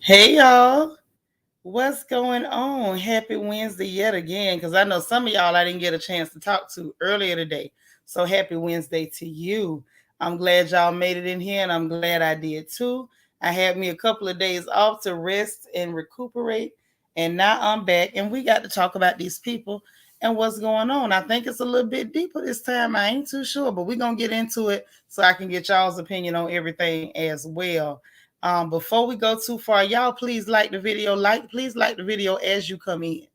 Hey y'all, what's going on? Happy Wednesday yet again, because I know some of y'all I didn't get a chance to talk to earlier today. So happy Wednesday to you. I'm glad y'all made it in here, and I'm glad I did too. I had me a couple of days off to rest and recuperate, and now I'm back, and we got to talk about these people and what's going on. I think it's a little bit deeper this time. I ain't too sure, but we're gonna get into it so I can get y'all's opinion on everything as well. Before we go too far, y'all please like the video. Please like the video as you come in.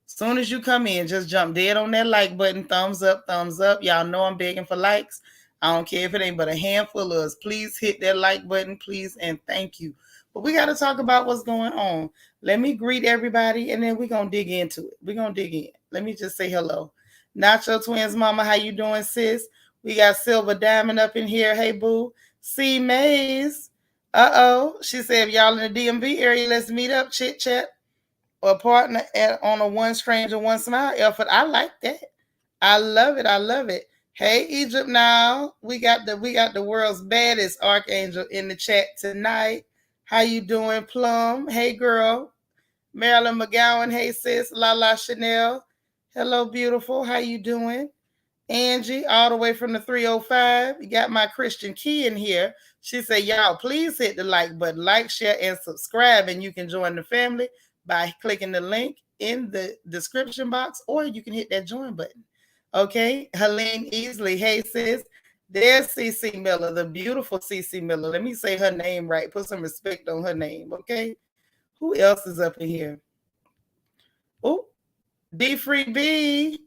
Soon as you come in, just jump dead on that like button. Thumbs up, thumbs up. Y'all know I'm begging for likes. I don't care if it ain't but a handful of us. Please hit that like button, please, and thank you. But we got to talk about what's going on. Let me greet everybody, and then we're gonna dig into it. We're gonna dig in. Let me just say hello. Nacho Twins Mama, how you doing, sis? We got Silver Diamond up in here. Hey, boo. C Maze. Uh-oh. She said, if y'all in the DMV area, let's meet up, chit chat, or partner on a one stranger, one smile effort. I like that. I love it. I love it. Hey, Egypt now. We got the world's baddest archangel in the chat tonight. How you doing, Plum? Hey, girl. Marilyn McGowan. Hey, sis. Lala Chanel. Hello, beautiful. How you doing? Angie, all the way from the 305. You got my Christian Key in here. She said, y'all, please hit the like button, like, share, and subscribe. And you can join the family by clicking the link in the description box, or you can hit that join button. Okay. Helene Easley. Hey, sis. There's CC Miller, the beautiful CC Miller. Let me say her name right. Put some respect on her name. Okay. Who else is up in here? Oh, D Free B.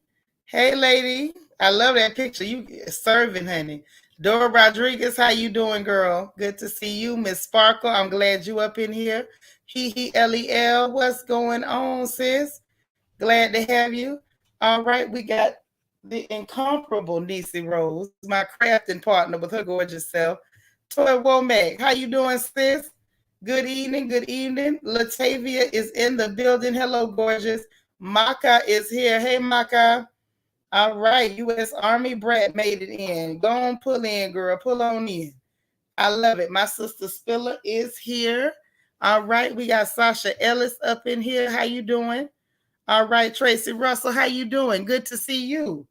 Hey, lady. I love that picture. You serving, honey. Dora Rodriguez, how you doing, girl? Good to see you. Miss Sparkle, I'm glad you up in here. Lel, what's going on, sis? Glad to have you. All right, we got the incomparable Nisi Rose, my crafting partner with her gorgeous self. Toy Womack, how you doing, sis? Good evening, good evening. Latavia is in the building. Hello, gorgeous. Maka is here. Hey, Maka. All right, U.S. Army brat made it in. Go on, pull in, girl. Pull on in. I love it. My sister Spiller is here. All right, we got Sasha Ellis up in here. How you doing? All right, Tracy Russell, how you doing? Good to see you.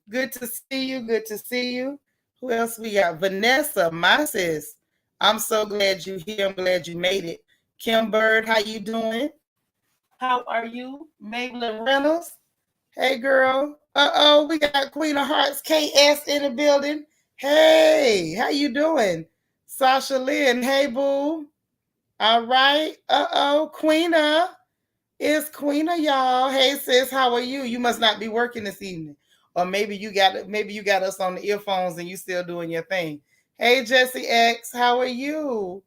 Good to see you. Good to see you. Who else we got? Vanessa, my sis. I'm so glad you here. I'm glad you made it. Kim Bird, how you doing? How are you? Maybelline Reynolds. Hey, girl. Uh-oh, we got Queen of Hearts KS in the building. Hey, how you doing? Sasha Lynn, hey, boo. All right. Uh-oh, Queena. It's Queena, y'all. Hey, sis, how are you? You must not be working this evening. Or maybe you got us on the earphones and you still doing your thing. Hey, Jesse X, how are you?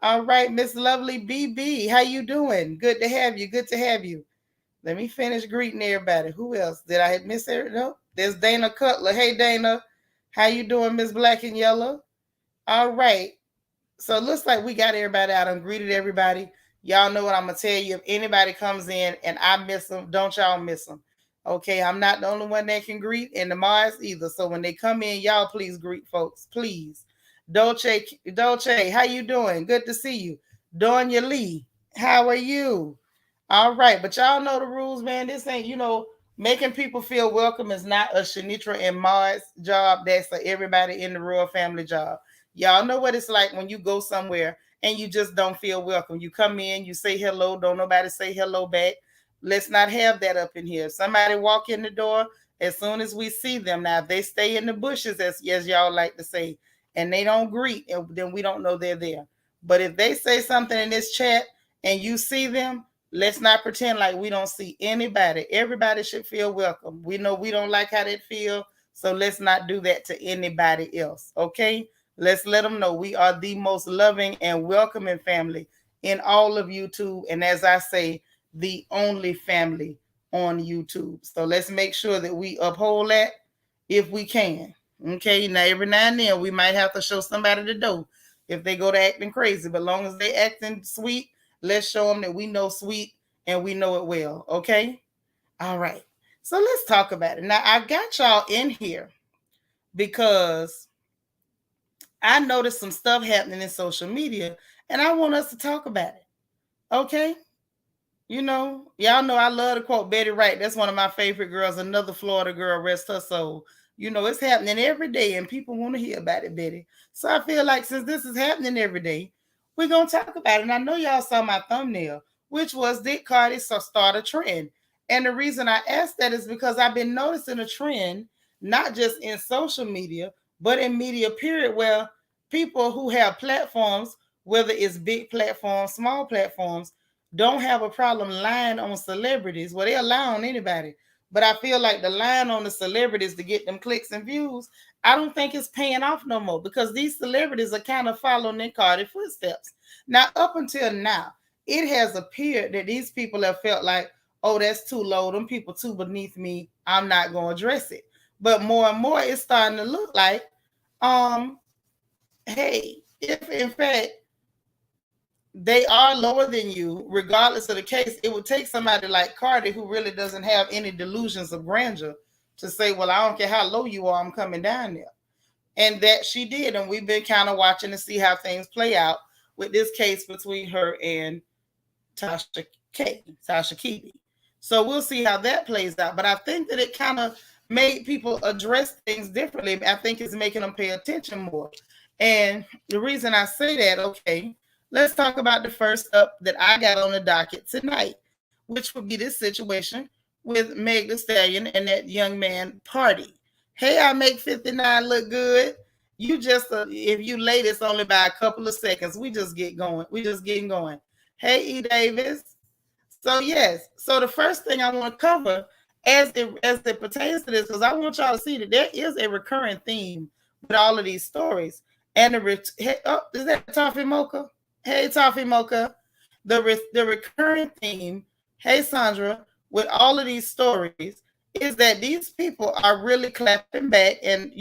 All right, Miss Lovely BB, how you doing? Good to have you. Good to have you. Let me finish greeting everybody. Who else? Did I miss her? No. There's Dana Cutler. Hey, Dana. How you doing, Miss Black and Yellow? All right. So it looks like we got everybody out and greeted everybody. Y'all know what I'm going to tell you. If anybody comes in and I miss them, don't y'all miss them. Okay, I'm not the only one that can greet, and the Mars either. So when they come in, y'all please greet folks, please. Dolce, how you doing? Good to see you. Donya Lee, how are you? All right, but y'all know the rules, man. This ain't, making people feel welcome is not a Seanitra and Mars job. That's a everybody in the royal family job. Y'all know what it's like when you go somewhere and you just don't feel welcome. You come in, you say hello, don't nobody say hello back. Let's not have that up in here. If somebody walk in the door, as soon as we see them, now if they stay in the bushes, as y'all like to say, and they don't greet, then we don't know they're there. But if they say something in this chat and you see them, let's not pretend like we don't see anybody. Everybody should feel welcome. We know we don't like how they feel, so let's not do that to anybody else. Okay? Let's let them know we are the most loving and welcoming family in all of YouTube. And as I say, the only family on YouTube. So let's make sure that we uphold that if we can. Okay, now every now and then we might have to show somebody the door if they go to acting crazy. But long as they acting sweet, let's show them that we know sweet and we know it well. Okay, all right. So let's talk about it. Now I got y'all in here because I noticed some stuff happening in social media, and I want us to talk about it. Okay. Y'all know I love to quote Betty Wright. That's one of my favorite girls. Another Florida girl, rest her soul. It's happening every day, and people want to hear about it, Betty. So I feel like since this is happening every day, we're gonna talk about it. And I know y'all saw my thumbnail, which was did Cardi start a trend? And the reason I asked that is because I've been noticing a trend, not just in social media, but in media period, where people who have platforms, whether it's big platforms, small platforms, don't have a problem lying on celebrities. Well, they'll lie on anybody. But I feel like the lying on the celebrities to get them clicks and views, I don't think it's paying off no more because these celebrities are kind of following in Cardi footsteps. Now, up until now, it has appeared that these people have felt like, oh, that's too low. Them people too beneath me. I'm not going to address it. But more and more, it's starting to look like, um, hey, if in fact they are lower than you, regardless of the case, it would take somebody like Cardi who really doesn't have any delusions of grandeur to say, well, I don't care how low you are, I'm coming down there. And that she did. And we've been kind of watching to see how things play out with this case between her and Tasha K, Tasha K. So we'll see how that plays out. But I think that it kind of made people address things differently. I think it's making them pay attention more. And the reason I say that, okay, let's talk about the first up that I got on the docket tonight, which would be this situation with Meg Thee Stallion and that young man Party. Hey, I make 59 look good. You just, if you late, it's only by a couple of seconds. We just get going. We just getting going. Hey, E. Davis. So yes. So the first thing I want to cover as it pertains to this, because I want y'all to see that there is a recurring theme with all of these stories. And is that Toffee Mocha? Hey, Toffee Mocha. The recurring theme, hey Sandra, with all of these stories is that these people are really clapping back and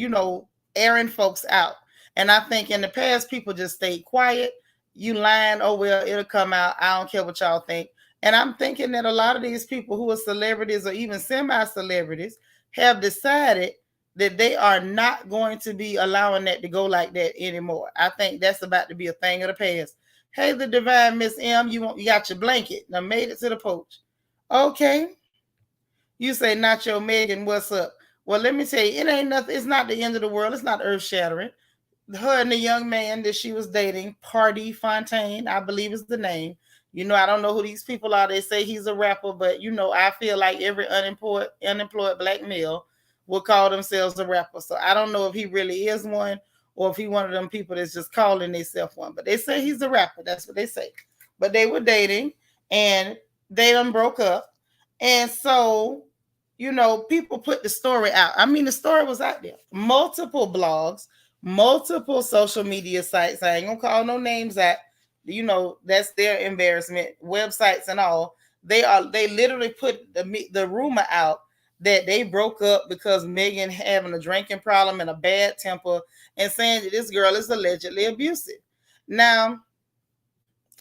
airing folks out. And I think in the past people just stayed quiet. You lying, oh well, it'll come out. I don't care what y'all think. And I'm thinking that a lot of these people who are celebrities or even semi-celebrities have decided that they are not going to be allowing that to go like that anymore. I think that's about to be a thing of the past. Hey, the divine Miss M, you got your blanket. Now made it to the porch. Okay. You say not your Megan, what's up? Well, let me tell you, it ain't nothing. It's not the end of the world. It's not earth shattering. Her and the young man that she was dating, Party Fontaine, I believe is the name. I don't know who these people are. They say he's a rapper, but I feel like every unemployed black male will call themselves a rapper. So I don't know if he really is one or if he one of them people that's just calling themselves one. But they say he's a rapper. That's what they say. But they were dating and they done broke up. And so, people put the story out. I mean, the story was out there. Multiple blogs, multiple social media sites. I ain't gonna call no names out. That's their embarrassment. Websites and all. They literally put the rumor out that they broke up because Megan having a drinking problem and a bad temper and saying that this girl is allegedly abusive. Now,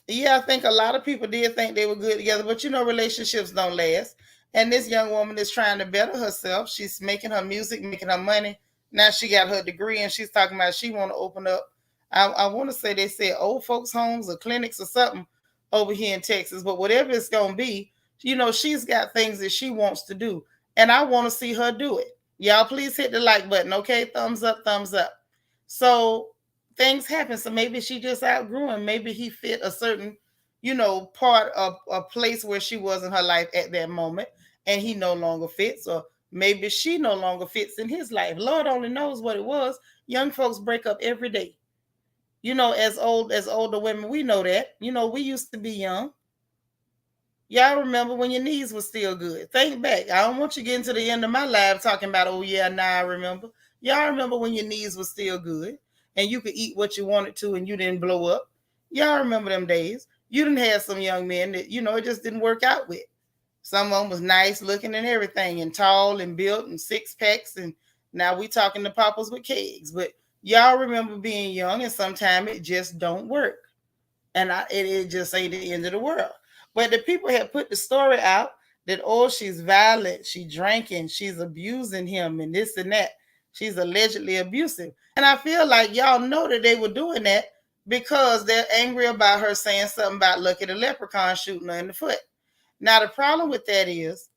yeah, I think a lot of people did think they were good together, but relationships don't last. And this young woman is trying to better herself. She's making her music, making her money. Now she got her degree and she's talking about she want to open up. I want to say they said old folks' homes or clinics or something over here in Texas, but whatever it's going to be, she's got things that she wants to do. And I want to see her do it. Y'all please hit the like button, okay? Thumbs up, thumbs up. So things happen. So maybe she just outgrew him. Maybe he fit a certain, part of a place where she was in her life at that moment, and he no longer fits, or maybe she no longer fits in his life. Lord only knows what it was. Young folks break up every day. As older women, we know that. We used to be young. Y'all remember when your knees were still good. Think back. I don't want you getting to the end of my life talking about, oh yeah, now I remember. Y'all remember when your knees were still good and you could eat what you wanted to and you didn't blow up. Y'all remember them days. You didn't have some young men that, it just didn't work out with. Some of them was nice looking and everything and tall and built and six packs. And now we talking to papas with kegs. But y'all remember being young and sometimes it just don't work. And it just ain't the end of the world. But the people have put the story out that, oh, she's violent, she's drinking, she's abusing him and this and that. She's allegedly abusive. And I feel like y'all know that they were doing that because they're angry about her saying something about Lucky the Leprechaun shooting her in the foot. Now, the problem with that is,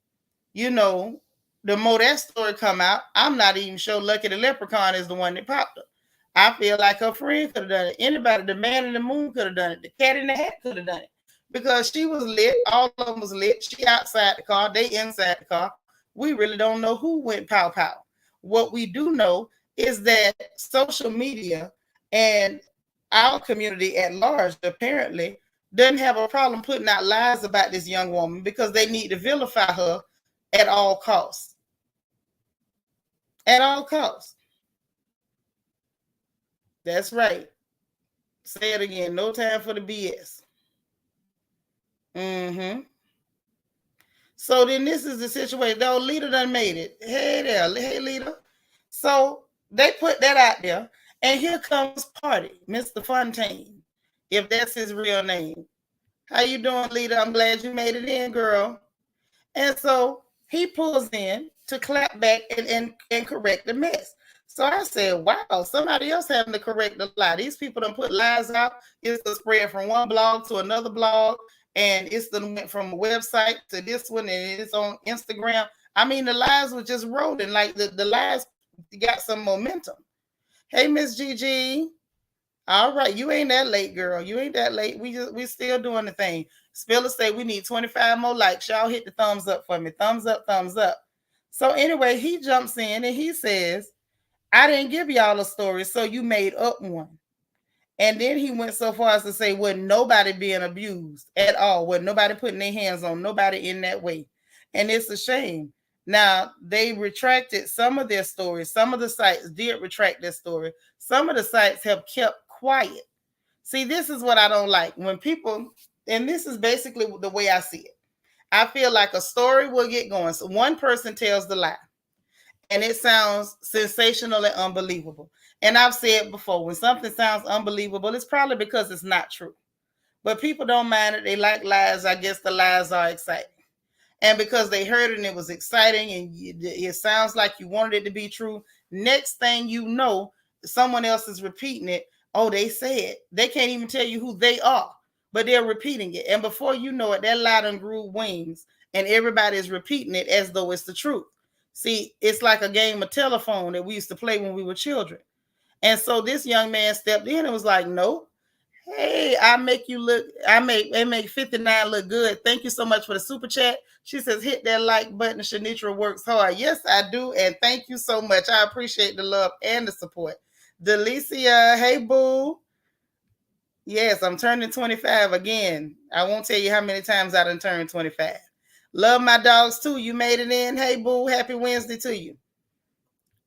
you know, the more that story come out, I'm not even sure Lucky the Leprechaun is the one that popped her. I feel like her friend could have done it. Anybody, the man in the moon could have done it. The cat in the hat could have done it. Because she was lit. All of them was lit. She outside the car. They inside the car. We really don't know who went pow pow. What we do know is that social media and our community at large apparently doesn't have a problem putting out lies about this young woman because they need to vilify her at all costs. At all costs. That's right. Say it again. No time for the BS. Mm-hmm. So then this is the situation. The old leader done made it. Hey there. Hey, leader. So they put that out there. And here comes Party, Mr. Fontaine, if that's his real name. How you doing, leader? I'm glad you made it in, girl. And so he pulls in to clap back and correct the mess. So I said, wow, somebody else having to correct the lie. These people don't put lies out. It's the spread from one blog to another blog. And it's the went from a website to this one, and it's on Instagram. I mean, the lies were just rolling. Like the lies got some momentum. Hey, Miss Gigi. All right, you ain't that late, girl. You ain't that late. We still doing the thing. Spiller say we need 25 more likes. Y'all hit the thumbs up for me. Thumbs up, thumbs up. So anyway, he jumps in and he says, I didn't give y'all a story, so you made up one. And then he went so far as to say, wasn't nobody being abused at all. Wasn't nobody putting their hands on nobody in that way. And it's a shame. Now, they retracted some of their stories. Some of the sites did retract their story. Some of the sites have kept quiet. See, this is what I don't like. When people, and this is basically the way I see it. I feel like a story will get going. So one person tells the lie, and it sounds sensational and unbelievable. And I've said before, when something sounds unbelievable, it's probably because it's not true. But people don't mind it. They like lies. I guess the lies are exciting. And because they heard it and it was exciting and it sounds like you wanted it to be true, next thing you know, someone else is repeating it. Oh, they said. They can't even tell you who they are, but they're repeating it. And before you know it, that lie done grew wings and everybody is repeating it as though it's the truth. See, it's like a game of telephone that we used to play when we were children. And so this young man stepped in and was like, no, hey, I make 59 look good. Thank you so much for the super chat. She says, hit that like button. Seanitra works hard. Yes, I do. And thank you so much. I appreciate the love and the support. Delicia, hey, boo. Yes, I'm turning 25 again. I won't tell you how many times I done turned 25. Love my dogs too. You made it in. Hey, boo. Happy Wednesday to you.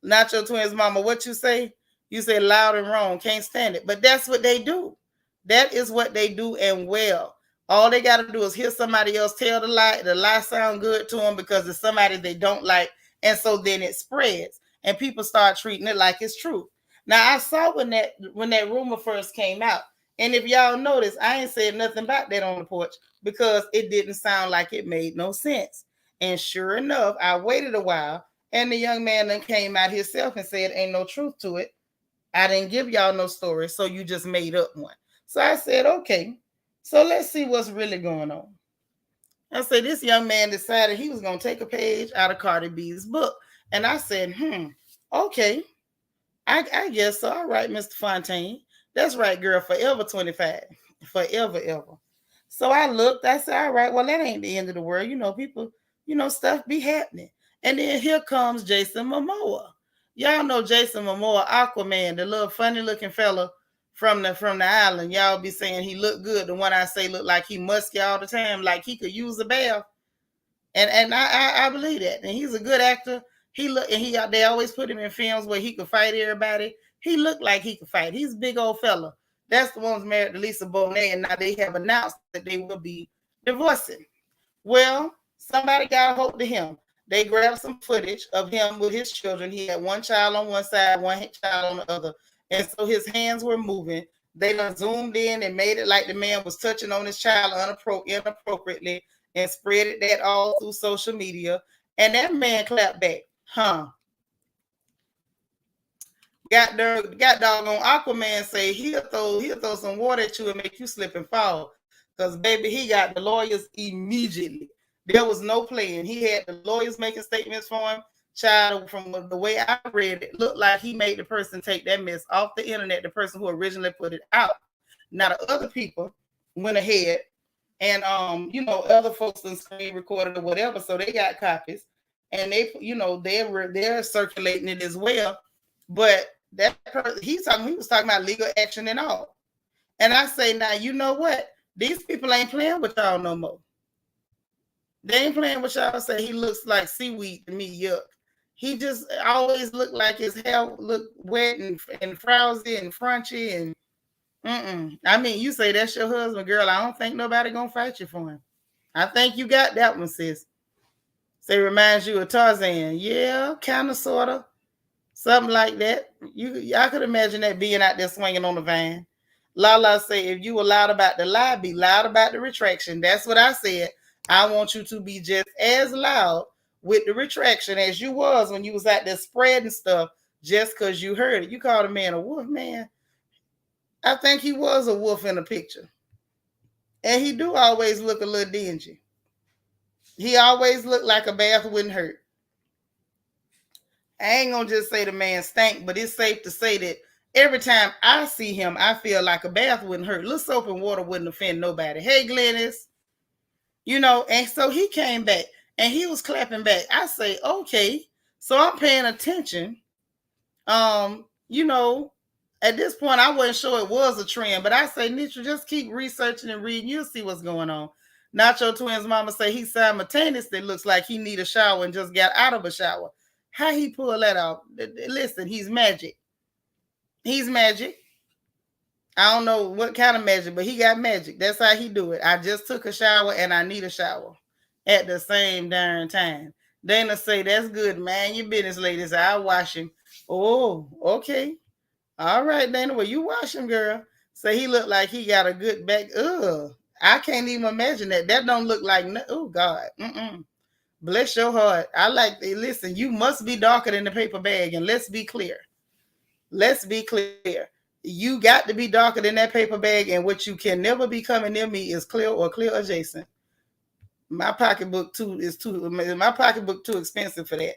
Not your twins, mama. What you say? You say loud and wrong. Can't stand it. But that's what they do. That is what they do, and well. All they got to do is hear somebody else tell the lie. The lie sound good to them because it's somebody they don't like. And so then it spreads. And people start treating it like it's true. Now, I saw when that rumor first came out. And if y'all notice, I ain't said nothing about that on the porch because it didn't sound like it made no sense. And sure enough, I waited a while. And the young man then came out himself and said, ain't no truth to it. I didn't give y'all no story, so you just made up one. So I said, okay, so let's see what's really going on. I said, this young man decided he was going to take a page out of Cardi B's book. And I said, okay, I guess so. All right, Mr. Fontaine. That's right, girl, forever 25. Forever, ever. So I looked, I said, all right, well, that ain't the end of the world. People, stuff be happening. And then here comes Jason Momoa. Y'all know Jason Momoa, Aquaman, the little funny looking fella from the island. Y'all be saying he look good. The one I say look like he musky all the time, like he could use a bath. And I believe that. And he's a good actor. They always put him in films where he could fight everybody. He looked like he could fight. He's a big old fella. That's the one who's married to Lisa Bonet, and now they have announced that they will be divorcing. Well, somebody got a hold of him. They grabbed some footage of him with his children. He had one child on one side, one child on the other. And so his hands were moving. They done zoomed in and made it like the man was touching on his child inappropriately and spread it that all through social media. And that man clapped back. Got doggone Aquaman say he'll throw some water at you and make you slip and fall. Cause baby, he got the lawyers immediately. There was no playing. He had the lawyers making statements for him. Child, from the way I read it, looked like he made the person take that mess off the internet, the person who originally put it out. Now the other people went ahead and other folks and screen recorded or whatever, so they got copies and they're circulating it as well. But he was talking about legal action and all. And I say, now you know what? These people ain't playing with y'all no more. They ain't playing with y'all. Say he looks like seaweed to me. Yuck. He just always looked like his hair looked wet and frowsy and frunchy and I mean, you say that's your husband, girl. I don't think nobody gonna fight you for him. I think you got that one, sis. Say reminds you of Tarzan. Yeah, kind of, sort of. Something like that. I could imagine that being out there swinging on the van. Lala say, if you were loud about the lie, be loud about the retraction. That's what I said. I want you to be just as loud with the retraction as you was when you was out there spreading stuff just because you heard it. You called a man a wolf, man. I think he was a wolf in the picture. And he do always look a little dingy. He always looked like a bath wouldn't hurt. I ain't gonna just say the man stank, but it's safe to say that every time I see him, I feel like a bath wouldn't hurt. Little soap and water wouldn't offend nobody. Hey, Glennis. And so he came back and he was clapping back. I say, okay. So I'm paying attention. At this point, I wasn't sure it was a trend, but I say, Nitra, just keep researching and reading. You'll see what's going on. Nacho Twins mama say he simultaneously looks like he need a shower and just got out of a shower. How he pull that off? Listen, he's magic. He's magic. I don't know what kind of magic, but he got magic. That's how he do it. I just took a shower and I need a shower at the same darn time. Dana say, that's good, man. Your business, ladies. I'll wash him. Oh, okay. All right, Dana. Well, you wash him, girl. So he looked like he got a good back. Ugh. I can't even imagine that. That don't look like, oh, God. Bless your heart. I like, listen, you must be darker than the paper bag. And let's be clear. You got to be darker than that paper bag. And what you can never be coming near me is clear or clear adjacent. My pocketbook too expensive for that.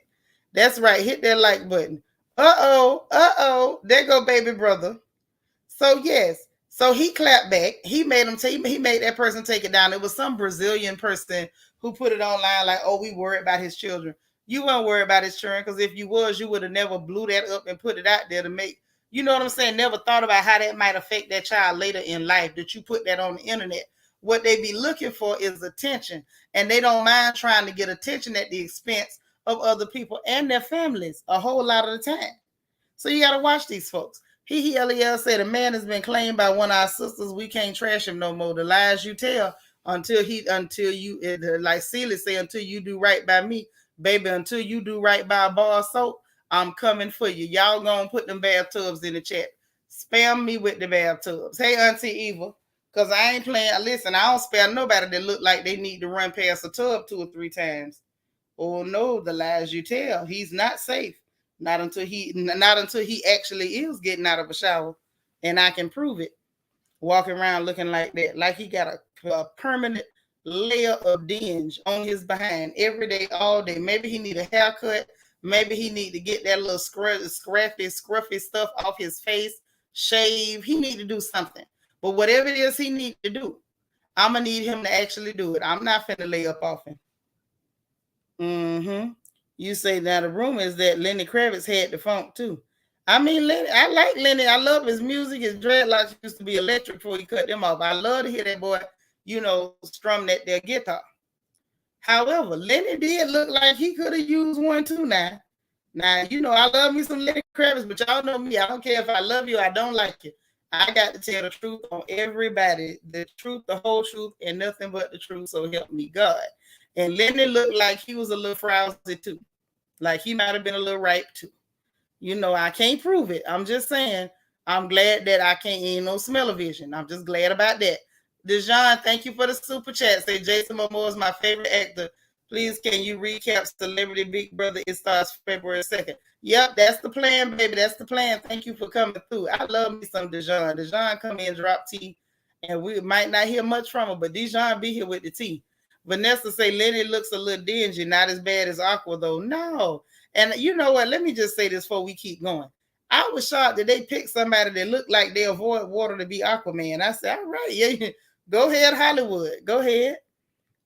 That's right. Hit that like button. There go baby brother. So yes. So he clapped back. He made that person take it down. It was some Brazilian person who put it online like, oh, we worried about his children. You weren't worried about his children, because if you was, you would have never blew that up and put it out there to make, you know what I'm saying? Never thought about how that might affect that child later in life, that you put that on the internet. What they be looking for is attention, and they don't mind trying to get attention at the expense of other people and their families a whole lot of the time. So you got to watch these folks. LEL said, a man has been claimed by one of our sisters. We can't trash him no more. The lies you tell until you, like Celia say, until you do right by me, baby, until you do right by a bar of soap, I'm coming for you. Y'all gonna put them bathtubs in the chat. Spam me with the bathtubs. Hey, Auntie Eva, because I ain't playing. Listen, I don't spare nobody that look like they need to run past a tub 2 or 3 times. Oh no, the lies you tell. He's not safe. Not until he actually is getting out of a shower, and I can prove it. Walking around looking like that, like he got a permanent layer of dinge on his behind every day, all day. Maybe he need a haircut. Maybe he need to get that little scruffy stuff off his face, shave. He need to do something. But whatever it is he need to do, I'm gonna need him to actually do it. I'm not finna lay up off him. You say now the rumor is that Lenny Kravitz had the funk too. I mean, Lenny, I like Lenny. I love his music. His dreadlocks used to be electric before he cut them off. I love to hear that boy, strum their guitar. However, Lenny did look like he could have used one too now. Now, I love me some Lenny Kravitz, but y'all know me. I don't care if I love you or I don't like you. I got to tell the truth on everybody. The truth, the whole truth, and nothing but the truth. So help me God. And Lenny looked like he was a little frowsy too. Like he might have been a little ripe too. I can't prove it. I'm just saying, I'm glad that I can't eat no smell-o-vision. I'm just glad about that. Dejan, thank you for the super chat. Say Jason Momoa is my favorite actor. Please, can you recap Celebrity Big Brother? It starts February 2nd. Yep, that's the plan, baby. That's the plan. Thank you for coming through. I love me some Dijon. Dijon come in, drop tea, and we might not hear much from her, but Dijon be here with the tea. Vanessa say Lenny looks a little dingy, not as bad as Aqua though. No. And you know what? Let me just say this before we keep going. I was shocked that they picked somebody that looked like they avoid water to be Aquaman. I said, all right, yeah, go ahead, Hollywood. Go ahead.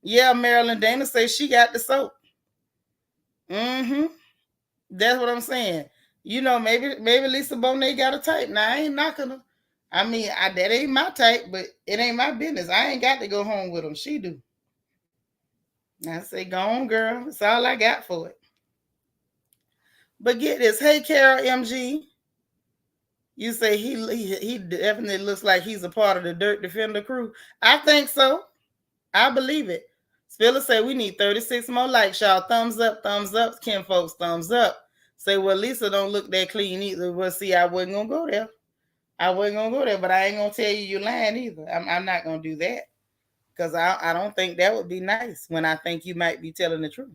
Yeah, Marilyn Dana says she got the soap. Mm-hmm. That's what I'm saying. You know, maybe Lisa Bonet got a type. Now I ain't knocking her. I mean, that ain't my type, but it ain't my business. I ain't got to go home with them. She do. I say, go on, girl. That's all I got for it. But get this. Hey, Carol MG. You say he definitely looks like he's a part of the Dirt Defender crew. I think so. I believe it. Spiller say we need 36 more likes, y'all. Thumbs up, thumbs up. Kim folks, thumbs up. Say, well, Lisa don't look that clean either. Well, see, I wasn't going to go there. I wasn't going to go there, but I ain't going to tell you you're lying either. I'm not going to do that because I don't think that would be nice when I think you might be telling the truth.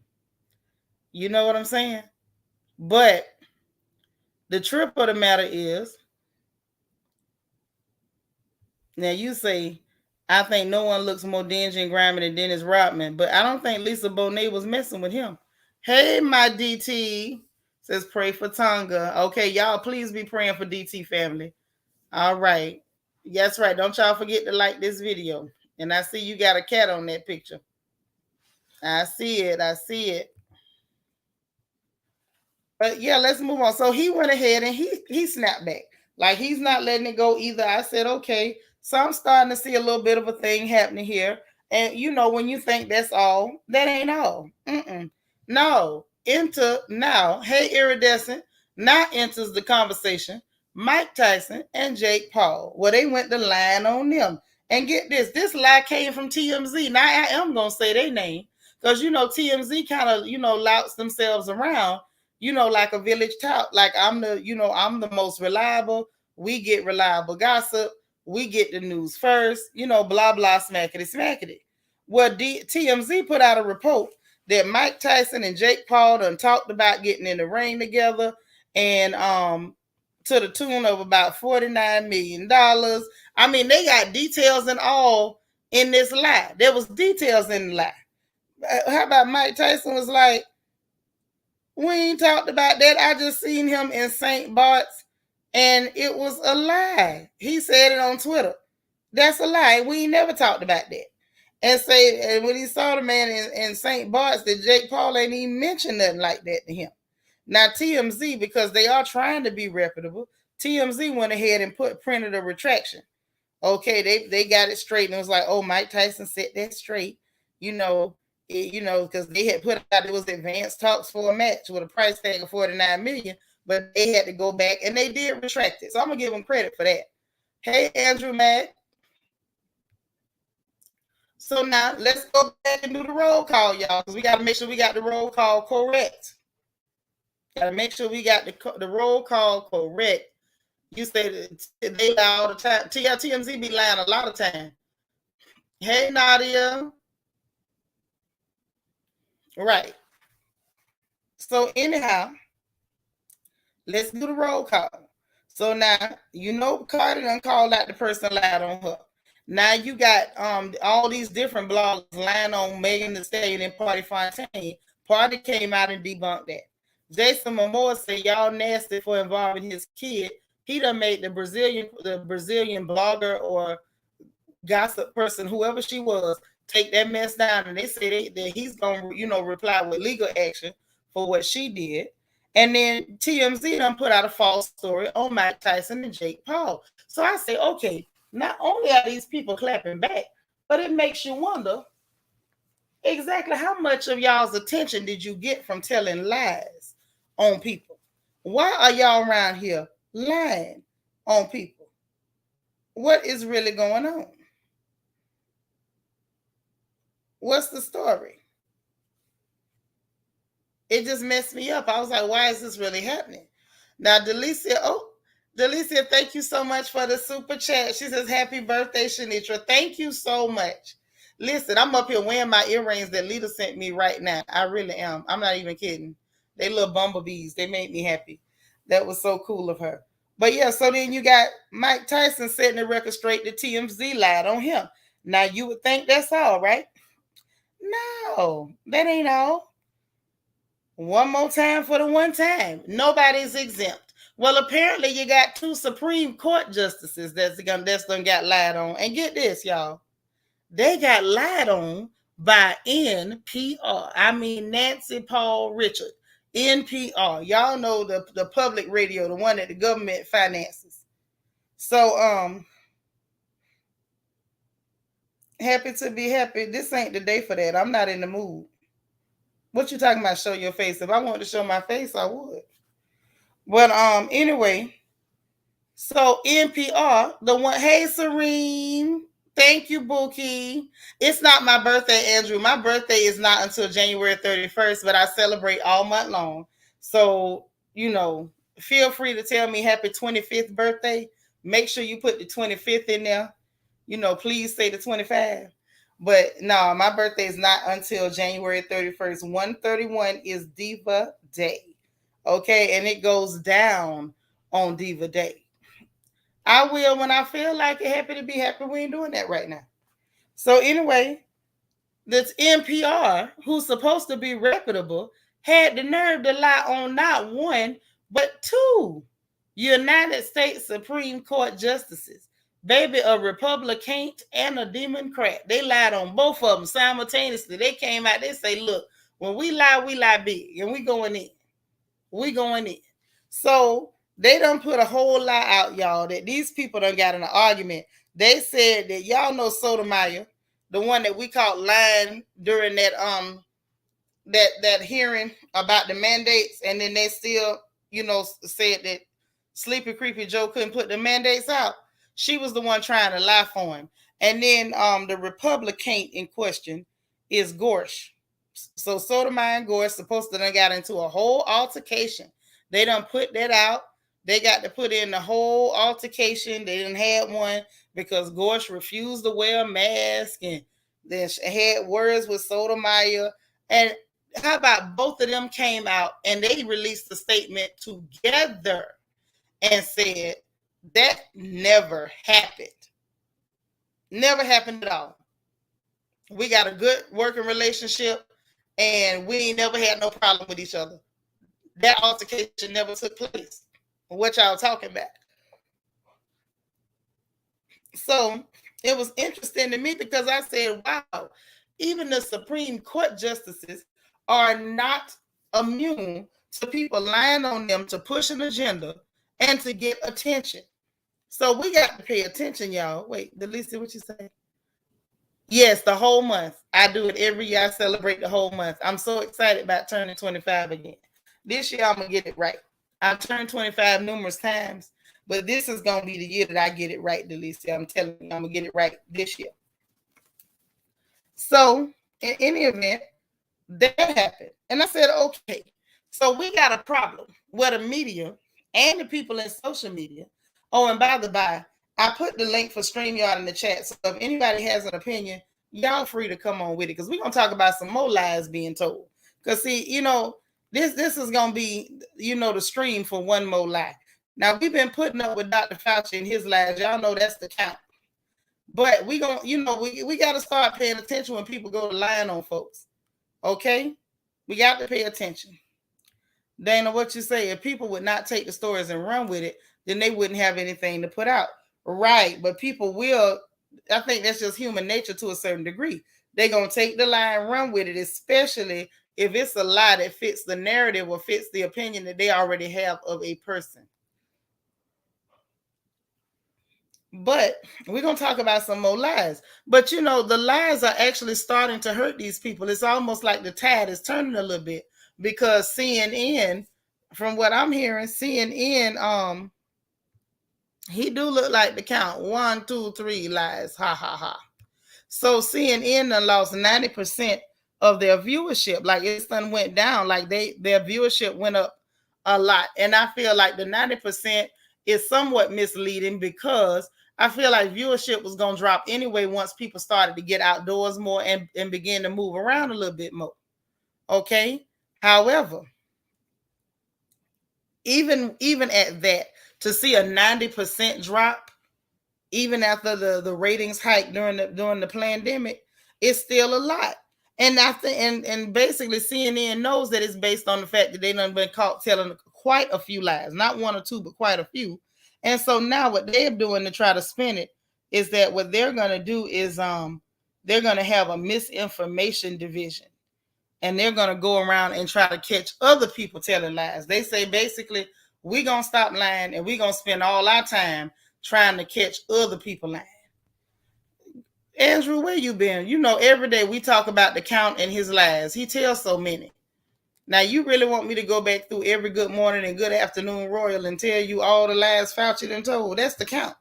You know what I'm saying? But the truth of the matter is, now you say, I think no one looks more dingy and grimy than Dennis Rodman, but I don't think Lisa Bonet was messing with him. Hey, my DT says pray for Tonga. Okay, y'all, please be praying for DT family. All right. That's right. Don't y'all forget to like this video. And I see you got a cat on that picture. I see it. I see it. But yeah, let's move on. So he went ahead and he snapped back. Like he's not letting it go either. I said, okay. So I'm starting to see a little bit of a thing happening here. And you know, when you think that's all, that ain't all. No. Enter now. Hey, Iridescent. Now enters the conversation. Mike Tyson and Jake Paul. Well, they went the line on them. And get this lie came from TMZ. Now I am gonna say their name. Because you know, TMZ kind of, louts themselves around, like a village tout. Like I'm the most reliable. We get reliable gossip. We get the news first. Blah blah smackety smackety. Well, TMZ put out a report that Mike Tyson and Jake Paul done talked about getting in the ring together, and to the tune of about $49 million. I mean, they got details and all in this lie. There was details in the lie. How about Mike Tyson was like, we ain't talked about that. I just seen him in St. Bart's and it was a lie. He said it on Twitter. That's a lie. We ain't never talked about that. And when he saw the man in St. Bart's, that Jake Paul ain't even mentioned nothing like that to him. Now TMZ, because they are trying to be reputable, TMZ went ahead and printed a retraction. Okay, they got it straight, and it was like, oh, Mike Tyson set that straight, because they had put out it was advanced talks for a match with a price tag of $49 million, but they had to go back and they did retract it. So I'm gonna give them credit for that. Hey, Andrew Mack. So now let's go back and do the roll call, y'all, because we got to make sure we got the roll call correct. Got to make sure we got the roll call correct. You say they lie all the time. TMZ be lying a lot of time. Hey, Nadia. Right. So anyhow, let's do the roll call. So now, Cardi done called out the person lied on her. Now you got all these different blogs lying on Megan Thee Stallion and Party Fontaine. Party came out and debunked that. Jason Momoa said y'all nasty for involving his kid. He done made the Brazilian blogger or gossip person, whoever she was, take that mess down. And they say that he's going to, reply with legal action for what she did. And then TMZ done put out a false story on Mike Tyson and Jake Paul. So I say, okay, not only are these people clapping back, but it makes you wonder exactly how much of y'all's attention did you get from telling lies on people? Why are y'all around here lying on people? What is really going on? What's the story? It just messed me up. I was like, why is this really happening? Now, Delicia, thank you so much for the super chat. She says, happy birthday, Seanitra. Thank you so much. Listen, I'm up here wearing my earrings that Lita sent me right now. I really am. I'm not even kidding. They little bumblebees. They made me happy. That was so cool of her. But yeah, so then you got Mike Tyson setting the record straight. The TMZ lied on him. Now you would think that's all, right? No, that ain't all. One more time for the one time. Nobody's exempt. Well, apparently you got two Supreme Court justices that's done got lied on. And get this, y'all. They got lied on by NPR. I mean Nancy Paul Richard. NPR. Y'all know the public radio, the one that the government finances. So happy to be happy. This ain't the day for that. I'm not in the mood. What you talking about? Show your face. If I wanted to show my face, I would. But anyway, so NPR, the one, hey Serene, thank you, Bookie. It's not my birthday, Andrew. My birthday is not until January 31st, but I celebrate all month long. So, feel free to tell me happy 25th birthday. Make sure you put the 25th in there. Please say the 25. But no, my birthday is not until January 31st. 131 is Diva Day. Okay, and it goes down on Diva Day. I will when I feel like it. Happy to be happy. We ain't doing that right now. So anyway, this NPR, who's supposed to be reputable, had the nerve to lie on not one, but two United States Supreme Court justices. Baby, a Republican and a Democrat. They lied on both of them simultaneously. They came out, they say, look, when we lie big, and we going in. We going in. So they done put a whole lot out, y'all, that these people done got in an argument. They said that y'all know Sotomayor, the one that we caught lying during that that hearing about the mandates, and then they still, said that Sleepy Creepy Joe couldn't put the mandates out. She was the one trying to lie for him. And then the Republican in question is Gorsh. So Sotomayor and Gorsh supposed to done got into a whole altercation. They done put that out. They got to put in the whole altercation. They didn't have one because Gorsh refused to wear a mask, and then had words with Sotomayor. And how about both of them came out and they released a statement together and said that never happened. Never happened at all. We got a good working relationship and we ain't never had no problem with each other. That altercation never took place. What y'all talking about? So it was interesting to me because I said, wow, even the Supreme Court justices are not immune to people lying on them to push an agenda and to get attention. So we got to pay attention, y'all. Wait, Delisa, what you say? Yes, the whole month. I do it every year. I celebrate the whole month. I'm so excited about turning 25 again. This year, I'm going to get it right. I've turned 25 numerous times, but this is going to be the year that I get it right, Delisa. I'm telling you, I'm going to get it right this year. So, in any event, that happened. And I said, okay, so we got a problem where the media and the people in social media. Oh, and by the by, I put the link for StreamYard in the chat. So if anybody has an opinion, y'all free to come on with it because we're going to talk about some more lies being told. Because, see, this is going to be, the stream for one more lie. Now, we've been putting up with Dr. Fauci and his lies. Y'all know that's the count. But we going to, we got to start paying attention when people go to lying on folks. Okay? We got to pay attention. Dana, what you say? If people would not take the stories and run with it, then they wouldn't have anything to put out. Right. But people will. I think that's just human nature to a certain degree. They're going to take the lie and run with it, especially if it's a lie that fits the narrative or fits the opinion that they already have of a person. But we're going to talk about some more lies. But, the lies are actually starting to hurt these people. It's almost like the tide is turning a little bit because CNN, from what I'm hearing, CNN, he do look like the count 1, 2, 3 lies. Ha, ha, ha. So CNN done lost 90% of their viewership. Like it's done went down. Like their viewership went up a lot. And I feel like the 90% is somewhat misleading because I feel like viewership was going to drop anyway once people started to get outdoors more and begin to move around a little bit more. Okay. However, even at that, to see a 90% drop, even after the ratings hike during the pandemic, it's still a lot. And after and basically CNN knows that it's based on the fact that they done been caught telling quite a few lies, not one or two, but quite a few. And so now what they're doing to try to spin it is that what they're gonna do is they're gonna have a misinformation division. And they're gonna go around and try to catch other people telling lies. They say basically, we're gonna stop lying and we're gonna spend all our time trying to catch other people lying. Andrew, where you been? You know, every day we talk about the count and his lies. He tells so many. Now, you really want me to go back through every good morning and good afternoon royal and tell you all the lies Fauci done told? That's the count.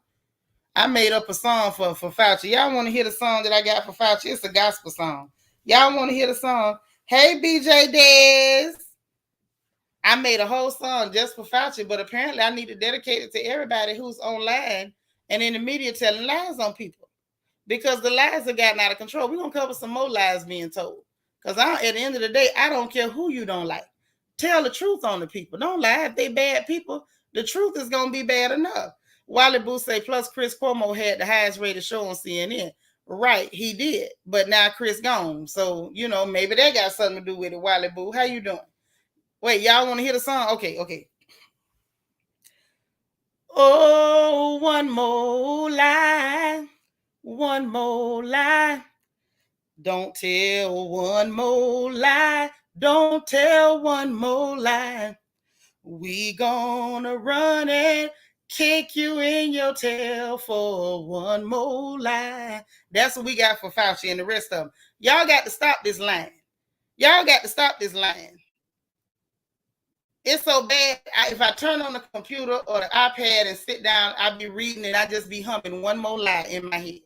I made up a song for Fauci. Y'all want to hear the song that I got for Fauci? It's a gospel song. Y'all want to hear the song? Hey, BJ Dez. I made a whole song just for Fauci, but apparently I need to dedicate it to everybody who's online and in the media telling lies on people, because the lies have gotten out of control. We're going to cover some more lies being told, because at the end of the day, I don't care who you don't like. Tell the truth on the people. Don't lie. If they bad people, the truth is going to be bad enough. Wally Boo say, plus Chris Cuomo had the highest rated show on CNN. Right, he did. But now Chris gone. So, you know, maybe that got something to do with it. Wally Boo, how you doing? Wait, y'all want to hear the song? Okay. Oh, one more lie. One more lie. Don't tell one more lie. Don't tell one more lie. We gonna run and kick you in your tail for one more lie. That's what we got for Fauci and the rest of them. Y'all got to stop this lying. Y'all got to stop this lying. It's so bad. If I turn on the computer or the iPad and sit down, I'll be reading and I just be humming one more lie in my head.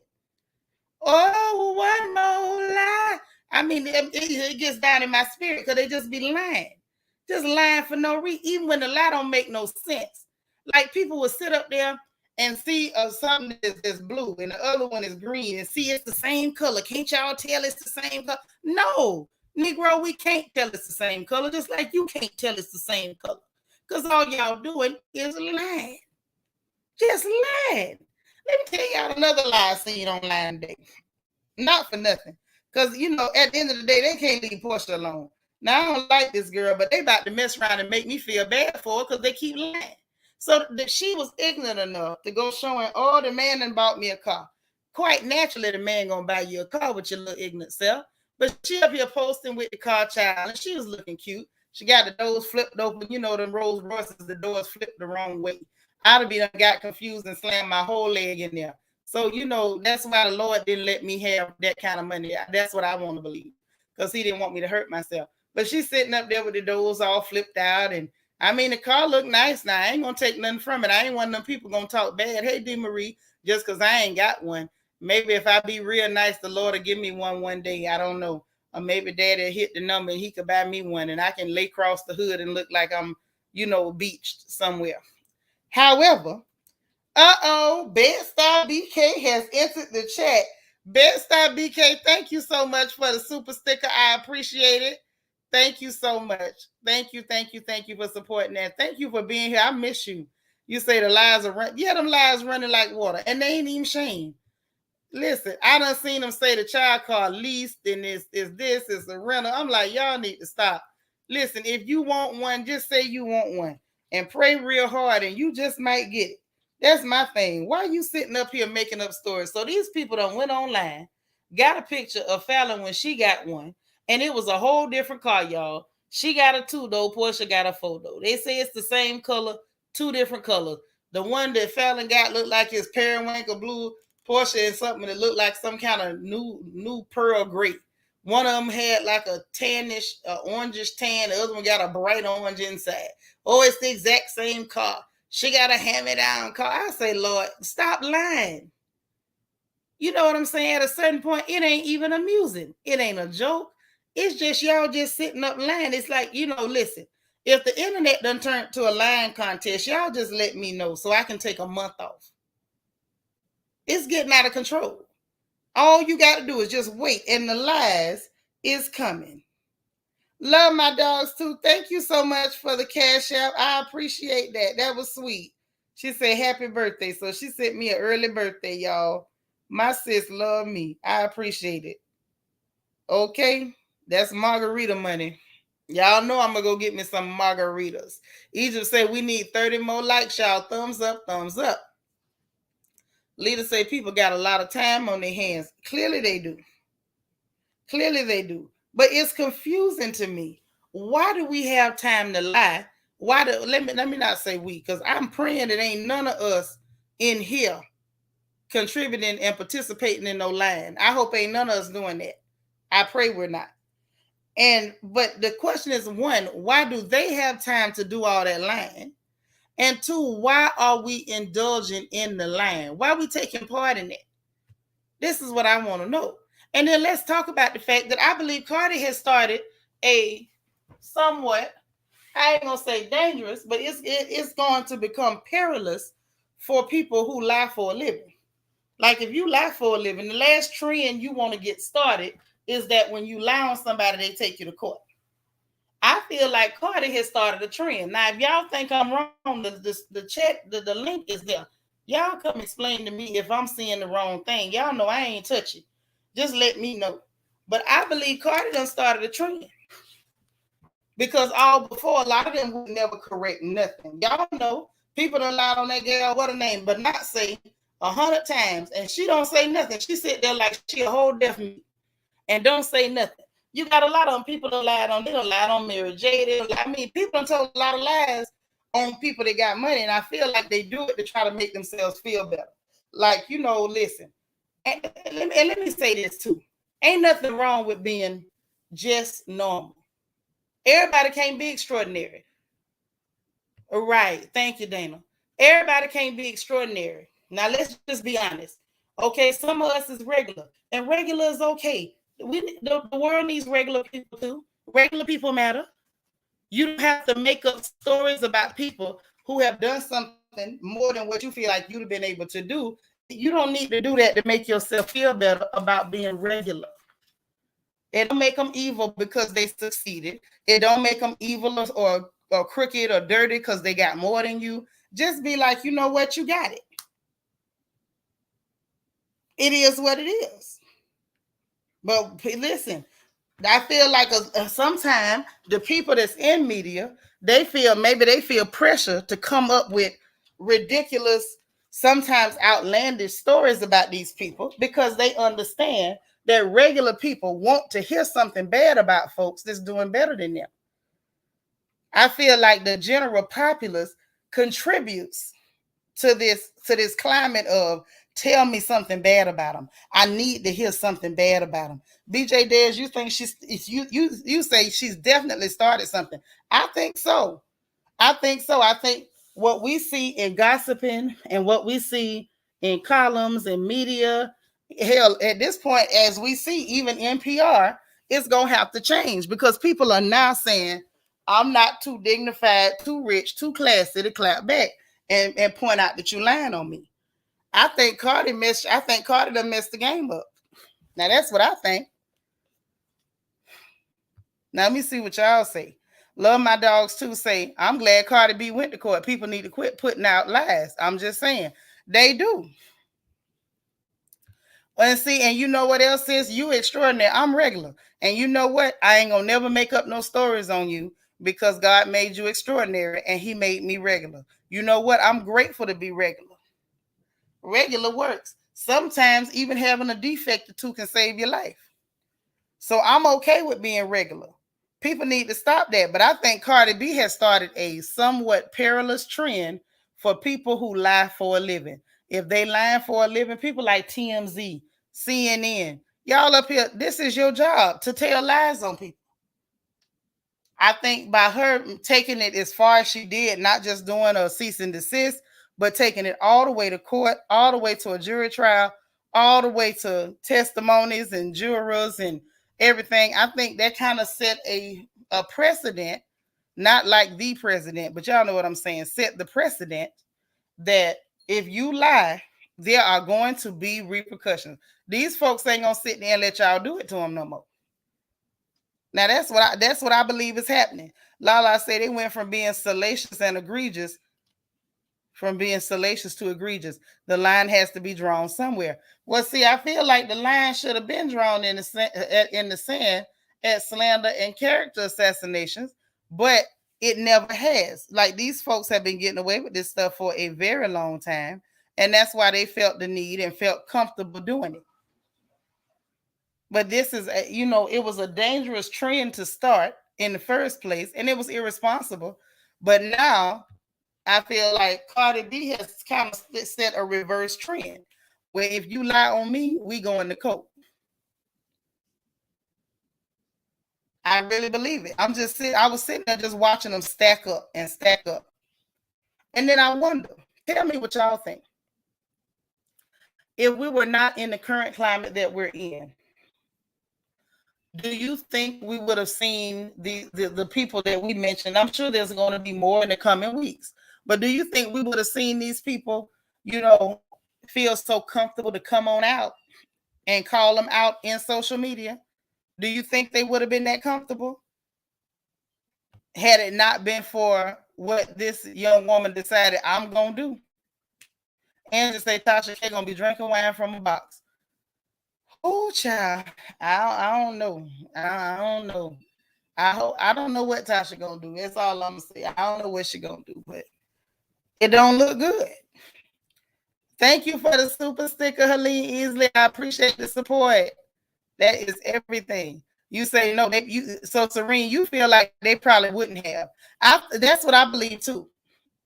Oh, one more lie. I mean, it gets down in my spirit because they just be lying. Just lying for no reason, even when the lie don't make no sense. Like people will sit up there and see something that's blue and the other one is green and see it's the same color. Can't y'all tell it's the same color? No, Negro, we can't tell it's the same color, just like you can't tell it's the same color. Because all y'all doing is lying. Just lying. Let me tell y'all another lie seen online today. Not for nothing. Because, you know, at the end of the day, they can't leave Portia alone. Now, I don't like this girl, but they about to mess around and make me feel bad for her because they keep lying. So that she was ignorant enough to go showing, oh, the man done bought me a car. Quite naturally, the man gonna buy you a car with your little ignorant self. But she up here posting with the car child, and she was looking cute. She got the doors flipped open. You know, them Rolls Royces, the doors flipped the wrong way. I'd have been got confused and slammed my whole leg in there. So, you know, that's why the Lord didn't let me have that kind of money. That's what I want to believe, because he didn't want me to hurt myself. But she's sitting up there with the doors all flipped out. And I mean, the car looked nice now. I ain't going to take nothing from it. I ain't one of them people going to talk bad. Hey, D. Marie, just because I ain't got one. Maybe if I be real nice, the Lord will give me one day. I don't know. Or maybe Daddy hit the number and he could buy me one and I can lay across the hood and look like I'm, you know, beached somewhere. However, Bedstar BK has entered the chat. Bedstar BK, thank you so much for the super sticker. I appreciate it. Thank you so much. Thank you for supporting that. Thank you for being here. I miss you. You say the lies are running. Yeah, them lies running like water, and they ain't even shame. Listen, I done seen them say the child car leased and is a rental. I'm like, y'all need to stop. Listen, if you want one, just say you want one and pray real hard and you just might get it. That's my thing. Why are you sitting up here making up stories? So these people done went online, got a picture of Fallon when she got one, and it was a whole different car, y'all. She got a 2-door, Portia got a 4-door. They say it's the same color, 2 different colors. The one that Fallon got looked like his periwinkle blue. Portia is something that looked like some kind of new pearl gray. One of them had like a tannish, orangish tan. The other one got a bright orange inside. Oh, it's the exact same car. She got a hand-me-down car. I say, Lord, stop lying. You know what I'm saying? At a certain point, it ain't even amusing. It ain't a joke. It's just y'all just sitting up lying. It's like, you know, listen, if the internet done turned to a lying contest, y'all just let me know so I can take a month off. It's getting out of control. All you got to do is just wait, and the lies is coming. Love my dogs too. Thank you so much for the cash out. I appreciate that. That was sweet. She said happy birthday. So she sent me an early birthday, y'all. My sis love me. I appreciate it. Okay. That's margarita money. Y'all know I'm gonna go get me some margaritas. Egypt said we need 30 more likes, y'all. Thumbs up, thumbs up. Leaders say people got a lot of time on their hands. Clearly they do. Clearly they do. But it's confusing to me. Why do we have time to lie? Why do let me not say we, because I'm praying that ain't none of us in here contributing and participating in no lying. I hope ain't none of us doing that. I pray we're not. But the question is, one, why do they have time to do all that lying? And two, why are we indulging in the lying? Why are we taking part in it? This is what I want to know. And then let's talk about the fact that I believe Cardi has started a somewhat, I ain't gonna say dangerous, but it's going to become perilous for people who lie for a living. Like if you lie for a living, the last trend you want to get started is that when you lie on somebody, they take you to court. I feel like Cardi has started a trend. Now, if y'all think I'm wrong, the link is there. Y'all come explain to me if I'm seeing the wrong thing. Y'all know I ain't touch it. Just let me know. But I believe Cardi done started a trend. Because all before, a lot of them would never correct nothing. Y'all know people done lied on that girl, what her name, but not say 100 times. And she don't say nothing. She sit there like she a whole deaf mute and don't say nothing. You got a lot of them people that lied on. They don't lie on Mary J. I mean, people don't tell a lot of lies on people that got money, and I feel like they do it to try to make themselves feel better. Like, listen. And let me say this too. Ain't nothing wrong with being just normal. Everybody can't be extraordinary. Right. Thank you, Dana. Everybody can't be extraordinary. Now, let's just be honest. Okay, some of us is regular, and regular is okay. The world needs regular people too. Regular people matter. You don't have to make up stories about people who have done something more than what you feel like you'd have been able to do. You don't need to do that to make yourself feel better about being regular. It don't make them evil because they succeeded. It don't make them evil or crooked or dirty because they got more than you. Just be like, you know what, you got it. It is what it is. But listen, I feel like sometimes the people that's in media, they feel pressure to come up with ridiculous, sometimes outlandish stories about these people because they understand that regular people want to hear something bad about folks that's doing better than them. I feel like the general populace contributes to this climate of tell me something bad about them. I need to hear something bad about them. BJ Dez, you think you say she's definitely started something. I think so. I think what we see in gossiping and what we see in columns and media, hell, at this point, as we see, even NPR, it's gonna have to change because people are now saying, I'm not too dignified, too rich, too classy to clap back and point out that you lying on me. I think Cardi done messed the game up. Now that's what I think. Now let me see what y'all say. Love my dogs too say, I'm glad Cardi B went to court. People need to quit putting out lies. I'm just saying. They do. And see, and you know what else is? You extraordinary. I'm regular. And you know what? I ain't gonna never make up no stories on you because God made you extraordinary and he made me regular. You know what? I'm grateful to be regular. Regular works. Sometimes even having a defect or two can save your life. So I'm okay with being regular. People need to stop that. But I think Cardi B has started a somewhat perilous trend for people who lie for a living. If they lying for a living, people like TMZ, CNN, y'all up here, this is your job to tell lies on people. I think by her taking it as far as she did, not just doing a cease and desist, but taking it all the way to court, all the way to a jury trial, all the way to testimonies and jurors and everything. I think that kind of set a precedent, not like the president, but y'all know what I'm saying, set the precedent that if you lie There are going to be repercussions. These folks ain't gonna sit there and let y'all do it to them no more. Now that's what I believe is happening. Lala said it went from being salacious and egregious, from being salacious to egregious. The line has to be drawn somewhere. Well, see, I feel like the line should have been drawn in the sand at slander and character assassinations, but it never has. Like, these folks have been getting away with this stuff for a very long time, and that's why they felt the need and felt comfortable doing it. But this is, it was a dangerous trend to start in the first place, and it was irresponsible. But now I feel like Cardi B has kind of set a reverse trend where if you lie on me, we go into court. I really believe it. I was sitting there just watching them stack up and stack up. And then I wonder, tell me what y'all think. If we were not in the current climate that we're in, do you think we would have seen the people that we mentioned? I'm sure there's going to be more in the coming weeks. But do you think we would have seen these people, feel so comfortable to come on out and call them out in social media? Do you think they would have been that comfortable? Had it not been for what this young woman decided I'm going to do? And to say Tasha K going to be drinking wine from a box. Oh, child, I don't know. I don't know. I don't know what Tasha gonna do. That's all I'm gonna say. I don't know what she gonna do, but it don't look good. Thank you for the super sticker, Helene Easley. I appreciate the support. That is everything. You say no. So Serene, you feel like they probably wouldn't have. That's what I believe too.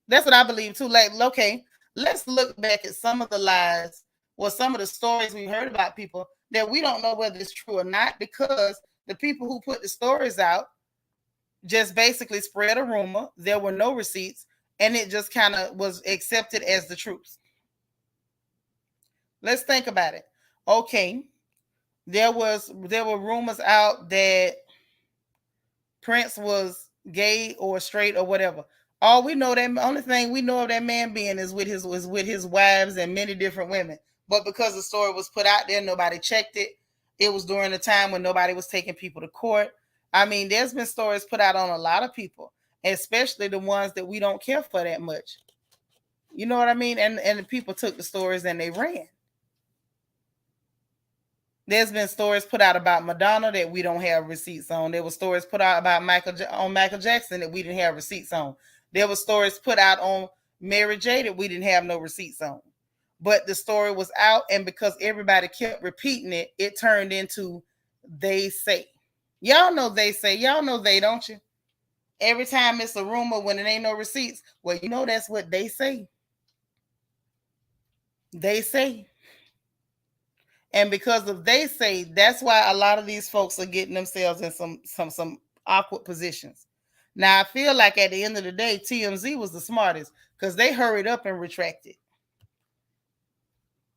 That's what I believe too. Like, okay, let's look back at some of the lies or some of the stories we heard about people that we don't know whether it's true or not, because the people who put the stories out just basically spread a rumor. There were no receipts, and it just kind of was accepted as the truth. Let's think about it. Okay, there were rumors out that Prince was gay or straight or whatever. All we know, that only thing we know of that man being is with his wives and many different women. But because the story was put out there, nobody checked it. It was during a time when nobody was taking people to court. I mean, there's been stories put out on a lot of people, especially the ones that we don't care for that much. You know what I mean? And the people took the stories and they ran. There's been stories put out about Madonna that we don't have receipts on. There were stories put out about Michael Jackson that we didn't have receipts on. There were stories put out on Mary J that we didn't have no receipts on. But the story was out, and because everybody kept repeating it, it turned into they say. Y'all know they say. Y'all know they, don't you? Every time it's a rumor when it ain't no receipts, well, you know that's what they say. They say. And because of they say, that's why a lot of these folks are getting themselves in some awkward positions. Now, I feel like at the end of the day, TMZ was the smartest because they hurried up and retracted.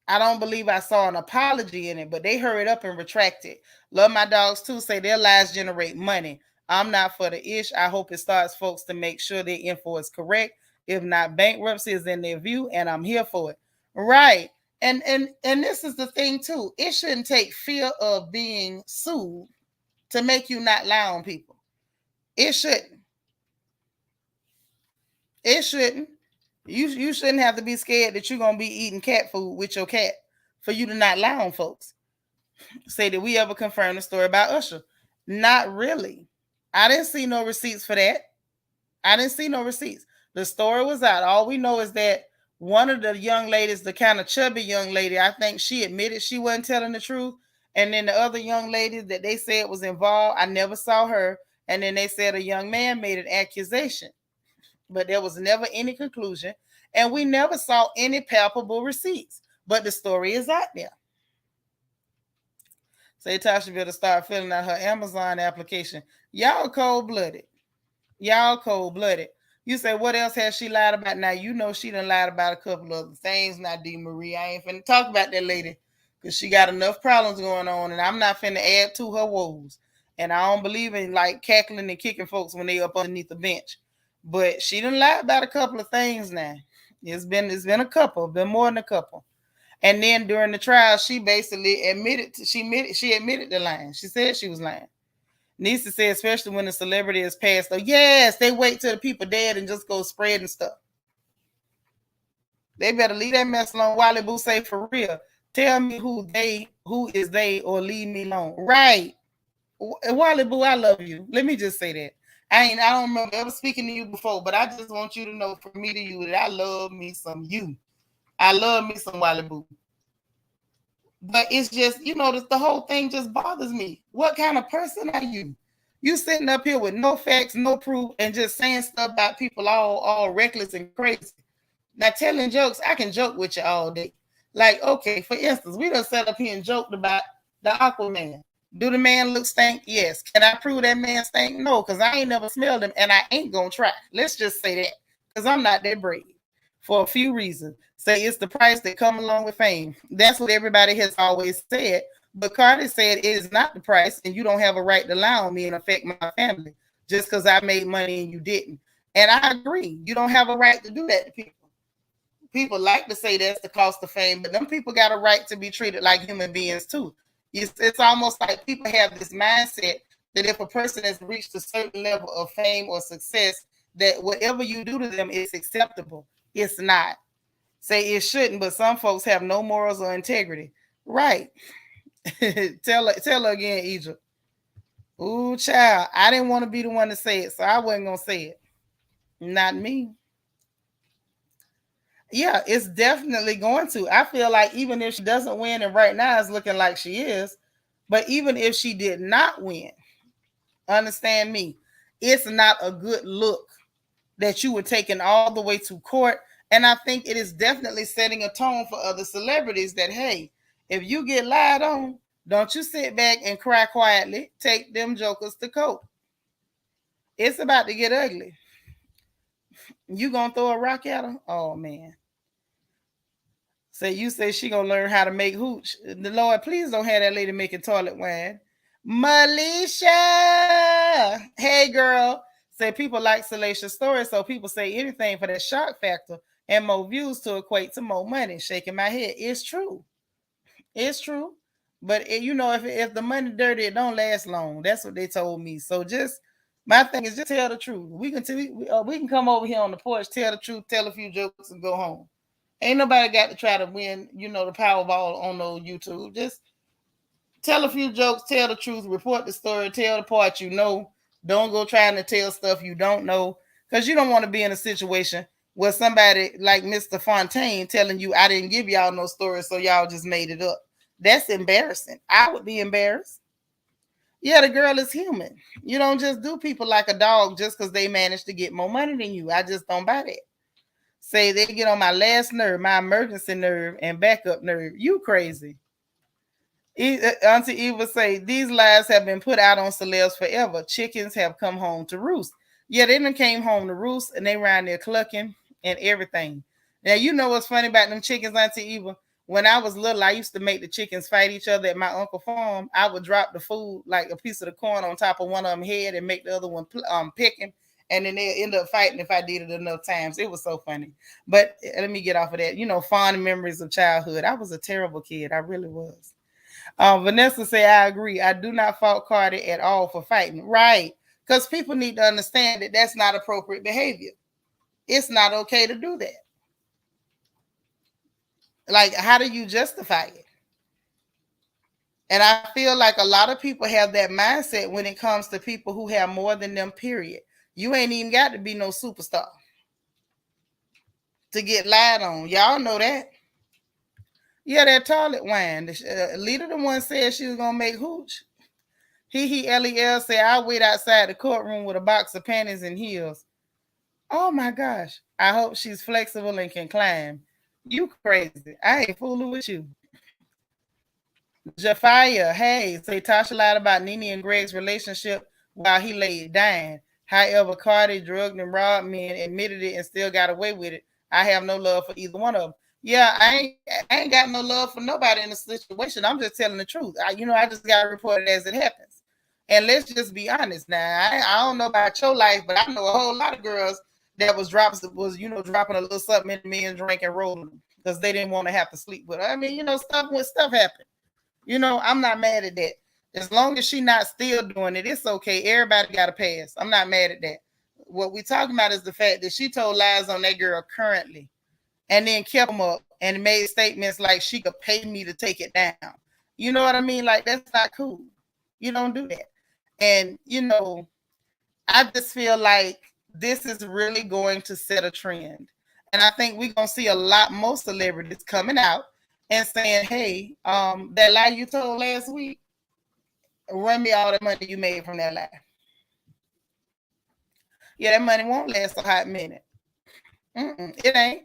I don't believe I saw an apology in it, but they hurried up and retracted. Love my dogs too say their lies generate money. I'm not for the ish. I hope it starts folks to make sure their info is correct. If not, bankruptcy is in their view, and I'm here for it. Right. And this is the thing too. It shouldn't take fear of being sued to make you not lie on people. It shouldn't. It shouldn't. You shouldn't have to be scared that you're gonna be eating cat food with your cat for you to not lie on folks. Say, did we ever confirm the story about Usher? Not really. I didn't see no receipts for that. I didn't see no receipts. The story was out. All we know is that one of the young ladies, the kind of chubby young lady, I think she admitted she wasn't telling the truth. And then the other young lady that they said was involved, I never saw her. And then they said a young man made an accusation, but there was never any conclusion. And we never saw any palpable receipts. But the story is out there. Say Tasha better start filling out her Amazon application. Y'all cold-blooded. Y'all cold-blooded. You say, what else has she lied about? Now, you know she done lied about a couple of things. Now, D. Marie, I ain't finna talk about that lady because she got enough problems going on, and I'm not finna add to her woes. And I don't believe in, like, cackling and kicking folks when they up underneath the bench. But she done lied about a couple of things now. It's been a couple, been more than a couple. And then during the trial, she basically admitted the lying. She said she was lying. Nisa said, especially when the celebrity is passed. Oh, yes, they wait till the people dead and just go spreading stuff. They better leave that mess alone. Wally Boo say, for real. Tell me who is they, or leave me alone. Right. Wally Boo, I love you. Let me just say that. I don't remember ever speaking to you before, but I just want you to know from me to you that I love me some you. I love me some Wally Boo. But it's just, the whole thing just bothers me. What kind of person are you? You sitting up here with no facts, no proof, and just saying stuff about people all reckless and crazy. Now, telling jokes, I can joke with you all day. Like, okay, for instance, we done sat up here and joked about the Aquaman. Do the man look stink? Yes. Can I prove that man stink? No, because I ain't never smelled him, and I ain't going to try. Let's just say that, because I'm not that brave for a few reasons. Say it's the price that come along with fame. That's what everybody has always said. But Cardi said it is not the price, and you don't have a right to lie on me and affect my family just because I made money and you didn't. And I agree. You don't have a right to do that to people. People like to say that's the cost of fame, but them people got a right to be treated like human beings too. It's almost like people have this mindset that if a person has reached a certain level of fame or success, that whatever you do to them is acceptable. It's not. Say it shouldn't, but some folks have no morals or integrity. Right. tell her again, Egypt. Ooh, child. I didn't want to be the one to say it, so I wasn't gonna say it. Not me. Yeah, it's definitely going to. I feel like even if she doesn't win, and right now it's looking like she is, but even if she did not win, understand me, it's not a good look that you were taken all the way to court. And I think it is definitely setting a tone for other celebrities that, hey, if you get lied on, don't you sit back and cry quietly. Take them jokers to court. It's about to get ugly. You gonna throw a rock at her? Oh man. So you say she gonna learn how to make hooch. The Lord, please don't have that lady making toilet wine. Melisha, hey girl. Say people like salacious stories, so people say anything for that shock factor and more views to equate to more money. Shaking my head. It's true. It's true. But if the money dirty, it don't last long. That's what they told me. So just my thing is just tell the truth. We can come over here on the porch, tell the truth, tell a few jokes, and go home. Ain't nobody got to try to win, the Powerball on no YouTube. Just tell a few jokes, tell the truth, report the story, tell the part you know. Don't go trying to tell stuff you don't know, because you don't want to be in a situation where somebody like Mr. Fontaine telling you, I didn't give y'all no story, so y'all just made it up. That's embarrassing. I would be embarrassed. Yeah, the girl is human. You don't just do people like a dog just because they managed to get more money than you. I just don't buy that. Say they get on my last nerve, my emergency nerve and backup nerve. You crazy. Auntie Eva say, these lies have been put out on celebs forever. Chickens have come home to roost. Yeah, they done came home to roost and they around there clucking and everything. Now, you know what's funny about them chickens, Auntie Eva? When I was little, I used to make the chickens fight each other at my uncle's farm. I would drop the food, like a piece of the corn on top of one of them head and make the other one pick him. And then they'll end up fighting if I did it enough times. It was so funny. But let me get off of that. Fond memories of childhood. I was a terrible kid. I really was. Vanessa say, I agree. I do not fault Cardi at all for fighting. Right. Because people need to understand that that's not appropriate behavior. It's not okay to do that. Like, how do you justify it? And I feel like a lot of people have that mindset when it comes to people who have more than them, period. You ain't even got to be no superstar to get lied on. Y'all know that. Yeah, that toilet wine. Leader the one said she was going to make hooch. Lel said, I'll wait outside the courtroom with a box of panties and heels. Oh my gosh. I hope she's flexible and can climb. You crazy. I ain't fooling with you. Jafia, hey, say Tasha lied about Nene and Greg's relationship while he lay dying. However, Cardi drugged and robbed men, admitted it, and still got away with it. I have no love for either one of them. Yeah, I ain't got no love for nobody in the situation. I'm just telling the truth. I just got to report it as it happens. And let's just be honest now. I don't know about your life, but I know a whole lot of girls that was dropping a little something in me and drink and rolling them. because they didn't want to have to sleep with her. I mean, stuff happened. I'm not mad at that. As long as she not still doing it, it's okay. Everybody got a pass. I'm not mad at that. What we talking about is the fact that she told lies on that girl currently, and then kept them up and made statements like she could pay me to take it down. You know what I mean? Like, that's not cool. You don't do that. And I just feel like this is really going to set a trend. And I think we're gonna see a lot more celebrities coming out and saying, "Hey, that lie you told last week, run me all the money you made from that lie." Yeah, that money won't last a hot minute. It ain't.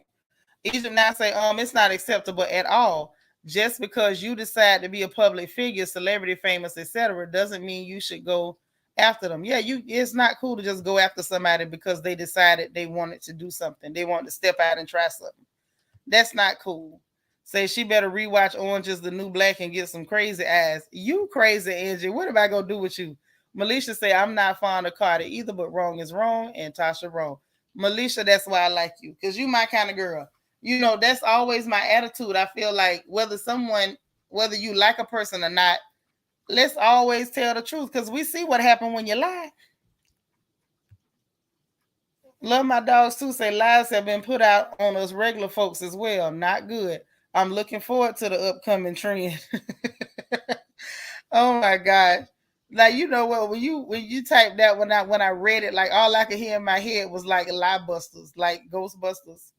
Egypt now say, it's not acceptable at all. Just because you decide to be a public figure, celebrity, famous, etc., doesn't mean you should go after them. Yeah, it's not cool to just go after somebody because they decided they wanted to do something. They wanted to step out and try something. That's not cool. Say she better rewatch Orange is the New Black and get some crazy eyes. You crazy, Angie. What am I gonna do with you? Melisha say, I'm not fond of Cardi either, but wrong is wrong and Tasha wrong. Melisha, that's why I like you, because you my kind of girl. That's always my attitude. I feel like whether you like a person or not, let's always tell the truth, because we see what happened when you lie. Love my dogs too say lies have been put out on us regular folks as well. Not good. I'm looking forward to the upcoming trend. Oh my God. Like, you know what, when you typed that, when I read it, like all I could hear in my head was like lie busters, like Ghostbusters.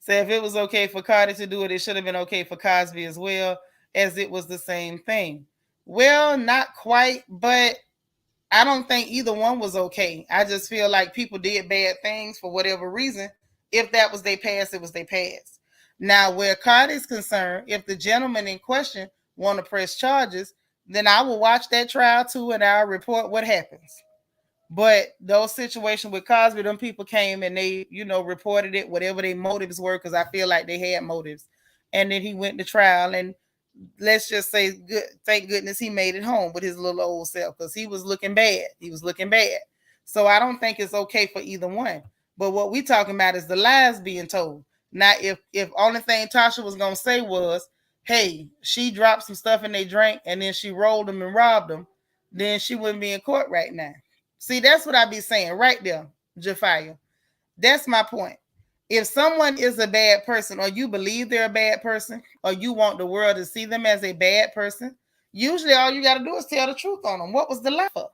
So if it was okay for Cardi to do it, it should have been okay for Cosby as well, as it was the same thing. Well, not quite, but I don't think either one was okay. I just feel like people did bad things for whatever reason. If that was their past, it was their past. Now, where Cardi is concerned, if the gentleman in question want to press charges, then I will watch that trial too, and I'll report what happens. But those situations with Cosby, them people came and they, reported it, whatever their motives were, because I feel like they had motives. And then he went to trial, and let's just say, good, thank goodness he made it home with his little old self, because he was looking bad. He was looking bad. So I don't think it's okay for either one. But what we talking about is the lies being told. Now, if only thing Tasha was gonna say was, hey, she dropped some stuff in their drink and then she rolled them and robbed them, then she wouldn't be in court right now. See, that's what I be saying right there, Jafia. That's my point. If someone is a bad person, or you believe they're a bad person, or you want the world to see them as a bad person, usually all you got to do is tell the truth on them. What was the lie for?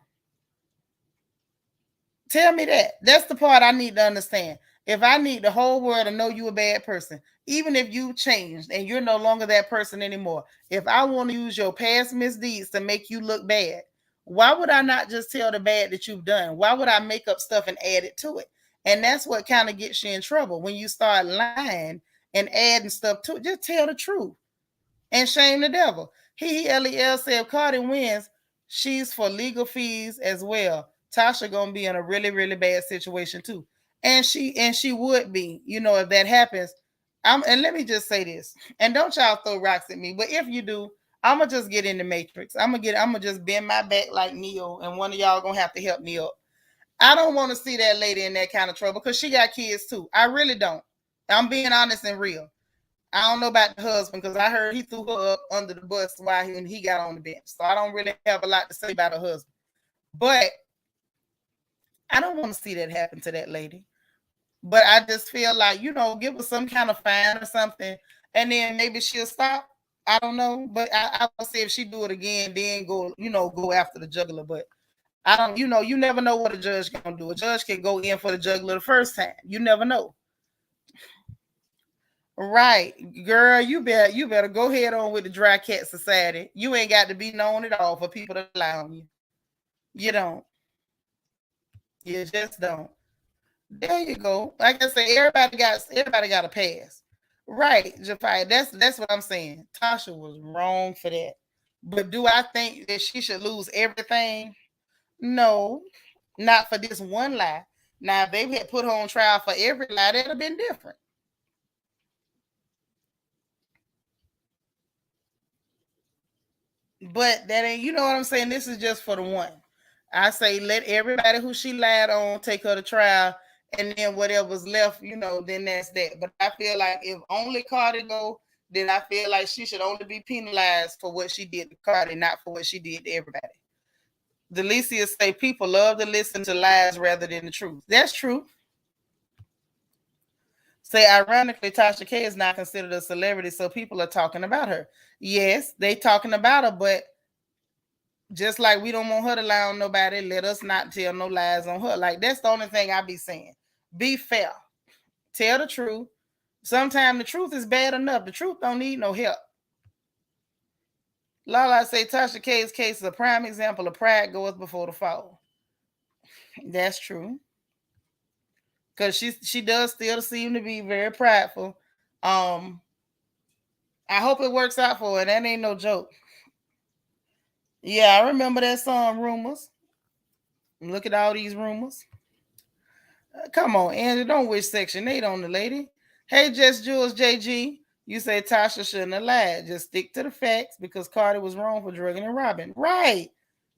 Tell me that. That's the part I need to understand. If I need the whole world to know you a bad person, even if you changed and you're no longer that person anymore, if I want to use your past misdeeds to make you look bad, why would I not just tell the bad that you've done? Why would I make up stuff and add it to it? And that's what kind of gets you in trouble, when you start lying and adding stuff to it. Just tell the truth and shame the devil. LEL said if Cardi wins, she's for legal fees as well. Tasha gonna be in a really, really bad situation too. And she would be, if that happens. And let me just say this, and don't y'all throw rocks at me, but if you do, I'ma just get in the matrix. I'ma just bend my back like Neo, and one of y'all gonna have to help me up. I don't want to see that lady in that kind of trouble, because she got kids too. I really don't. I'm being honest and real. I don't know about the husband, because I heard he threw her up under the bus while he got on the bench. So I don't really have a lot to say about her husband. But I don't want to see that happen to that lady. But I just feel like, give her some kind of fine or something, and then maybe she'll stop. I don't know. But I would say if she do it again, then go after the juggler. But I don't, you never know what a judge gonna do. A judge can go in for the juggler the first time. You never know. Right, girl, you better go head on with the Dry Cat Society. You ain't got to be known at all for people to lie on you. You don't. You just don't. There you go. Like I said, everybody got a pass. Right, Jafai. That's what I'm saying. Tasha was wrong for that. But do I think that she should lose everything? No, not for this one lie. Now, if they had put her on trial for every lie, that'd have been different. But that ain't, you know what I'm saying? This is just for the one. I say let everybody who she lied on take her to trial, and then whatever's left, then that's that. But I feel like if only Cardi go, then I feel like she should only be penalized for what she did to Cardi, not for what she did to everybody. Delicia say people love to listen to lies rather than the truth. That's true. Say, ironically, Tasha K is not considered a celebrity, so people are talking about her. Yes, they talking about her, but just like we don't want her to lie on nobody, let us not tell no lies on her. Like, that's the only thing I be saying. Be fair. Tell the truth. Sometimes the truth is bad enough. The truth don't need no help. Lala say Tasha K's case is a prime example of pride goes before the fall. That's true. Because she does still seem to be very prideful. I hope it works out for her. That ain't no joke. Yeah, I remember that song, Rumors. Look at all these rumors. Come on, Andrew, don't wish Section 8 on the lady. Hey, Just Jules JG, you say Tasha shouldn't have lied. Just stick to the facts because Cardi was wrong for drugging and robbing. Right.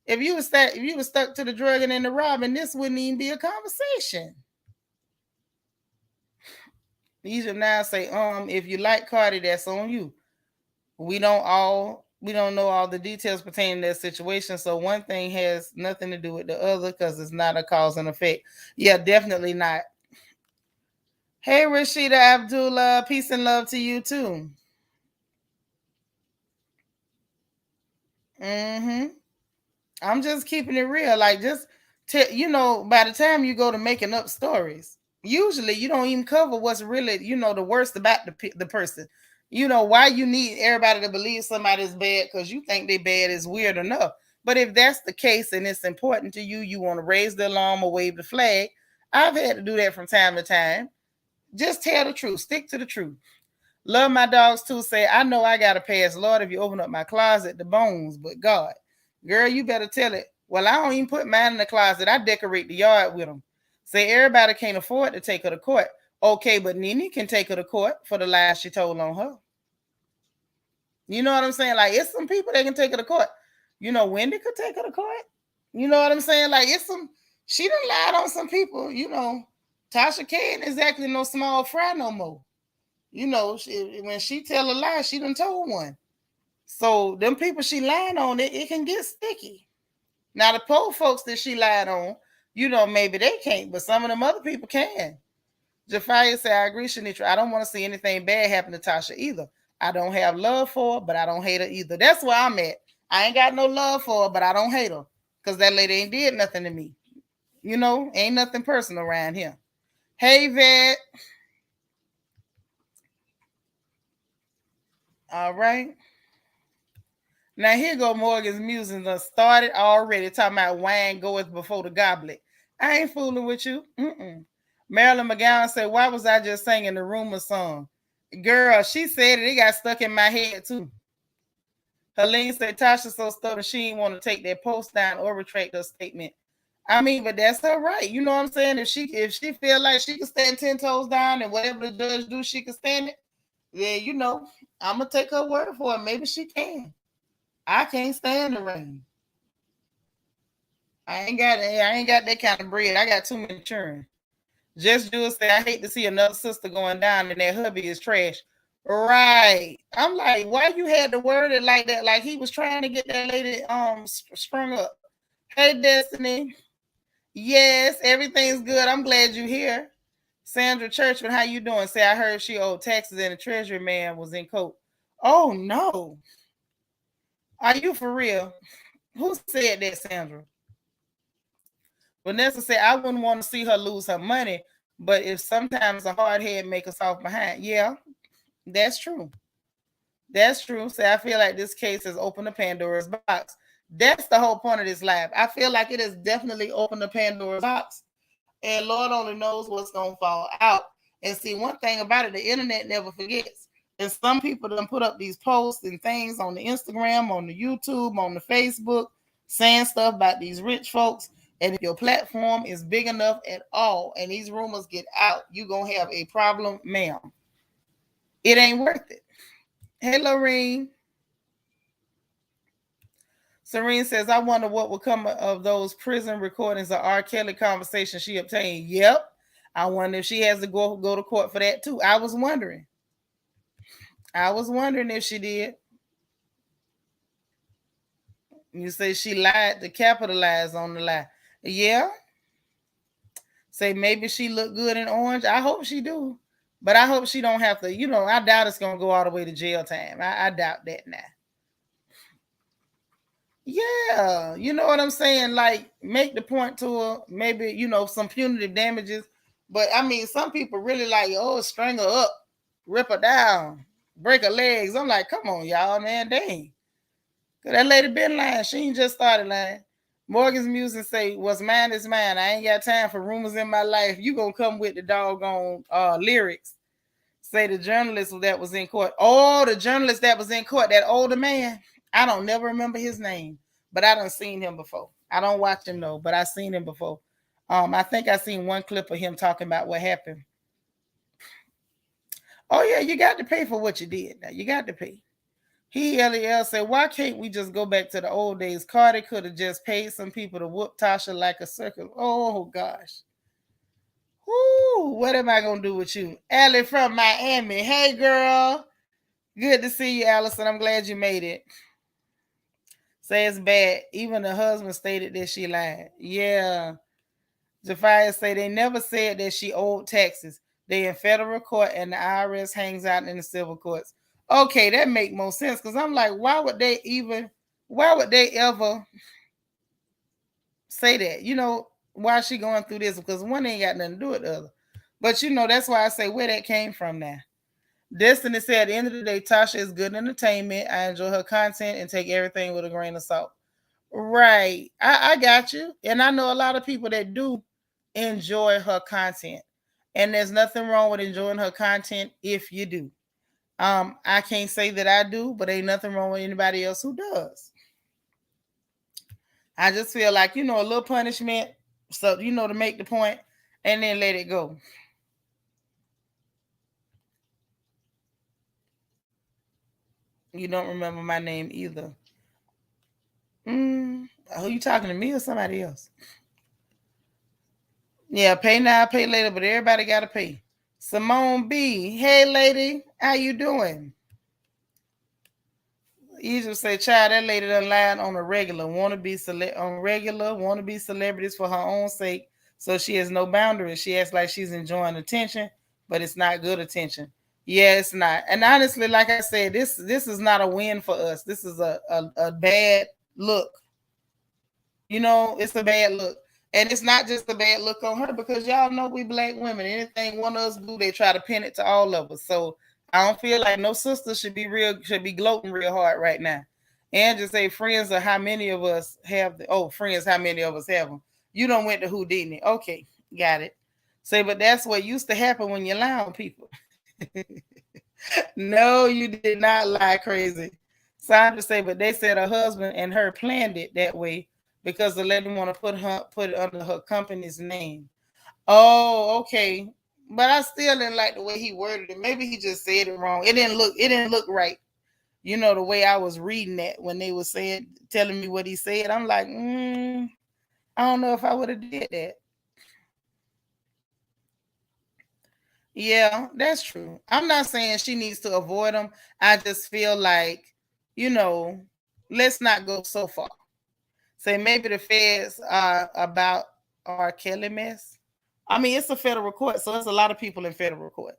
If you was stuck to the drugging and the robbing, this wouldn't even be a conversation. These are now say, if you like Cardi, that's on you. We don't know all the details pertaining to that situation. So one thing has nothing to do with the other because it's not a cause and effect. Yeah, definitely not. Hey, Rashida Abdullah, peace and love to you too. I'm just keeping it real. Like, just by the time you go to making up stories, usually you don't even cover what's really, the worst about the person. Why you need everybody to believe somebody's bad because you think they bad is weird enough. But if that's the case and it's important to you, you want to raise the alarm or wave the flag. I've had to do that from time to time. Just tell the truth. Stick to the truth. Love my dogs too. Say, I know I got to pass. Lord, if you open up my closet, the bones, but God. Girl, you better tell it. Well, I don't even put mine in the closet. I decorate the yard with them. Say, everybody can't afford to take her to court. Okay, but Nene can take her to court for the lies she told on her. You know what I'm saying? Like, it's some people that can take her to court. Wendy could take her to court. You know what I'm saying? Like, she done lied on some people. Tasha K ain't exactly no small fry no more. When she tell a lie, she done told one. So them people she lied on, it can get sticky. Now the poor folks that she lied on, maybe they can't, but some of them other people can. Jafia said, I agree, Seanitra. I don't want to see anything bad happen to Tasha either. I don't have love for her, but I don't hate her either. That's where I'm at. I ain't got no love for her, but I don't hate her. Because that lady ain't did nothing to me. Ain't nothing personal around here. Hey, Vet. All right. Now here go Morgan's musings started already talking about wine goeth before the goblet. I ain't fooling with you. Marilyn McGowan said, why was I just singing the rumor song? Girl, she said it got stuck in my head too. Helene said, Tasha so stubborn she didn't want to take that post down or retract her statement. I mean, but that's her right. You know what I'm saying? If she feel like she can stand 10 toes down and whatever the judge do, she can stand it, then I'm gonna take her word for it. Maybe she can. I can't stand the rain. I ain't got that kind of bread. I got too many children. Just Jules say I hate to see another sister going down and that hubby is trash. Right. I'm like, why you had to word it like that? Like he was trying to get that lady sprung up. Hey Destiny. Yes, everything's good. I'm glad you're here. Sandra Churchman, how you doing? Say I heard she owed taxes and the treasury man was in court. Oh no. Are you for real? Who said that, Sandra? Vanessa said, I wouldn't want to see her lose her money, but if sometimes a hard head make us off behind. Yeah, that's true. That's true. Say, I feel like this case has opened the Pandora's box. That's the whole point of this live. I feel like it has definitely opened the Pandora's box, and Lord only knows what's going to fall out. And see, one thing about it, the internet never forgets. And some people done put up these posts and things on the Instagram, on the YouTube, on the Facebook, saying stuff about these rich folks. And if your platform is big enough at all and these rumors get out, you're going to have a problem, ma'am. It ain't worth it. Hey, Lorene. Serene says, I wonder what will come of those prison recordings of R. Kelly conversations she obtained. Yep. I wonder if she has to go to court for that too. I was wondering. I was wondering if she did. You say she lied to capitalize on the lie. Yeah. Say maybe she look good in orange. I hope she do. But I hope she don't have to, I doubt it's gonna go all the way to jail time. I doubt that now. Yeah, you know what I'm saying? Like, make the point to her, maybe, some punitive damages. But I mean, some people really like, oh, string her up, rip her down, break her legs. I'm like, come on, y'all, man, dang. Cause that lady been lying. She ain't just started lying. Morgan's music say, what's mine is mine. I ain't got time for rumors in my life. You gonna come with the doggone lyrics. Say the journalist that was in court. Oh, the journalist that was in court, that older man. I don't never remember his name, but I done seen him before. I don't watch him though, but I seen him before. I think I seen one clip of him talking about what happened. Oh yeah, you got to pay for what you did. Now you got to pay. LEL said, why can't we just go back to the old days? Cardi could have just paid some people to whoop Tasha like a circus. Oh gosh. Whoo, what am I gonna do with you? Allie from Miami. Hey girl. Good to see you, Allison. I'm glad you made it. Say it's bad. Even the husband stated that she lied. Yeah. Jafia say they never said that she owed taxes. They in federal court and the IRS hangs out in the civil courts. Okay, that make more sense because I'm like, why would they ever say that? Why is she going through this? Because one ain't got nothing to do with the other. But that's why I say where that came from now. Destiny said at the end of the day, Tasha is good entertainment. I enjoy her content and take everything with a grain of salt. Right. I got you. And I know a lot of people that do enjoy her content. And there's nothing wrong with enjoying her content if you do. I can't say that I do, but ain't nothing wrong with anybody else who does. I just feel like, a little punishment, so to make the point, and then let it go. You don't remember my name either. Who you talking to, me or somebody else? Yeah, pay now, pay later, but everybody gotta pay. Simone B, hey lady, how you doing? You just say, child, that lady done lied on a regular, wanna be celebrities for her own sake, so she has no boundaries. She acts like she's enjoying attention, but it's not good attention. Yeah, it's not. And honestly, like I said, this is not a win for us. This is a bad look. It's a bad look. And it's not just a bad look on her because y'all know we black women. Anything one of us do, they try to pin it to all of us. So I don't feel like no sister should be gloating real hard right now. And just say friends are how many of us have friends, how many of us have them. You don't went to Houdini. Okay, got it. Say, but that's what used to happen when you lie on people. No, you did not lie crazy. Sandra say, but they said her husband and her planned it that way because the lady want to put it under her company's name. Oh, okay. But I still didn't like the way he worded it. Maybe he just said it wrong. It didn't look right. The way I was reading that when they were telling me what he said, I'm like, I don't know if I would have did that. Yeah, that's true. I'm not saying she needs to avoid them. I just feel like, let's not go so far. Say maybe the feds are about R. Kelly mess. I mean, it's a federal court, so there's a lot of people in federal court.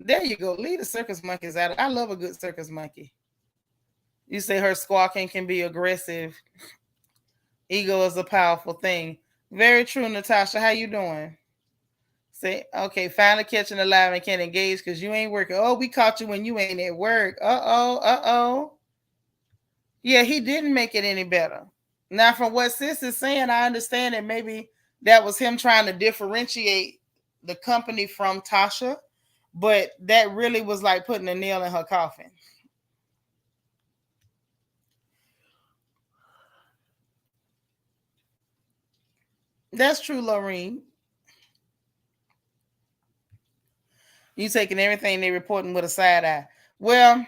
There you go. Leave the circus monkeys out. I love a good circus monkey. You say her squawking can be aggressive. Ego is a powerful thing. Very true, Natasha. How you doing? Say, okay, finally catching a live and can't engage because you ain't working. Oh, we caught you when you ain't at work. Uh-oh. Yeah, he didn't make it any better. Now, from what Sis is saying, I understand that maybe that was him trying to differentiate the company from Tasha, but that really was like putting a nail in her coffin. That's true, Lorene. You taking everything they reporting with a side eye. Well,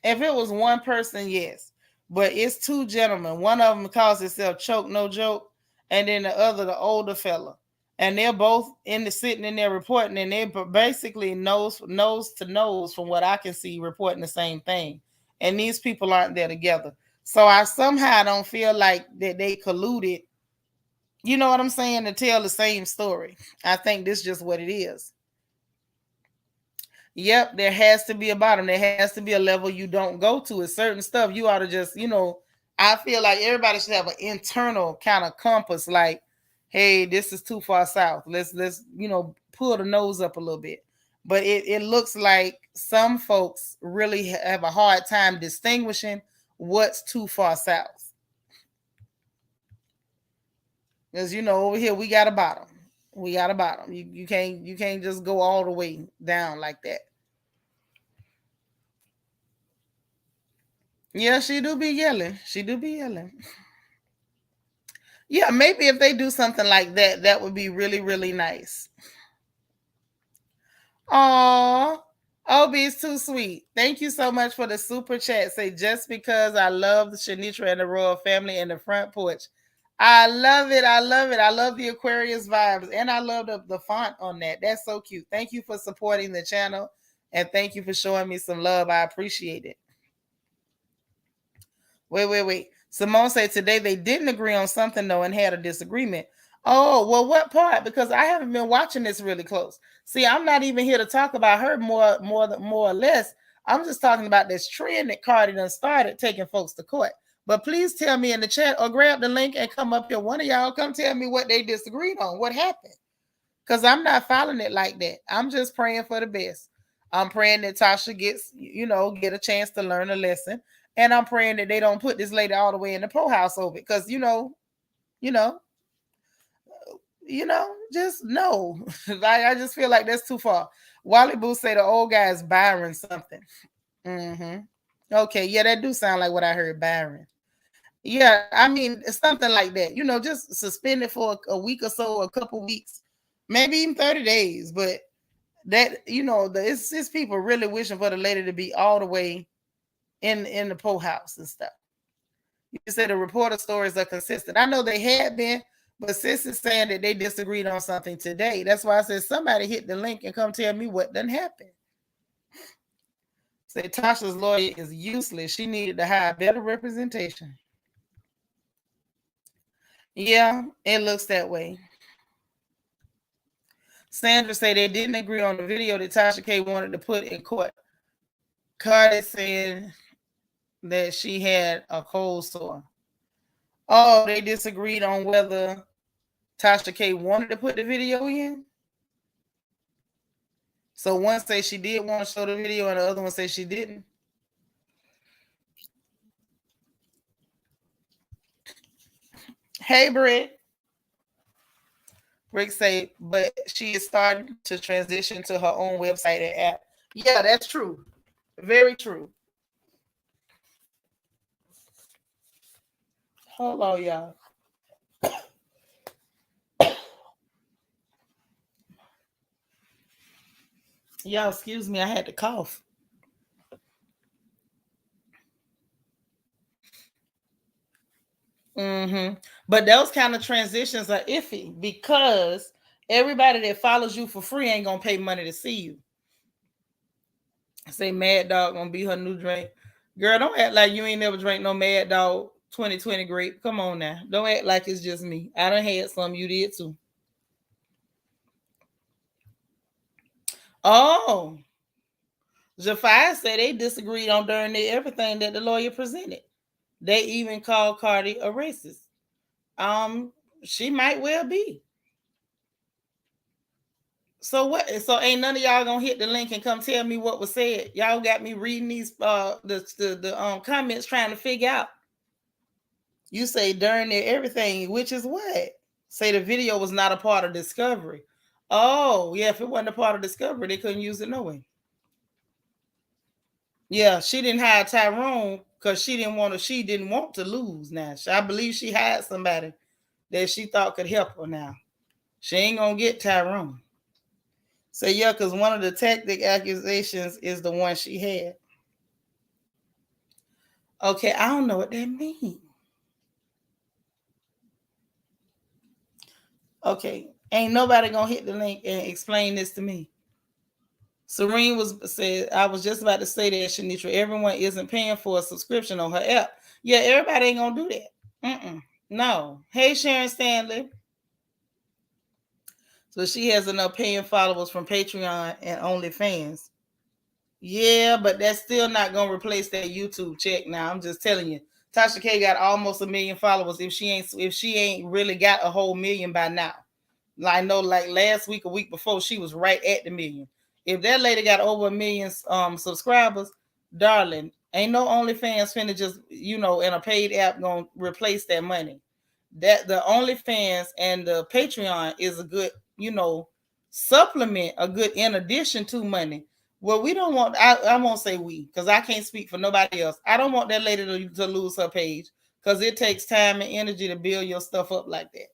if it was one person, yes. But it's two gentlemen. One of them calls himself Choke No Joke, and then the other, the older fella. and they're both in the sitting in there reporting, and they're basically nose to nose, from what I can see, reporting the same thing. And these people aren't there together. So I somehow don't feel like that they colluded. You know what I'm saying? To tell the same story. I think this is just what it is. Yep, there has to be a bottom. There has to be a level you don't go to. It's certain stuff you ought to just, I feel like everybody should have an internal kind of compass, like, hey, this is too far south. Let's pull the nose up a little bit. But it looks like some folks really have a hard time distinguishing what's too far south. Because over here we got a bottom. We got a bottom. You can't just go all the way down like that. Yeah, she do be yelling. She do be yelling. Yeah, maybe if they do something like that, that would be really, really nice. Aw, OB is too sweet. Thank you so much for the super chat. Say, just because I love the Seanitra and the royal family and the front porch. I love it. I love it. I love the Aquarius vibes. And I love the font on that. That's so cute. Thank you for supporting the channel. And thank you for showing me some love. I appreciate it. Wait. Simone said today they didn't agree on something though and had a disagreement. Oh, well, what part? Because I haven't been watching this really close. See, I'm not even here to talk about her more or less. I'm just talking about this trend that Cardi done started taking folks to court. But please tell me in the chat or grab the link and come up here. One of y'all come tell me what they disagreed on. What happened? Because I'm not following it like that. I'm just praying for the best. I'm praying that Tasha gets, get a chance to learn a lesson. And I'm praying that they don't put this lady all the way in the pro house over it. Because, just no. I just feel like that's too far. Wally Boo say the old guy is Byron something. Mm-hmm. Okay, yeah, that do sound like what I heard, Byron. Yeah, I mean, something like that. Just suspended for a week or so, a couple weeks, maybe even 30 days. But that, it's people really wishing for the lady to be all the way in the po house and stuff. You said the reporter stories are consistent. I know they had been, but sis is saying that they disagreed on something today. That's why I said somebody hit the link and come tell me what done happened. Say Tasha's lawyer is useless. She needed to hire better representation. Yeah, it looks that way. Sandra said they didn't agree on the video that Tasha K wanted to put in court. Cardi said that she had a cold sore. Oh, they disagreed on whether Tasha K wanted to put the video in. So one say she did want to show the video and the other one say she didn't. Hey, Britt. Rick say, but she is starting to transition to her own website and app. Yeah, that's true. Very true. Hold on, y'all. Y'all, excuse me, I had to cough. But those kind of transitions are iffy because everybody that follows you for free ain't gonna pay money to see you. Say Mad Dog gonna be her new drink. Girl, don't act like you ain't never drank no Mad Dog 2020 grape. Come on now. Don't act like it's just me. I done had some, you did too. Oh, Jafar said they disagreed on during everything that the lawyer presented. They even called Cardi a racist. She might well be. So what? So ain't none of y'all gonna hit the link and come tell me what was said. Y'all got me reading these the comments trying to figure out. You say during everything, which is what? Say the video was not a part of discovery. Oh, yeah, if it wasn't a part of discovery, they couldn't use it no way. Yeah, she didn't hire Tyrone because she didn't want to lose now. I believe she had somebody that she thought could help her now. She ain't gonna get Tyrone. So yeah, because one of the tactic accusations is the one she had. Okay, I don't know what that means. Okay, Ain't nobody gonna hit the link and explain this to me. Serene was said, I was just about to say that, Seanitra, everyone isn't paying for a subscription on her app. Yeah, everybody ain't gonna do that. No. Hey, Sharon Stanley. So she has enough paying followers from Patreon and OnlyFans. Yeah, but that's still not gonna replace that YouTube check. Now I'm just telling you, Tasha K got almost 1 million followers. If she ain't really got a whole million by now. I know, like last week, a week before, she was right at the million. If that lady got over 1 million subscribers, darling, ain't no OnlyFans finna just in a paid app gonna replace that money. That the OnlyFans and the Patreon is a good, supplement, a good in addition to money. Well, we don't want. I won't say we because I can't speak for nobody else. I don't want that lady to lose her page because it takes time and energy to build your stuff up like that.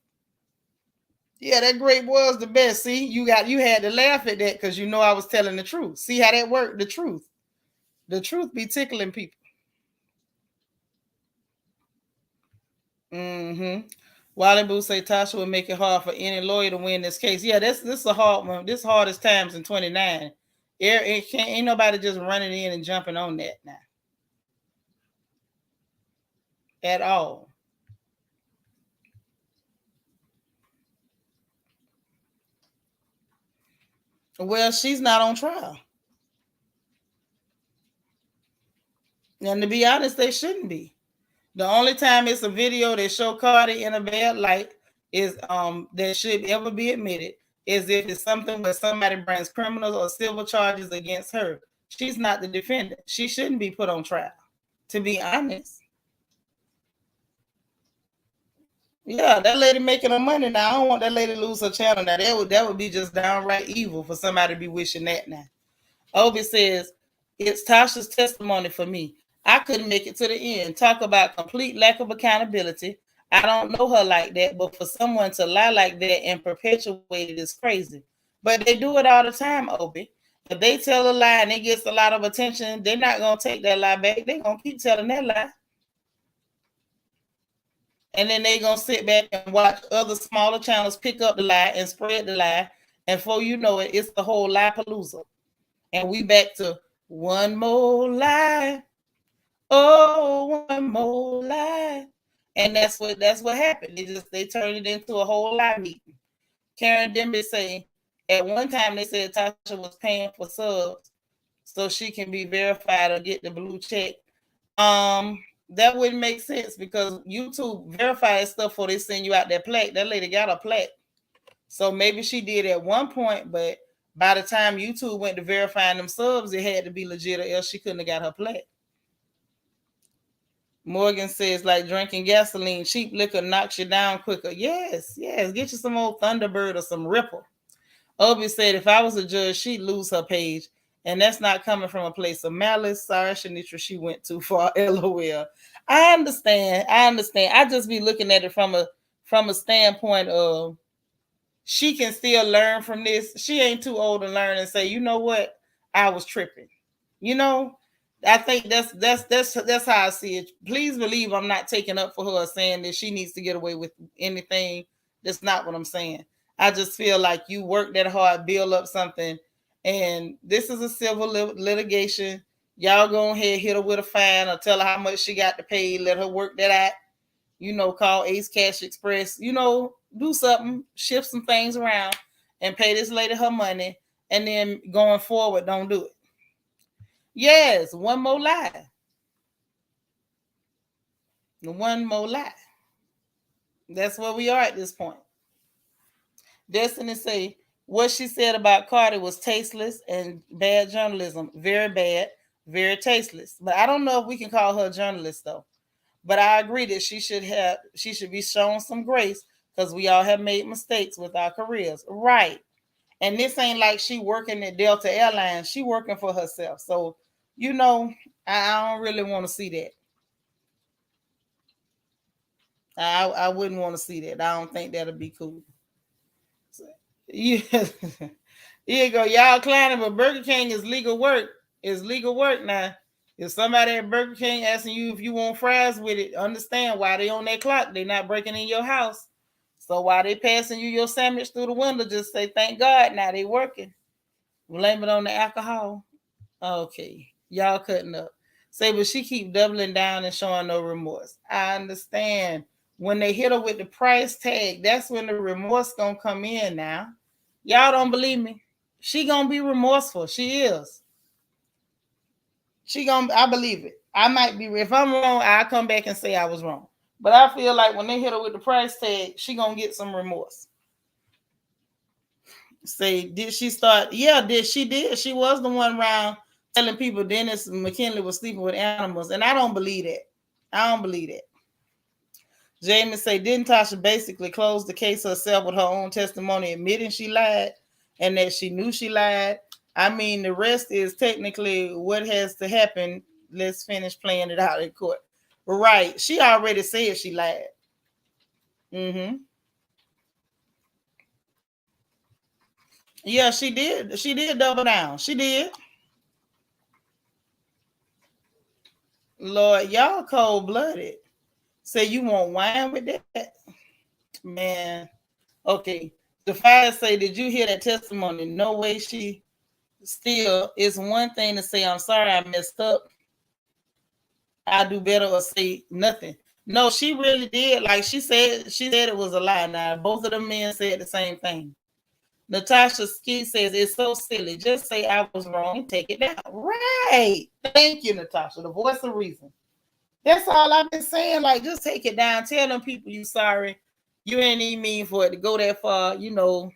Yeah, that grape was the best. See, you had to laugh at that because I was telling the truth. See how that worked? The truth be tickling people. Mm-hmm. Wally Boo say Tasha would make it hard for any lawyer to win this case. Yeah, this is a hard one. This hardest times in 29. Ain't nobody just running in and jumping on that now at all. Well, she's not on trial, and to be honest, they shouldn't be. The only time it's a video that show Cardi in a bad light is that should ever be admitted is if it's something where somebody brings criminal or civil charges against her. She's not the defendant. She shouldn't be put on trial. To be honest. Yeah, that lady making her money now. I don't want that lady to lose her channel. Now that would be just downright evil for somebody to be wishing that now. Obi says, it's Tasha's testimony for me. I couldn't make it to the end. Talk about complete lack of accountability. I don't know her like that, but for someone to lie like that and perpetuate it is crazy. But they do it all the time, Obi. If they tell a lie and it gets a lot of attention, they're not going to take that lie back. They're going to keep telling that lie. And then they're going to sit back and watch other smaller channels pick up the lie and spread the lie. And before you know it, it's the whole lie palooza. And we back to one more lie. Oh, one more lie. And that's what happened. They turned it into a whole lie meeting. Karen Demby say at one time they said Tasha was paying for subs so she can be verified or get the blue check. That wouldn't make sense because YouTube verifies stuff before they send you out that plaque. That lady got a plaque. So maybe she did at one point, but by the time YouTube went to verifying them subs, it had to be legit or else she couldn't have got her plaque. Morgan says, like drinking gasoline, cheap liquor knocks you down quicker. Yes. Get you some old Thunderbird or some Ripple. Obi said, if I was a judge, she'd lose her page. And that's not coming from a place of malice. Sorry, Seanitra, she went too far. LOL. I understand. I just be looking at it from a standpoint of she can still learn from this. She ain't too old to learn and say, you know what? I was tripping. I think that's how I see it. Please believe I'm not taking up for her saying that she needs to get away with anything. That's not what I'm saying. I just feel like you work that hard, build up something, and this is a civil litigation. Y'all go ahead, hit her with a fine or tell her how much she got to pay. Let her work that out. Call Ace Cash Express, do something, shift some things around and pay this lady her money. And then going forward, don't do it. Yes, one more lie. One more lie. That's where we are at this point. Destiny say, what she said about Cardi was tasteless and bad journalism. Very bad, very tasteless. But I don't know if we can call her a journalist though. But I agree that she should be shown some grace because we all have made mistakes with our careers. Right. And this ain't like she working at Delta Airlines. She working for herself. So, I don't really want to see that. I wouldn't want to see that. I don't think that'll be cool. So, yeah. Here you go. Y'all clowning, but Burger King is legal work. It's legal work now. If somebody at Burger King asking you if you want fries with it, understand why they on that clock. They not breaking in your house. So while they passing you your sandwich through the window, just say thank God. Now they working. Blame it on the alcohol. Okay, y'all cutting up. Say, but she keep doubling down and showing no remorse. I understand. When they hit her with the price tag, that's when the remorse gonna come in. Now, y'all don't believe me? She gonna be remorseful. She is. She gonna. I believe it. I might be. If I'm wrong, I'll come back and say I was wrong. But I feel like when they hit her with the price tag, she gonna get some remorse. Say, did she start? Yeah, did she did. She was the one around telling people Dennis McKinley was sleeping with animals, and I don't believe that. I don't believe that. Jamie say, didn't Tasha basically close the case herself with her own testimony, admitting she lied and that she knew she lied? I mean, the rest is technically what has to happen. Let's finish playing it out in court. Right. She already said she lied. Mm-hmm. Yeah, she did. She did double down. She did. Lord, y'all cold blooded. Say you want wine with that? Man. Okay. The fire say, did you hear that testimony? No way she still, it's one thing to say, I'm sorry I messed up. I'll do better, or say nothing. No, she really did. Like she said it was a lie. Now, both of the men said the same thing. Natasha Ski says, it's so silly. Just say I was wrong and take it down. Right. Thank you, Natasha. The voice of reason. That's all I've been saying. Like, just take it down. Tell them people you sorry. You ain't even mean for it to go that far. You know,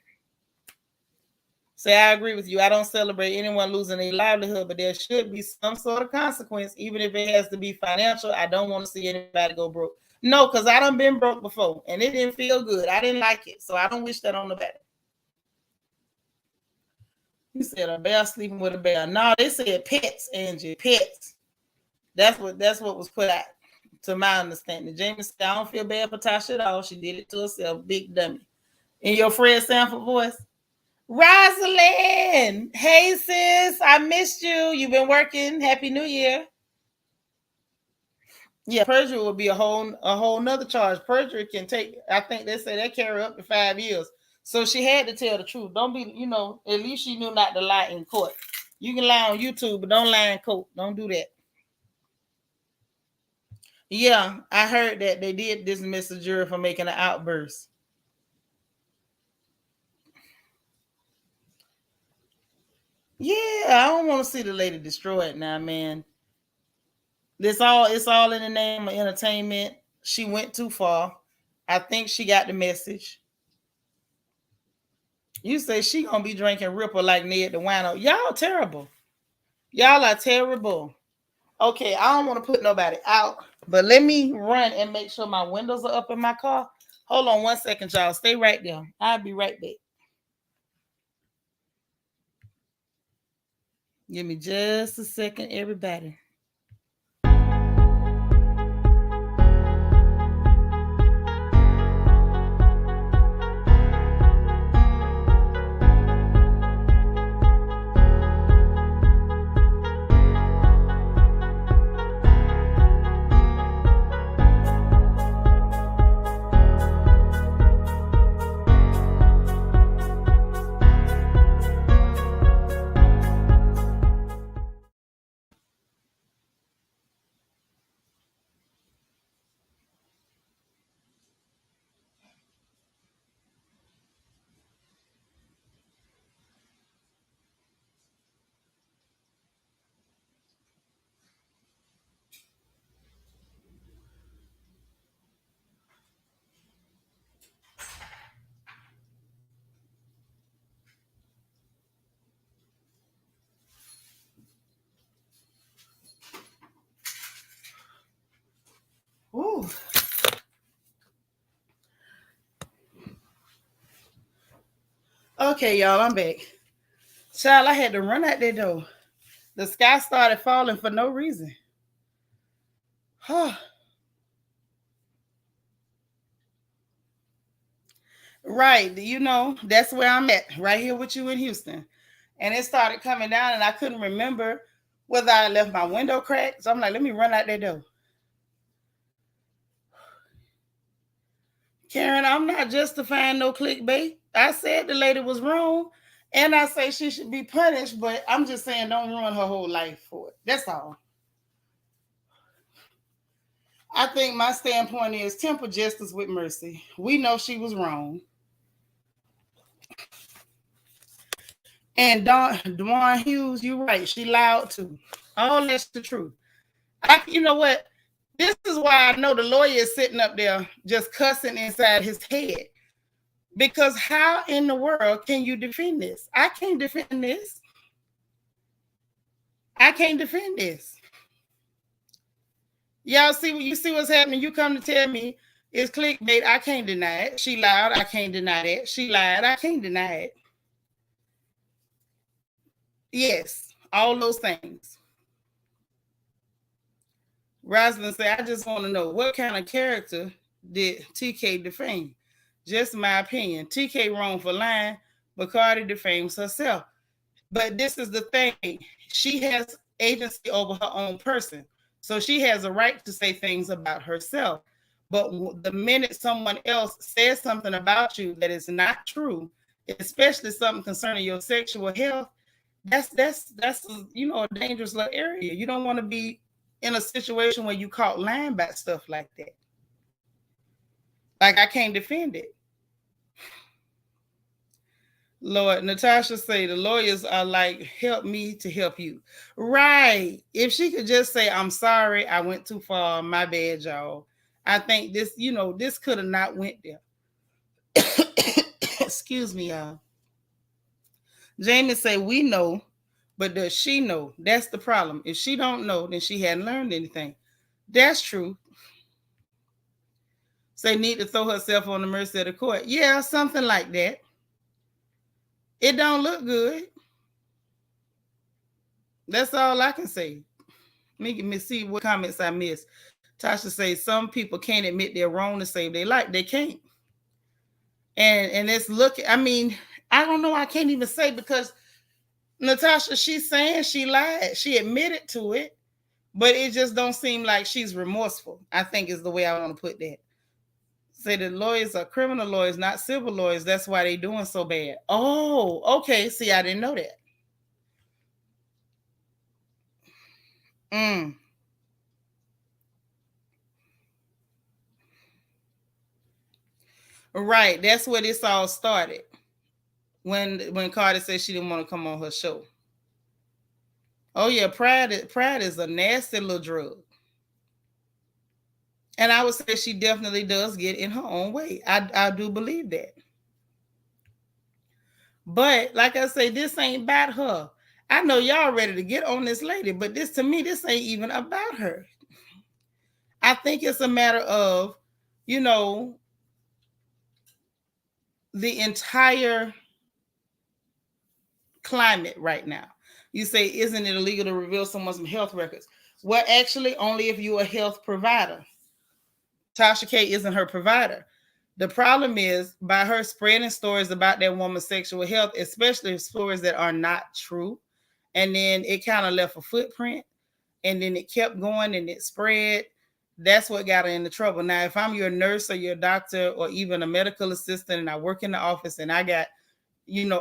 say, I agree with you. I don't celebrate anyone losing their livelihood, but there should be some sort of consequence, even if it has to be financial. I don't want to see anybody go broke. No, because I done been broke before, and it didn't feel good. I didn't like it, so I don't wish that on nobody. You said a bear sleeping with a bear. No, they said pets, Angie. Pets. That's what was put out, to my understanding. Jamie said, I don't feel bad for Tasha at all. She did it to herself. Big dummy. In your Fred Sanford voice. Rosalind, hey sis, I missed you. You've been working. Happy New Year. Yeah, perjury will be a whole nother charge. Perjury can take, I think they say they carry up to 5 years. So she had to tell the truth. Don't be, at least she knew not to lie in court. You can lie on YouTube, but don't lie in court. Don't do that. Yeah, I heard that they did dismiss the jury for making an outburst. Yeah, I don't want to see the lady destroyed now, man. It's all in the name of entertainment. She went too far. I think she got the message. You say she gonna be drinking Ripple like Ned the Wino. Y'all terrible. Y'all are terrible. Okay, I don't want to put nobody out, but let me run and make sure my windows are up in my car. Hold on 1 second, y'all. Stay right there. I'll be right back. Give me just a second, everybody. Ooh. Okay, y'all, I'm back. Child, I had to run out that door. The sky started falling for no reason. Right, that's where I'm at, right here with you in Houston. And it started coming down, and I couldn't remember whether I left my window cracked. So I'm like, let me run out that door. Karen, I'm not justifying no clickbait. I said the lady was wrong, and I say she should be punished, but I'm just saying don't ruin her whole life for it. That's all. I think my standpoint is temper justice with mercy. We know she was wrong. And Dwan Hughes, you're right. She lied too. All that's the truth. You know what? This is why I know the lawyer is sitting up there just cussing inside his head. Because how in the world can you defend this? I can't defend this. I can't defend this. Y'all see what you see what's happening? You come to tell me it's clickbait. I can't deny it. She lied. I can't deny that. She lied. I can't deny it. Yes, all those things. Rosalind said, I just want to know what kind of character did TK defame? Just my opinion. TK wrong for lying, but Cardi defames herself. But this is the thing. She has agency over her own person. So she has a right to say things about herself. But the minute someone else says something about you that is not true, especially something concerning your sexual health, that's a dangerous little area. You don't want to be in a situation where you caught lying about stuff like that. Like I can't defend it. Lord, Natasha say the lawyers are like, help me to help you. Right. If she could just say, I'm sorry, I went too far, my bad, y'all. I think this, this could have not went there. Excuse me, y'all. Jamie say, we know, but does she know? That's the problem. If she don't know, then she hadn't learned anything. That's true. Say need to throw herself on the mercy of the court. Yeah, something like that. It don't look good. That's all I can say. Let me see what comments I missed. Tasha says some people can't admit they're wrong to save their life. They can't. And it's I mean, I don't know. I can't even say because Natasha, she's saying she lied. She admitted to it, but it just don't seem like she's remorseful. I think is the way I want to put that. Say the lawyers are criminal lawyers, not civil lawyers. That's why they're doing so bad. Oh, okay. See, I didn't know that. Right. That's where this all started. When Cardi said she didn't want to come on her show. Oh yeah, pride is a nasty little drug. And I would say she definitely does get in her own way. I do believe that. But like I say, this ain't about her. I know y'all ready to get on this lady, but this ain't even about her. I think it's a matter of, the entire climate right now. You say, isn't it illegal to reveal someone's health records? Well, actually, only if you're a health provider. Tasha K isn't her provider. The problem is by her spreading stories about that woman's sexual health, especially stories that are not true. And then it kind of left a footprint and then it kept going and it spread. That's what got her into trouble. Now, if I'm your nurse or your doctor or even a medical assistant and I work in the office and I got,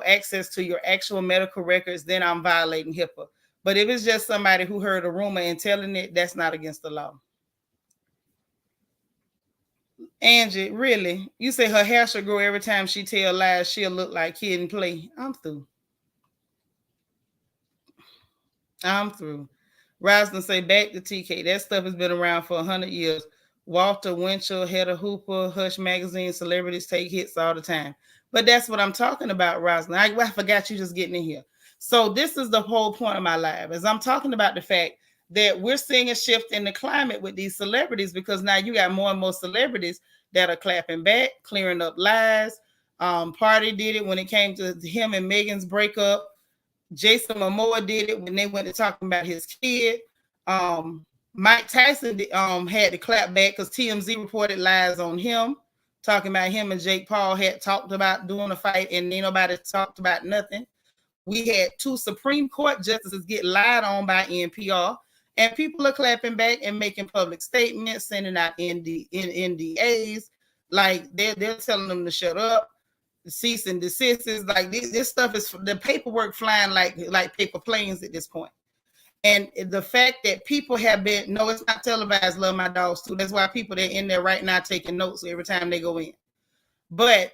access to your actual medical records, then I'm violating HIPAA. But if it's just somebody who heard a rumor and telling it, that's not against the law. Angie, really? You say her hair should grow every time she tell lies, she'll look like Kid and Play. I'm through. Rosalind say back to TK. That stuff has been around for 100 years. Walter Winchell, Hedda Hooper, Hush Magazine, celebrities take hits all the time. But that's what I'm talking about, Rosalind. I forgot you just getting in here. So this is the whole point of my live, is I'm talking about the fact that we're seeing a shift in the climate with these celebrities because now you got more and more celebrities that are clapping back, clearing up lies. Party did it when it came to him and Megan's breakup. Jason Momoa did it when they went to talking about his kid. Mike Tyson had to clap back because TMZ reported lies on him, talking about him and Jake Paul had talked about doing a fight and ain't nobody talked about nothing. We had 2 Supreme Court justices get lied on by NPR, and people are clapping back and making public statements, sending out NDAs. Like they're telling them to shut up, cease and desist. Like this stuff is the paperwork flying like paper planes at this point. And the fact that people have been, no, it's not televised. Love my dogs too. That's why people they're in there right now taking notes every time they go in. But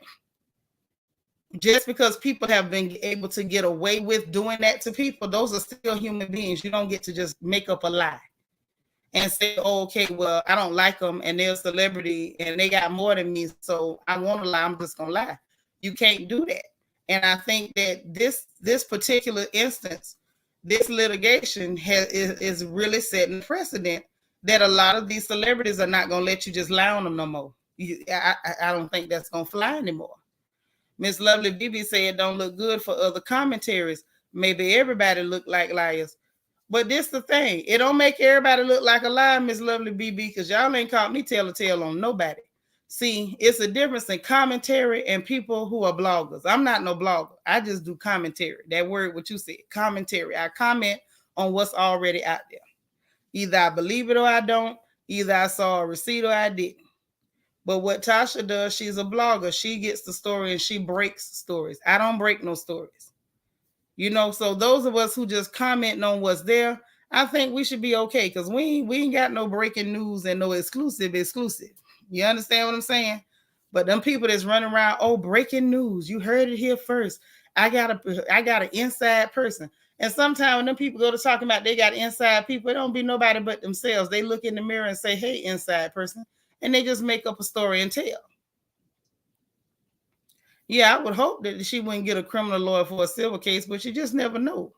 just because people have been able to get away with doing that to people, those are still human beings. You don't get to just make up a lie and say, oh, okay, well, I don't like them and they're a celebrity and they got more than me, so I want to lie, I'm just gonna lie. You can't do that. And I think that this particular instance, this litigation is really setting precedent that a lot of these celebrities are not gonna let you just lie on them no more. I don't think that's gonna fly anymore. Miss Lovely BB said don't look good for other commentaries. Maybe everybody look like liars. But this the thing. It don't make everybody look like a liar, Miss Lovely BB, because y'all ain't caught me tell a tale on nobody. See, it's a difference in commentary and people who are bloggers. I'm not no blogger. I just do commentary. That word, what you said, commentary. I comment on what's already out there. Either I believe it or I don't. Either I saw a receipt or I didn't. But what Tasha does, she's a blogger. She gets the story and she breaks stories. I don't break no stories. So those of us who just comment on what's there, I think we should be okay because we ain't got no breaking news and no exclusive. You understand what I'm saying? But them people that's running around, oh, breaking news, you heard it here first. I got an inside person. And sometimes when them people go to talking about they got inside people, it don't be nobody but themselves. They look in the mirror and say, hey, inside person. And they just make up a story and tell. Yeah, I would hope that she wouldn't get a criminal lawyer for a civil case, but you just never know.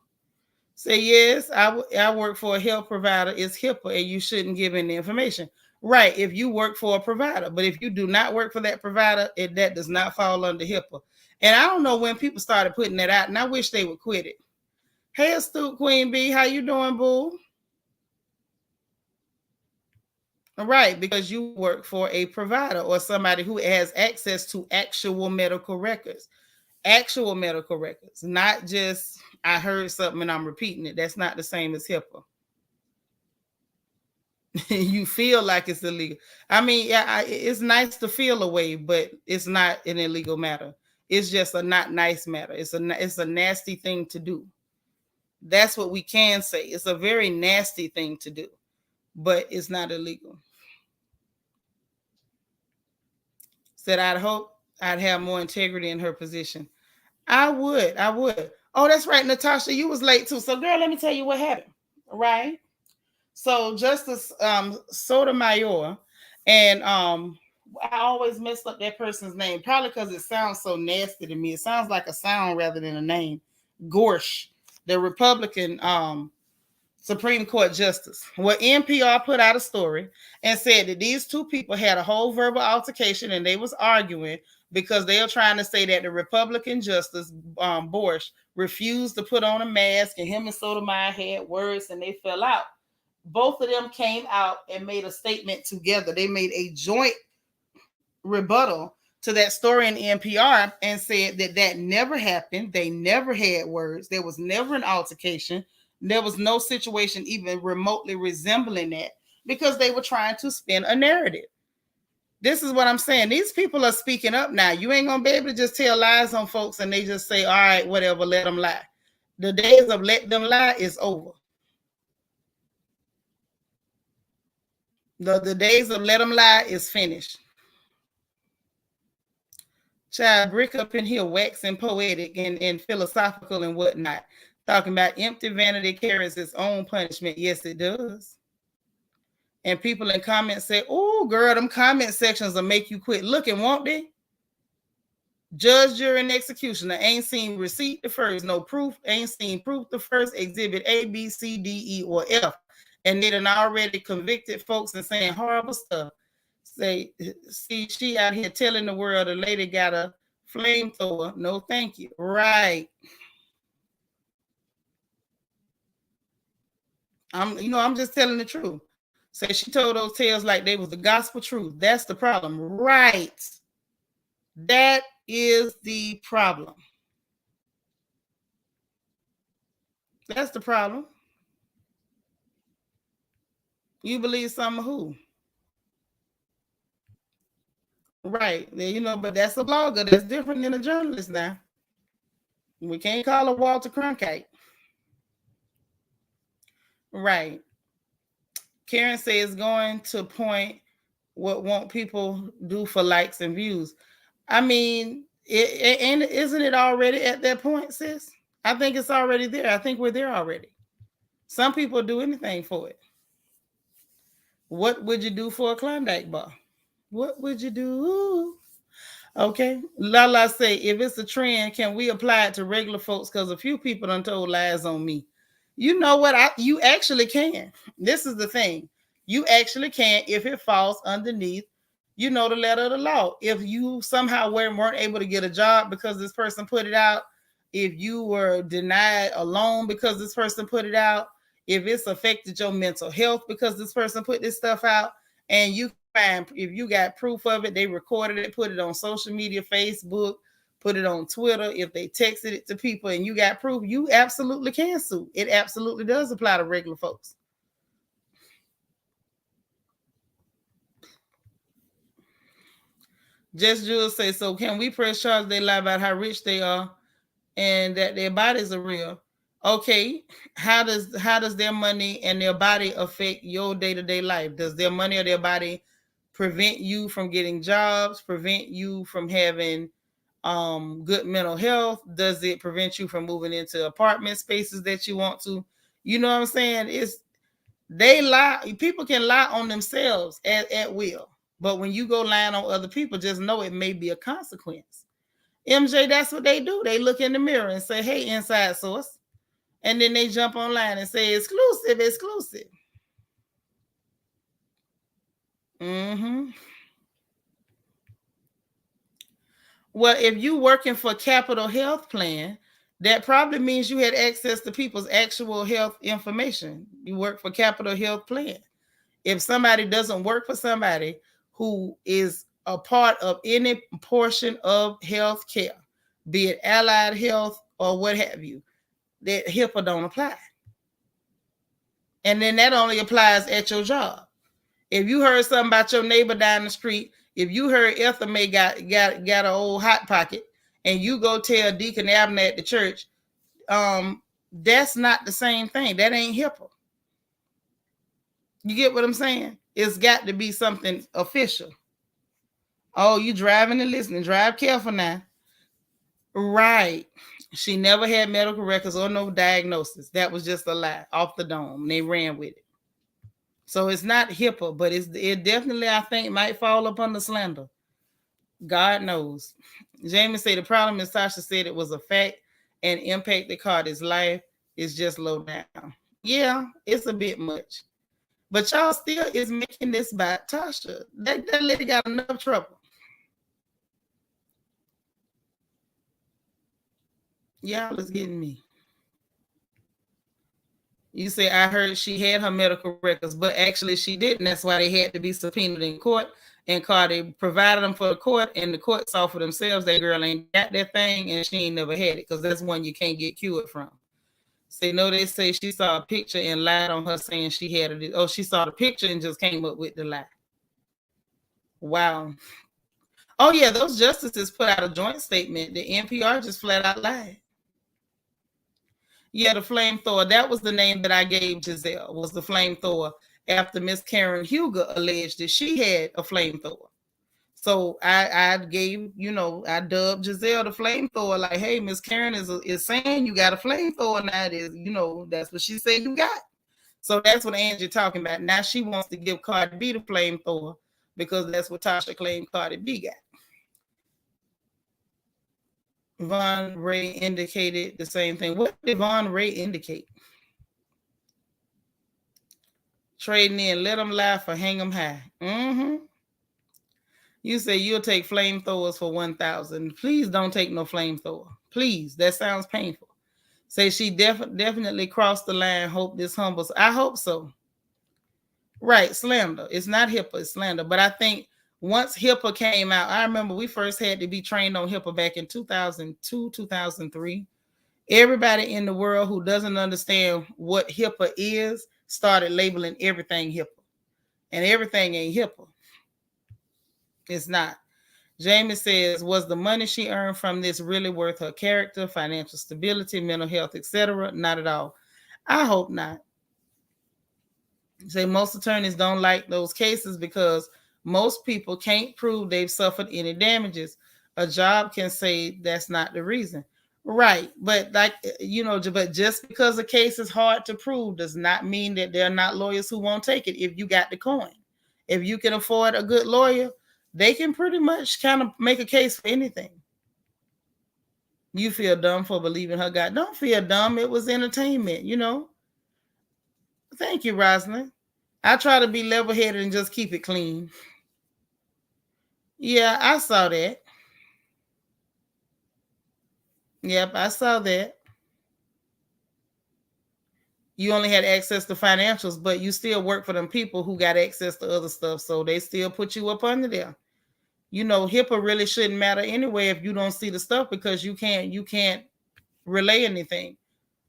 Say, yes, I work for a health provider. It's HIPAA and you shouldn't give any information. Right, if you work for a provider. But if you do not work for that provider, that does not fall under HIPAA. And I don't know when people started putting that out, and I wish they would quit it. Hey, astute Queen B, how you doing, boo? Right, because you work for a provider or somebody who has access to actual medical records. Actual medical records, not just I heard something and I'm repeating it. That's not the same as HIPAA. You feel like it's illegal. I mean, yeah, it's nice to feel away, but it's not an illegal matter. It's just a not nice matter. It's a nasty thing to do. That's what we can say. It's a very nasty thing to do, but it's not illegal. Said I'd hope I'd have more integrity in her position. I would. I would. Oh, that's right, Natasha. You was late too. So, girl, let me tell you what happened. Right. So, Justice Sotomayor, and I always messed up that person's name, probably because it sounds so nasty to me. It sounds like a sound rather than a name. Gorsh, the Republican Supreme Court justice. Well, NPR put out a story and said that these two people had a whole verbal altercation and they was arguing because they were trying to say that the Republican justice Porch refused to put on a mask, and him and Sotomayor had words and they fell out. Both of them came out and made a statement together. They made a joint rebuttal to that story in NPR and said that never happened. They never had words. There was never an altercation. There was no situation even remotely resembling that because they were trying to spin a narrative. This is what I'm saying. These people are speaking up now. You ain't going to be able to just tell lies on folks and they just say, all right, whatever, let them lie. The days of let them lie is over. The days of let them lie is finished. Child, brick up in here waxing poetic and philosophical and whatnot. Talking about empty vanity carries its own punishment. Yes, it does. And people in comments say, oh, girl, them comment sections will make you quit looking, won't they? Judge, jury, and executioner ain't seen receipt the first, no proof, ain't seen proof the first, exhibit A, B, C, D, E, or F. And they done already convicted folks and saying horrible stuff. Say, see, she out here telling the world a lady got a flamethrower. No, thank you. Right. I'm just telling the truth. Say she told those tales like they was the gospel truth. That's the problem. Right. That is the problem. That's the problem. You believe some of who? Right. But that's a blogger. That's different than a journalist now. We can't call her Walter Cronkite. Right. Karen says going to point what won't people do for likes and views. I mean, and isn't it already at that point, sis? I think it's already there. I think we're there already. Some people do anything for it. What would you do for a Klondike bar? What would you do? Okay. Lala say, if it's a trend, can we apply it to regular folks? Because a few people done told lies on me. You know what? You actually can. This is the thing. You actually can if it falls underneath, the letter of the law. If you somehow weren't able to get a job because this person put it out, if you were denied a loan because this person put it out, if it's affected your mental health because this person put this stuff out, and you find if you got proof of it, they recorded it, put it on social media, Facebook, put it on Twitter, if they texted it to people and you got proof, you absolutely can sue. It absolutely does apply to regular folks. Just Jules say, so can we press charge they lie about how rich they are and that their bodies are real? Okay, how does their money and their body affect your day-to-day life? Does their money or their body prevent you from getting jobs, prevent you from having good mental health? Does it prevent you from moving into apartment spaces that you want to? You know what I'm saying? They lie. People can lie on themselves at will, but when you go lying on other people, just know it may be a consequence. MJ, that's what they do. They look in the mirror and say, hey, inside source, and then they jump online and say exclusive. Mm-hmm. Well, if you working for Capital Health Plan, that probably means you had access to people's actual health information. You work for Capital Health Plan. If somebody doesn't work for somebody who is a part of any portion of health care, be it allied health or what have you, that HIPAA don't apply. And then that only applies at your job. If you heard something about your neighbor down the street, if you heard Ethel May got an old hot pocket, and you go tell Deacon Abner at the church, that's not the same thing. That ain't HIPAA. You get what I'm saying? It's got to be something official. Oh, you driving and listening. Drive careful now. Right. She never had medical records or no diagnosis. That was just a lie off the dome. They ran with it. So it's not HIPAA, but it definitely, I think, might fall up under slander. God knows. Jamie said the problem is Tasha said it was a fact and impacted Cardi's life. It's just low down. Yeah, it's a bit much. But y'all still is making this about Tasha. That lady got enough trouble. Y'all is getting me. You say, I heard she had her medical records, but actually she didn't. That's why they had to be subpoenaed in court. And Cardi provided them for the court, and the court saw for themselves that girl ain't got that thing, and she ain't never had it, because that's one you can't get cured from. Say, no, they say she saw a picture and lied on her saying she had it. Oh, she saw the picture and just came up with the lie. Wow. Oh, yeah, those justices put out a joint statement. The NPR just flat out lied. Yeah, the flamethrower. That was the name that I gave Giselle, was the flamethrower, after Miss Karen Huger alleged that she had a flamethrower. So I gave, I dubbed Giselle the flamethrower, like, hey, Miss Karen is saying you got a flamethrower now. It is, that's what she said you got. So that's what Angie talking about. Now she wants to give Cardi B the flamethrower because that's what Tasha claimed Cardi B got. Von Ray indicated the same thing. What did Von Ray indicate? Trading in, let them laugh or hang them high. Mm-hmm. You say you'll take flamethrowers for 1,000. Please don't take no flamethrower. Please, that sounds painful. Say she definitely crossed the line. Hope this humbles. I hope so. Right, slander. It's not HIPAA, it's slander. But I think once HIPAA came out, I remember we first had to be trained on HIPAA back in 2002, 2003. Everybody in the world who doesn't understand what HIPAA is started labeling everything HIPAA. And everything ain't HIPAA. It's not. Jamie says, was the money she earned from this really worth her character, financial stability, mental health, etc.? Not at all. I hope not. Say most attorneys don't like those cases because most people can't prove they've suffered any damages. A job can say that's not the reason. Right. But but just because a case is hard to prove does not mean that there are not lawyers who won't take it if you got the coin. If you can afford a good lawyer, they can pretty much kind of make a case for anything. You feel dumb for believing her God. Don't feel dumb. It was entertainment. Thank you, Rosalind. I try to be level headed and just keep it clean. Yeah, I saw that. Yep, I saw that. You only had access to financials, but you still work for them people who got access to other stuff, so they still put you up under there. HIPAA really shouldn't matter anyway if you don't see the stuff because you can't relay anything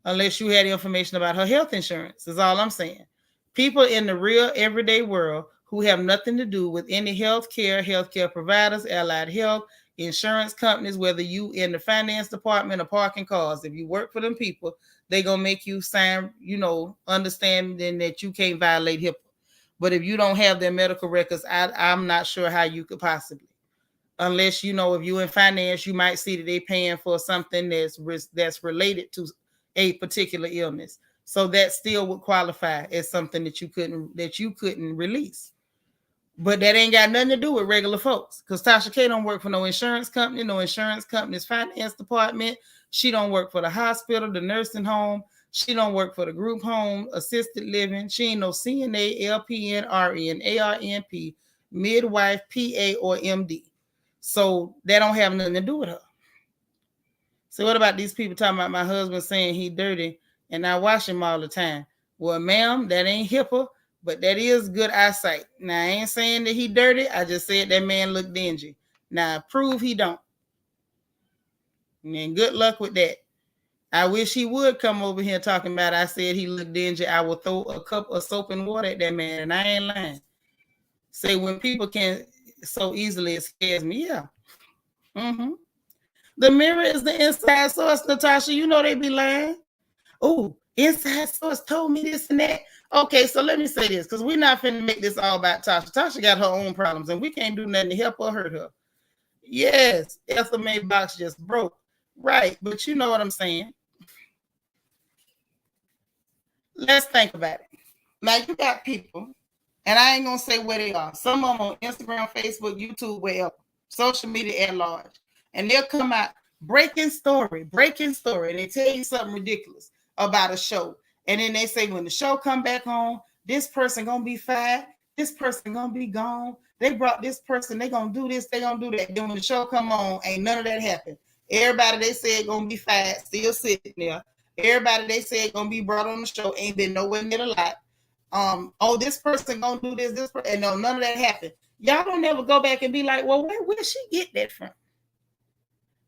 unless you had information about her health insurance, is all I'm saying. People in the real everyday world who have nothing to do with any healthcare providers, allied health, insurance companies, whether you in the finance department or parking cars, if you work for them people, they gonna make you sign, understanding that you can't violate HIPAA. But if you don't have their medical records, I'm not sure how you could possibly. Unless if you in finance, you might see that they're paying for something that's related to a particular illness. So that still would qualify as something that you couldn't release. But that ain't got nothing to do with regular folks. Because Tasha K don't work for no insurance company's finance department. She don't work for the hospital, the nursing home. She don't work for the group home, assisted living. She ain't no CNA, LPN, RN, ARNP, midwife, PA, or MD. So that don't have nothing to do with her. So what about these people talking about my husband saying he dirty and I wash him all the time? Well, ma'am, that ain't HIPAA, but that is good eyesight. Now, I ain't saying that he dirty. I just said that man look dingy. Now, prove he don't. And good luck with that. I wish he would come over here talking about I said he looked dingy. I will throw a cup of soap and water at that man, and I ain't lying. Say when people can so easily, it scares me. Yeah. Mm-hmm. The mirror is the inside source, Natasha. You know they be lying. Oh, inside source told me this and that. Okay, so let me say this, because we're not finna make this all about Tasha. Tasha got her own problems, and we can't do nothing to help or hurt her. Yes, Ethel May box just broke. Right, but you know what I'm saying. Let's think about it. Now, you got people, and I ain't going to say where they are. Some of them on Instagram, Facebook, YouTube, wherever, social media at large. And they'll come out, breaking story. And they tell you something ridiculous about a show. And then they say, when the show come back on, this person going to be fired. This person going to be gone. They brought this person. They going to do this. They going to do that. Then when the show come on, ain't none of that happen. Everybody they said going to be fired, still sitting there. Everybody they said going to be brought on the show ain't been nowhere near the lot. This person gonna do this, and no, none of that happened. Y'all don't ever go back and be like, well, where she get that from?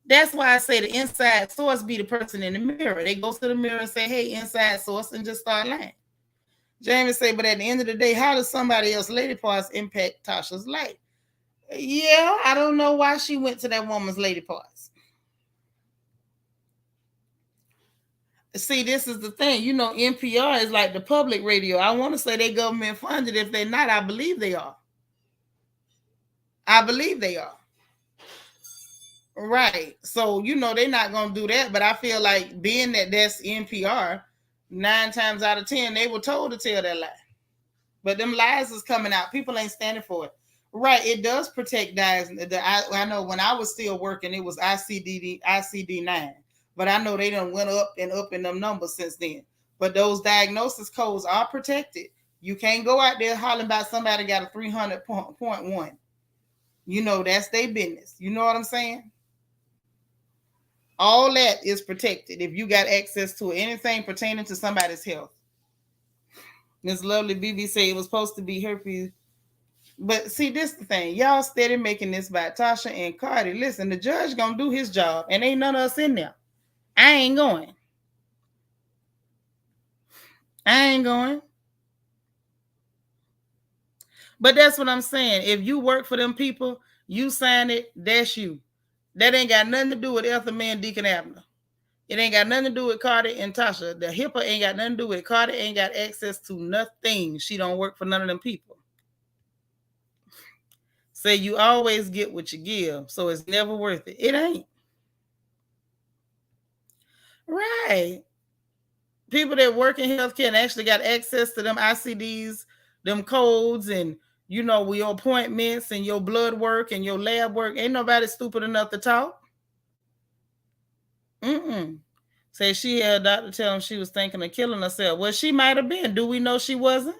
That's why I say the inside source be the person in the mirror. They go to the mirror and say, hey, inside source, and just start lying. Jamie say, but at the end of the day, how does somebody else's lady parts impact Tasha's life? Yeah, I don't know why she went to that woman's lady parts. See, this is the thing. NPR is like the public radio. I want to say they government funded. If they're not, I believe they are. Right. So, they're not going to do that. But I feel like being that that's NPR, 9 times out of 10, they were told to tell that lie. But them lies is coming out. People ain't standing for it. Right. It does protect guys. I know when I was still working, it was ICD-9. But I know they done went up in them numbers since then. But those diagnosis codes are protected. You can't go out there hollering about somebody got a 300.1. That's their business. You know what I'm saying? All that is protected if you got access to anything pertaining to somebody's health. This lovely BB said it was supposed to be herpes. But see, this the thing. Y'all steady making this about Tasha and Cardi. Listen, the judge gonna do his job, and ain't none of us in there. I ain't going. But that's what I'm saying. If you work for them people, You sign it, that's you. That ain't got nothing to do with Ethel and Deacon Abner. It ain't got nothing to do with Cardi and Tasha. The HIPAA ain't got nothing to do with it. Cardi ain't got access to nothing. She don't work for none of them people. Say you always get what you give, so it's never worth it. It ain't. Right. People that work in healthcare and actually got access to them ICDs, them codes, and your appointments and your blood work and your lab work. Ain't nobody stupid enough to talk. Say she had a doctor tell him she was thinking of killing herself. Well, she might have been. Do we know she wasn't?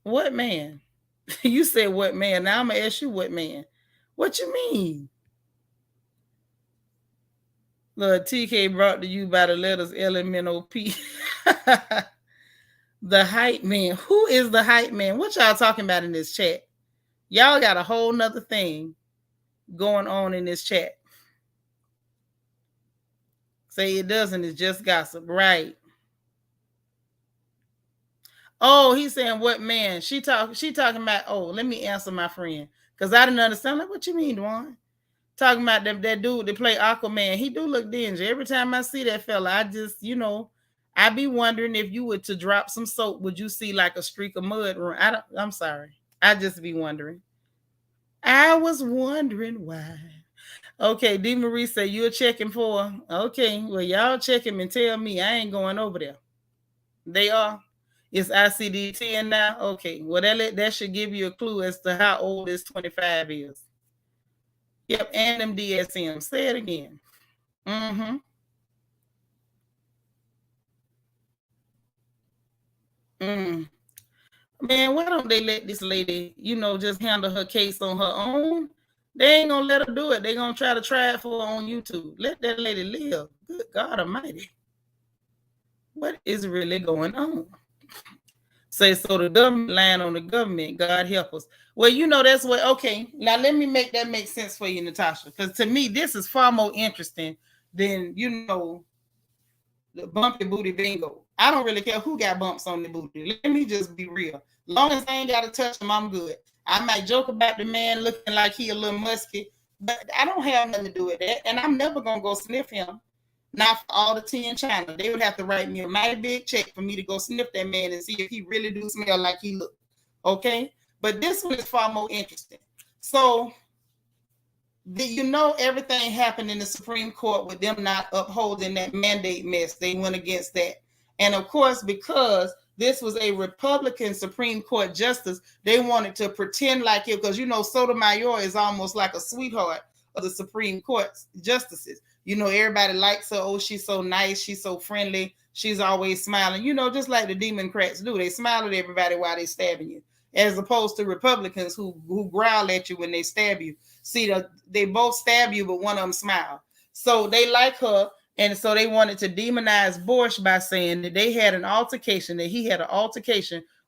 What man? You said what man? Now I'm gonna ask you what man. What you mean? Look, TK brought to you by the letters LMNOP. The hype man. Who is the hype man? What y'all talking about in this chat? Y'all got a whole nother thing going on in this chat. Say it doesn't, it's just gossip. Right. Oh, he's saying what man? She talking about, oh, let me answer my friend. Because I didn't understand. Like, what you mean, Dwan? Talking about that dude that play Aquaman. He do look dingy. Every time I see that fella, I just, I be wondering if you were to drop some soap, would you see like a streak of mud? I'm sorry. I just be wondering. I was wondering why. Okay, D. Marie said you're checking for. Okay, well, y'all check him and tell me I ain't going over there. They are. It's ICD-10 now. Okay, well, that should give you a clue as to how old this 25 is. Yep, and them DSM. Say it again. Mm-hmm. Man, why don't they let this lady, just handle her case on her own? They ain't gonna let her do it. They gonna try it for her on YouTube. Let that lady live. Good God Almighty. What is really going on? Say, so the government lying on the government. God help us. Well, that's what. Okay, now let me make that make sense for you, Natasha. Because to me, this is far more interesting than the bumpy booty bingo. I don't really care who got bumps on the booty. Let me just be real. Long as I ain't got to touch them, I'm good. I might joke about the man looking like he a little musky, but I don't have nothing to do with that. And I'm never going to go sniff him. Not for all the tea in China. They would have to write me a mighty big check for me to go sniff that man and see if he really do smell like he look. Okay? But this one is far more interesting. So, everything happened in the Supreme Court with them not upholding that mandate mess. They went against that. And of course, because this was a Republican Supreme Court justice, they wanted to pretend like it, because Sotomayor is almost like a sweetheart of the Supreme Court justices. Everybody likes her. Oh, she's so nice. She's so friendly. She's always smiling. Just like the Democrats do. They smile at everybody while they stabbing you, as opposed to Republicans who growl at you when they stab you. See, they both stab you, but one of them smile. So they like her, and so they wanted to demonize Porch by saying that he had an altercation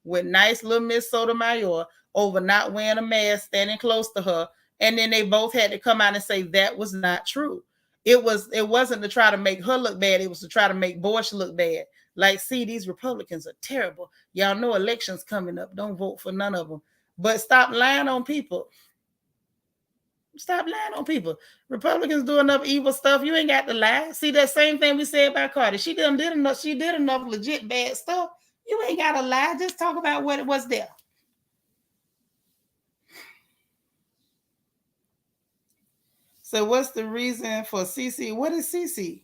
with nice little Miss Sotomayor over not wearing a mask, standing close to her, and then they both had to come out and say that was not true. It wasn't to try to make her look bad. It was to try to make Porch look bad. Like, see, these Republicans are terrible. Y'all know elections coming up. Don't vote for none of them. But stop lying on people. Stop lying on people. Republicans do enough evil stuff. You ain't got to lie. See, that same thing we said about Cardi. She did enough legit bad stuff. You ain't got to lie. Just talk about what it was there. So what's the reason for CC? What is CC?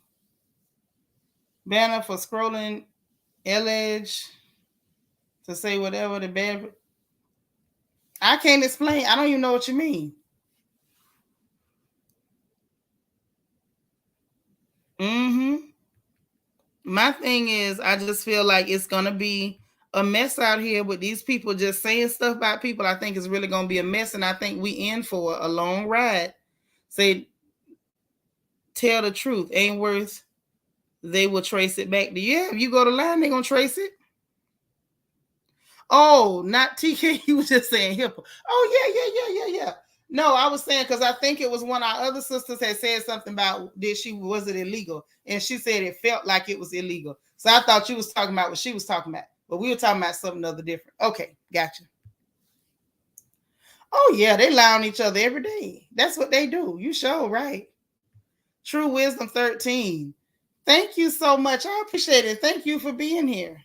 Banner for scrolling edge to say whatever the bad. I can't explain. I don't even know what you mean. My thing is, I just feel like it's gonna be a mess out here with these people just saying stuff about people. I think it's really gonna be a mess, and I think we in for a long ride. Say, tell the truth, ain't worth. They will trace it back to you. If you go to line, they're gonna trace it. Oh, not TK. You was just saying HIPAA. Oh, yeah. No, I was saying, because I think it was one of our other sisters had said something about was it illegal? And she said it felt like it was illegal. So I thought you was talking about what she was talking about. But we were talking about something other different. Okay, gotcha. Oh yeah, they lie on each other every day. That's what they do. You show right. True Wisdom 13. Thank you so much. I appreciate it. Thank you for being here.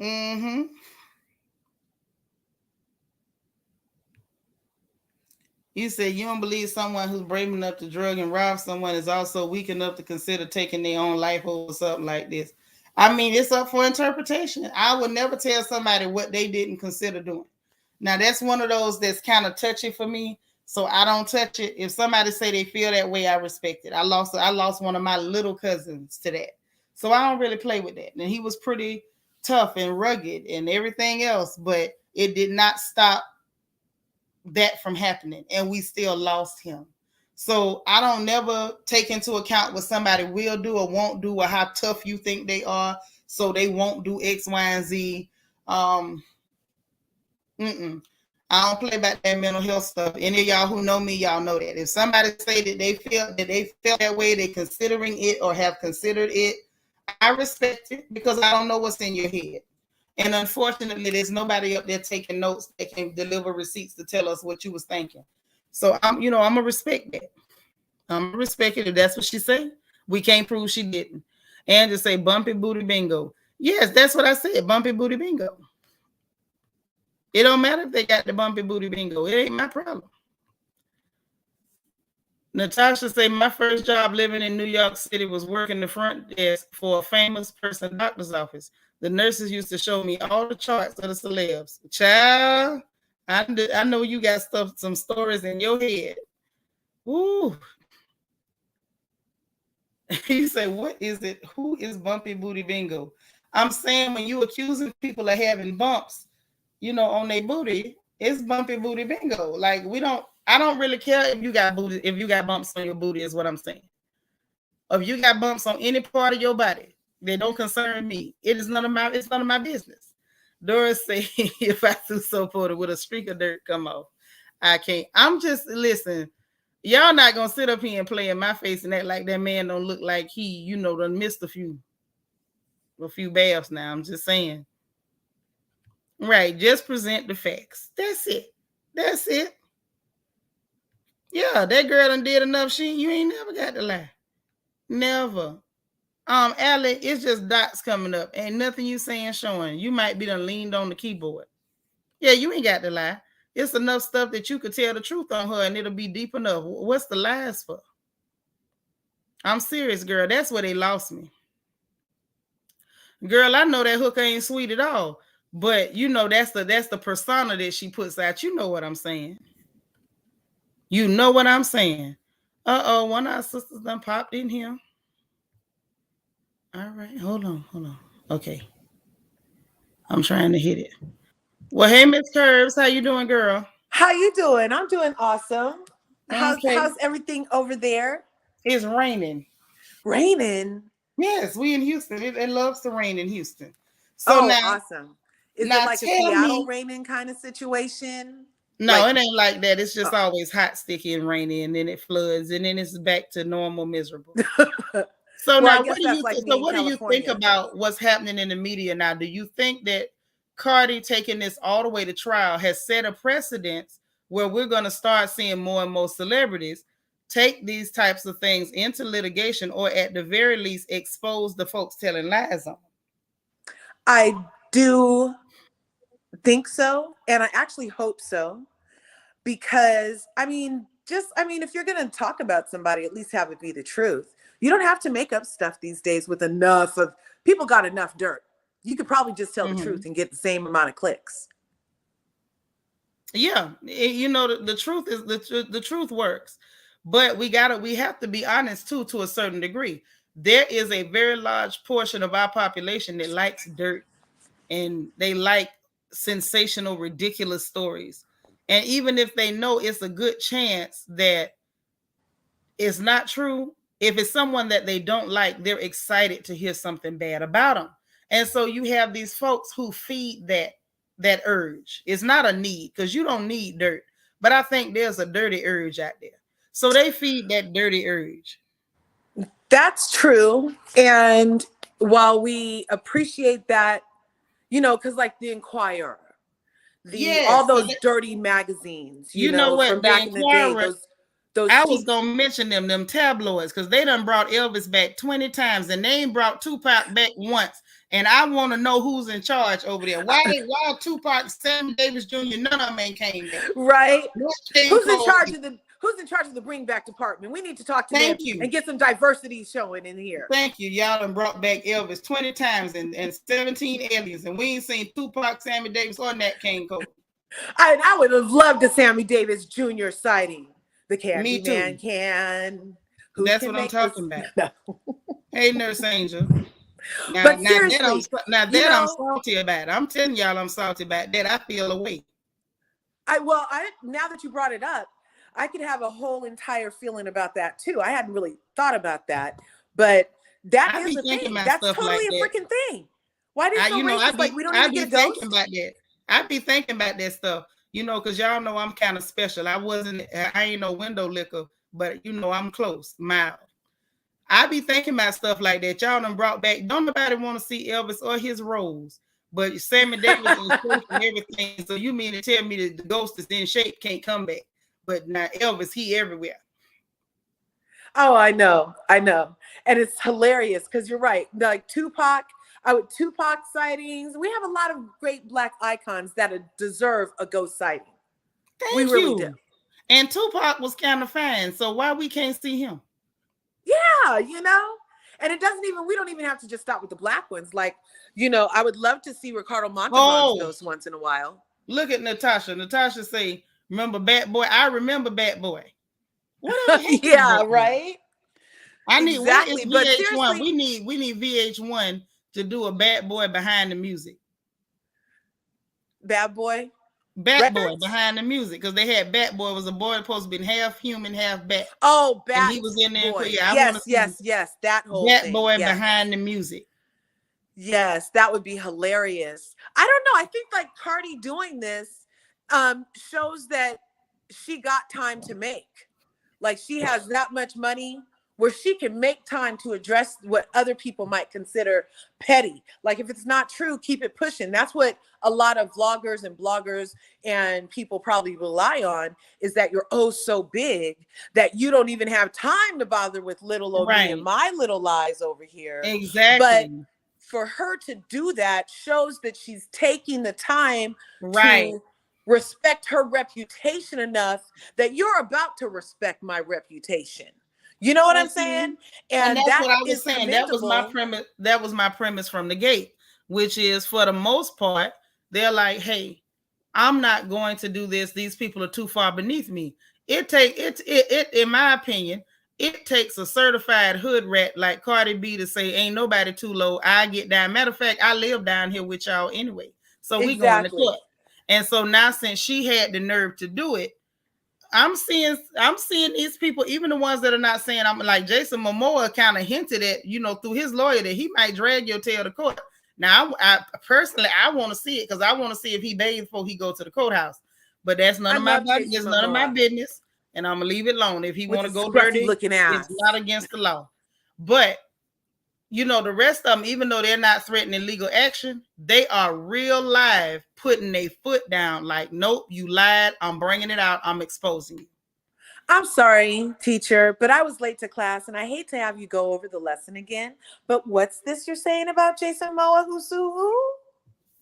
Mm-hmm. You said you don't believe someone who's brave enough to drug and rob someone is also weak enough to consider taking their own life over something like this. I mean, it's up for interpretation. I would never tell somebody what they didn't consider doing. Now, that's one of those that's kind of touchy for me, so I don't touch it. If somebody say they feel that way, I respect it. I lost one of my little cousins to that, so I don't really play with that. And he was pretty tough and rugged and everything else, but it did not stop that from happening, and we still lost him. So I don't never take into account what somebody will do or won't do or how tough you think they are, so they won't do X, Y, and Z. Um, I don't play about that mental health stuff. Any of y'all who know me, y'all know that. If somebody say that they felt that way, they're considering it or have considered it, I respect it because I don't know what's in your head. And unfortunately, there's nobody up there taking notes that can deliver receipts to tell us what you was thinking. So I'm gonna respect that. I'm gonna respect it if that's what she said. We can't prove she didn't. And just say bumpy booty bingo. Yes, that's what I said. Bumpy booty bingo. It don't matter if they got the bumpy booty bingo. It ain't my problem. Natasha say my first job living in New York City was working the front desk for a famous person doctor's office. The nurses used to show me all the charts of the celebs. Child, I know you got some stories in your head. Ooh. You say, what is it? Who is bumpy booty bingo? I'm saying when you accusing people of having bumps, on their booty, it's bumpy booty bingo. Like I don't really care if you got bumps on your booty, is what I'm saying. If you got bumps on any part of your body, they don't concern me. It's none of my business. Doris say if I threw soap on it with a streak of dirt come off, I can't. I'm just listen. Y'all not gonna sit up here and play in my face and act like that man don't look like he, done missed a few baths now. I'm just saying. Right, just present the facts. That's it. That's it. Yeah, that girl done did enough shit. You ain't never got to lie. Never. Allie, it's just dots coming up. Ain't nothing you saying showing. You might be done leaned on the keyboard. Yeah, you ain't got to lie. It's enough stuff that you could tell the truth on her and it'll be deep enough. What's the lies for? I'm serious, girl. That's where they lost me. Girl, I know that hooker ain't sweet at all. But that's the persona that she puts out. You know what I'm saying. You know what I'm saying. Uh-oh, one of our sisters done popped in here. All right, hold on. Okay. I'm trying to hit it. Well, hey, Miss Curbs, how you doing, girl? How you doing? I'm doing awesome. How's everything over there? It's raining. Raining? Yes, we in Houston. It loves to rain in Houston. So now, awesome. Is it like a Seattle raining kind of situation? No, it ain't like that. It's just always hot, sticky, and rainy, and then it floods, and then it's back to normal, miserable. So now, what do you think about what's happening in the media now? Do you think that Cardi taking this all the way to trial has set a precedence where we're going to start seeing more and more celebrities take these types of things into litigation, or at the very least expose the folks telling lies on them? I do think so, and I actually hope so, because if you're going to talk about somebody, at least have it be the truth. You don't have to make up stuff these days with enough of people got enough dirt. You could probably just tell the truth and get the same amount of clicks. Yeah, the truth is the truth works, but we have to be honest too, to a certain degree. There is a very large portion of our population that likes dirt, and they like sensational, ridiculous stories. And even if they know it's a good chance that it's not true, if it's someone that they don't like, they're excited to hear something bad about them. And so you have these folks who feed that urge. It's not a need, because you don't need dirt, but I think there's a dirty urge out there. So they feed that dirty urge. That's true. And while we appreciate that, because like the Inquirer, all Yes, those dirty magazines, you know what? from The back in the day. Inquirer, Those I was cheap. gonna mention them tabloids, because they done brought Elvis back 20 times and they ain't brought Tupac back once. And I want to know who's in charge over there. Why Tupac, Sammy Davis Jr., none of them ain't came back? Right? Who's in charge of the bring back department? We need to talk to Thank them you. and get some diversity showing in here. Thank you. Y'all done brought back Elvis 20 times and 17 aliens, and we ain't seen Tupac, Sammy Davis, or Nat King Cole. I would have loved a Sammy Davis Jr. sighting. The Me too. Candyman can. That's what I'm talking about. No. Hey, Nurse Angel. But seriously, I'm salty about it. I'm telling y'all, I'm salty about that. I feel away. Now that you brought it up, I could have a whole entire feeling about that too. I hadn't really thought about that, but that is a thing. That's totally a freaking thing. Why did so racist? Like we don't even get a ghost? About that. I be thinking about that stuff, because y'all know I'm kind of special. I ain't no window licker, but I'm close, mild. I be thinking about stuff like that. Y'all done brought back. Don't nobody want to see Elvis or his roles, but Sammy Davis is and everything. So you mean to tell me that the ghost is in shape can't come back? But now Elvis, he everywhere. Oh, I know. And it's hilarious because you're right. Like Tupac sightings. We have a lot of great Black icons that deserve a ghost sighting. We really do. And Tupac was kind of fine. So why we can't see him? Yeah, and we don't even have to just stop with the Black ones. Like, I would love to see Ricardo Montalban's ghost once in a while. Look at Natasha. Natasha say, remember Bat Boy? I remember Bat Boy. What yeah, right? I need exactly. What is VH1? We need VH1 to do a Bat Boy behind the music. Bad Boy? Bat Boy behind the music, because they had Bat Boy was a boy supposed to be half human, half bat. Oh, Bat and he was in there. Boy. Yeah, yes, that whole Bat thing. Boy behind the music. Yes, that would be hilarious. I don't know. I think like Cardi doing this shows that she got time to make. Like she has that much money where she can make time to address what other people might consider petty. Like if it's not true, keep it pushing. That's what a lot of vloggers and bloggers and people probably rely on, is that you're so big that you don't even have time to bother with little old me and my little lies over here. Exactly. But for her to do that shows that she's taking the time to respect her reputation enough that you're about to respect my reputation. You know what I'm saying? And that's what I was saying. That was my premise. That was my premise from the gate, which is for the most part, they're like, hey, I'm not going to do this. These people are too far beneath me. It in my opinion, it takes a certified hood rat like Cardi B to say, ain't nobody too low. I get down. Matter of fact, I live down here with y'all anyway. So we going to court. And so now since she had the nerve to do it, I'm seeing these people, even the ones that are not saying, I'm like Jason Momoa kind of hinted at, through his lawyer that he might drag your tail to court. Now, I personally, I want to see it because I want to see if he bathed before he go to the courthouse. But that's none of my business. It's none of my business, and I'm gonna leave it alone. If he want to go dirty, it's not against the law. But the rest of them, even though they're not threatening legal action, they are real live putting their foot down. Like, nope, you lied. I'm bringing it out. I'm exposing you. I'm sorry, teacher, but I was late to class and I hate to have you go over the lesson again. But what's this you're saying about Jason Momoa who sued who?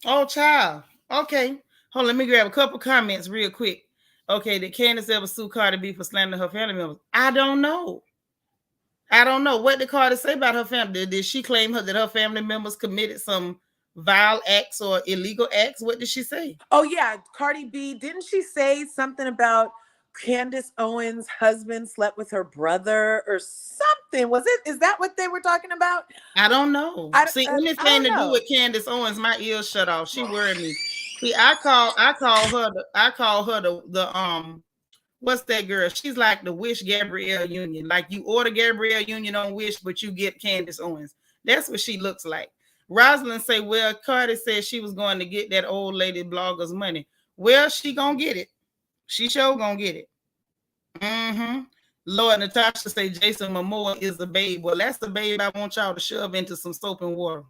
Oh, child. Okay. Hold on, let me grab a couple comments real quick. Okay, did Candace ever sue Cardi B for slandering her family members? I don't know. What did Cardi say about her family? Did she claim that her family members committed some vile acts or illegal acts? What did she say? Oh, yeah. Cardi B, didn't she say something about Candace Owens' husband slept with her brother or something? Is that what they were talking about? I don't know. Anything to do with Candace Owens, my ears shut off. She worried me. See, I call her the what's that girl? She's like the Wish Gabrielle Union. Like you order Gabrielle Union on Wish, but you get Candace Owens. That's what she looks like. Rosalind say, well, Cardi said she was going to get that old lady blogger's money. Well, she gonna get it. She sure gonna get it. Lord, Natasha say Jason Momoa is the babe. Well, that's the babe I want y'all to shove into some soap and water.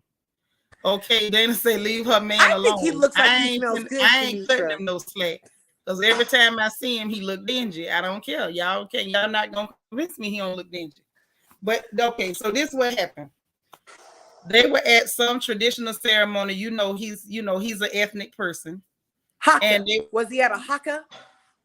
Okay, Dana say leave her man I think he alone. looks like he smells good, I ain't cutting Seanitra. him no slack. Because every time I see him, he look dingy. I don't care. Y'all okay. Y'all not gonna convince me he don't look dingy. But okay, so this what happened. They were at some traditional ceremony. He's an ethnic person. And Haka. Was he at a haka?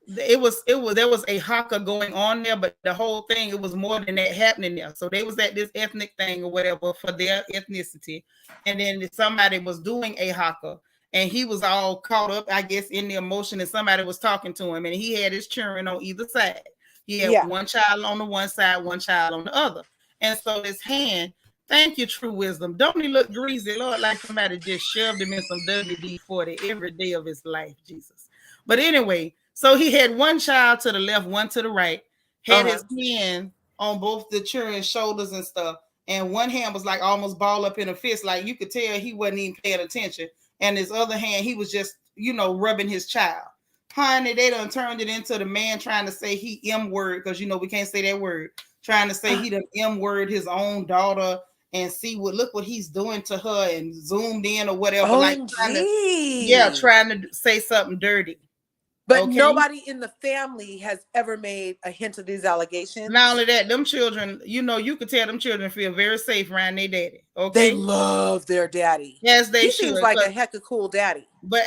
there was a haka going on there, but the whole thing, it was more than that happening there. So they was at this ethnic thing or whatever for their ethnicity, and then somebody was doing a haka, and he was all caught up, I guess, in the emotion, and somebody was talking to him, and he had his children on either side. He had Yeah. one child on the one side, one child on the other, and so his hand. Thank you, True Wisdom. Don't he look greasy, Lord, like somebody just shoved him in some WD-40 every day of his life, Jesus. But anyway, so he had one child to the left, one to the right, had his hand on both the children's shoulders and stuff. And one hand was like almost balled up in a fist. Like you could tell he wasn't even paying attention. And his other hand, he was just, rubbing his child. Honey, they done turned it into the man trying to say he M-word, because, we can't say that word. Trying to say he done M-word his own daughter and look what he's doing to her, and zoomed in or whatever. OMG. Like trying to say something dirty. But nobody in the family has ever made a hint of these allegations. Not only that, them children, you could tell them children feel very safe around their daddy. Okay, they love their daddy. Yes, they he should. Seems like a heck of cool daddy. But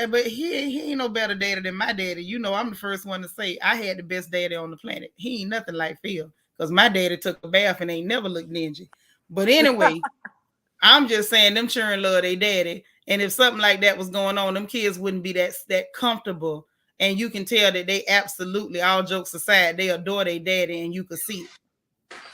but he ain't no better daddy than my daddy. I'm the first one to say I had the best daddy on the planet. He ain't nothing like Phil, because my daddy took a bath and ain't never looked dingy. But anyway, I'm just saying them children love their daddy, and if something like that was going on, them kids wouldn't be that comfortable. And you can tell that they absolutely, all jokes aside, they adore their daddy, and you could see it.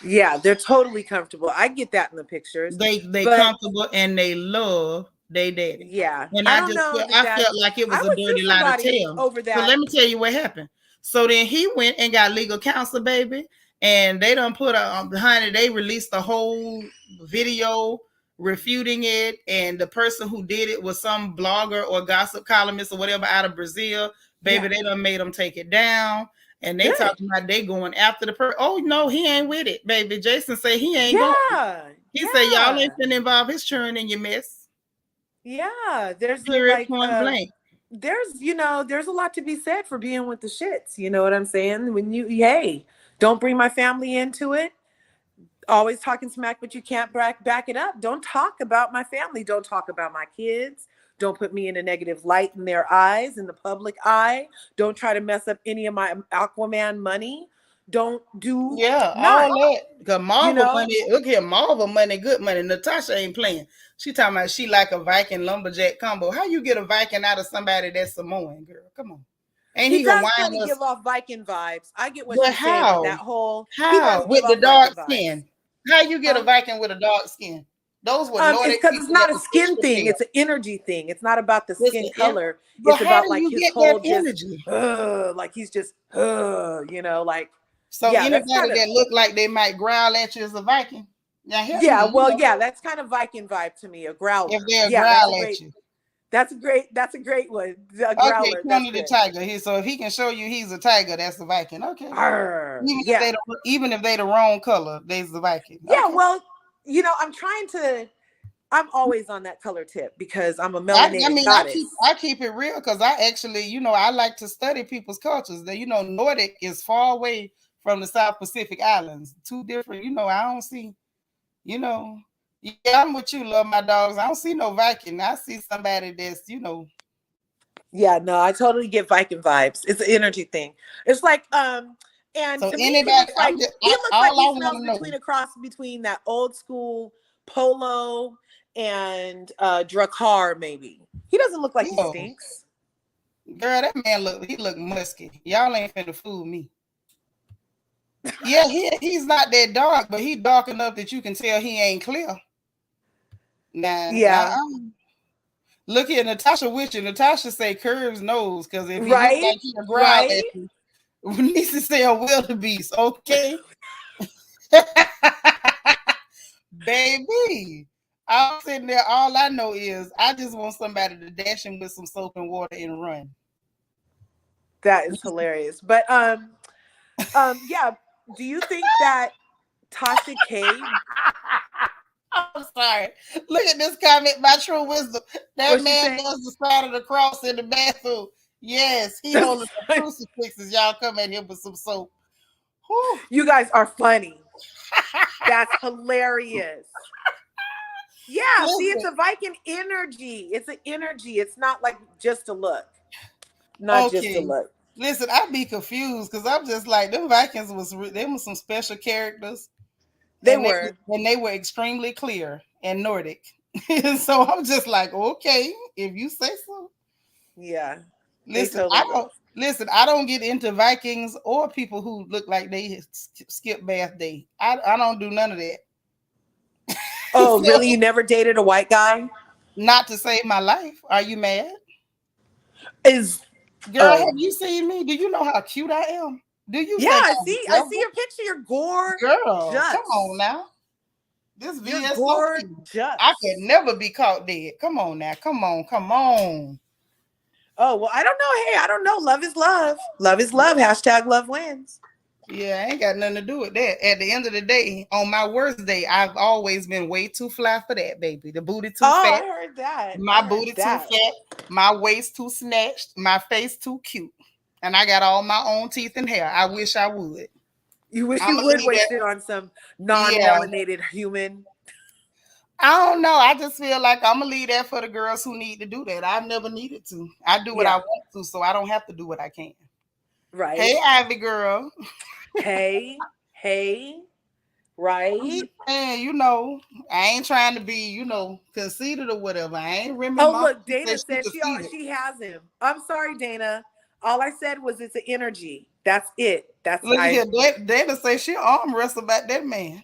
Yeah, they're totally comfortable. I get that in the pictures. They comfortable and they love their daddy. Yeah, and I felt like it was a dirty lie to tell over that. So let me tell you what happened. So then he went and got legal counsel, baby, and they done put behind it. They released the whole video refuting it, and the person who did it was some blogger or gossip columnist or whatever out of Brazil. Baby, they done made them take it down. And they talking about they going after the person. Oh no, he ain't with it, baby. Jason say he ain't going. He said y'all ain't finna involve his children in your mess. Yeah, there's point blank. There's a lot to be said for being with the shits. You know what I'm saying? When hey, don't bring my family into it. Always talking smack, but you can't back it up. Don't talk about my family. Don't talk about my kids. Don't put me in a negative light in their eyes, in the public eye. Don't try to mess up any of my Aquaman money. Don't do all that. Because Marvel money, look here, Marvel money, good money. Natasha ain't playing. She talking about she like a Viking lumberjack combo. How you get a Viking out of somebody that's Samoan, girl? Come on. Ain't he does kind of give off Viking vibes. I get what you're saying with that whole with the dark skin. How you get a Viking with a dark skin? Those were Nordic. It's because it's not a skin thing. It's an energy thing. It's not about the skin color. It's about like his whole energy. Like he's just like. So anybody that look like they might growl at you is a Viking. Now, that's kind of Viking vibe to me. A growler. If they'll growl at you. That's a great one. A growler. Okay, the tiger. So if he can show you he's a tiger, that's a Viking. Okay. Even if they the wrong color, they's the Viking. Yeah, well, I'm always on that color tip because I'm a melanated goddess. I keep it real because I actually, I like to study people's cultures. That Nordic is far away from the South Pacific Islands. Two different, I don't see, I'm with you, love my dogs. I don't see no Viking. I see somebody that's, Yeah, no, I totally get Viking vibes. It's an energy thing. It's like, and so to anybody, me, he looks like he smells a cross between that old school Polo and Drakkar, maybe. He doesn't look like he stinks. Girl, that man look musky. Y'all ain't finna fool me. Yeah, he's not that dark, but he dark enough that you can tell he ain't clear. Nah, look here, Natasha with you. Natasha say curves nose because if he look like he a growl at you, needs to say a wildebeest, okay? Baby, I'm sitting there. All I know is I just want somebody to dash him with some soap and water and run. That is hilarious. But yeah. Do you think that Tasha K? I'm sorry. Look at this comment by True Wisdom. That What's she man saying? does the sign of the cross in the bathroom. Yes, he holding some crucifixes. Y'all come at him with some soap. Whew. You guys are funny. That's hilarious. Yeah, see, it's Listen, a Viking energy. It's an energy. It's not like just a look. Not just a okay. look. Listen, I be confused because I'm just like them Vikings they were some special characters, They and were. they were extremely clear and Nordic. So I'm just like, okay, if you say so. Yeah, they Listen, totally were. I don't get into Vikings or people who look like they skip bath day. I don't do none of that. Oh, really? You So, never dated a white guy? not to save my life. Are you mad? Is Girl, have oh you seen me? Do you know how cute I am? Do you yeah, think I I'm see. I see ugly? your picture. You're Girl, come on gorgeous. now. This You're VSOP. I could gorgeous. never be caught dead. Come on now. Come on. Come on. Oh well, I don't know. Hey, I don't know. Love is love. Love is love. Hashtag love wins. Yeah, I ain't got nothing to do with that. At the end of the day, on my worst day, I've always been way too fly for that, baby. The booty too Oh, fat, I heard that. my I heard booty too that. fat, my waist too snatched, my face too cute. And I got all my own teeth and hair. I wish I would. You wish I'm you gonna would leave that. waste it on some Yeah. non-melanated human. I don't know. I just feel like I'm gonna leave that for the girls who need to do that. I've never needed to. I do what I Yeah, want to, so I don't have to do what I can. Hey, right. Ivy girl. Hey, hey, I'm right. just saying, I ain't trying to be, conceited or whatever. I ain't Remy Oh, Ma look, who Dana said she said conceited. she has him. I'm sorry, Dana. All I said was it's an energy. That's it. That's Look at I. here, Dana say she arm wrestle about that man.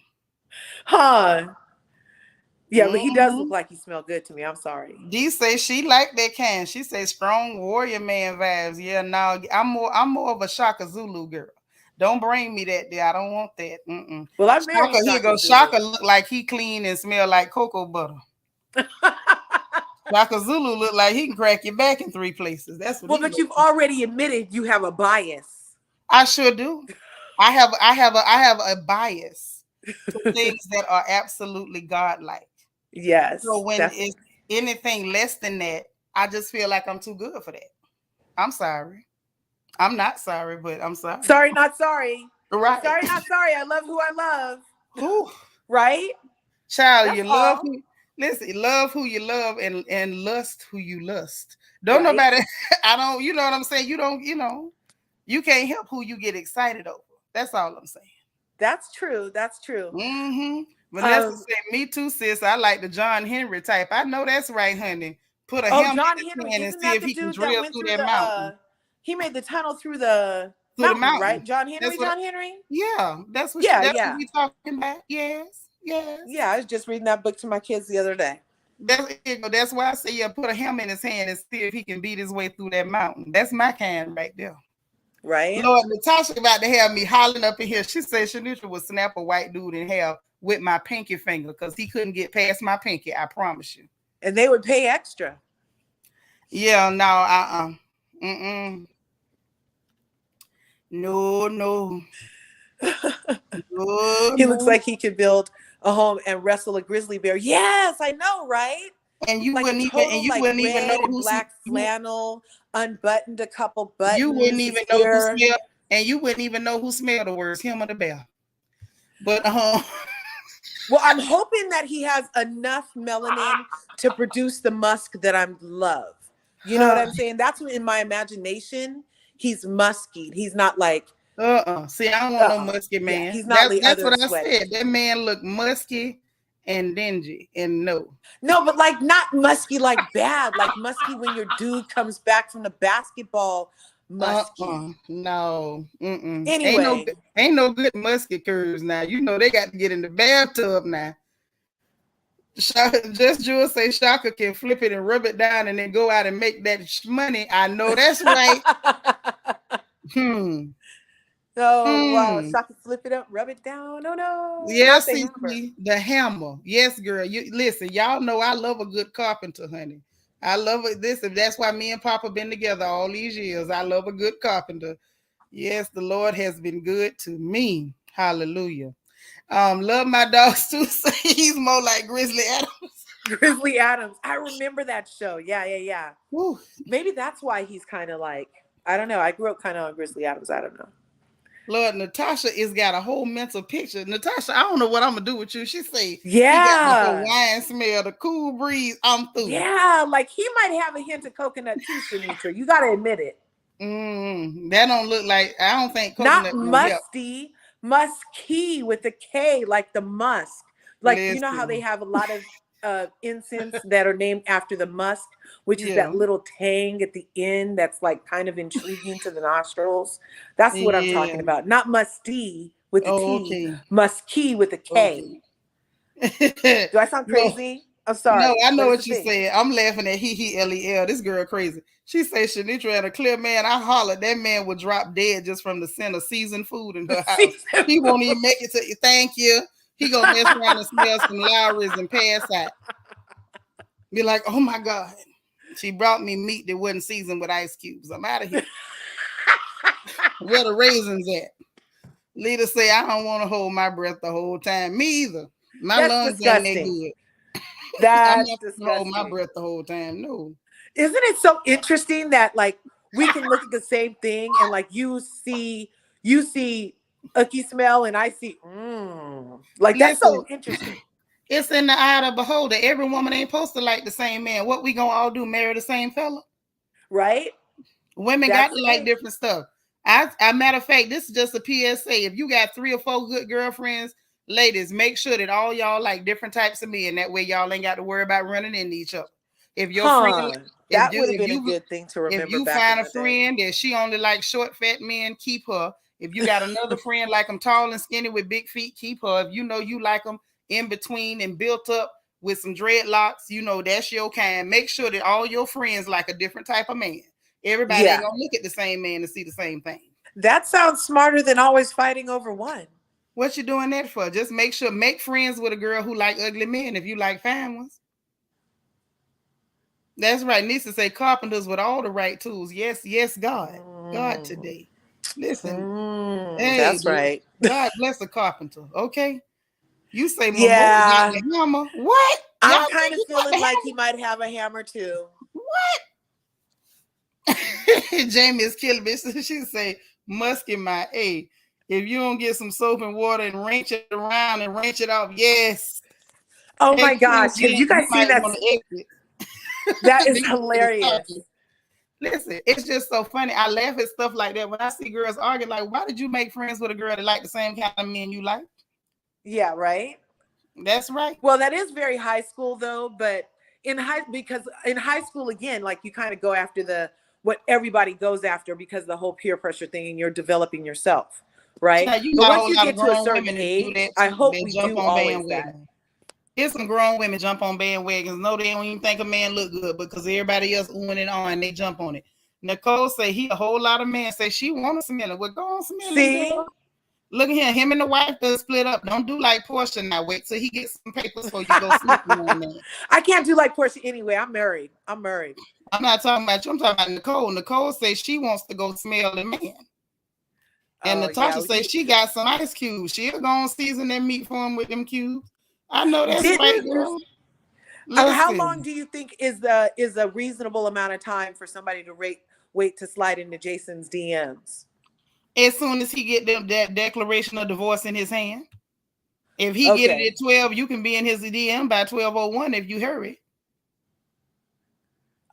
Huh. Yeah, but he does look Mm-hmm. like he smelled good to me. I'm sorry. D say she like that kind. She say strong warrior man vibes. Yeah, no, I'm more of a Shaka Zulu girl. Don't bring me that there. I don't want that. Mm-mm. Well, I'm married Shaka, here Shaka goes Zulu. Shaka. Look like he clean and smell like cocoa butter. Shaka Zulu look like he can crack your back in 3 places. That's what Well, he but look you've like. already admitted you have a bias. I sure do. I have a bias to things that are absolutely godlike. So Yes, when that's it's anything less than that, I just feel like I'm too good for that. I'm sorry. I'm not sorry, but I'm sorry. sorry, not sorry. Right. Sorry, not sorry. I love who I love. Who? Right? Child, That's you love all. who listen, love who you love and lust who you lust. Don't Right? nobody I don't you know what I'm saying? You can't help who you get excited over. That's all I'm saying. That's true. That's true. Mm-hmm. Vanessa Um, said, "Me too, sis. I like the John Henry type. I know that's right, honey. Put a oh, helmet John in his Henry, hand and isn't see that if the he can dude that drill went through through that the mountain. he made the tunnel through the Through the mountain, right? mountain. John That's Henry, what. John Henry? Yeah, Yeah, that's what yeah. we talking about. Yes, yes. Yeah, I was just reading that book to my kids the other day. That's why I say, yeah. Put a helmet in his hand and see if he can beat his way through that mountain. That's my kind right there. Right? Lord, Natasha about to have me hollering up in here. She said Seanitra would snap a white dude in half with my pinky finger because he couldn't get past my pinky. I promise you. And they would pay extra. Yeah, no, mm-mm. No, no, no, He looks no. like he could build a home and wrestle a grizzly bear. Yes, I know, right? Like a total You like wouldn't even know red and who black flannel, unbuttoned a couple you wouldn't buttons, his even know who hair. smelled, and you wouldn't even know who smelled the worst, him or the bear. But Well, I'm hoping that he has enough melanin to produce the musk that I love. You know what I'm saying? That's what in my imagination, he's musky. He's not like, See, I don't want no musky yeah, man. he's not That's leather what I sweaty. said. That man look musky and dingy, and no. No, but like not musky, like bad, like musky when your dude comes back from the basketball, musky. No. Mm-mm. Anyway, Ain't no good musky curves now. You know they got to get in the bathtub now. Just Jewel say Shaka can flip it and rub it down and then go out and make that money. I know that's right. Hmm. oh wow, Hmm. Shaka flip it up, rub it down. Oh no, not Yes, the hammer. the hammer. Yes, girl. You listen. Y'all know I love a good carpenter, honey. I love it. This, and that's why me and Papa been together all these years. I love a good carpenter. Yes, the Lord has been good to me. Hallelujah. Love my dogs too. Say he's more like Grizzly Adams. Grizzly Adams. I remember that show. Yeah, yeah, yeah. Woo. Maybe that's why he's kind of like, I don't know. I grew up kind of on Grizzly Adams. I don't know. Lord, Natasha is got a whole mental picture. Natasha, I don't know what I'm gonna do with you. She say he got the Yeah. Hawaiian smell, the cool breeze. I'm through. Yeah. Like he might have a hint of coconut too, Seanitra. You got to admit it. That don't look like. I don't think Not coconut gonna help. musty, musky with a K, like the musk. Like, you know how they Listen, have a lot of incense that are named after the musk, which is yeah, that little tang at the end that's like kind of intriguing to the nostrils. That's what I'm yeah. talking about. Not musty with a Oh, T, okay, musky with a K. okay. Do I sound No, crazy? I'm no, sorry, I know but it's a what you thing. said. I'm laughing at he lel. This girl crazy. She say Seanitra had a clear man. I hollered that man would drop dead just from the scent of seasoned food in her house. He won't even make it to you. Thank you. He gonna mess around and smell some Lowry's and pass out. Be like, oh my God. She brought me meat that wasn't seasoned with ice cubes. I'm out of here. Where the raisins at? Leader say, I don't want to hold my breath the whole time. Me either. My That's lungs ain't that disgusting. good. I'm That's not gonna hold my disgusting. breath the whole time. No. Isn't it so interesting that like we can look at the same thing and like you see icky smell and I see like that's Listen, so interesting, it's in the eye of the beholder. Every woman ain't supposed to like the same man. What we gonna all do? Marry the same fella? right? Women got That's to the like thing. different stuff. Matter of fact, this is just a PSA. If you got 3 or 4 good girlfriends, ladies, make sure that all y'all like different types of men. That way, y'all ain't got to worry about running into each other. If your friend, Huh. if That you would have if been a you good thing to if remember you back in find a the day. friend that she only likes short, fat men, keep her. If you got another friend like them tall and skinny with big feet, keep her. If you know you like them in between and built up with some dreadlocks, you know that's your kind. Make sure that all your friends like a different type of man. Everybody ain't Yeah. gonna look at the same man to see the same thing. That sounds smarter than always fighting over one. What you doing that for? Just make friends with a girl who like ugly men if you like fine ones. That's right. Nisa say carpenters with all the right tools. Yes, yes, God. God Mm, today. Listen, hey, that's right. God bless a carpenter. Okay. You say Momoa got Yeah. the hammer. What? Y'all I'm think kind of he got feeling the like he might have a hammer too. hammer? Jamie is killing me. She say, musk in my A. If you don't get some soap and water and wrench it around and wrench it off, yes. Oh my Excuse gosh. Have me, you you guys might seen that? want to exit. That is These niggas hilarious. talking. Listen, it's just so funny. I laugh at stuff like that when I see girls argue. Like, why did you make friends with a girl that like the same kind of men you like? Yeah, right? That's right. Well, that is very high school though, but because in high school again, like you kind of go after the what everybody goes after because of the whole peer pressure thing and you're developing yourself, right? Child, you But got a once whole you lot of get to a grown certain women that do age, that I too. hope They we jump do on always that. bandwagons. There's some grown women jump on bandwagons. No, they don't even think a man look good because everybody else oohing and on and they jump on it. Nicole say he a whole lot of men say she want to smell it. Well, go on smell it, See? girl. Look at him. Him and the wife does split up. Don't do like Portia now. Wait till he gets some papers before you go sniffing on that. I can't do like Portia anyway. I'm married. I'm married. I'm not talking about you. I'm talking about Nicole. Nicole says she wants to go smell the man. And Oh yeah, Natasha says she got some ice cubes. She'll go and season that meat for him with them cubes. I know that's right, didn't. girl. How long Listen, do you think is a reasonable amount of time for somebody to wait to slide into Jason's DMs? as soon as he get that declaration of divorce in his hand, if he get it Okay. at 12, you can be in his DM by 12:01 if you hurry.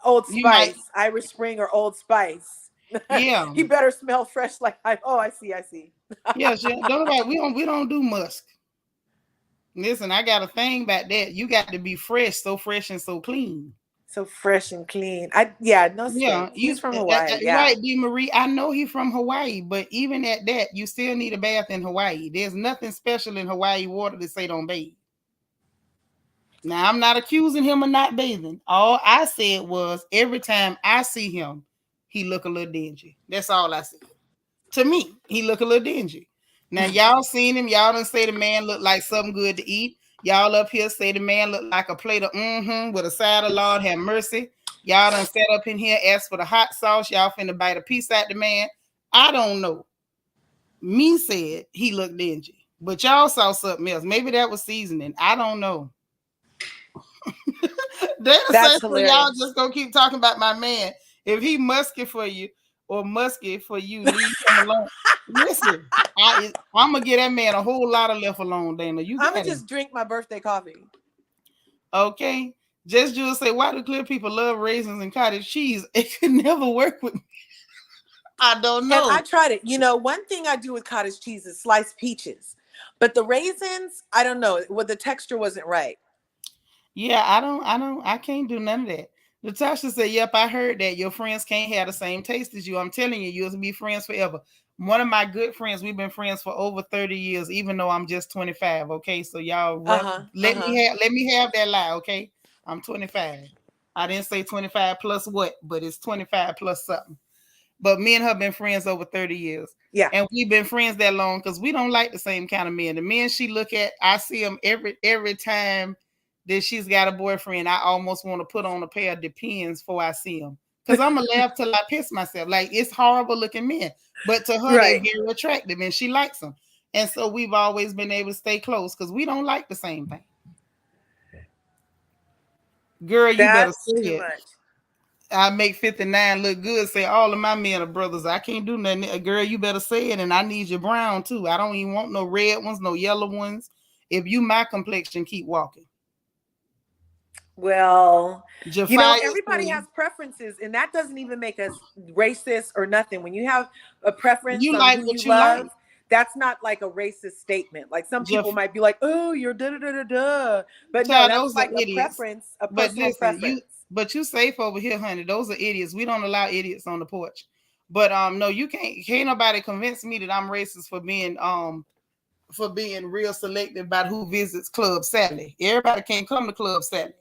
Old You might, Spice, Irish Spring, or Old Spice. yeah, He better smell fresh like I. Oh, I see. I see. yeah. Don't about we don't do musk. Listen, I got a thing about that. You got to be fresh, so fresh and so clean. So fresh and clean. Yeah, no Yeah, stink. He's from Hawaii. Yeah. right, D. Marie. I know he from Hawaii, but even at that, you still need a bath in Hawaii. There's nothing special in Hawaii water to say don't bathe. Now, I'm not accusing him of not bathing. All I said was every time I see him, he look a little dingy. That's all I said. To me, he look a little dingy. Now, y'all seen him. Y'all done say the man look like something good to eat. Y'all up here say the man look like a plate of with a side of Lord have mercy. Y'all done set up in here, asked for the hot sauce. Y'all finna bite a piece out the man. I don't know. Me said he looked dingy. But y'all saw something else. Maybe that was seasoning. I don't know. They're the same That's for y'all hilarious. just gonna keep talking about my man. If he musky for you or musky for you, leave him alone. Listen, I'm gonna give that man a whole lot of left alone, Dana. You I'm got gonna him. just drink my birthday coffee. Okay. Just Jules say, why do clear people love raisins and cottage cheese? It could never work with me. I don't And I know. tried it. You know, one thing I do with cottage cheese is slice peaches, but the raisins, I don't know. Well, the texture wasn't right. Yeah, I can't do none of that. Natasha said, yep, I heard that your friends can't have the same taste as you. I'm telling you, you'll be friends forever. One of my good friends, we've been friends for over 30 years, even though I'm just 25. Okay. So y'all Uh run huh. Uh let huh. me have that lie, okay? I'm 25. I didn't say 25 plus what, but it's 25 plus something. But me and her been friends over 30 years. Yeah. And we've been friends that long because we don't like the same kind of men. The men she look at, I see them every time that she's got a boyfriend. I almost want to put on a pair of Depends before I see them. Because I'm going to laugh till I piss myself. Like, it's horrible looking men. But to her, they're Right. very attractive and she likes them. And so we've always been able to stay close because we don't like the same thing. Girl, you better That's say too it. much. I make 59 look good. Say all of my men are brothers. I can't do nothing. Girl, you better say it. And I need your brown too. I don't even want no red ones, no yellow ones. If you my complexion, keep walking. Well, you know, Jafia everybody say has preferences, and that doesn't even make us racist or nothing. When you have a preference you on like who you what you like. love, that's not like a racist statement. Like some people Jaf- might be like, "Oh, you're da da da da da," but no, Child, that's those are like a idiots. preference, a But personal listen, preference. you safe over here, honey. Those are idiots. We don't allow idiots on the porch. But no, you can't nobody convince me that I'm racist for being real selective about who visits Club Sally. Everybody can't come to Club Sally.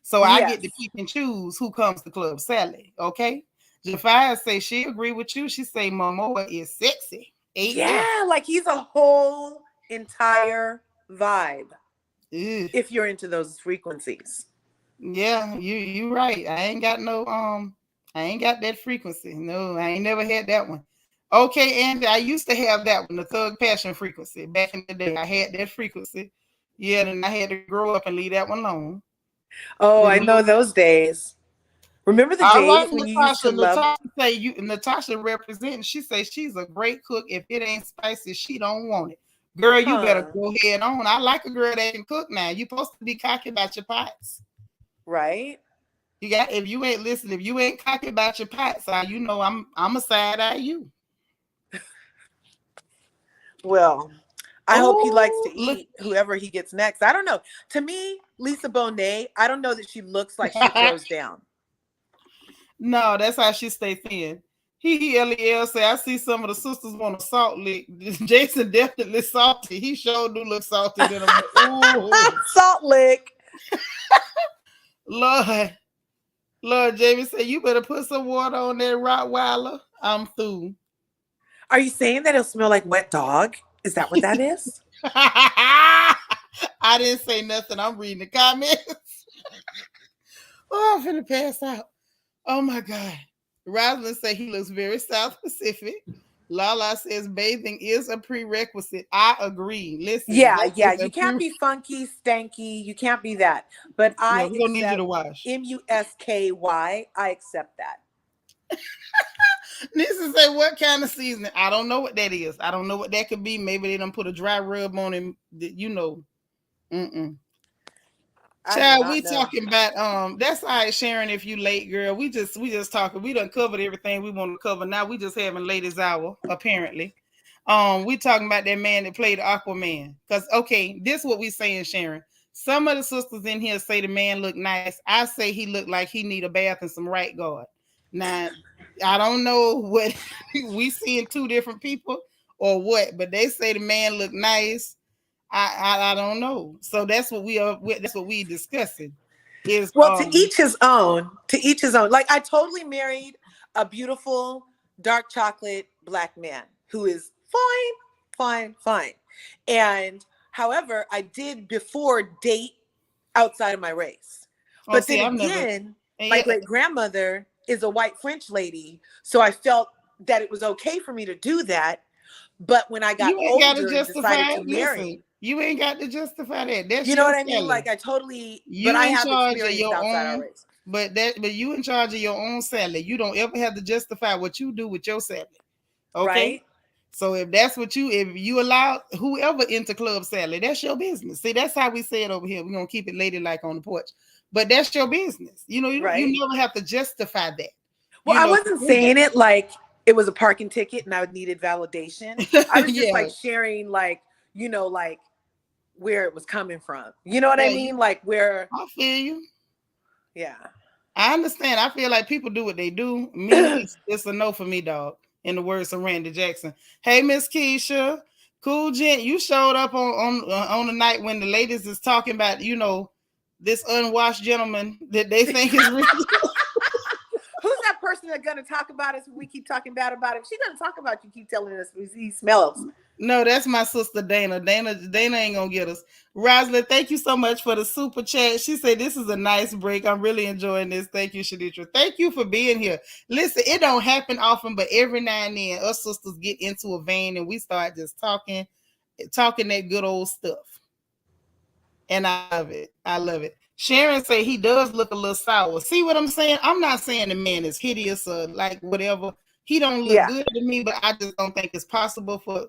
So I get to Yes, pick and choose who comes to Club Sally. Okay. Jafia say she agree with you. She say Momoa is sexy. AF. yeah, like he's a whole entire vibe. Ugh. If you're into those frequencies, Yeah, you right. I ain't got that frequency. No, I ain't never had that one. Okay, Andy, I used to have that one, the thug passion frequency. Back in the day, I had that frequency. Yeah, then I had to grow up and leave that one alone. oh, But I know no. those days. Remember the All right, days when you used to Natasha. love, Natasha representing. She say she's a great cook. If it ain't spicy, she don't want it. Girl, you better huh? go head on. I like a girl that can cook now. You supposed to be cocky about your pots. Right? You got if you ain't listen, if you ain't cocky about your pots, you know I'm a side eye you. Well, I hope he likes to Oh, look. eat whoever he gets next. I don't know. To me, Lisa Bonet, I don't know that she looks like she throws down. No, that's how she stay thin. He LEL say I see some of the sisters want a salt lick. Jason definitely salty. He sure do look salty than him. Ooh, Salt lick. Lord. Lord, Jamie said, you better put some water on that Rottweiler. I'm through. Are you saying that it'll smell like wet dog? Is that what that is? I didn't say nothing. I'm reading the comments. Oh, I'm finna pass out. Oh my God. Rosalind said he looks very South Pacific. Lala says bathing is a prerequisite. I agree. Listen, Yeah, that yeah. is You a can't be funky, stanky. You can't be that. But yeah, I we're gonna need you to accept wash. musky. I accept that. Nissa say, what kind of seasoning? I don't know what that is. I don't know what that could be. Maybe they don't put a dry rub on him. You know. Mm-mm. I do Child, not we know. talking about that's all right, Sharon. If you late, girl, we just talking. We done covered everything we want to cover. Now we just having ladies hour, apparently. We talking about that man that played Aquaman. Cause okay, this what we saying, Sharon. Some of the sisters in here say the man look nice. I say he look like he need a bath and some right guard. Now, I don't know what we seeing two different people or what, but they say the man look nice. I don't know. So that's what we are. That's what we discussing. Is Well, to each his own. To each his own. Like I totally married a beautiful dark chocolate black man who is fine, fine, fine. And however, I did before date outside of my race. oh, But see, then I've never. again, my Yeah, great grandmother is a white French lady, so I felt that it was okay for me to do that. But when I got You ain't got to older and decided justify to it. Listen, marry, you ain't got to justify that. That's you know your what I mean? salary. Like I totally, but You I in have charge of experienced your outside our own, race. but you in charge of your own salary. You don't ever have to justify what you do with your salary. Okay? Right? So if you allow whoever into club salary, that's your business. See, that's how we say it over here. We're gonna keep it ladylike on the porch. But that's your business. You Right? never have to justify that. Well, You I know, wasn't saying it like it was a parking ticket and I needed validation. I was just yeah, like sharing, like, like where it was coming from. You know what I yeah, mean? Like where, I feel you. yeah. I understand. I feel like people do what they do. Me, it's a no for me, dog. In the words of Randy Jackson. Hey, Miss Keisha, cool gent, you showed up on the night when the ladies is talking about this unwashed gentleman that they think is real. Who's that person that's gonna talk about us when we keep talking bad about him? She's gonna talk about you, keep telling us he smells. No, that's my sister Dana. Dana ain't gonna get us. Rosalind, thank you so much for the super chat. She said this is a nice break. I'm really enjoying this. Thank you, Seanitra. Thank you for being here. Listen, it don't happen often, but every now and then us sisters get into a vein and we start just talking that good old stuff. And I love it. I love it. Sharon say he does look a little sour. See what I'm saying? I'm not saying the man is hideous or like whatever. He don't look Yeah. good to me, but I just don't think it's possible for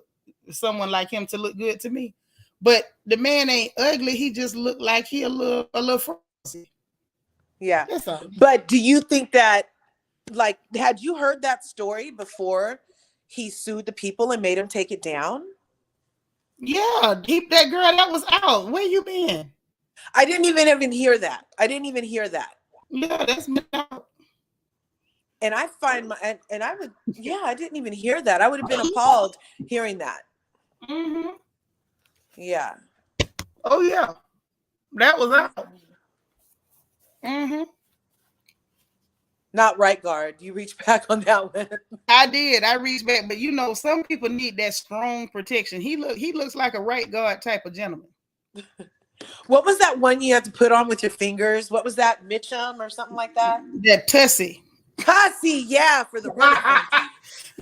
someone like him to look good to me. But the man ain't ugly. He just looked like he a little frosty. Yeah. That's all. But do you think that, like, had you heard that story before he sued the people and made him take it down? Yeah, keep that girl that was out. Where you been? I didn't even hear that. I didn't even hear that. Yeah, that's me out. And I find and I would, yeah, I didn't even hear that. I would have been appalled hearing that. Mm-hmm. Yeah. Oh yeah, that was out. Mm-hmm. Not right guard. You reach back on that one. I did. I reached back, but some people need that strong protection. He looks like a right guard type of gentleman. What was that one you had to put on with your fingers? What was that? Mitchum or something like that? That tussy. Tussy, yeah, for the really funky. That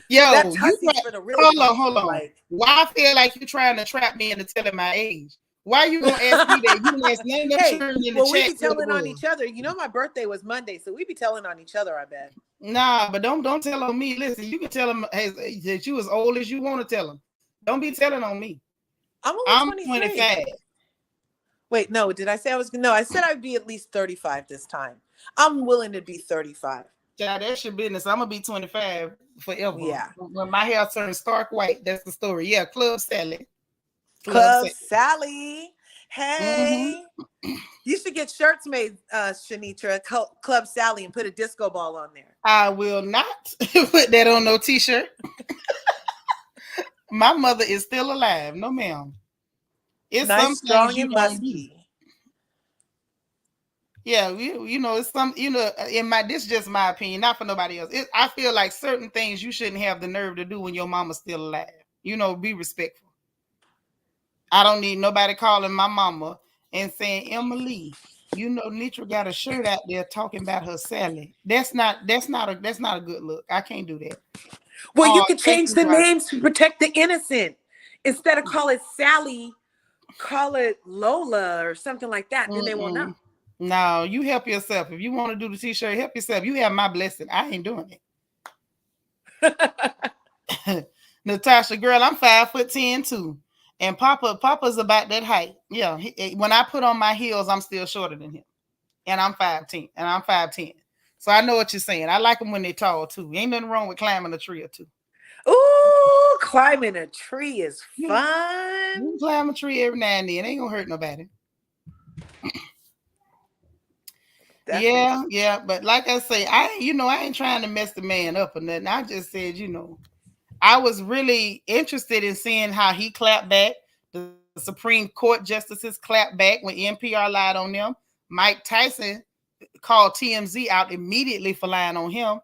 Yo, tussy's for the really hold on, funky. hold on. Like, Why I feel like you trying to trap me into telling my age? Why you gonna ask me that? You didn't ask none of them hey, children in the well, we chat be what it telling on was. each other. You know, my birthday was Monday, so we be telling on each other, I bet. Nah, but don't tell on me. Listen, you can tell them that you as old as you want to tell them. Don't be telling on me. I'm only I'm 23. 25. Wait, no, did I say I was? No, I said I'd be at least 35 this time. I'm willing to be 35. Yeah, that's your business. I'm gonna be 25 forever. Yeah. When my hair turns stark white, that's the story. Yeah, Club Sally. Club Sally. Hey. Mm-hmm. You should get shirts made, Seanitra, Club Sally, and put a disco ball on there. I will not put that on no t-shirt. My mother is still alive. No, ma'am. It's Nice, some things strong, you and don't do. musky. Yeah, it's some, in this is just my opinion, not for nobody else. I feel like certain things you shouldn't have the nerve to do when your mama's still alive. Be respectful. I don't need nobody calling my mama and saying, Emily, Nitra got a shirt out there talking about her Sally. That's not a good look. I can't do that. Well, you Oh, could thank change you, the Roger. names to protect the innocent. Instead of call it Sally, call it Lola or something like that. Then they won't know. No, you help yourself. If you want to do the t-shirt, help yourself. You have my blessing. I ain't doing it. Natasha, girl, I'm 5'10" too. And Papa's about that height. Yeah. When I put on my heels, I'm still shorter than him. And I'm 5'10". And I'm 5'10". So I know what you're saying. I like them when they're tall too. Ain't nothing wrong with climbing a tree or two. Ooh, climbing a tree is fun. You can climb a tree every now and then. It ain't gonna hurt nobody. Yeah. But like I say, I ain't trying to mess the man up or nothing. I just said, I was really interested in seeing how he clapped back. The Supreme Court justices clapped back when NPR lied on them. Mike Tyson called TMZ out immediately for lying on him.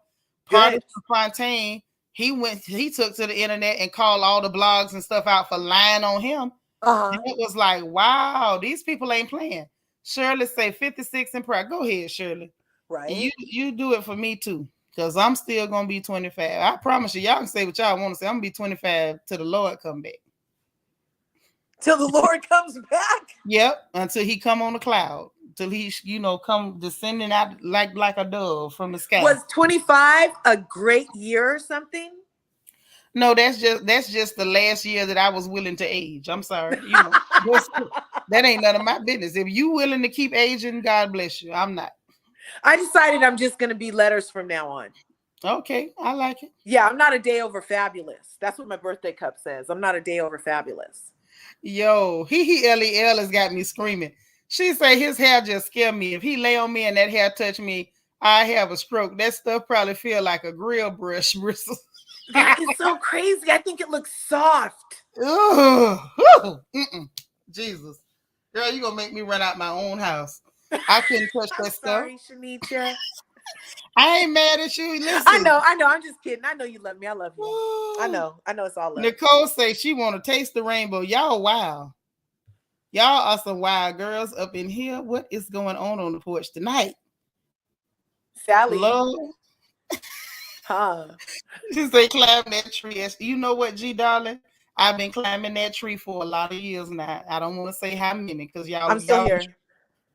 Partisan Fontaine, he took to the internet and called all the blogs and stuff out for lying on him. And it was like, wow, these people ain't playing. Shirley say 56 in prayer. Go ahead, Shirley. Right. And you do it for me too. Because I'm still gonna be 25. I promise you, y'all can say what y'all want to say. I'm gonna be 25 till the Lord come back. Till the Lord comes back. Yep, until he come on the cloud. Till he, come descending out like a dove from the sky. Was 25 a great year or something? No, that's just the last year that I was willing to age. I'm sorry. That ain't none of my business. If you willing to keep aging, God bless you. I'm not. I decided I'm just going to be letters from now on. Okay, I like it. Yeah, I'm not a day over fabulous. That's what my birthday cup says. I'm not a day over fabulous. Yo, LEL has got me screaming. She say his hair just scare me. If he lay on me and that hair touch me, I have a stroke. That stuff probably feel like a grill brush bristle. That is so crazy. I think it looks soft. Ugh. Jesus. Girl, you gonna make me run out my own house. I couldn't touch I'm that sorry, stuff. Seanitra. I ain't mad at you. Listen. I know. I'm just kidding. I know you love me. I love you. I know it's all love. Nicole say she want to taste the rainbow. Y'all wild. Y'all are some wild girls up in here. What is going on the porch tonight? Sally. Love. Huh. She say climb that tree. You know what, G darling? I've been climbing that tree for a lot of years now. I don't want to say how many because I'm still here.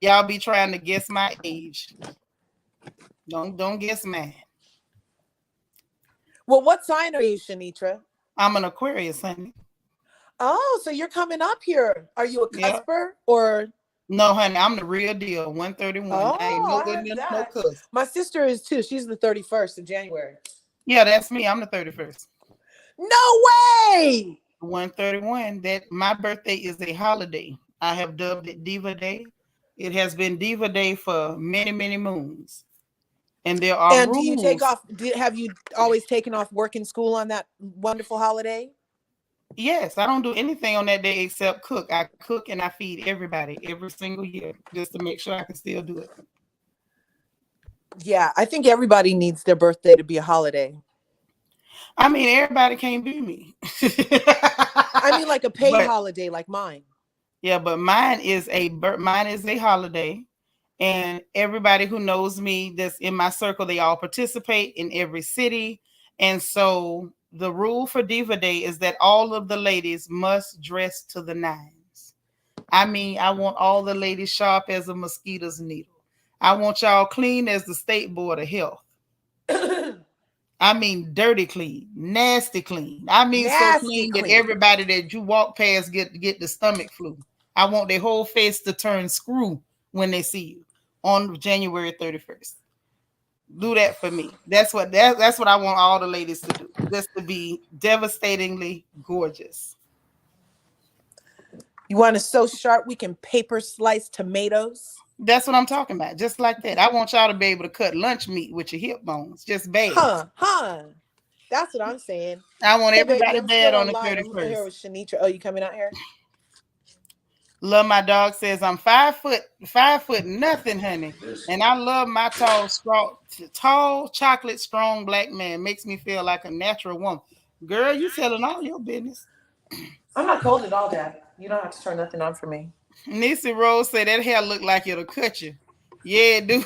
Y'all be trying to guess my age. Don't guess mine. Well, what sign are you, Seanitra? I'm an Aquarius, honey. Oh, so you're coming up here. Are you a Yep. cusper or? No, honey, I'm the real deal. 131. Oh, I ain't no good no cuss. My sister is too. She's the 31st of January. Yeah, that's me. I'm the 31st. No way. 131. That my birthday is a holiday. I have dubbed it Diva Day. It has been Diva Day for many, many moons. And there are And rules. do you take off? Have you always taken off work and school on that wonderful holiday? Yes, I don't do anything on that day except cook. I cook and I feed everybody every single year just to make sure I can still do it. Yeah, I think everybody needs their birthday to be a holiday. I mean, everybody can't be me. I mean, like a paid holiday like mine. Yeah, but mine is a holiday. And everybody who knows me that's in my circle, they all participate in every city. And so the rule for Diva Day is that all of the ladies must dress to the nines. I mean, I want all the ladies sharp as a mosquito's needle. I want y'all clean as the State Board of Health. I mean, dirty clean, nasty clean. I mean, nasty so clean that everybody that you walk past get the stomach flu. I want their whole face to turn screw when they see you on January 31st. Do that for me. That's what I want all the ladies to do. Just to be devastatingly gorgeous. You want us so sharp we can paper slice tomatoes? That's what I'm talking about. Just like that. I want y'all to be able to cut lunch meat with your hip bones. Just bad. Huh. That's what I'm saying. I want everybody bad on the 31st. I'm here with Seanitra. Oh, you coming out here? Love my dog says I'm 5 foot nothing, honey. And I love my tall, chocolate, strong black man. Makes me feel like a natural woman. Girl, you telling all your business. I'm not cold at all, Dad. You don't have to turn nothing on for me. Nisi Rose said that hair look like it'll cut you. Yeah, dude.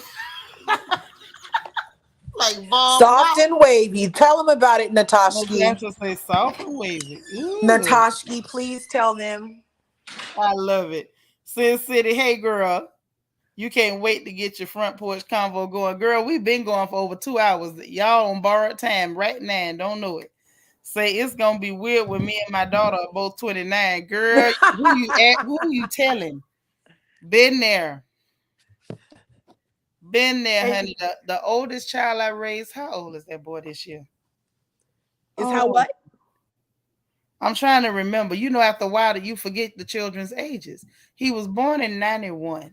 Like soft and wavy. Tell them about it, Natashki. Natasha say soft and wavy. Natashki, please tell them. I love it. Sin City, hey girl, you can't wait to get your front porch convo going. Girl, we've been going for over 2 hours. Y'all on borrowed time right now and don't know it. Say it's gonna be weird when me and my daughter are both 29. Girl, who you telling? Been there, honey. The oldest child I raised, how old is that boy this year? How what? I'm trying to remember. You know, after a while, you forget the children's ages. He was born in 91.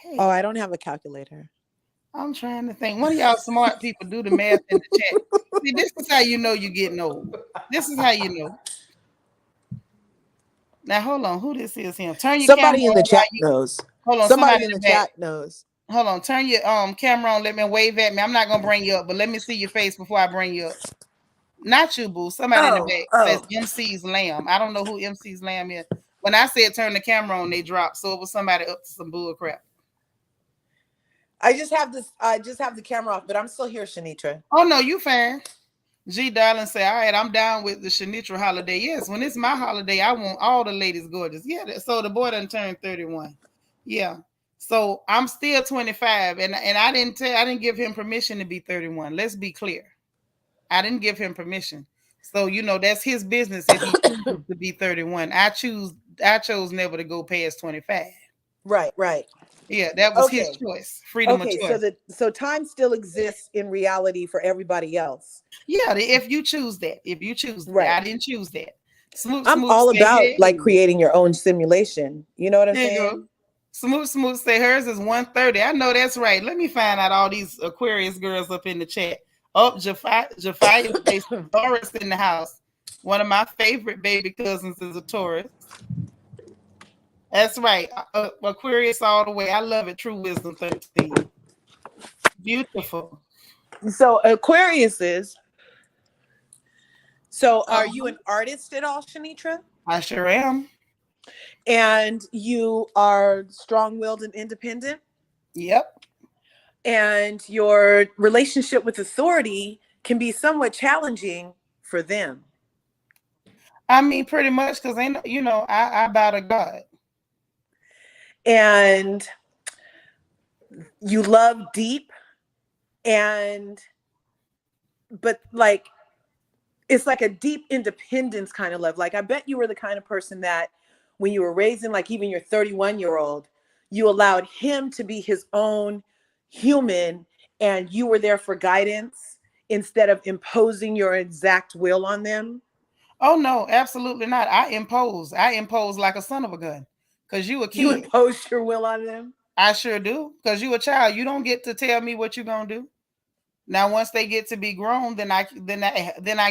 Hey. Oh, I don't have a calculator. I'm trying to think. One of y'all smart people do the math in the chat. See, this is how you know you're getting old. This is how you know. Now, hold on. Who this is him? Turn your somebody camera in the chat knows. Hold on. Somebody in the chat knows. Hold on. Turn your camera on. Let me wave at me. I'm not going to bring you up, but let me see your face before I bring you up. Not you, boo. Somebody in the back says MC's Lamb. I don't know who MC's Lamb is. When I said turn the camera on, they dropped. So it was somebody up to some bull crap. I just have the camera off, but I'm still here, Seanitra. Oh no, you fine. G Darling say, all right, I'm down with the Seanitra holiday. Yes, when it's my holiday, I want all the ladies gorgeous. Yeah, so the boy done turned 31. Yeah. So I'm still 25, and I didn't give him permission to be 31. Let's be clear. I didn't give him permission. So that's his business if he chooses to be 31. I chose never to go past 25. Right, right. Yeah, that was his Okay. choice. Freedom of Okay, so choice. time still exists in reality for everybody else. Yeah, if you choose that. If you choose that. Right. I didn't choose that. Smoot I'm Smoot all say, about hey, like creating your own simulation. You know what I'm there you go. saying? Smoot say hers is 130. I know that's right. Let me find out all these Aquarius girls up in the chat. Oh, Jafia say Taurus in the house. One of my favorite baby cousins is a Taurus. That's right. Aquarius all the way. I love it. True Wisdom 13. Beautiful. So Aquarius is. So are you Uh-huh. an artist at all, Seanitra? I sure am. And you are strong-willed and independent? Yep. And your relationship with authority can be somewhat challenging for them. I mean, pretty much because I bow to God. And you love deep, and but like it's like a deep independence kind of love. Like I bet you were the kind of person that when you were raising, like even your 31-year-old, you allowed him to be his own human, and you were there for guidance instead of imposing your exact will on them. Oh no, absolutely not. I impose. I impose like a son of a gun. Cause you a You kid. imposed your will on them. I sure do. Cause you a child. You don't get to tell me what you're gonna do. Now, once they get to be grown, then I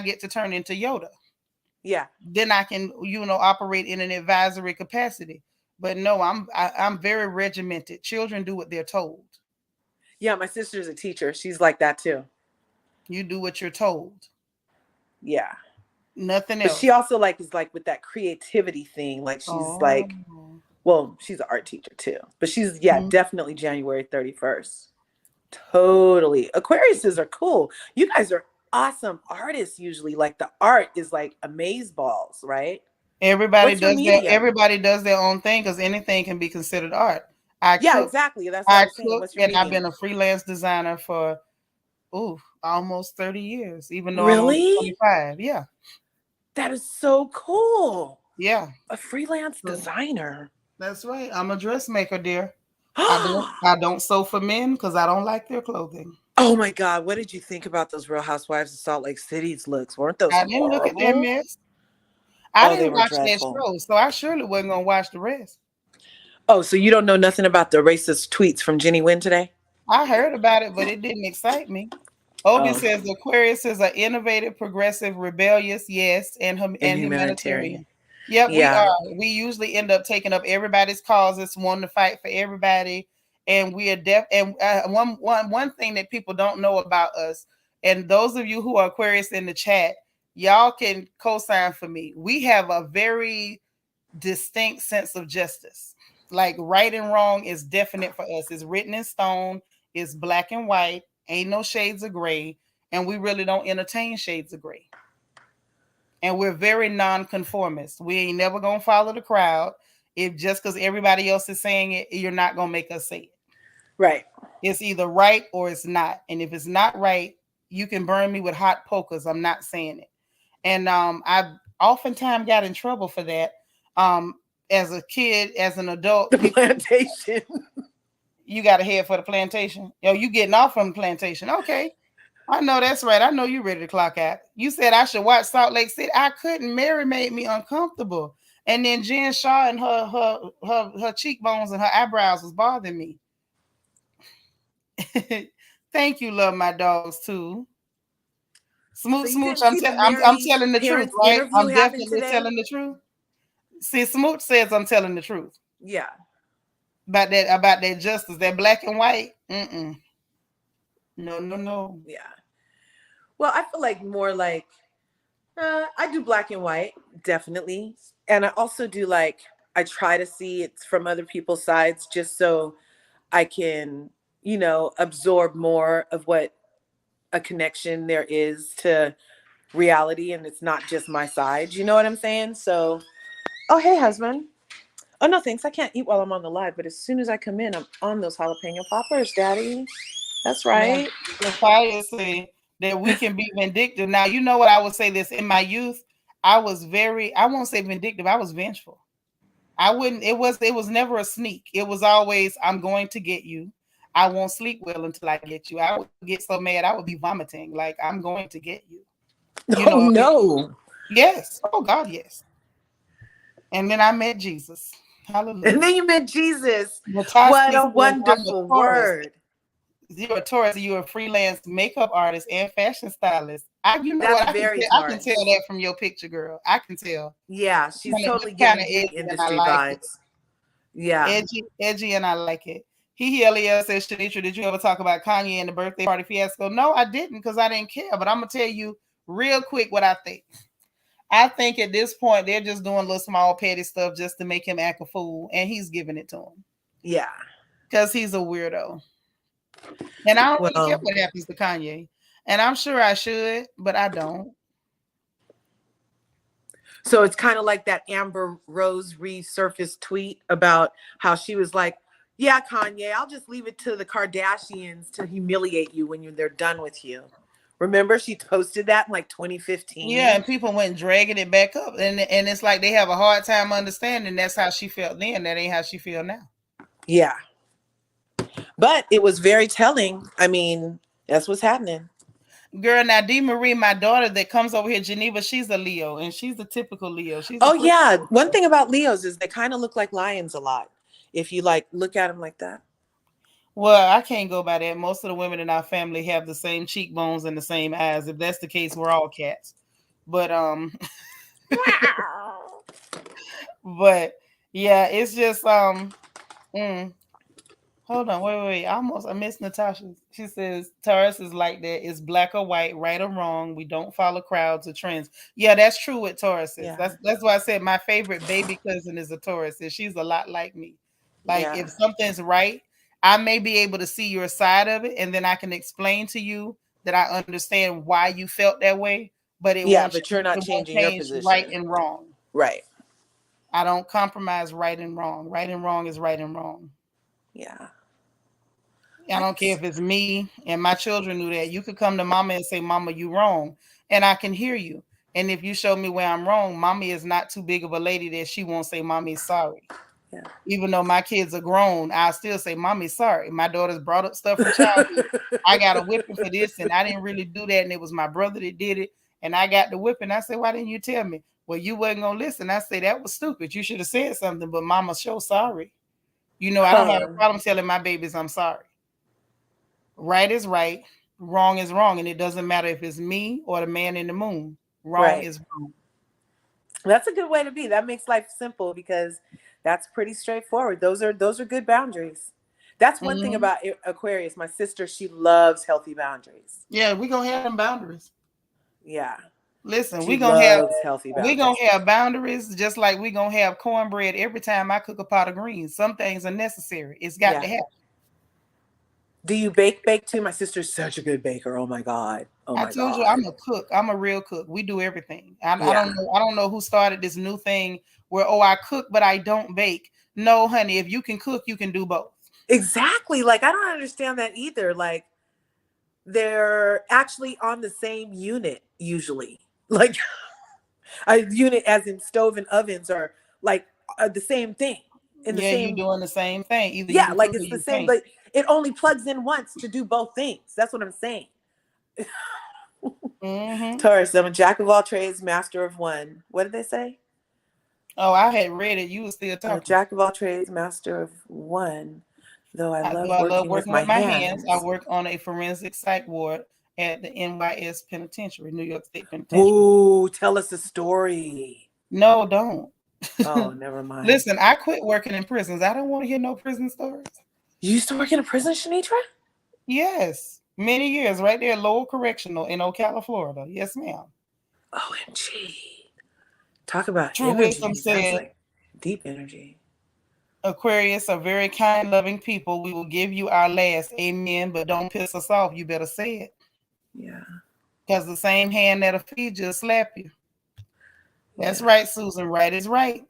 get to turn into Yoda. Yeah. Then I can operate in an advisory capacity. But no, I'm very regimented. Children do what they're told. Yeah, my sister's a teacher. She's like that too. You do what you're told. Yeah. Nothing But else. she also like is like with that creativity thing. Like she's Oh. like, well, she's an art teacher too. But she's definitely January 31st. Totally. Aquariuses are cool. You guys are awesome artists usually. Like the art is like amaze balls, right? Everybody What's your does that. medium? Everybody does their own thing because anything can be considered art. I Yeah, cook, exactly. That's what I I was saying. cook, What's your and I've been medium? a freelance designer for almost 30 years, even though I'm only Really? 25. Yeah. That is so cool. Yeah. A freelance So designer. that's right. I'm a dressmaker, dear. I don't sew for men because I don't like their clothing. Oh my God. What did you think about those Real Housewives of Salt Lake City's looks? Weren't those I didn't look at that horrible? mess. I Oh, they didn't were watch that dreadful. show, so I surely wasn't gonna watch the rest. Oh, so you don't know nothing about the racist tweets from Jenny Wynn today? I heard about it, but it didn't excite me. Obi Oh, says the Aquarius is an innovative, progressive, rebellious, yes, and and humanitarian. humanitarian. Yep, we Yeah. are. We usually end up taking up everybody's causes, wanting to fight for everybody, and we are deaf. And one thing that people don't know about us, and those of you who are Aquarius in the chat, y'all can co-sign for me. We have a very distinct sense of justice. Like right and wrong is definite for us. It's written in stone. It's black and white. Ain't no shades of gray, and we really don't entertain shades of gray. And we're very non-conformist. We ain't never gonna follow the crowd. If just because everybody else is saying it, you're not gonna make us say it. Right. It's either right or it's not. And if it's not right, you can burn me with hot pokers. I'm not saying it. And I oftentimes got in trouble for that. Um, as a kid, as an adult, The people, plantation. you got a head for the plantation. Yo, you getting off from the plantation? Okay, I know that's right. I know you ready to clock out. You said I should watch Salt Lake City. I couldn't. Mary made me uncomfortable. And then Jen Shaw and her cheekbones and her eyebrows was bothering me. Thank you, love my dogs too. So Smooch, you smooch. didn't see the I'm Mary's telling the truth, parents right? interview I'm happened definitely today? telling the truth. See, Smooch says I'm telling the truth Yeah. about that justice, that black and white. No, no, no. Yeah. Well, I feel like more like I do black and white, definitely. And I also do like I try to see it from other people's sides just so I can absorb more of what a connection there is to reality, and it's not just my side. You know what I'm saying? So, oh, hey, husband. Oh, no, thanks. I can't eat while I'm on the live, but as soon as I come in, I'm on those jalapeno poppers, daddy. That's Now, right. Sophia said that we can be vindictive. Now, you know what I would say this in my youth, I was I won't say vindictive, I was vengeful. I wouldn't, it was never a sneak. It was always, I'm going to get you. I won't sleep well until I get you. I would get so mad, I would be vomiting. Like, I'm going to get you. You Oh, know, no. yes. Oh, God, yes. And then I met Jesus. And Hallelujah. then you met Jesus. What Natasha a says, I'm a wonderful Taurus. word. You're a Taurus. You're a freelance makeup artist and fashion stylist. You know That's what? very I can tell Taurus. that from your picture, girl. I can tell. Yeah, she's It's totally kind of giving beauty edgy, and I industry like it. vibes. Yeah. Edgy, and I like it. He says, Seanitra, did you ever talk about Kanye and the birthday party fiasco? No, I didn't, because I didn't care. But I'm gonna tell you real quick what I think. I think at this point they're just doing little small petty stuff just to make him act a fool, and he's giving it to him Yeah. because he's a weirdo. And I don't really care Well, what happens to Kanye. And I'm sure I should, but I don't. so it's kind of like that Amber Rose resurfaced tweet about how she was like, yeah, Kanye, I'll just leave it to the Kardashians to humiliate you when they're done with you. Remember, she posted that in like Yeah, 2015. and people went dragging it back up. And it's like they have a hard time understanding that's how she felt then. That ain't how she feel now. Yeah. But it was very telling. I mean, that's what's happening. Girl, now D Marie, my daughter that comes over here, Geneva, she's a Leo, and she's a typical Leo. She's a Oh, pretty yeah. One Leo. thing about Leos is they kind of look like lions a lot. If you like look at them like that. Well, I can't go by that. Most of the women in our family have the same cheekbones and the same eyes. If that's the case, we're all cats. But but yeah, it's just mm, hold on, wait. I missed Natasha. She says Taurus is like that. It's black or white, right or wrong. We don't follow crowds or trends. Yeah, that's true with Tauruses. Yeah. That's why I said my favorite baby cousin is a Taurus, and she's a lot like me. Like Yeah. if something's right, I may be able to see your side of it, and then I can explain to you that I understand why you felt that way, but Yeah, but you're not it won't changing your change right position. and wrong. Right. I don't compromise right and wrong. Right and wrong is right and wrong. Yeah. I don't care if it's me and my children knew that. You could come to mama and say, Mama, you wrong. And I can hear you. And if you show me where I'm wrong, mommy is not too big of a lady that she won't say, Mommy's sorry. Yeah. Even though my kids are grown, I'll still say, Mommy's sorry. My daughter's brought up stuff from childhood. I got a whipping for this, and I didn't really do that. And it was my brother that did it. And I got the whipping. I said, why didn't you tell me? Well, you wasn't going to listen. I said, that was stupid. You should have said something, but mama, show sorry. I don't have a Huh. problem telling my babies I'm sorry. Right is right, wrong is wrong, and it doesn't matter if it's me or the man in the moon. Wrong Right. is wrong. That's a good way to be. That makes life simple because that's pretty straightforward. Those are good boundaries. That's one thing Mhm. about Aquarius. My sister, she loves healthy boundaries. Yeah, we gonna have them boundaries. Yeah. Listen, She loves healthy we gonna boundaries. have boundaries just like we gonna have cornbread every time I cook a pot of greens. Some things are necessary. It's got to Yeah. happen. Do you bake too? My sister's such a good baker. Oh my God. Oh I my told you God. I'm a cook. I'm a real cook. We do everything. I Yeah. don't know. I don't know who started this new thing where I cook but I don't bake. No, honey. If you can cook, you can do both. Exactly. Like, I don't understand that either. Like, they're actually on the same unit usually. Like, a unit as in stove and ovens are like the same thing in the Yeah, you're same. doing the same thing. Either you Yeah, can like cook or it's the you same, can't. but it only plugs in once to do both things. That's what I'm saying. Hmm. Taurus, I'm a jack of all trades, master of one. What did they say? Oh, I had read it. You were still A talking. jack of all trades, master of one. Though I Do love I love working with working my with my hands? I hands. work on a forensic psych ward at the NYS Penitentiary, New York State Penitentiary. Whoa, tell us a story. No, don't. Oh, never mind. Listen, I quit working in prisons. I don't want to hear no prison stories. You used to work in a prison, Seanitra? Yes, many years right there, Lowell Correctional in Ocala, Florida. Yes, ma'am. OMG. Talk about True Wisdom energy. That's said, like deep energy. Aquarius are very kind, loving people. We will give you our last. Amen. But don't piss us off. You better say it. Yeah. Because the same hand that'll feed you will slap you. That's Yeah. right, Susan. Right is right.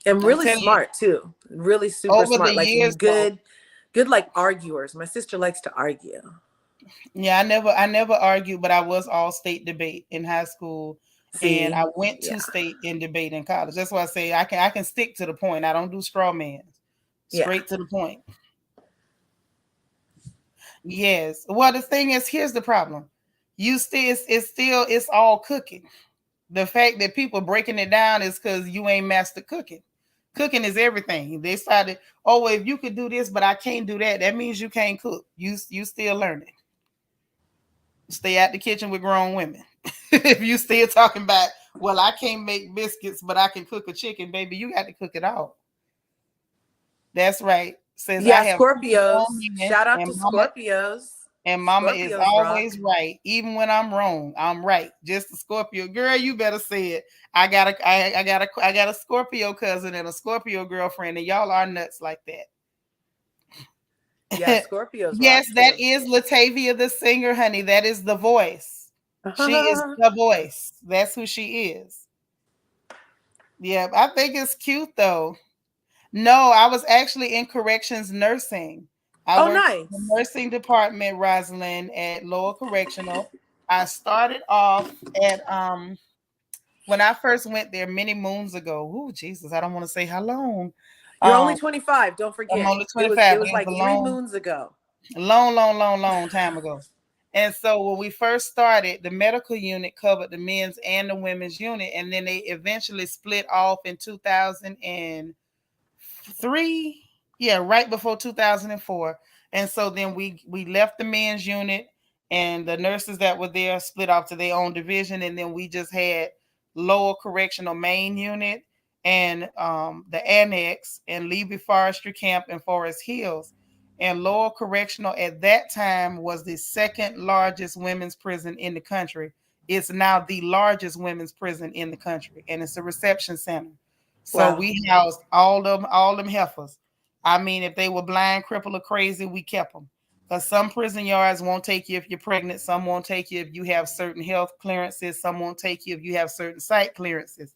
And I'm really telling you, smart too. Really super over the smart. Like years though. good like arguers. My sister likes to argue. Yeah, I never argued, but I was all state debate in high school, and See? I went Yeah. to state in debate in college. That's why I say I can stick to the point. I don't do straw mans. Yeah. Straight to the point. Yes. Well, the thing is, here's the problem. You still it's all cooking. The fact that people breaking it down is because you ain't master cooking. Cooking is everything. They started, oh, well, if you could do this, but I can't do that, that means you can't cook. You still learning. Stay out the kitchen with grown women. If you still talking about, well, I can't make biscuits, but I can cook a chicken, baby, you got to cook it all. That's right. Says I Yeah, have two grown Scorpios. men, Shout out to Scorpios. and mama is Scorpios rock. always right. Even when I'm wrong, I'm right. Just a Scorpio. Girl, you better say it. I got a Scorpio cousin and a Scorpio girlfriend, and y'all are nuts like Yeah, that. Scorpios rock Yes, that too. is Latavia the singer, honey. That is the voice. She is the voice. That's who she is. Yeah, I think it's cute though. No, I was actually in corrections nursing. I Oh, worked in the nice. nursing department, Rosalind, at Lower Correctional. I started off at when I first went there many moons ago. Oh, Jesus, I don't want to say how long. You're only Um, 25, don't I'm forget. only It was it 25, but was it was like a 3 long, moons ago. long, long, long, long time ago. And so when we first started, the medical unit covered the men's and the women's unit, and then they eventually split off in 2003, yeah, right before 2004. And so then we left the men's unit, and the nurses that were there split off to their own division, and then we just had lower correctional main unit and the annex and Levy Forestry Camp in Forest Hills. And lower correctional at that time was the second largest women's prison in the country. It's now the largest women's prison in the country, and it's a reception center. So Wow. we housed all them heifers. I mean, if they were blind, crippled, or crazy, we kept them. Because some prison yards won't take you if you're pregnant. Some won't take you if you have certain health clearances. Some won't take you if you have certain site clearances.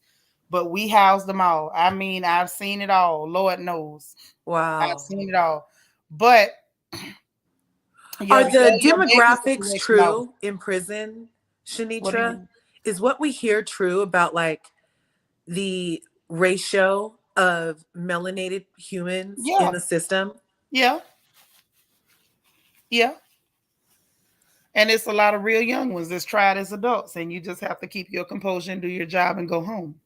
But we housed them all. I mean, I've seen it all. Lord knows, I've Wow. seen it all. But Are your the your baby's a demographics correction officer. true in prison, What do you Seanitra? mean? Is what we hear true about like the ratio of melanated humans in Yeah, the system? yeah, yeah. And it's a lot of real young ones that's tried as adults, and you just have to keep your composure and do your job and go home.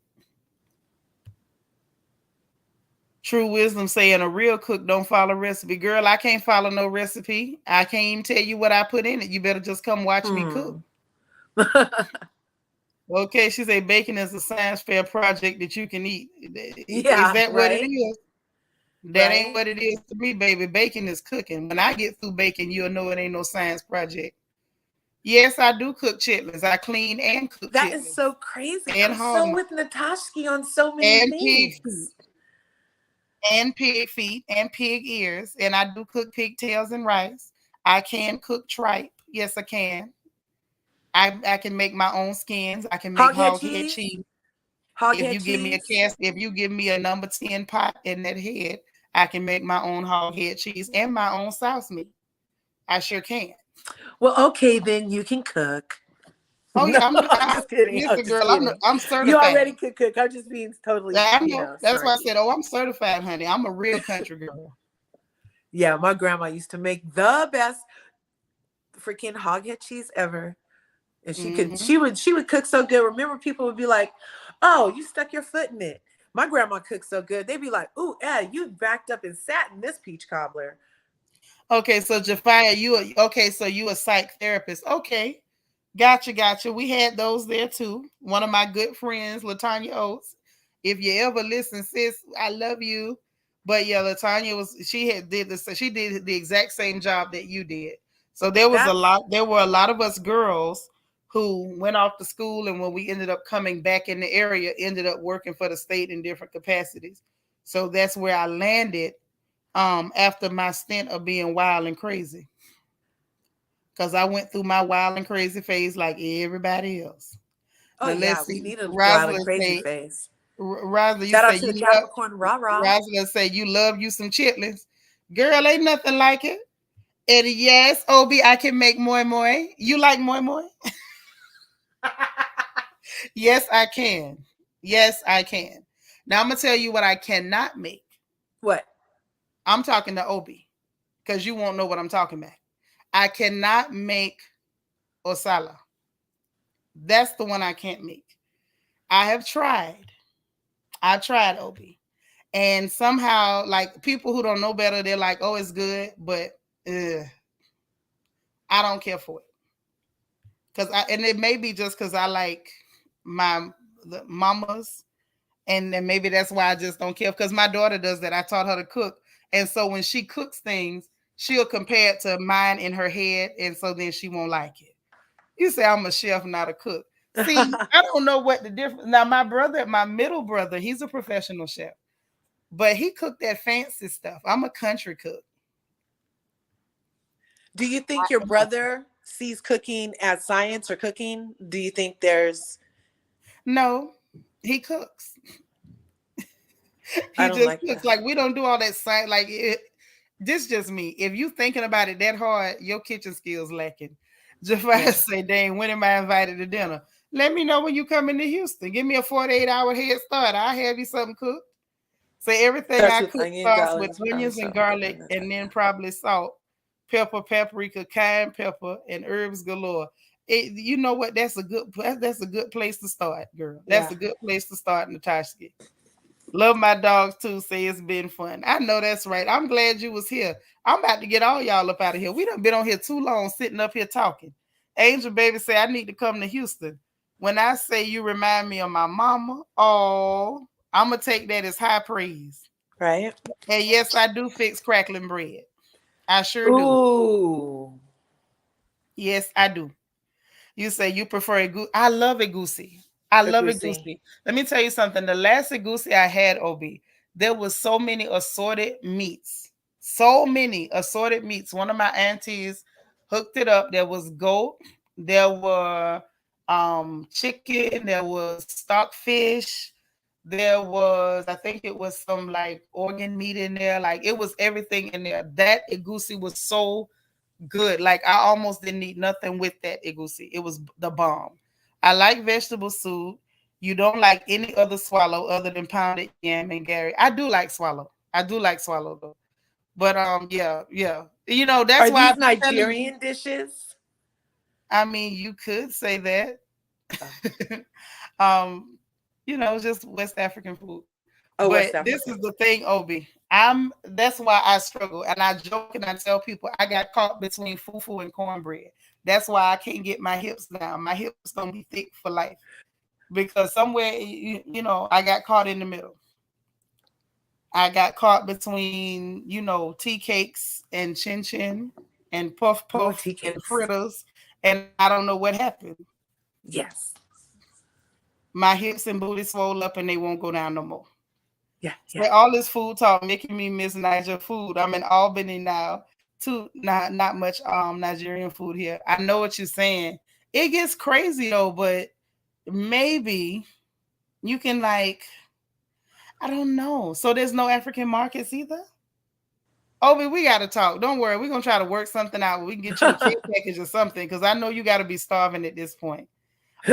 True wisdom saying a real cook don't follow recipe. Girl, I can't follow no recipe. I can't even tell you what I put in it. You better just come watch me cook. Hmm. Okay, she said bacon is a science fair project that you can eat. Is Yeah, that what it right, is? That ain't right. what it is to me, baby. Bacon is cooking. When I get through baking, you'll know it ain't no science project. Yes, I do cook chitlins. I clean and cook That is chitlins so crazy. and I'm hog so maw with Natashki on so many and pig feet things. and pig feet and pig ears. And I do cook pigtails and rice. I can cook tripe. Yes, I can. I can make my own skins. I can make Hoghead hog head cheese. cheese. Hoghead cheese. If you give me a number 10 pot in that head, I can make my own hog head cheese and my own sauce meat. I sure can. Well, okay, then you can cook. Oh No, yeah, I'm just kidding. I'm listen, just girl. kidding. I'm You certified. already could cook. I'm just being totally, I know. That's why I snarky. said, "Oh, I'm certified, honey. I'm a real country girl." Yeah, my grandma used to make the best freaking hoghead cheese ever. And Hmm. she would cook so good. Remember, people would be like, "Oh, you stuck your foot in it." My grandma cooked so good. They'd be like, "Ooh, you backed up and sat in this peach cobbler." Okay, so Jafia, so you a psych therapist? Okay, gotcha. We had those there too. One of my good friends, Latanya Oates. If you ever listen, sis, I love you. But yeah, Latanya she did the exact same job that you did. So there was a That's lot. There were a lot of us girls who went off to school, and when we ended up coming back in the area, ended up working for the state in different capacities. So that's where I landed after my stint of being wild and crazy. Because I went through my wild and crazy phase like everybody else. Oh Now yeah, let's we see. need a wild and Rosalind crazy say, face. Rosalind, you Shout say out to the you love. Capricorn, rah rah. Rosalind say you love you some chitlins. Girl, ain't nothing like it. And yes, Obi, I can make moi moi. You like moi moi? Yes, I can. Yes, I can. Now I'm gonna tell you what I cannot make. What? I'm talking to Obi because you won't know what I'm talking about. I cannot make osala. That's the one I can't make. I have tried. I tried Obi, and somehow, like people who don't know better, they're like, "Oh, it's good," but I don't care for it because and it may be just because I like my the mamas, and then maybe that's why I just don't care because my daughter does that. I taught her to cook, and so when she cooks things, she'll compare it to mine in her head, and so then she won't like it. You say I'm a chef, not a cook. See, I don't know what the difference. Now, my brother, my middle brother, he's a professional chef, but he cooked that fancy stuff. I'm a country cook. Do you think your brother sees cooking as science or cooking? Do you think there's No, he cooks. I He don't just like cooks. that. Like we don't do all that science. Like it, this just me. If you thinking about it that hard, your kitchen skills lacking. Jafar Yeah. say, "Dang, when am I invited to dinner? Let me know when you come into Houston. Give me a 48-hour head start. I'll have you something cooked." So everything Starts I with cook onion, starts with garlic, brown onions and salt, pepper, garlic, and that's and it. then probably salt, pepper, paprika, cayenne pepper, and herbs galore. You know what? That's a good place to start, girl. That's Yeah. a good place to start, Natasha. Love my dogs too. Say it's been fun. I know that's right. I'm glad you was here. I'm about to get all y'all up out of here. We done been on here too long, sitting up here talking. Angel baby say I need to come to Houston. When I say you remind me of my mama, oh, I'm gonna take that as high praise. Right? And yes, I do fix crackling bread. I sure do. Ooh. Yes, I do. You say you prefer a goose. I love a goosey. I A love a goosey. goosey. Let me tell you something. The last goosey I had, Obi, there was so many assorted meats. So many assorted meats. One of my aunties hooked it up. There was goat. There were chicken. There was stockfish. There was, I think it was some like organ meat in there. Like it was everything in there. That egusi was so good. Like I almost didn't eat nothing with that egusi. It was the bomb. I like vegetable soup. You don't like any other swallow other than pounded yam and Gary. I do like swallow. I do like swallow though. But yeah, yeah. You know, that's Are why I these be telling you. Nigerian dishes? I mean, you could say that. Oh, um, just West African food. oh But West this is African. the thing, Obi. That's why I struggle. And I joke and I tell people I got caught between fufu and cornbread. That's why I can't get my hips down. My hips gonna be thick for life. Because somewhere I got caught in the middle. I got caught between, tea cakes and chin chin and puff Oh, puff tea and cakes. fritters. And I don't know what happened. Yes. My hips and booty swole up and they won't go down no more. Yeah, So yeah. all this food talk making me miss Niger food. I'm in Albany now. Too not much Nigerian food here. I know what you're saying. It gets crazy though, but maybe you can like I don't know. So there's no African markets either. Obi, we gotta talk. Don't worry, we're gonna try to work something out. We can get you a kid package or something because I know you got to be starving at this point.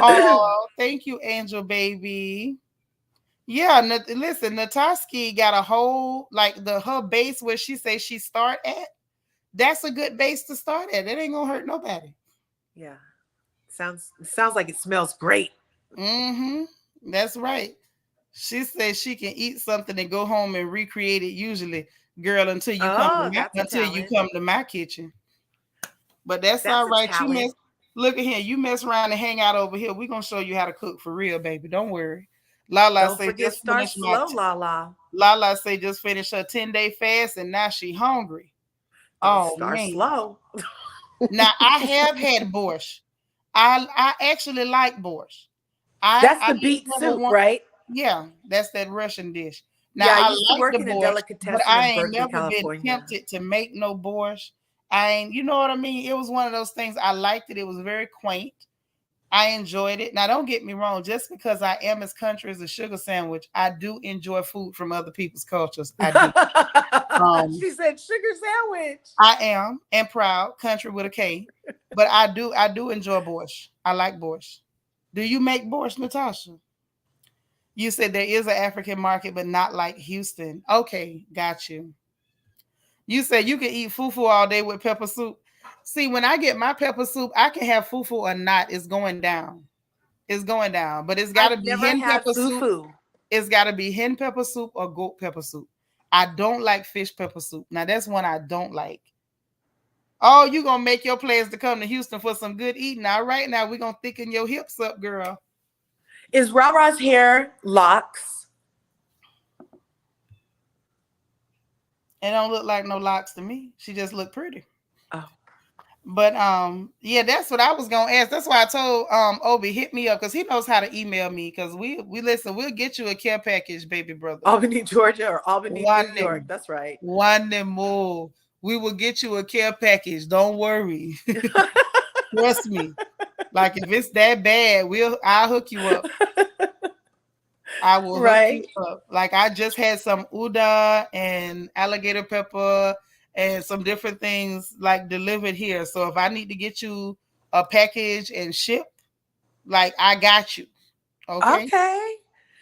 Oh, thank you, Angel baby. Yeah, listen, Nataski got a whole like her base where she says she start at. That's a good base to start at. It ain't gonna hurt nobody. Yeah. Sounds like it smells great. Mm-hmm. That's right. She says she can eat something and go home and recreate it. Usually, girl, Oh, that's a until you talent. come to my kitchen. But that's That's all a right. You talent. mess. Look at here. You mess around and hang out over here. We gonna show you how to cook for real, baby. Don't worry. Lala Don't say forget just start finish my. slow, Lala. Lala say just finished her 10-day fast and now she hungry. Oh, Oh start man. slow. Now I have had borscht. I actually like borscht. That's I the ain't beet never soup, want. right? Yeah, that's that Russian dish. Now Yeah, I I used to like work the in a borscht, but delicatessen I in ain't Berkeley, never been California. tempted to make no borscht. I ain't, you know what I mean? It was one of those things. I liked it. It was very quaint. I enjoyed it. Now, don't get me wrong. Just because I am as country as a sugar sandwich, I do enjoy food from other people's cultures. I do. Um, She said sugar sandwich. I am and proud country with a K, but I do enjoy borscht. I like borscht. Do you make borscht, Natasha? You said there is an African market, but not like Houston. Okay, got you. You said you can eat fufu all day with pepper soup. See, when I get my pepper soup, I can have fufu or not. It's going down. It's going down. But it's got to I've be never hen had pepper soup. fufu. It's got to be hen pepper soup or goat pepper soup. I don't like fish pepper soup. Now, that's one I don't like. Oh, you going to make your plans to come to Houston for some good eating. All right, now we're going to thicken your hips up, girl. Is Rara's hair locks? It don't look like no locks to me. She just look pretty. Oh. But yeah, that's what I was gonna ask. That's why I told Obi hit me up because he knows how to email me because we listen, we'll get you a care package, baby brother. Albany, Georgia or Albany, New One York. name, That's right. one name more. We will get you a care package. Don't worry. Trust me. Like if it's that bad, I'll hook you up. I will hook you Right. up. Like I just had some uda and alligator pepper and some different things like delivered here. So if I need to get you a package and ship, like I got you. Okay. Okay.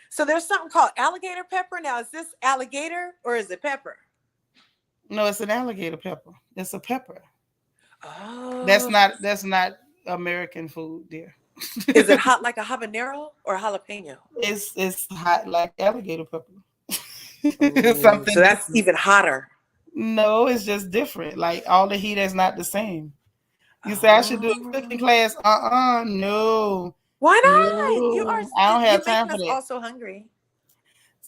So there's something called alligator pepper. Now, is this alligator or is it pepper? No, it's an alligator pepper. It's a pepper. Oh. That's not American food, dear. Is it hot like a habanero or jalapeno? It's hot like alligator pepper. It's Oh, so something that's different. even hotter. No, it's just different. Like all the heat is not the same. You say I should do a cooking Oh. class? No, Why not? You are no. I don't have you're time making for us that. all so hungry.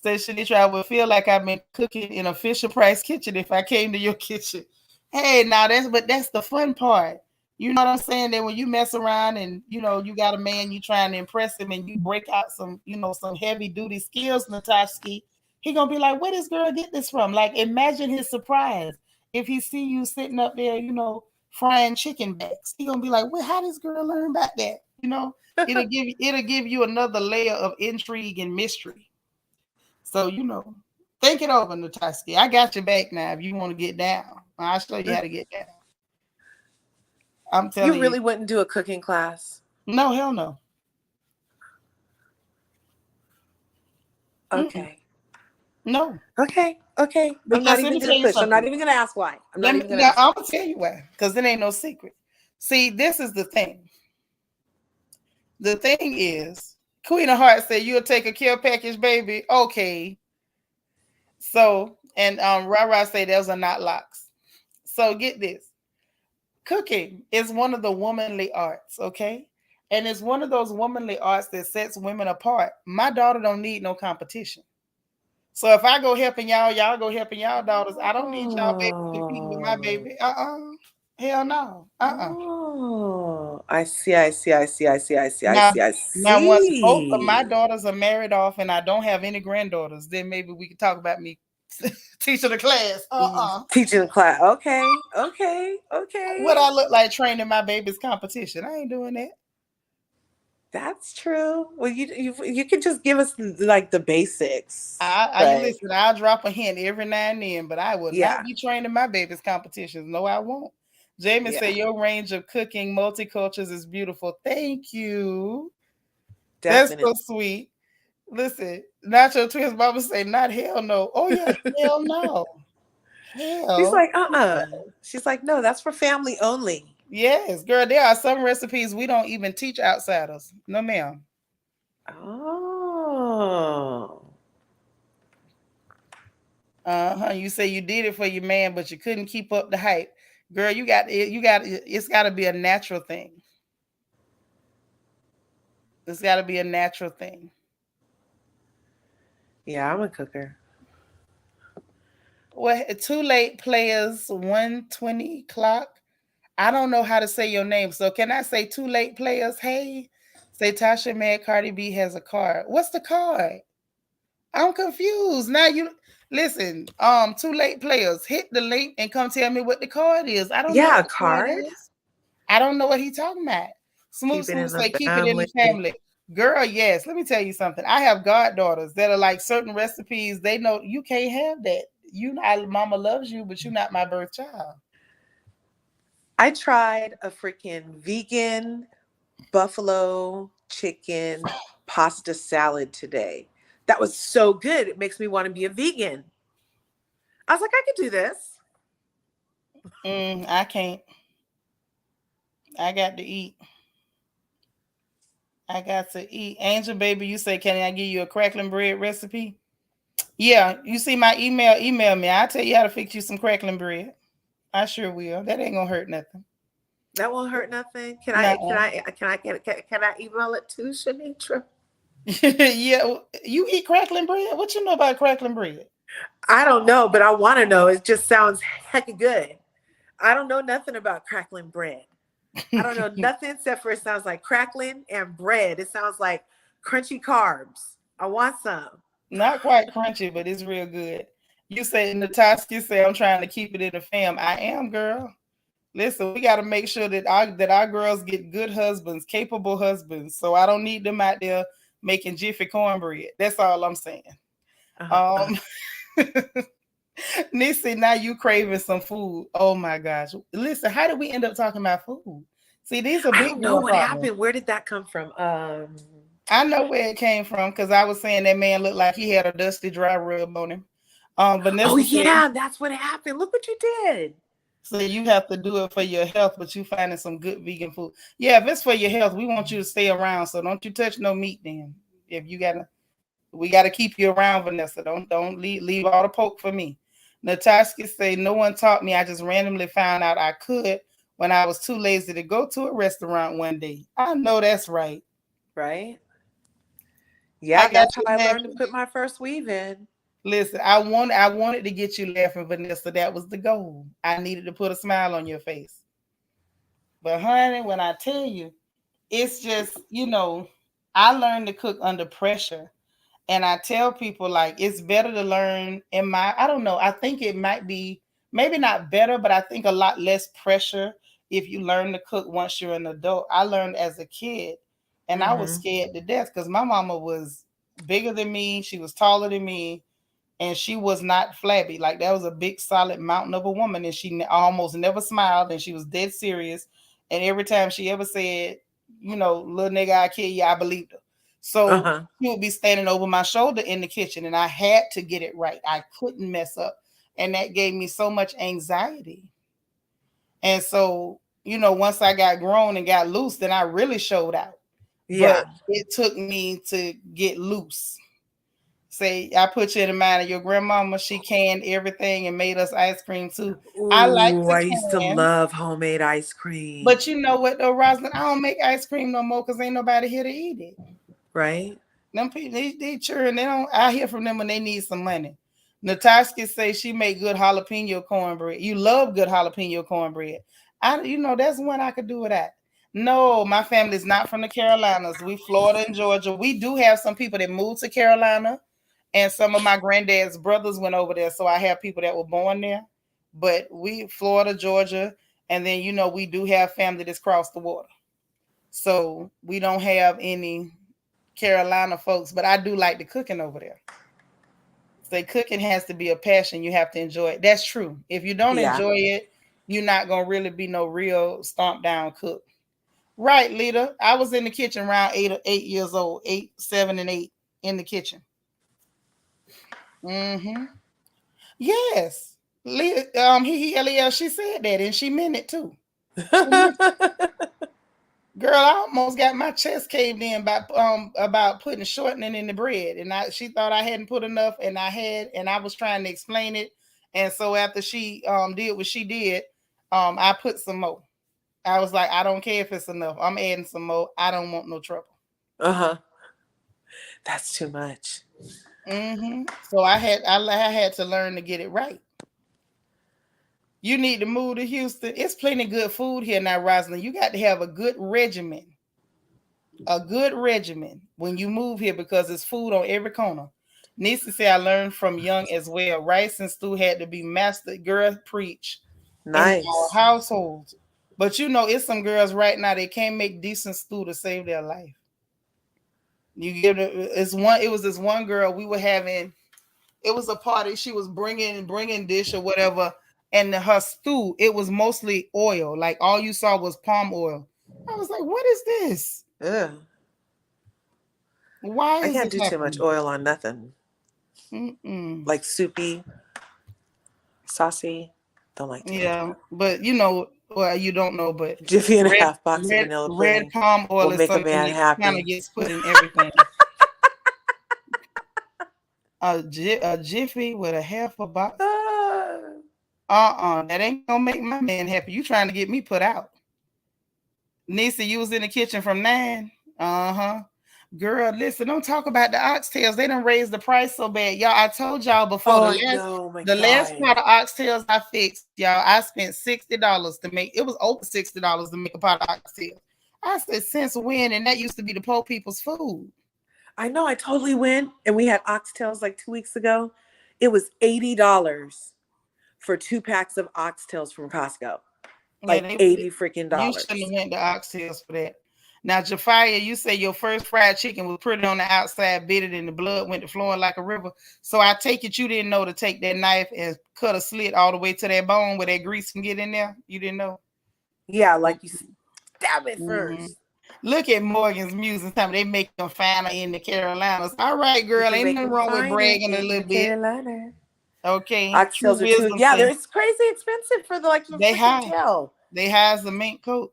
Say Seanitra, I would feel like I've been cooking in a Fisher Price kitchen if I came to your kitchen. Hey, now that's the fun part. You know what I'm saying? That when you mess around and you got a man, you trying to impress him and you break out some, some heavy duty skills, Natashki, he gonna be like, where this girl get this from? Like imagine his surprise if he see you sitting up there, frying chicken backs. He gonna be like, well, how this girl learn about that? It'll give you another layer of intrigue and mystery. So, think it over, Nataski. I got your back now if you want to get down. I'll show you how to get down. I'm You telling you. really wouldn't do a cooking class? No, hell no. Mm-mm. Okay. No. Okay. Okay. I'm not Because let even me gonna tell you push. I'm not something. even gonna ask why. I'm not Let me, even gonna yeah, ask I'm why. going to tell you why. Because it ain't no secret. See, this is the thing. The thing is, Queen of Hearts said, you'll take a care package, baby. Okay. So, and Rara say those are not locks. So get this. Cooking is one of the womanly arts, okay? And it's one of those womanly arts that sets women apart. My daughter don't need no competition. So if I go helping y'all, y'all go helping y'all daughters. I don't need y'all baby competing with my Oh. baby. Hell no. Oh. I see. I see. I see. I see. I see. I Now, see. I now once both of my see. daughters are married off and I don't have any granddaughters, then maybe we can talk about me teaching the class. Teaching the class. Okay. Okay. What Okay. I look like training my baby's competition. I ain't doing that. That's true. Well, you could just give us like the basics, I but listen. I'll drop a hint every now and then, but I will not yeah, be training my baby's competitions. No, I won't. Jamie yeah, said your range of cooking multicultures is beautiful. Thank you. That's definitely. so sweet. Listen, Nacho Twins Mama say not hell no. Oh yeah, hell no. She's Hell. like, She's like, no, that's for family only. Yes, girl. There are some recipes we don't even teach outsiders. No, ma'am. Oh, Uh-huh. You say you did it for your man, but you couldn't keep up the hype. Girl, you got it. It's got to be a natural thing. It's got to be a natural thing. yeah, I'm a cooker. Well, too late, players. 1:20 clock. I don't know how to say your name. So can I say too late players? Hey, say Tasha mad Cardi B has a card. What's the card? I'm confused. Now you listen, too late players. Hit the link and come tell me what the card is. I don't know Yeah, what a the card card. is. I don't know what he talking about. Smooth Keep it Smooth in the say keep it in family. the family. Girl, yes. Let me tell you something. I have goddaughters that are like certain recipes. They know you can't have that. You not mama loves you, but you're not my birth child. I tried a freaking vegan buffalo chicken pasta salad today. That was so good. It makes me want to be a vegan. I was like, I could do this. I can't. I got to eat. I got to eat. Angel baby, you say, can I give you a crackling bread recipe? Yeah, you see my email, email me. I'll tell you how to fix you some crackling bread. I sure will. That ain't gonna hurt nothing. That won't hurt nothing. Can I can Nuh-uh. I can I can I email it to Seanitra? Yeah, you eat crackling bread? What you know about crackling bread? I don't know, but I want to know. It just sounds hecka good. I don't know nothing about crackling bread. I don't know nothing except for it sounds like crackling and bread. It sounds like crunchy carbs. I want some. Not quite crunchy, but it's real good. You say Natasha say I'm trying to keep it in the fam. I am, girl. Listen, we got to make sure that our girls get good husbands, capable husbands. So I don't need them out there making jiffy cornbread. That's all I'm saying. Uh-huh. Um, Nissy, now you craving some food. Oh my gosh! Listen, how did we end up talking about food? See, these are I big don't know girl what problems. happened. Where did that come from? I know where it came from because I was saying that man looked like he had a dusty dry rub on him. Oh Vanessa said, yeah, that's what happened. Look what you did. so you have to do it for your health, but you finding some good vegan food. Yeah, if it's for your health, we want you to stay around. So don't you touch no meat then. If you gotta, we gotta keep you around, Vanessa. Don't leave all the poke for me. Natasha say no one taught me. I just randomly found out I could when I was too lazy to go to a restaurant one day. I know that's right. Right? I Yeah, got that's how you I learned to laughing. put my first weave in. Listen, I wanted to get you laughing, Vanessa. That was the goal. I needed to put a smile on your face. But honey, when I tell you, it's just, I learned to cook under pressure. And I tell people like it's better to learn I don't know, I think it might be maybe not better, but I think a lot less pressure if you learn to cook once you're an adult. I learned as a kid and I was Mm-hmm. scared to death because my mama was bigger than me, she was taller than me, and she was not flabby. Like that was a big solid mountain of a woman, and she almost never smiled, and she was dead serious. And every time she ever said, little nigga, I kill you, I believed her. So Uh-huh. she would be standing over my shoulder in the kitchen, and I had to get it right. I couldn't mess up, and that gave me so much anxiety. And so, once I got grown and got loose, then I really showed out. But Yeah. it took me to get loose. Say, I put you in the mind of your grandmama. She canned everything and made us ice cream too. I like Ooh, to I used to can, love homemade ice cream. but you know what though, Rosalind? I don't make ice cream no more because ain't nobody here to eat it. Right? Them people, they churn. They don't. I hear from them when they need some money. Natasha say she make good jalapeno cornbread. You love good jalapeno cornbread. That's one I could do with that. No, my family's not from the Carolinas. We Florida and Georgia. We do have some people that moved to Carolina, and some of my granddad's brothers went over there. So I have people that were born there. But we Florida, Georgia, and then we do have family that's crossed the water. So we don't have any Carolina folks, but I do like the cooking over there. Say cooking has to be a passion. You have to enjoy it. That's true. If you don't Yeah. enjoy it, you're not gonna really be no real stomp down cook. Right, Lita. I was in the kitchen around 8 years old, 8, 7, and 8 in the kitchen. Mm-hmm. Yes. Lel, she said that and she meant it too. She meant Girl, I almost got my chest caved in about putting shortening in the bread, and she thought I hadn't put enough, and I was trying to explain it, and so after she did what she did, I put some more. I was like, I don't care if it's enough. I'm adding some more. I don't want no trouble. Uh-huh. That's too much. So I had to learn to get it right. You need to move to Houston. It's plenty good food here now, Rosalind. You got to have a good regimen. A good regimen when you move here because it's food on every corner. Nisa said I learned from young as well. Rice and stew had to be mastered. Girl, preach in our Nice. households. But you know, it's some girls right now they can't make decent stew to save their life. You give it's one. It was this one girl we were having. It was a party. She was bringing dish or whatever, and her stew it was mostly oil. Like all you saw was palm oil. I was like, what is this? Ugh. Why I is can't it do too much happening? oil on nothing. Mm-mm. Like soupy, saucy. Don't like too much Yeah, oil. but you know, well, you don't know, but Jiffy and a red half box of vanilla red pudding palm will oil is make a something man that kind of happy. gets put in everything. A jiffy with a half a box. Ah. That ain't gonna make my man happy. You trying to get me put out? Nisa, you was in the kitchen from 9. Uh-huh. Girl, listen, don't talk about the oxtails. They done raised the price so bad. Y'all, I told y'all before Oh, I know. My the last God. pot of oxtails I fixed, y'all, I spent $60 to make it was over $60 to make a pot of oxtails. I said, since when? And that used to be the poor people's food. I know. I totally went and we had oxtails like 2 weeks ago. It was $80 for 2 packs of oxtails from Costco. Yeah, Like 80 freaking you shouldn't dollars. have went to oxtails for that. Now, Jafia, you say your first fried chicken was pretty on the outside, bit it, and the blood went to flowing like a river. So I take it you didn't know to take that knife and cut a slit all the way to that bone where that grease can get in there. You didn't know. Yeah, like you stab it Mm-hmm. first. Look at Morgan's music. Time they make them finer in the Carolinas. All right, We girl, can ain't make nothing them wrong with finer bragging a in the little bit. Carolina. Okay, true Oxtails are too. wisdom Yeah, say it's crazy expensive for the they freaking high. tail. They high as a mink coat.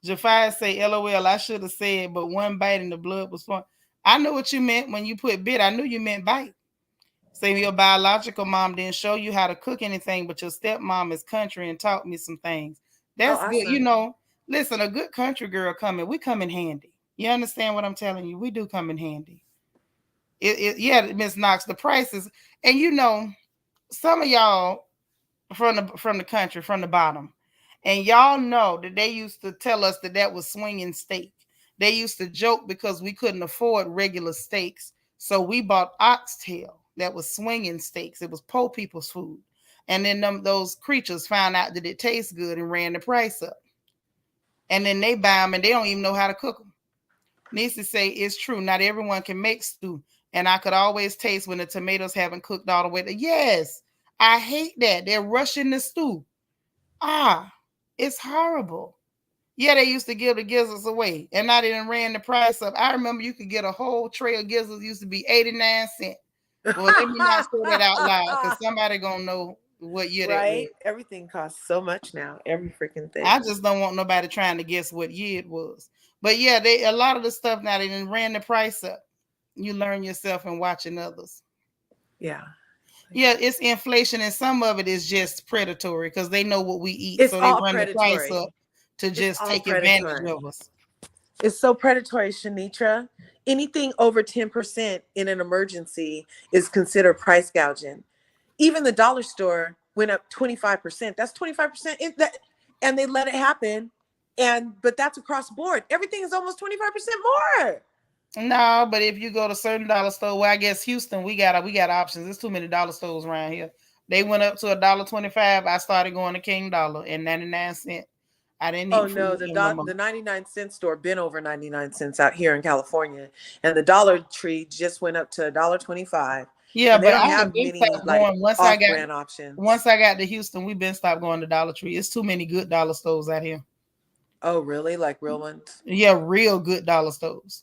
Jafar say, LOL, I should have said, but one bite and the blood was flowing. I know what you meant when you put bit. I knew you meant bite. Say your biological mom didn't show you how to cook anything, but your stepmom is country and taught me some things. Oh, That's good. You awesome. know, listen, a good country girl coming, we come in handy. You understand what I'm telling you? We do come in handy. Yeah, Miss Knox, the prices, and you know, some of y'all from the country, from the bottom. And y'all know that they used to tell us that that was swinging steak. They used to joke because we couldn't afford regular steaks. So we bought oxtail that was swinging steaks. It was poor people's food. And then those creatures found out that it tastes good and ran the price up. And then they buy them and they don't even know how to cook them. Needs to say it's true. Not everyone can make stew. And I could always taste when the tomatoes haven't cooked all the way. Yes, I hate that. They're rushing the stew. It's horrible. Yeah, they used to give the gizzards away, and now they done ran the price up. I remember you could get a whole tray of gizzards used to be 89 cents. Well, let me not say that out loud because somebody gonna know what year that was. Right? Everything costs so much now. Every freaking I thing. just don't want nobody trying to guess what year it was. But yeah, they a lot of the stuff now they done ran the price up. You learn yourself and watching others. Yeah. Yeah, it's inflation, and some of it is just predatory because they know what we eat, It's so they all run the price up predatory. to It's just all take advantage predatory. of us. It's so predatory, Seanitra. Anything over 10% in an emergency is considered price gouging. Even the dollar store went up 25%. That's 25% in that, and they let it happen. But that's across the board. Everything is almost 25% more. No, but if you go to certain dollar store, well, I guess Houston, we got options. There's too many dollar stores around here. They went up to $1.25. I started going to King Dollar and 99 cents. I didn't Oh eat no, food the no more. the 99-cent store been over 99 cents out here in California, and the Dollar Tree just went up to $1.25, Yeah, and they but don't I have have been many stopped like going off-brand options. once I got to Houston. We've been stopped going to Dollar Tree. It's too many good dollar stores out here. Oh really? Like real ones? Yeah, real good dollar stores.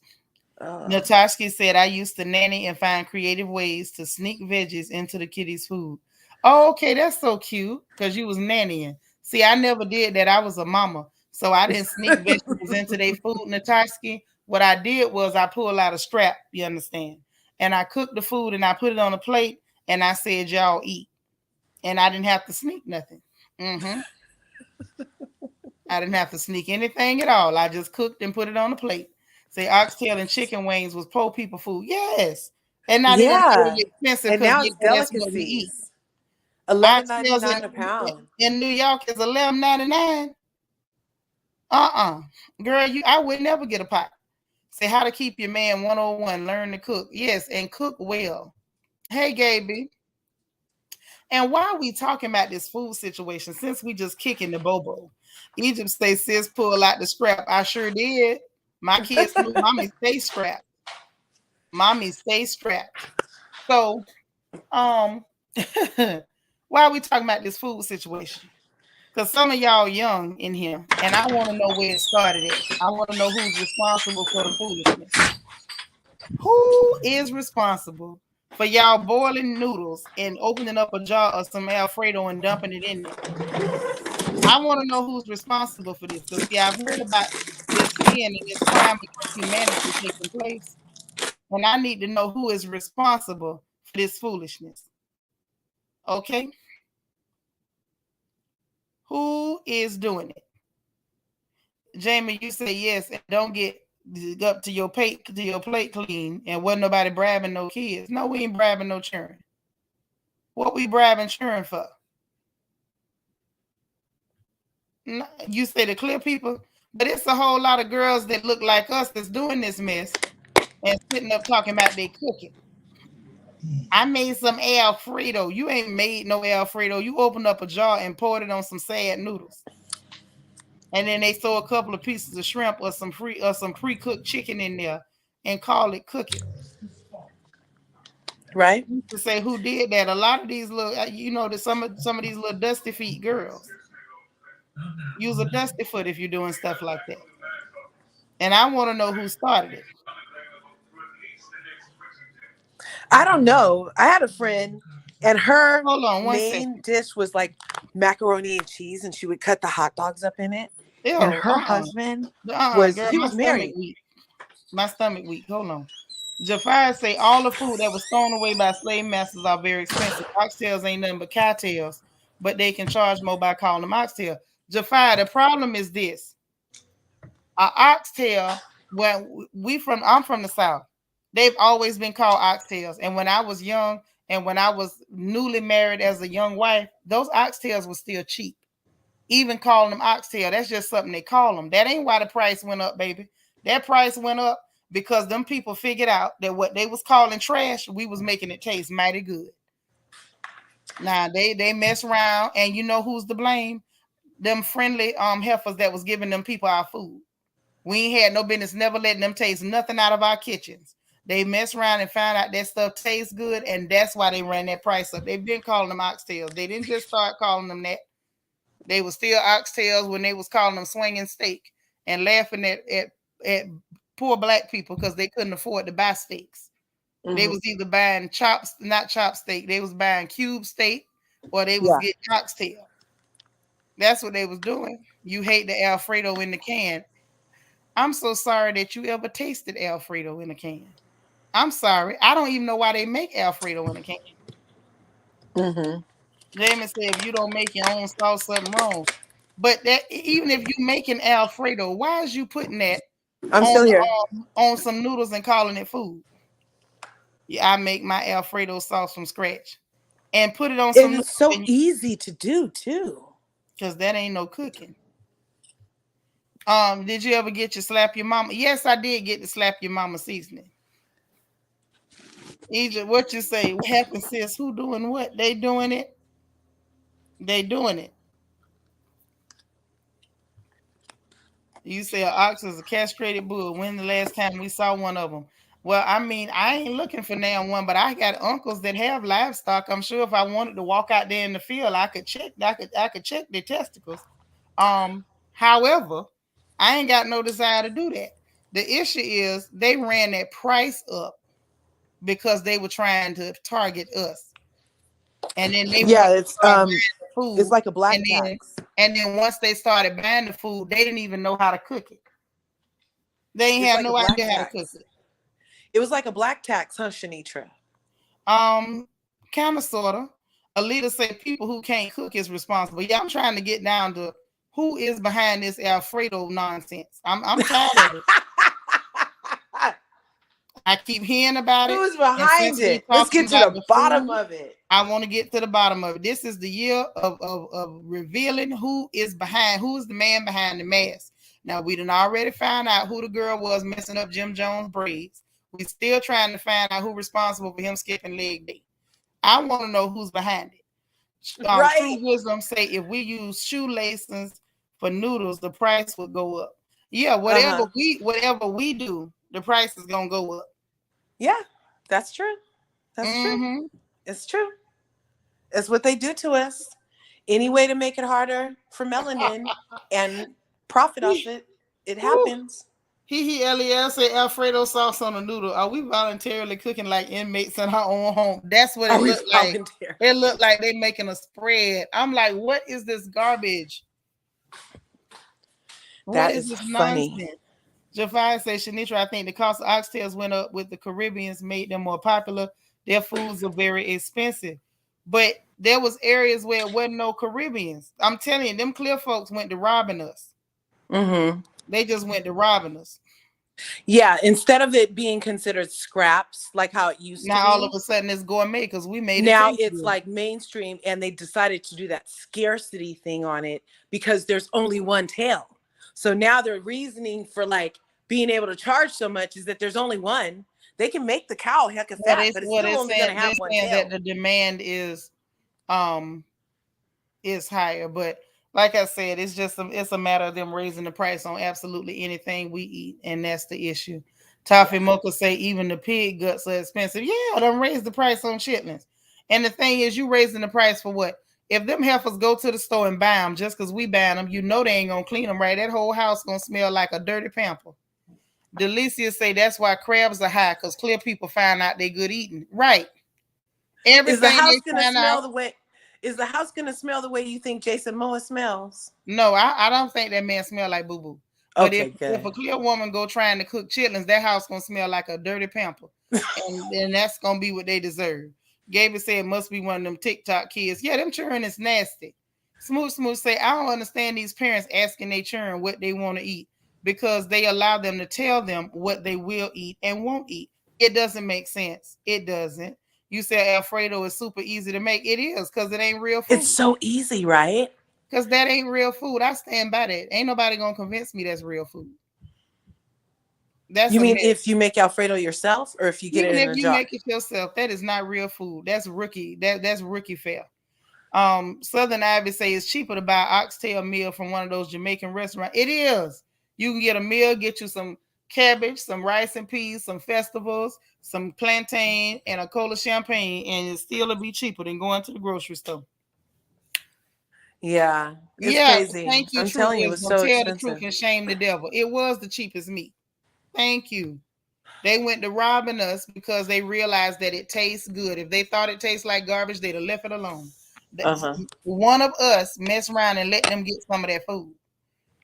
Oh. Natasha said, I used to nanny and find creative ways to sneak veggies into the kitties' food. Oh, okay, that's so cute because you was nannying. See, I never did that. I was a mama. So I didn't sneak vegetables into their food, Natasha. What I did was I pulled out a strap, you understand? And I cooked the food and I put it on a plate and I said, y'all eat. And I didn't have to sneak nothing. Mm-hmm. I didn't have to sneak anything at all. I just cooked and put it on the plate. Say oxtail and chicken wings was poor people food. Yes. And now they done made Yeah. it expensive And because now yeah, it's that's what we eat. delicacies. Oxtails $11.99 a pound. in New York is $11.99. Girl, I would never get a pot. Say how to keep your man 101. Learn to cook. Yes, and cook well. Hey, Gaby. And while we talking about this food situation, since we just kicking the bobo, Egypt say sis pull out the scrap. I sure did. My kids knew mommy stay strapped. Mommy stay strapped. So, um, why are we talking about this food situation? Because some of y'all young in here, and I want to know where it started at. I want to know who's responsible for the foolishness. Who is responsible for y'all boiling noodles and opening up a jar of some Alfredo and dumping it in there? I want to know who's responsible for this. Because, see, I've heard about this sin and this crime against humanity taking place. And I need to know who is responsible for this foolishness. Okay? Who is doing it? Jamie, you say yes, and don't get up to your plate clean, and wasn't nobody bribing no kids. No, we ain't bribing no children. What we bribing children for? No, you say the clear people, but it's a whole lot of girls that look like us that's doing this mess and sitting up talking about they cooking. I made some Alfredo. You ain't made no Alfredo. You opened up a jar and poured it on some sad noodles. And then they throw a couple of pieces of shrimp or some pre-cooked chicken in there and call it cooking. Right? To say who did that. A lot of these little, that some of these little dusty feet girls use a dusty foot if you're doing stuff like that. And I want to know who started it. I don't know. I had a friend, and her Hold on one main second. dish was like macaroni and cheese, and she would cut the hot dogs up in it. Ew, and her husband girl, he my was stomach married. weak. My stomach weak. Hold on. Jafar say all the food that was thrown away by slave masters are very expensive. Oxtails ain't nothing but cowtails, but they can charge more by calling them oxtail. Jafar, the problem is this: an oxtail. When I'm from the South. They've always been called oxtails. And when I was young, and when I was newly married as a young wife, those oxtails were still cheap. Even calling them oxtail, that's just something they call them. That ain't why the price went up, baby. That price went up because them people figured out that what they was calling trash, we was making it taste mighty good. Now they mess around, and you know who's to blame? Them friendly heifers that was giving them people our food. We ain't had no business never letting them taste nothing out of our kitchens. They mess around and found out that stuff tastes good, and that's why they ran that price up. They've been calling them oxtails. They didn't just start calling them that. They were still oxtails when they was calling them swinging steak and laughing at poor black people because they couldn't afford to buy steaks. Mm-hmm. They was either buying not chop steak. They was buying cube steak, or they was getting oxtail. That's what they was doing. You hate the Alfredo in the can. I'm so sorry that you ever tasted Alfredo in a can. I'm sorry. I don't even know why they make Alfredo in a can. Mm-hmm. Jamie said, if you don't make your own sauce, something wrong. But that even if you making Alfredo, why is you putting that on some noodles and calling it food? Yeah, I make my Alfredo sauce from scratch and put it on some. And it's so easy to do too. Because that ain't no cooking. Did you ever get your slap your mama? Yes, I did get to slap your mama seasoning. Egypt, what you say? What happened, sis? Who doing what? They doing it. They doing it. You say an ox is a castrated bull. When the last time we saw one of them? Well, I mean, I ain't looking for now one, but I got uncles that have livestock. I'm sure if I wanted to walk out there in the field, I could check. I could check their testicles. However, I ain't got no desire to do that. The issue is they ran that price up because they were trying to target us. And then they it's like a black tax. And then once they started buying the food, they didn't even know how to cook it. They ain't have no idea how to cook it. It was like a black tax, huh, Seanitra? Kind of, sort of. A leader said people who can't cook is responsible. Yeah, I'm trying to get down to who is behind this Alfredo nonsense. I'm tired of it. I keep hearing about it. Who's And since behind we it? Let's talking get to about the the bottom food, of it. I want to get to the bottom of it. This is the year of revealing who is behind, who's the man behind the mask. Now, we done already found out who the girl was messing up Jim Jones' braids. We still trying to find out who responsible for him skipping leg day. I want to know who's behind it. True Right? Wisdom say if we use shoelaces for noodles, the price would go up. Yeah, Uh-huh. whatever we do, the price is gonna go up. Yeah, that's true. That's true. Mm-hmm. It's true. It's what they do to us. Any way to make it harder for melanin and profit off it, it happens. LEL say Alfredo sauce on a noodle. Are we voluntarily cooking like inmates in our own home? That's what it Are we looked like. volunteer? It looked like they making a spread. I'm like, what is this garbage? What That is is this funny. nonsense? Jafar says, Seanitra, I think the cost of oxtails went up with the Caribbeans, made them more popular. Their foods are very expensive. But there was areas where it wasn't no Caribbeans. I'm telling you, them clear folks went to robbing us. Mm-hmm. They just went to robbing us. Yeah, instead of it being considered scraps like how it used to Now all of be, a sudden it's gourmet because we made it now taste it's good. like mainstream, and they decided to do that scarcity thing on it because there's only one tail. So now their reasoning for like being able to charge so much is that there's only one. They can make the cow heck of fat, but it's still only going to They're have one saying that tail. the demand um is higher, but like I said, it's a matter of them raising the price on absolutely anything we eat, and that's the issue. Toffee Yeah. Mocha say even the pig guts are expensive. Yeah, them raise the price on chitlins. And the thing is, you raising the price for what? If them heifers go to the store and buy them just because we buy them, you know they ain't gonna clean them right. That whole house gonna smell like a dirty pamper. Delicia say that's why crabs are high because clear people find out they good eating. Right. Is the Everything house they going to find smell out. the way Is the house going to smell the way you think Jason Momoa smells? No, I don't think that man smell like boo boo. But Okay, if good. a clear woman go trying to cook chitlins, that house gonna smell like a dirty pamper, and that's gonna be what they deserve. Gabriel said it must be one of them TikTok kids. Yeah, them children is nasty. Smooth say I don't understand these parents asking their children what they want to eat because they allow them to tell them what they will eat and won't eat. It doesn't make sense. It doesn't. You said Alfredo is super easy to make. It is because it ain't real It's food. so easy, right? Because that ain't real food. I stand by that. Ain't nobody gonna convince me that's real food. That's You a mean myth. if you make Alfredo yourself or if you get it Even in if a you jar? make it yourself, that is not real food. That's rookie. That's rookie fare. Southern Ivy say it's cheaper to buy oxtail meal from one of those Jamaican restaurants. It is. You can get a meal, get you some cabbage, some rice and peas, some festivals, some plantain, and a cola champagne, and it still will be cheaper than going to the grocery store. Yeah, it's Yeah, crazy. thank you, I'm True telling you, it's Wisdom. so Tell the truth expensive. and shame the devil. It was the cheapest meat. Thank you. They went to robbing us because they realized that it tastes good. If they thought it tastes like garbage, they'd have left it alone. Uh-huh. One of us mess around and let them get some of that food.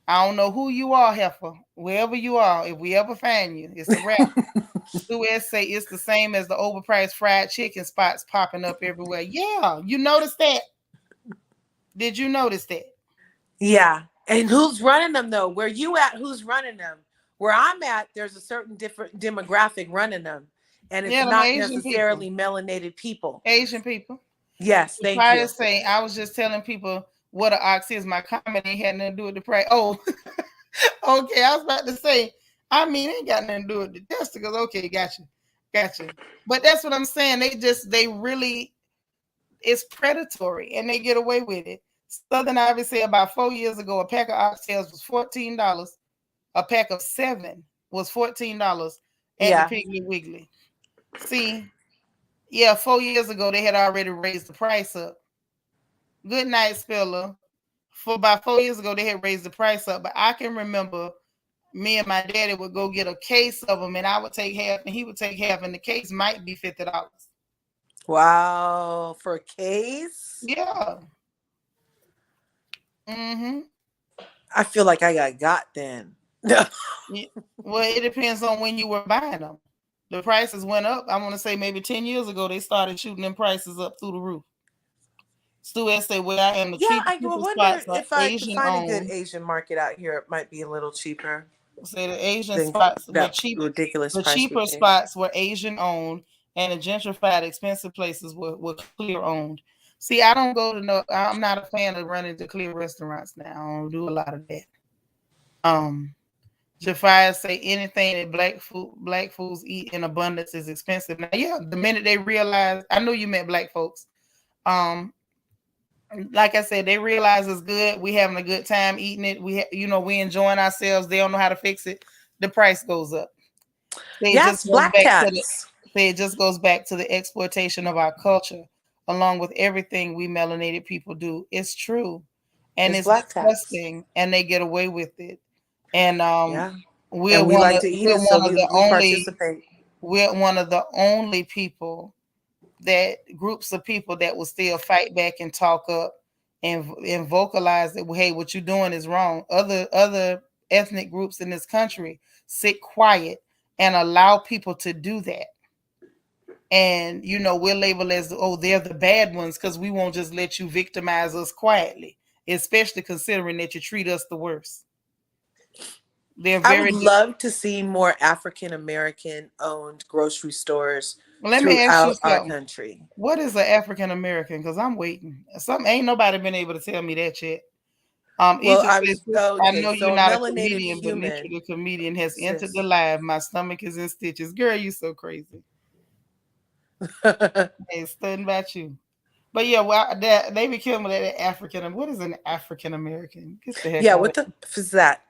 I don't know who you are, heifer. Wherever you are, if we ever find you, it's a wrap. Suez say it's the same as the overpriced fried chicken spots popping up everywhere. Yeah, you noticed that? Did you notice that? Yeah. And who's running them though? Where you at? Who's running them? Where I'm at, there's a certain different demographic running them. And it's Yeah, them not Asian people. necessarily melanated people. Asian people. Yes, The thank prior you. say I was just telling people what an ox is. My comment ain't had nothing to do with the price. Oh, okay. I was about to say, I mean, it ain't got nothing to do with the testicles. Okay, gotcha. But that's what I'm saying. They really, it's predatory, and they get away with it. Southern Ivy said about 4 years ago, a pack of oxtails was $14. A pack of 7 was $14 at the Yeah. Piggly Wiggly. See, yeah, 4 years ago they had already raised the price up. Good night, Spiller. For about 4 years ago, they had raised the price up, but I can remember me and my daddy would go get a case of them, and I would take half, and he would take half, and the case might be $50. Wow. For a case? Yeah. Mm-hmm. I feel like I got then. Yeah. Well, it depends on when you were buying them. The prices went up. I want to say maybe 10 years ago, they started shooting them prices up through the roof. Stu S say, where I am, the Yeah, cheapest I super wonder spots are if I could Asian find a good owned. Asian market out here. It might be a little cheaper. Say the Asian Then spots were that cheap. ridiculous The price we cheaper paid. spots were Asian owned, and the gentrified, expensive places were clear owned. See, I don't go to no. I'm not a fan of running to clear restaurants now. I don't do a lot of that. Um, Jafar say anything that black foods eat in abundance is expensive. Now, yeah, the minute they realize, I knew you meant black folks. Um, like I said, they realize it's good. We having a good time eating it. We enjoying ourselves. They don't know how to fix it. The price goes up. It just Yes, goes black back to the cats. it just goes back to the exploitation of our culture, along with everything we melanated people do. It's true, and It's it's black cats. disgusting, and they get away with it. And Yeah. And we like to eat we're it, so one of we the we participate. people that groups of people that will still fight back and talk up and vocalize that, well, hey, what you're doing is wrong. Other ethnic groups in this country sit quiet and allow people to do that. And we're labeled as, oh, they're the bad ones because we won't just let you victimize us quietly, especially considering that you treat us the worst. They're I would very love to see more African American owned grocery stores Well, let me ask you throughout our something. country. What is an African American? Because I'm waiting. Some ain't nobody been able to tell me that yet. Well, Ether I says, was I okay. know you're So a not a melanated comedian, but Nitra human, the comedian has entered the sis. live. My stomach is in stitches. Girl, you so crazy. Hey, studying about you. But yeah, well, they be killing me that African. What is an African American? Get the heck Yeah, out of what the here. f is that?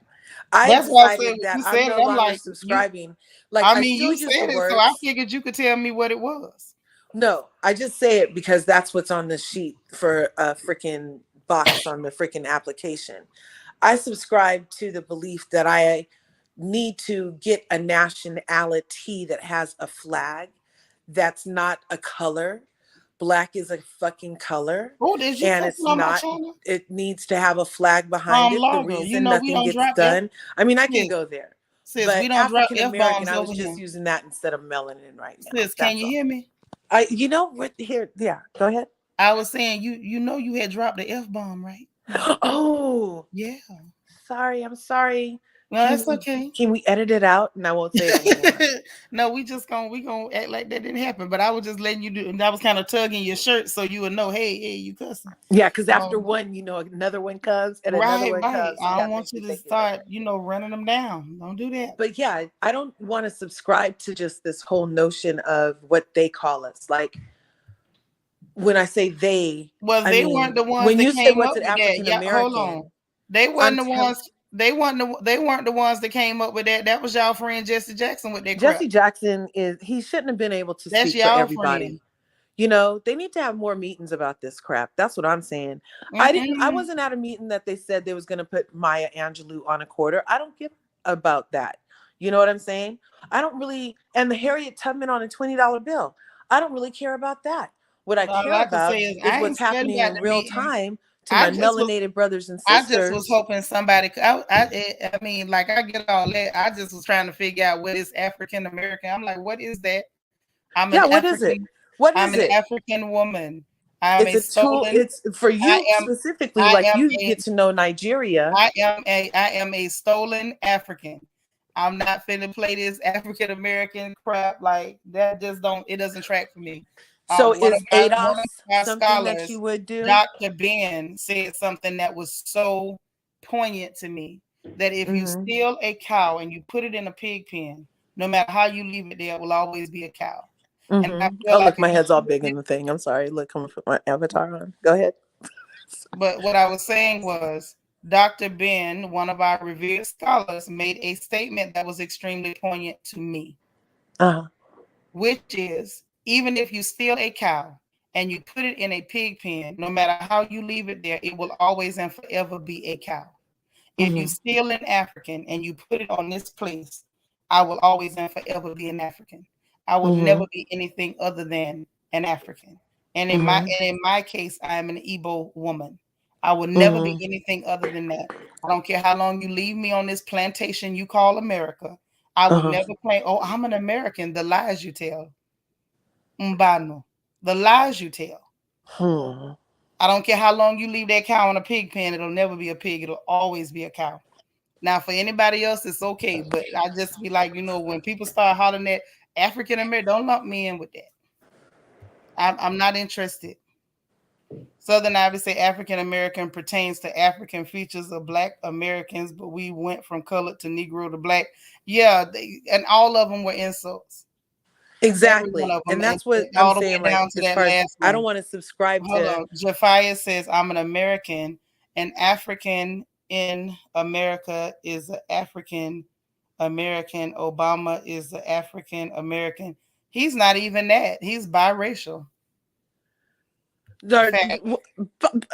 I That's why I said decided when that you I'm said it. no I'm longer like you. subscribing. Like I I mean, still you use the said it, so I words. figured you could tell me what it was. No, I just say it because that's what's on the sheet for a freaking box on the freaking application. I subscribe to the belief that I need to get a nationality that has a flag that's not a color. Black is a fucking color, Oh, did you and cussing it's on my not, channel? it needs to have a flag behind it. The Lager. reason We nothing don't gets drop F. done. I mean, I can Sis, go there. sis, we But don't drop African F American, bombs I over was here. just using that instead of melanin right now. Sis, can That's you all. hear me? You know what? Here, yeah, go ahead. I was saying you had dropped the F bomb, right? Oh, Yeah. sorry. I'm sorry. No, that's okay. Can we edit it out and I won't say it anymore? No, we gonna act like that didn't happen. But I was just letting you do, and I was kind of tugging your shirt so you would know, hey, you cussing. Yeah, because after Um, one, another one comes and another right, one right. comes, so I you don't got to want make you me to think you're right. start, running them down. Don't do that. But yeah, I don't want to subscribe to just this whole notion of what they call us. Like when I say they, Well, I they weren't mean the ones when that you say came what's up an with that. African Yeah, hold on. American, They I'm weren't the telling ones. They weren't the ones that came up with that. That was y'all friend Jesse Jackson with that crap. Jesse Jackson he shouldn't have been able to That's speak for y'all friend. everybody. They need to have more meetings about this crap. That's what I'm saying. I Mm-mm. wasn't at a meeting that they said they was going to put Maya Angelou on a quarter. I don't give about that. You know what I'm saying? I don't really, and the Harriet Tubman on a $20 bill. I don't really care about that. What I All care I can about say is is I ain't what's studying happening about in the real meeting. time to I my just was melanated brothers and I just was sisters. hoping somebody could. I mean, like I get all that. I just was trying to figure out what is African American. I'm like, what is that? I'm an Yeah, what is it? African. What I'm is an it? African woman. I am It's a a tool. stolen. It's for I you am. specifically, I like am you a. get to know Nigeria. I am a stolen African. I'm not finna play this African American crap like that. Just don't. It doesn't track for me. So One of is my one of ADOS my something that scholars, you would do? Dr. Ben, said something that was so poignant to me that if you Mm-hmm. steal a cow and you put it in a pig pen, no matter how you leave it there, it will always be a cow. And I Mm-hmm. feel Oh, like look, if my you head's all put big in it, the thing. I'm sorry. Look, I'm gonna put my avatar on. Go ahead. but what I was saying was Dr. Ben, one of our revered scholars, made a statement that was extremely poignant to me, Uh-huh. which is even if you steal a cow and you put it in a pig pen, no matter how you leave it there, it will always and forever be a cow. If you Mm-hmm. steal an African and you put it on this place, I will always and forever be an African. I will never Mm-hmm. be anything other than an African. And in my Mm-hmm. and in my case, I am an Igbo woman. I will never be Mm-hmm. anything other than that. I don't care how long you leave me on this plantation you call America. I will Uh-huh. never claim, oh, I'm an American. The lies you tell. Mbano. The lies you tell. Hmm. I don't care how long you leave that cow in a pig pen, it'll never be a pig. It'll always be a cow. Now, for anybody else, it's okay. But I just be like, when people start hollering at African American, don't lump me in with that. I'm not interested. Southern Ivy say African American pertains to African features of Black Americans, but we went from colored to Negro to Black. Yeah, and all of them were insults. Every one Exactly. of them, And and that's what I'm all the saying. way Like, down to as that far as last I don't one. want to subscribe Hold to. on. Jafia says, I'm an American. An African in America is an African American. Obama is an African American. He's not even that. He's biracial. Fact.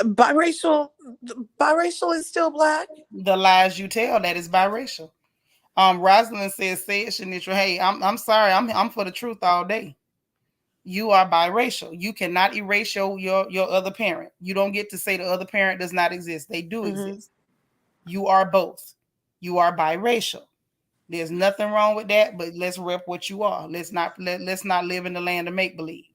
Biracial. Biracial is still Black. The lies you tell, that is biracial. Rosalind says, say it, Seanitra. Hey, I'm sorry. I'm for the truth all day. You are biracial. You cannot erase your other parent. You don't get to say the other parent does not exist. They do exist. You are both. You are biracial. There's nothing wrong with that, but let's rep what you are. Let's not live in the land of make believe.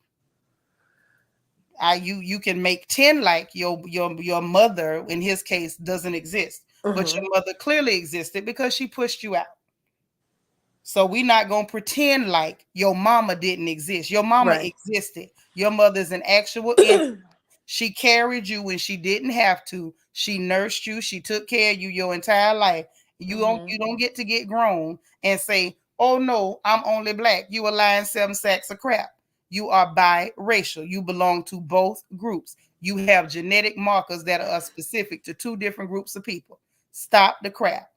You can make 10 like your mother in his case doesn't exist, but your mother clearly existed because she pushed you out. So we're not gonna pretend like your mama didn't exist. Your mama existed. Your mother's an actual entity. She carried you when she didn't have to. She nursed you. She took care of you your entire life. You don't get to get grown and say, "Oh no, I'm only Black." You are lying 7 sacks of crap. You are biracial. You belong to both groups. You have genetic markers that are specific to two different groups of people. Stop the crap.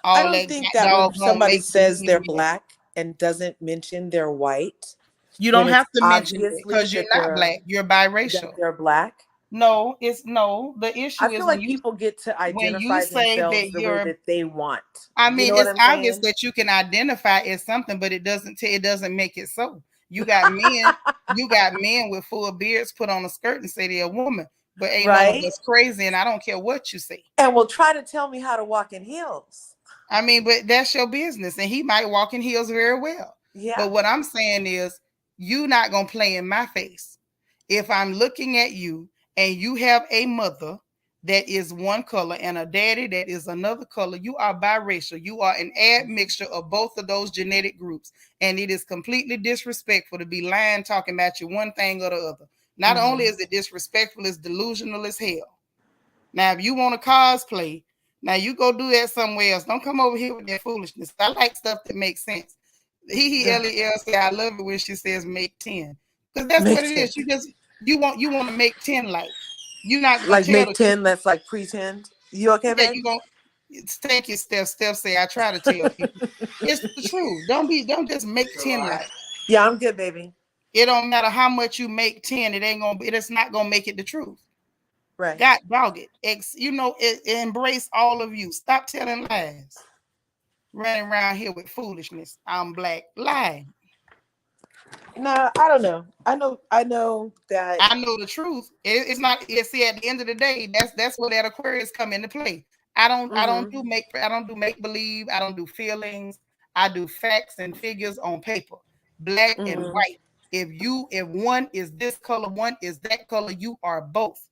I All don't that think that when doggone somebody make says they're believe mess. Black and doesn't mention they're white, You when don't it's have to mention it obviously because you're not Black. You're biracial. they're Black. No, it's no. The I issue is feel like people get to when you identify say that themselves the way you're. that they want. I You mean, know what it's I'm obvious saying? that you can identify as something, but it doesn't make it so. You got men, you got men with full beards put on a skirt and say they're a woman, but ain't none of Right? us crazy, and I don't care what you say. And will try to tell me how to walk in heels. I mean, but that's your business, and he might walk in heels very well. Yeah. But what I'm saying is, you not gonna play in my face. If I'm looking at you and you have a mother that is one color and a daddy that is another color, you are biracial. You are an admixture of both of those genetic groups, and it is completely disrespectful to be lying, talking about you one thing or the other. Not only is it disrespectful, it's delusional as hell. Now, if you want to cosplay, now you go do that somewhere else. Don't come over here with that foolishness. I like stuff that makes sense. Lel say I love it when she says make 10. Because that's what Make it 10. is. You want to make 10 like. You're not gonna Like tell make the truth. 10, that's like pretend. You okay, Yeah, babe? you gonna thank you, Steph. Steph say I try to tell people. It's the truth. Don't just make 10 like. Yeah, I'm good, baby. It don't matter how much you make 10, it's not gonna make it the truth. Right. God dog it. Embrace all of you. Stop telling lies. Running around here with foolishness. I'm Black. Lie. No, I don't know. I know that. I know the truth. It's not. See, at the end of the day, that's where that Aquarius come into play. I don't do make believe. I don't do feelings. I do facts and figures on paper, black and white. If one is this color, one is that color, you are both.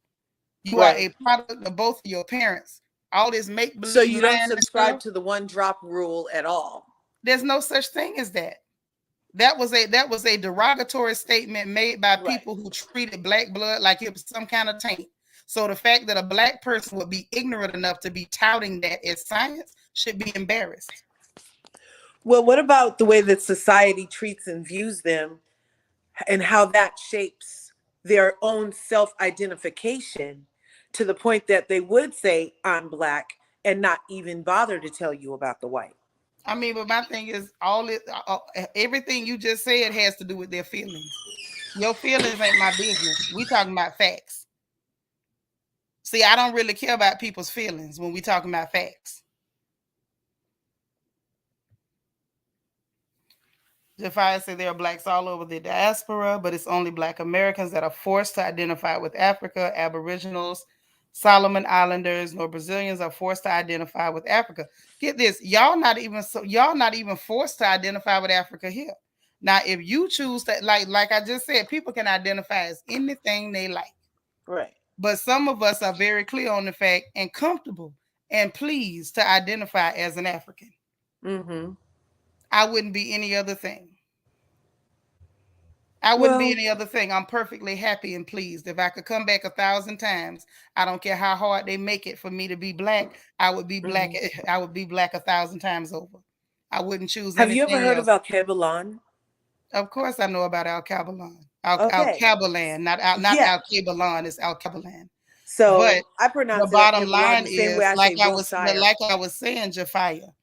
You are Right. a product of both of your parents. All this make So believe you don't lying and subscribe stuff. to the one drop rule at all. There's no such thing as that. That was a derogatory statement made by Right. people who treated black blood like it was some kind of taint. So the fact that a black person would be ignorant enough to be touting that as science should be embarrassed. Well, what about the way that society treats and views them and how that shapes their own self-identification to the point that they would say, I'm Black, and not even bother to tell you about the white? I mean, but my thing is, everything you just said has to do with their feelings. Your feelings ain't my business. We talking about facts. See, I don't really care about people's feelings when we talking about facts. Jafar said there are blacks all over the diaspora, but it's only black Americans that are forced to identify with Africa. Aboriginals, Solomon Islanders, nor Brazilians are forced to identify with Africa. Get this, y'all not even forced to identify with Africa here. Now, if you choose that, like I just said, people can identify as anything they like. Right. But some of us are very clear on the fact and comfortable and pleased to identify as an African. Mm-hmm. I wouldn't be any other thing. I wouldn't be Well, any other thing. I'm perfectly happy and pleased. If I could come back 1,000 times, I don't care how hard they make it for me to be black. I would be black. mhm. I would be black 1,000 times over. I wouldn't choose Have you ever anything heard of else. Al-Kabalan? Of course, I know about Al Cabalan, Al Okay. Cabalan, not Yeah. Al Cabalan. It's Al Cabalan. But So I the pronounce it bottom Al-Kabalan line the same way is, I say Josiah. like I was saying, Jafia.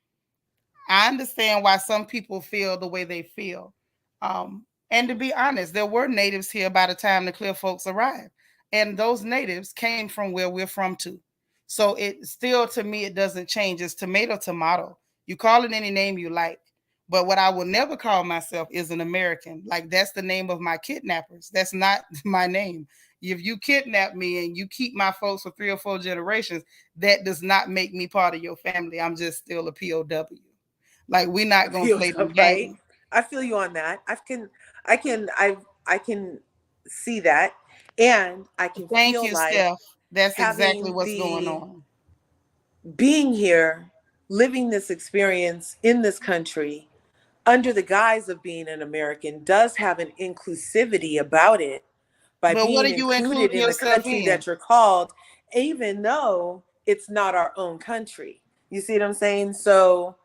I understand why some people feel the way they feel. And to be honest, there were natives here by the time the clear folks arrived. And those natives came from where we're from too. So it still, to me, it doesn't change. It's tomato, tomato. You call it any name you like. But what I will never call myself is an American. Like, that's the name of my kidnappers. That's not my name. If you kidnap me and you keep my folks for 3 or 4 generations, that does not make me part of your family. I'm just still a POW. Like, we're not gonna play them Right. games. I feel you on that. I can I can see that, and I can Thank feel you, like Steph. That's exactly having what's going the on. being here, living this experience in this country under the guise of being an American does have an inclusivity about it by But what being are you included including in the yourself country in? that you're called, even though it's not our own country. You see what I'm saying? So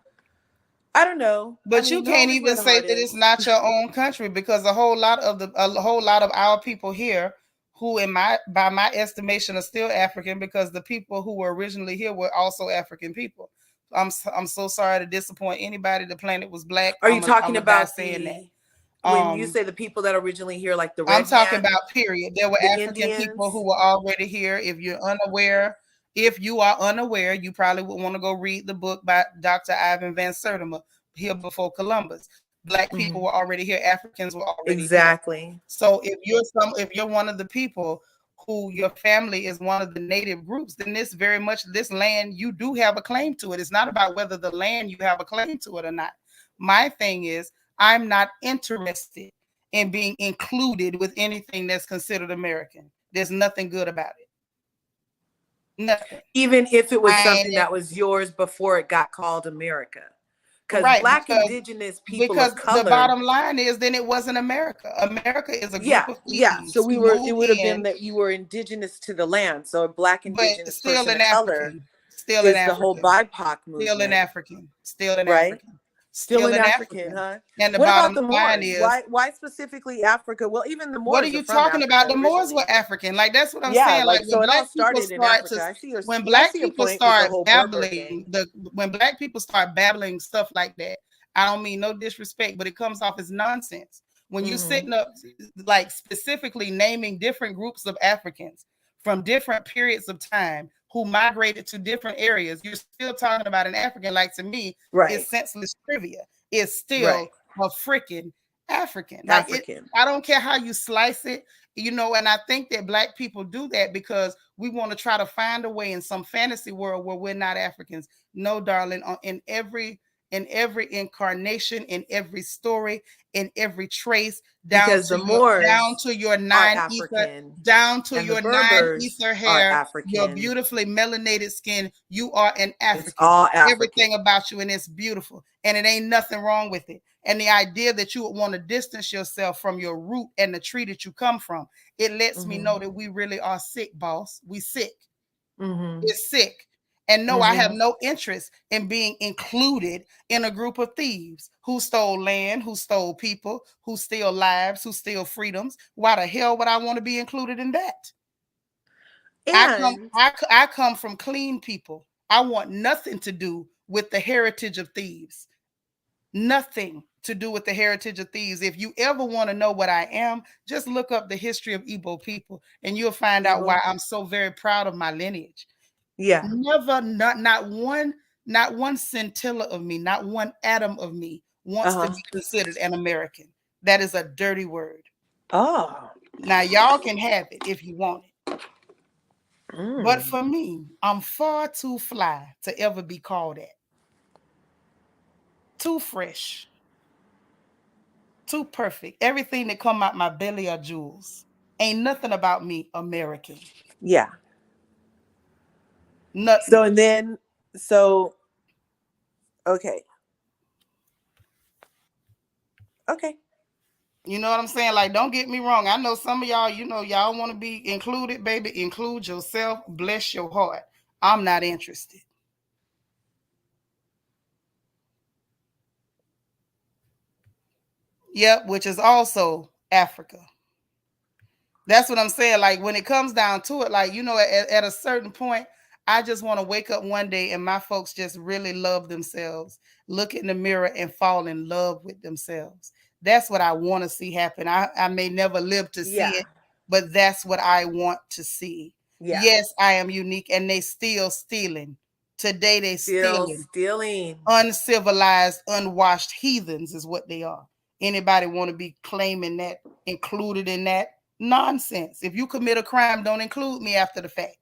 I don't know. I But you mean, can't home is where even the say heart that it's is. not your own country, because a whole lot of our people here, who in my by my estimation are still African, because the people who were originally here were also African people. I'm so sorry to disappoint anybody. The planet was black. Are you I'm talking a die about saying that. the when you Um, say the people that originally here, like the I'm red talking man, about period. There were the African people Indians? who were already here. If you are unaware, you probably would want to go read the book by Dr. Ivan Van Sertima, Here Before Columbus. Black people Mhm. were already here. Africans were already here. Exactly. So if you're one of the people who your family is one of the native groups, then this land, you do have a claim to it. It's not about whether the land you have a claim to it or not. My thing is, I'm not interested in being included with anything that's considered American. There's nothing good about it. Nothing. Even if it was I something that was yours before it got called America. Because right Black Indigenous people because of the color, bottom line is, then it wasn't America. America is a yeah, group of yeah. So thieves we who were, it moved would have been in, that you were indigenous to the land. So a Black but Indigenous person of color Still an is the whole African, BIPOC still an movement, African, still an right? African, Still still an an African, African. huh? And the What bottom about the line Moors? is, Why specifically Africa? Well, even the what are Moors are you from talking about? Africa The Moors were originally. African. Like, that's what I'm Yeah, saying. Like, like so it all started in Africa. I Black see your people point with the start whole Berber babbling thing. when Black people start babbling stuff like that, I don't mean no disrespect, but it comes off as nonsense. When you Mm-hmm. sitting up, like, specifically naming different groups of Africans from different periods of time who migrated to different areas, you're still talking about an African. Like, to me, it's Right, senseless trivia. It's right. still a freaking African. Like, it, African. I don't care how you slice it, and I think that Black people do that because we want to try to find a way in some fantasy world where we're not Africans. No, darling, in every incarnation, in every story, in every trace, Because the down Moors to your are nine ether, African down to and the your nine Berbers ether are hair, your African. beautifully melanated skin, you are an It's African. all Everything African. about you, and it's beautiful, and it ain't nothing wrong with it. And the idea that you would want to distance yourself from your root and the tree that you come from, it lets me Mm-hmm. know that we really are sick, boss. We sick. Mm-hmm. It's sick. And no, I have Mm-hmm. no interest in being included in a group of thieves who stole land, who stole people, who steal lives, who steal freedoms. Why the hell would I want to be included in that? And I come from clean people. I want nothing to do with the heritage of thieves. Nothing to do with the heritage of thieves. If you ever want to know what I am, just look up the history of Igbo people and you'll find out Igbo, why I'm so very proud of my lineage. yeah. Never, not one scintilla of me, not one atom of me wants to Uh-huh. be considered an American. That is a dirty word. Oh. Now, y'all can have it if you want it. But Mm. for me, I'm far too fly to ever be called that. Too fresh, too perfect. Everything that come out my belly are jewels. Ain't nothing about me American. Yeah. So Nothing. and then So, okay. Okay. You know what I'm saying? Like, don't get me wrong. I know some of y'all, y'all want to be included, baby. Include yourself. Bless your heart. I'm not interested. Yep, which is also Africa. That's what I'm saying. Like, when it comes down to it, like, at a certain point, I just want to wake up one day and my folks just really love themselves, look in the mirror and fall in love with themselves. That's what I want to see happen. I may never live to see Yeah. it, but that's what I want to see. Yeah. Yes, I am unique and they still stealing. Today they Still stealing. stealing. Uncivilized, unwashed heathens is what they are. Anybody want to be claiming that, included in that? Nonsense. If you commit a crime, don't include me after the fact.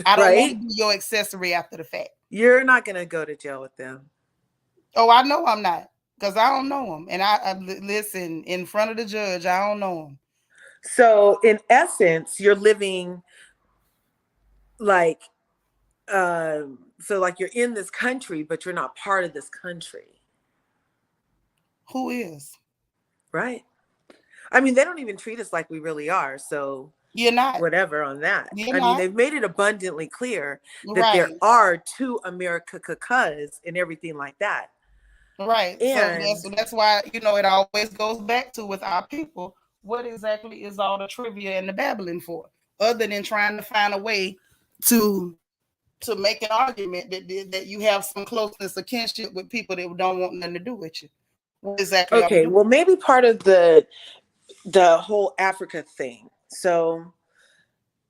I don't want to Right? be your accessory after the fact. You're not going to go to jail with them. Oh, I know I'm not, because I don't know them. And I listen, in front of the judge, I don't know them. So, in essence, you're living like, so like you're in this country, but you're not part of this country. Who is? Right? I mean, they don't even treat us like we really are. So, You're not. whatever on that. You're I mean, not. they've made it abundantly clear that there Right. are two Americas and everything like that. Right. So And that's why, it always goes back to, with our people, what exactly is all the trivia and the babbling for? Other than trying to find a way to make an argument that you have some closeness or kinship with people that don't want nothing to do with you. What exactly are we okay, doing? well, maybe part of the whole Africa thing. So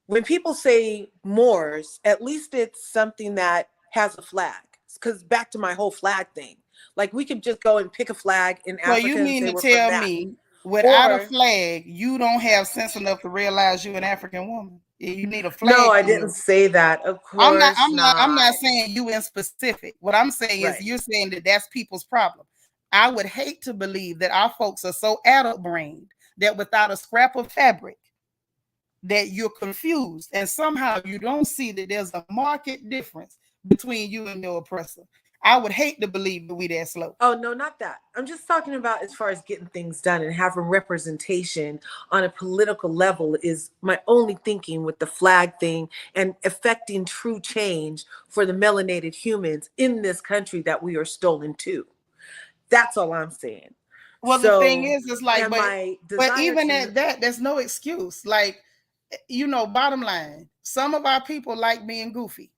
when people say Moors, at least it's something that has a flag. Because back to my whole flag thing, like we could just go and pick a flag in So you Africa and mean say to we're from tell that. me without a Or flag, you don't have sense enough to realize you're an African woman? You need a no, flag I to didn't know. say that. Of I'm not. course I'm not. I'm not. not saying you in specific. What I'm saying is, Right. you're saying that that's people's problem. I would hate to believe that our folks are so adult brained that without a scrap of fabric, that you're confused and somehow you don't see that there's a marked difference between you and your oppressor. I would hate to believe that we that slow. Oh, no, not that. I'm just talking about as far as getting things done and having representation on a political level is my only thinking with the flag thing and affecting true change for the melanated humans in this country that we are stolen to. That's all I'm saying. Well, the thing So, is, it's like, and but my but desire even to, at that, there's no excuse. Like, bottom line, some of our people like being goofy.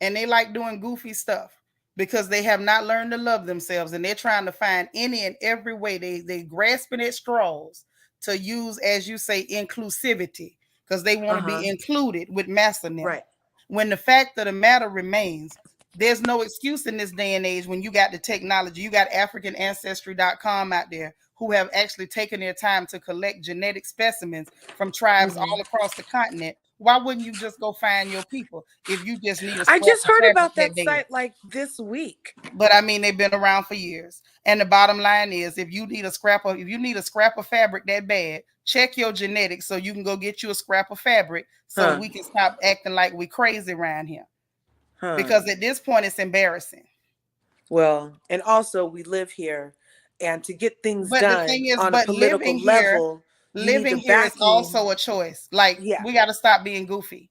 And they like doing goofy stuff because they have not learned to love themselves, and they're trying to find any and every way. They grasping at straws to use, as you say, inclusivity, because they want to be included with massa them. right. When the fact of the matter remains, there's no excuse in this day and age when you got the technology. You got AfricanAncestry.com out there who have actually taken their time to collect genetic specimens from tribes all across the continent. Why wouldn't you just go find your people if you just need a I scrap just of heard fabric about that that day? site like this week. But I mean, they've been around for years. And the bottom line is, if you need a scrap of fabric that bad, check your genetics so you can go get you a scrap of fabric so Huh. we can stop acting like we crazy around here. Huh. Because at this point, it's embarrassing. Well, and also we live here, and to get things But the thing done is, on a but political level, you need the living here is backing. also a choice. Like, Yeah. we got to stop being goofy.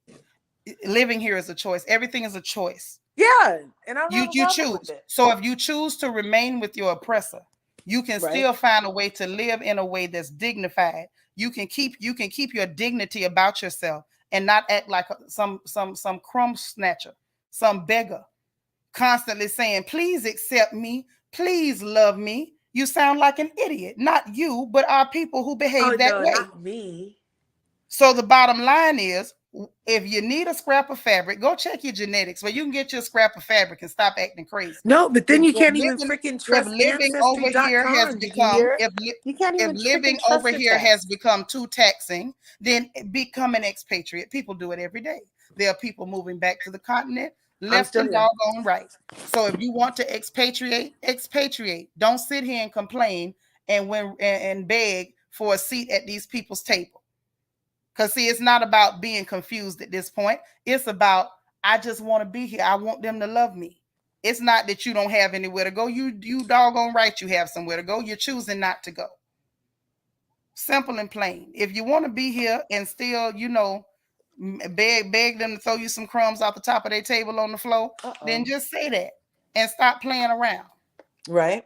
Living here is a choice. Everything is a choice. Yeah. And I don't You have a you problem with choose. it. So if you choose to remain with your oppressor, you can Right. still find a way to live in a way that's dignified. You can keep your dignity about yourself and not act like some crumb snatcher, some beggar, constantly saying, "Please accept me, please love me." You sound like an idiot. Not you, but our people who Oh behave that no, way. not me. So the bottom line is, if you need a scrap of fabric, go check your genetics where you can get you a scrap of fabric and stop acting crazy. No, but then If, you if can't even living freaking if trust living over here has ancestry.com. Did you become hear? You can't if even living freaking over trust a here has test. become too taxing, then become an expatriate. People do it every day. There are people moving back to the continent, I'm left still and here. doggone right. So if you want to expatriate, expatriate. Don't sit here and complain and beg for a seat at these people's table. Because, see, it's not about being confused at this point. It's about, I just want to be here. I want them to love me. It's not that you don't have anywhere to go. You doggone right you have somewhere to go. You're choosing not to go. Simple and plain. If you want to be here and still, beg them to throw you some crumbs off the top of their table on the floor, then just say that and stop playing around. Right.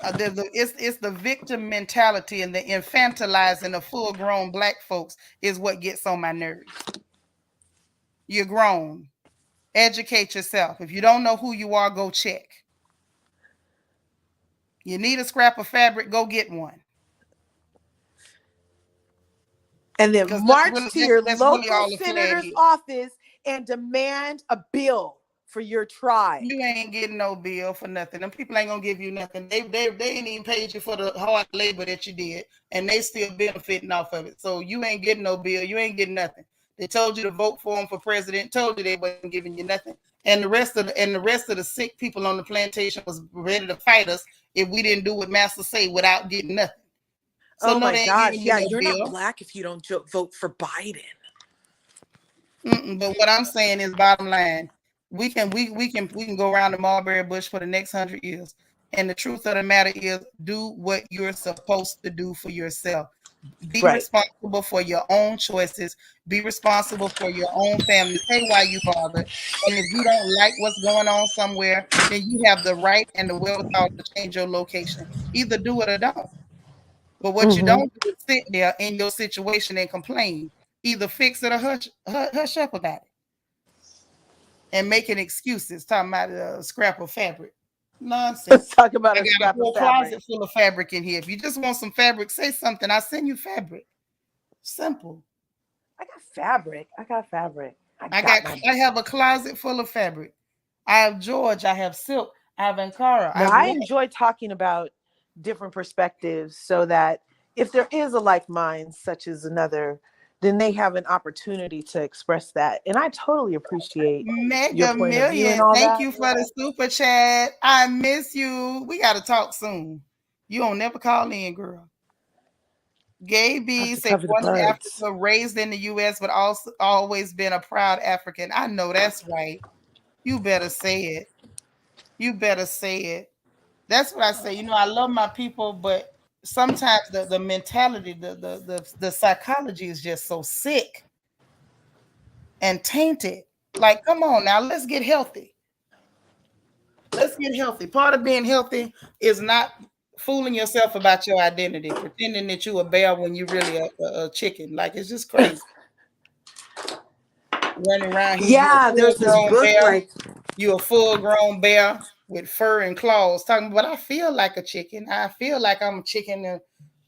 It's the victim mentality and the infantilizing of full grown black folks is what gets on my nerves. You're grown. Educate yourself. If you don't know who you are, go check. You need a scrap of fabric, go get one. And then march to your that's local really all the senator's flag is. office and demand a bill for your tribe. You ain't getting no bill for nothing. Them people ain't gonna give you nothing. They ain't even paid you for the hard labor that you did, and they still benefiting off of it. So you ain't getting no bill. You ain't getting nothing. They told you to vote for them for president. Told you they wasn't giving you nothing. And the rest of the sick people on the plantation was ready to fight us if we didn't do what Master say without getting nothing. So oh my gosh, yeah, you're bill. Not black if you don't vote for Biden. But what I'm saying is, bottom line, we can go around the mulberry bush for the next 100 years. And the truth of the matter is, do what you're supposed to do for yourself. Be responsible for your own choices. Be responsible for your own family. Say why you bothered. And if you don't like what's going on somewhere, then you have the right and the wherewithal to change your location. Either do it or don't. But what you don't do is sit there in your situation and complain. Either fix it or hush up about it. And making excuses, talking about a scrap of fabric. Nonsense. Let's talk about I got a whole closet full of fabric in here. If you just want some fabric, say something. I'll send you fabric. Simple. I got fabric. I have a closet full of fabric. I have George. I have silk. I have Ankara. Now, I enjoy talking about different perspectives so that if there is a like mind such as another, then they have an opportunity to express that. And I totally appreciate Mega Million. Thank you for the super chat. I miss you. We got to talk soon. You don't never call in, girl. Gay B said, born in Africa, raised in the U.S., but also always been a proud African. I know that's right. You better say it. You better say it. That's what I say. I love my people, but sometimes the mentality, the psychology is just so sick and tainted. Like, come on now, let's get healthy. Let's get healthy. Part of being healthy is not fooling yourself about your identity, pretending that you a bear when you really a chicken. Like, it's just crazy. Running around here. Yeah, there's this book bear. You a full-grown bear with fur and claws. Talking about, I feel like a chicken. I feel like I'm a chicken.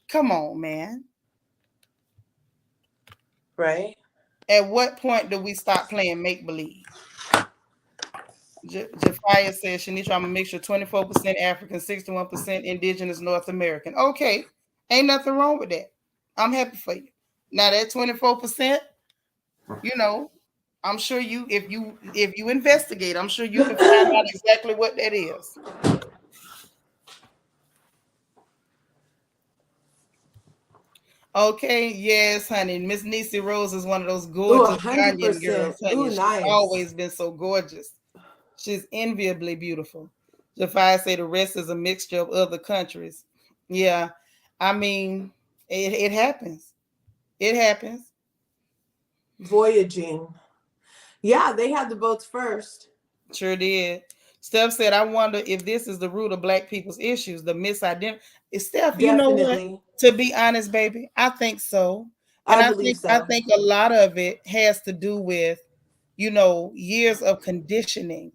Come on, man. Right. At what point do we stop playing make-believe? Jafia says, Seanitra, I'm a mixture 24% African, 61% indigenous North American. Okay. Ain't nothing wrong with that. I'm happy for you. Now that 24%, I'm sure if you investigate, I'm sure you can find out exactly what that is. Okay, yes, honey. Miss Niecy Rose is one of those gorgeous Ghanaian girls, honey. Ooh, nice. She's always been so gorgeous. She's enviably beautiful. Jafia say the rest is a mixture of other countries. Yeah, I mean, it happens. It happens. Voyaging. Yeah, they had the votes first. Sure did. Steph said, I wonder if this is the root of Black people's issues, the misidentity. Steph, Definitely. You know what? To be honest, baby, I think so. And I think a lot of it has to do with, years of conditioning.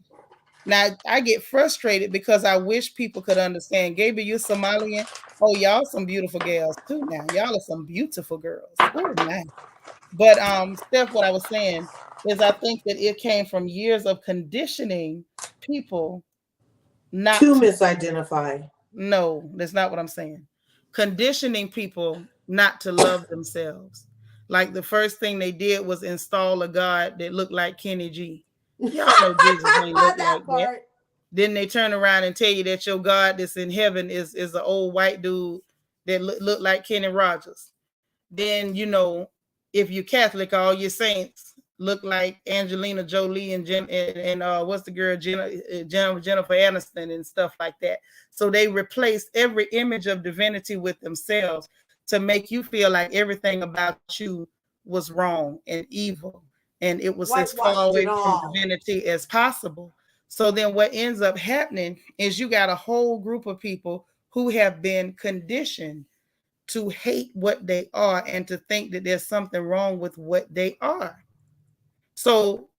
Now, I get frustrated because I wish people could understand. Gaby, you're Somalian. Oh, y'all some beautiful girls too now. Y'all are some beautiful girls. Oh, nice. But Steph, what I was saying is I think that it came from years of conditioning people not to misidentify. No, that's not what I'm saying. Conditioning people not to love themselves. Like the first thing they did was install a God that looked like Kenny G. Y'all know Jesus ain't look like that. Then they turn around and tell you that your God that's in heaven is an old white dude that look like Kenny Rogers. Then, if you're Catholic, all your saints look like Angelina Jolie and what's the girl Jennifer Aniston and stuff like that. So they replaced every image of divinity with themselves to make you feel like everything about you was wrong and evil, and it was as far Whitewashed away it from all. divinity as possible. So then what ends up happening is you got a whole group of people who have been conditioned to hate what they are and to think that there's something wrong with what they are. So,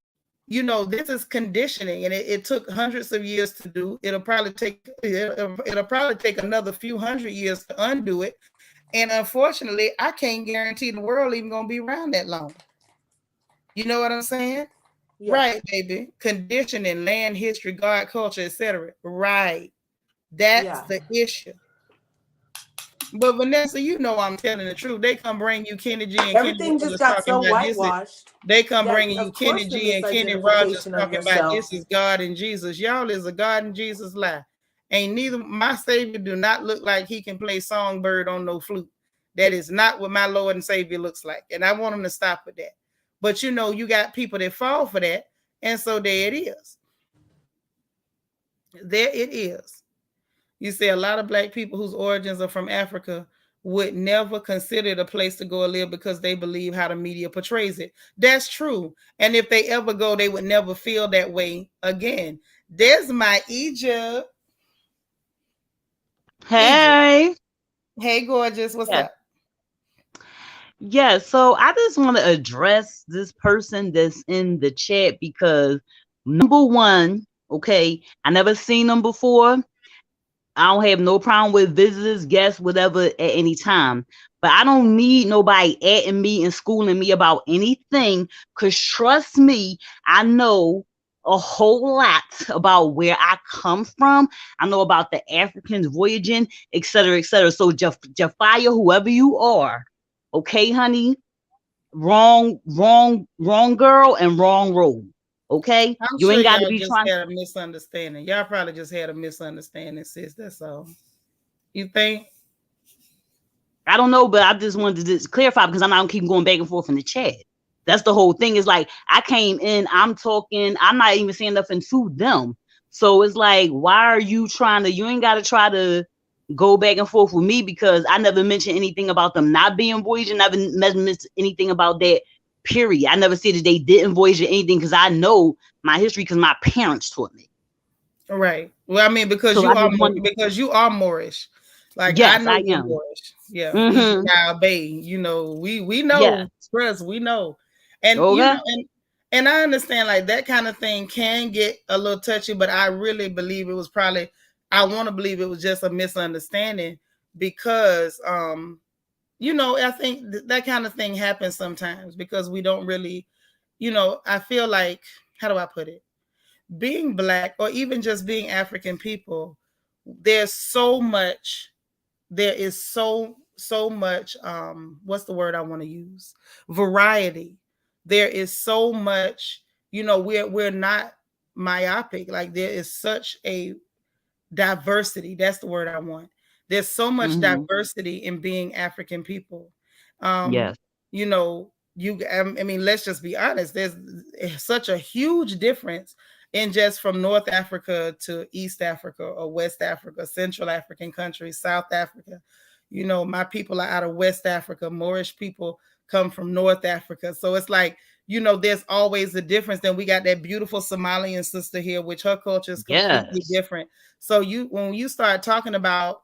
this is conditioning, and it took hundreds of years to do. It'll probably take another few hundred years to undo it. And unfortunately, I can't guarantee the world even gonna be around that long. You know what I'm saying? Yeah. Right, baby. Conditioning, land history, God, culture, etc. Right. That's Yeah. the issue. But Vanessa, I'm telling the truth. They come bring you Kenny G and Kenny Everything just Rogers got talking so about this. whitewashed. They come Yeah, bringing you of course Kenny the G and Kenny Rogers misidentification of talking about yourself. this is God and Jesus. Y'all is a God and Jesus lie. Ain't neither my Savior do not look like he can play songbird on no flute. That is not what my Lord and Savior looks like. And I want them to stop with that. But you got people that fall for that. And so there it is. There it is. You see, a lot of black people whose origins are from Africa would never consider it a place to go and live because they believe how the media portrays it. That's true. And if they ever go, they would never feel that way again. There's my Egypt. Egypt. Hey. Hey, gorgeous. What's Yeah. up? Yeah. So I just want to address this person that's in the chat because number one, okay, I never seen them before. I don't have no problem with visitors, guests, whatever at any time. But I don't need nobody adding me and schooling me about anything. Cause trust me, I know a whole lot about where I come from. I know about the Africans voyaging, et cetera, et cetera. So Jafia, whoever you are, okay, honey, wrong girl and wrong road. Okay, I'm you sure ain't got to y'all be just trying. had a misunderstanding. Y'all probably just had a misunderstanding, sis. That's all. You think? I don't know, but I just wanted to just clarify because I'm not gonna keep going back and forth in the chat. That's the whole thing. Is like I came in, I'm talking, I'm not even saying nothing to them. So it's like, why are you trying to? You ain't got to try to go back and forth with me because I never mentioned anything about them not being voyaging. Never mentioned anything about that. Period. I never said that they didn't voyage or anything because I know my history because my parents taught me. Right. Well, I mean, So I just want. because you are Moorish. Like I Yes, know I you're am. Moorish. Yeah, Egypt, Mm-hmm. Nile Bay. We Yeah. know. Trust, we know. And Okay. and I understand like that kind of thing can get a little touchy, but I really believe it was probably I want to believe it was just a misunderstanding because I think that kind of thing happens sometimes because we don't really, I feel like how do I put it? Being black or even just being African people, there's so much, there is so much what's the word I want to use? Variety. There is so much, we're not myopic. Like there is such a diversity. That's the word I want. There's so much Mm-hmm. diversity in being African people. Um, Yes. you know, I mean, let's just be honest. There's such a huge difference in just from North Africa to East Africa or West Africa, Central African countries, South Africa. My people are out of West Africa. Moorish people come from North Africa. So it's like, there's always a difference. Then we got that beautiful Somalian sister here, which her culture is completely Yes. different. So when you start talking about,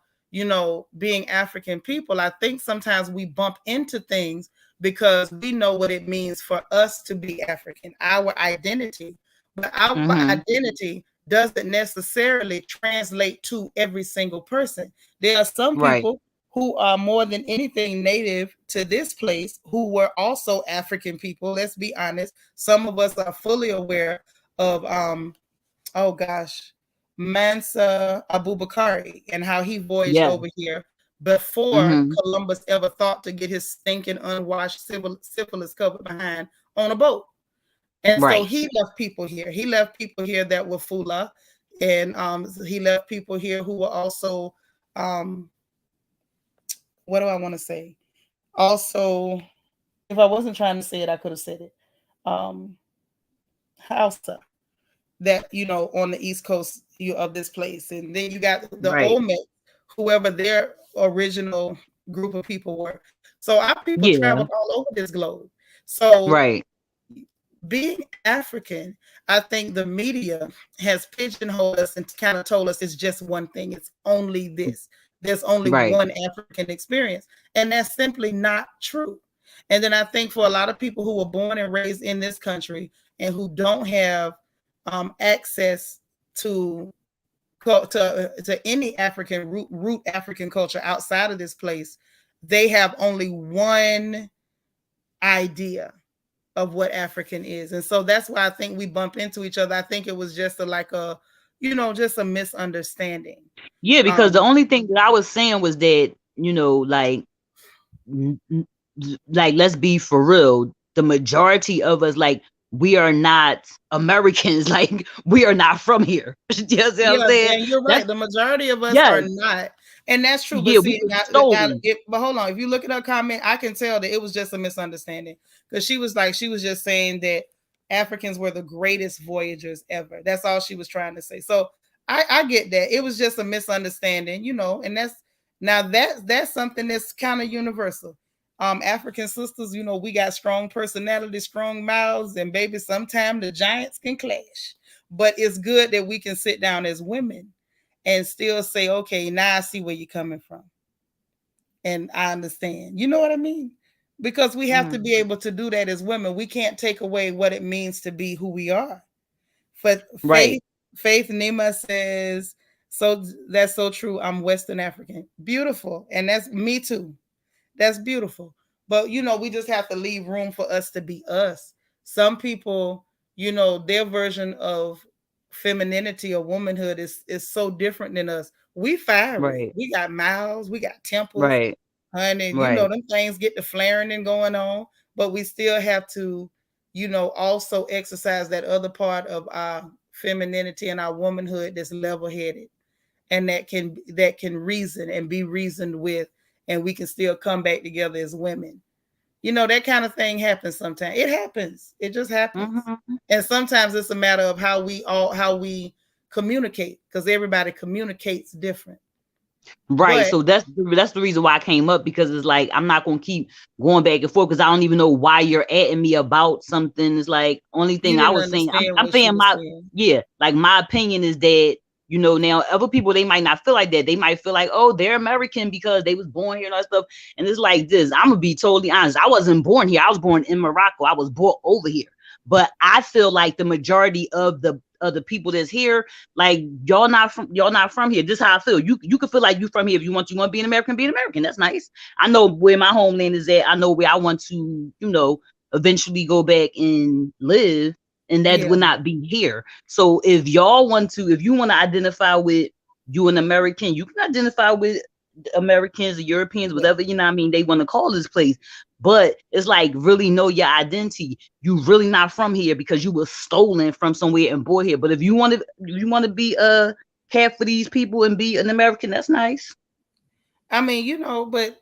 being African people, I think sometimes we bump into things because we know what it means for us to be African, our identity. But our Mm-hmm. identity doesn't necessarily translate to every single person. There are some Right. people who are more than anything native to this place who were also African people. Let's be honest. Some of us are fully aware of oh gosh, Mansa Abubakari and how he voyaged Yeah. over here before Mm-hmm. Columbus ever thought to get his stinking unwashed syphilis covered behind on a boat. And so Right. he left people here. He left people here that were Fula, and he left people here who were also, um, what do I want to say? Also, if I wasn't trying to say it, I could have said it. um, Hausa that on the East Coast of this place, and then you got the Right. Olmec, whoever their original group of people were. So our people Yeah. traveled all over this globe. So Right. being African, I think the media has pigeonholed us and kind of told us it's just one thing. It's only this. There's only Right. one African experience. And that's simply not true. And then I think for a lot of people who were born and raised in this country and who don't have access to to any African root African culture outside of this place, they have only one idea of what African is. And so that's why I think we bump into each other. I think it was just just a misunderstanding. Yeah, because the Um, only thing that I was saying was that, like let's be for real, the majority of us, like, we are not Americans. Like, we are not from here. You know what I'm yeah, saying? and you're That's right. The majority of us yeah, are not, and that's true. But yeah, we see, were stolen. but hold on. If you look at her comment, I can tell that it was just a misunderstanding because she was just saying that Africans were the greatest voyagers ever. That's all she was trying to say. So I get that it was just a misunderstanding, and that's something that's kind of universal. African sisters, we got strong personalities, strong mouths, and baby, sometimes the giants can clash. But it's good that we can sit down as women and still say, okay, now I see where you're coming from. And I understand. You know what I mean? Because we have to Mm, be able to do that as women. We can't take away what it means to be who we are. But right, Faith Nima says, so that's so true. I'm Western African. Beautiful. And that's me too. That's beautiful. But we just have to leave room for us to be us. Some people, their version of femininity or womanhood is so different than us. We fiery. right, We got mouths, we got tempers, right, honey. right. Them things get the flaring and going on, but we still have to, also exercise that other part of our femininity and our womanhood that's level headed and that can reason and be reasoned with, and we can still come back together as women. That kind of thing happens sometimes. It happens. It just happens. Hmm. And sometimes it's a matter of how we communicate, because everybody communicates different. Right. But So that's the reason why I came up, because it's like I'm not gonna keep going back and forth because I don't even know why you're at me about something. It's like, only you thing I didn't was saying, understand I'm what she saying was my, saying. yeah, like, my opinion is that, now other people, they might not feel like that. They might feel like, oh, they're American because they was born here and all that stuff. And it's like this. I'm gonna be totally honest. I wasn't born here. I was born in Morocco. I was brought over here. But I feel like the majority of the people that's here, like, y'all not from here. This is how I feel. You can feel like you from here. If you want to be an American, be an American. That's nice. I know where my homeland is at. I know where I want to, eventually go back and live, and that Yeah. would not be here. So if you want to identify with, you an American, you can identify with Americans or Europeans, Yeah. whatever, what I mean, they want to call this place. But it's like, really know your identity. You really not from here because you were stolen from somewhere and born here. But if you want to be half of these people and be an American, that's nice. I mean, but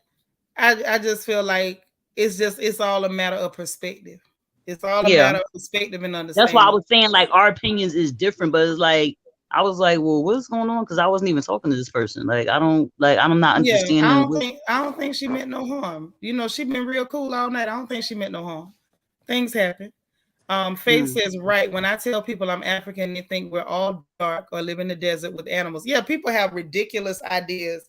I just feel like it's all a matter of perspective. It's all a Yeah. matter of perspective and That's why I understanding. was saying, like, our opinions is different, but it's like, I was like, well, what's going on? Because I wasn't even talking to this person. Like, I don't, like, I'm not Yeah, I understanding don't what. think I don't think she meant no harm. She been real cool all night. I don't think she meant no harm. Things happen. Faith Mm, says, right. When I tell people I'm African, they think we're all dark or live in the desert with animals. Yeah, people have ridiculous ideas.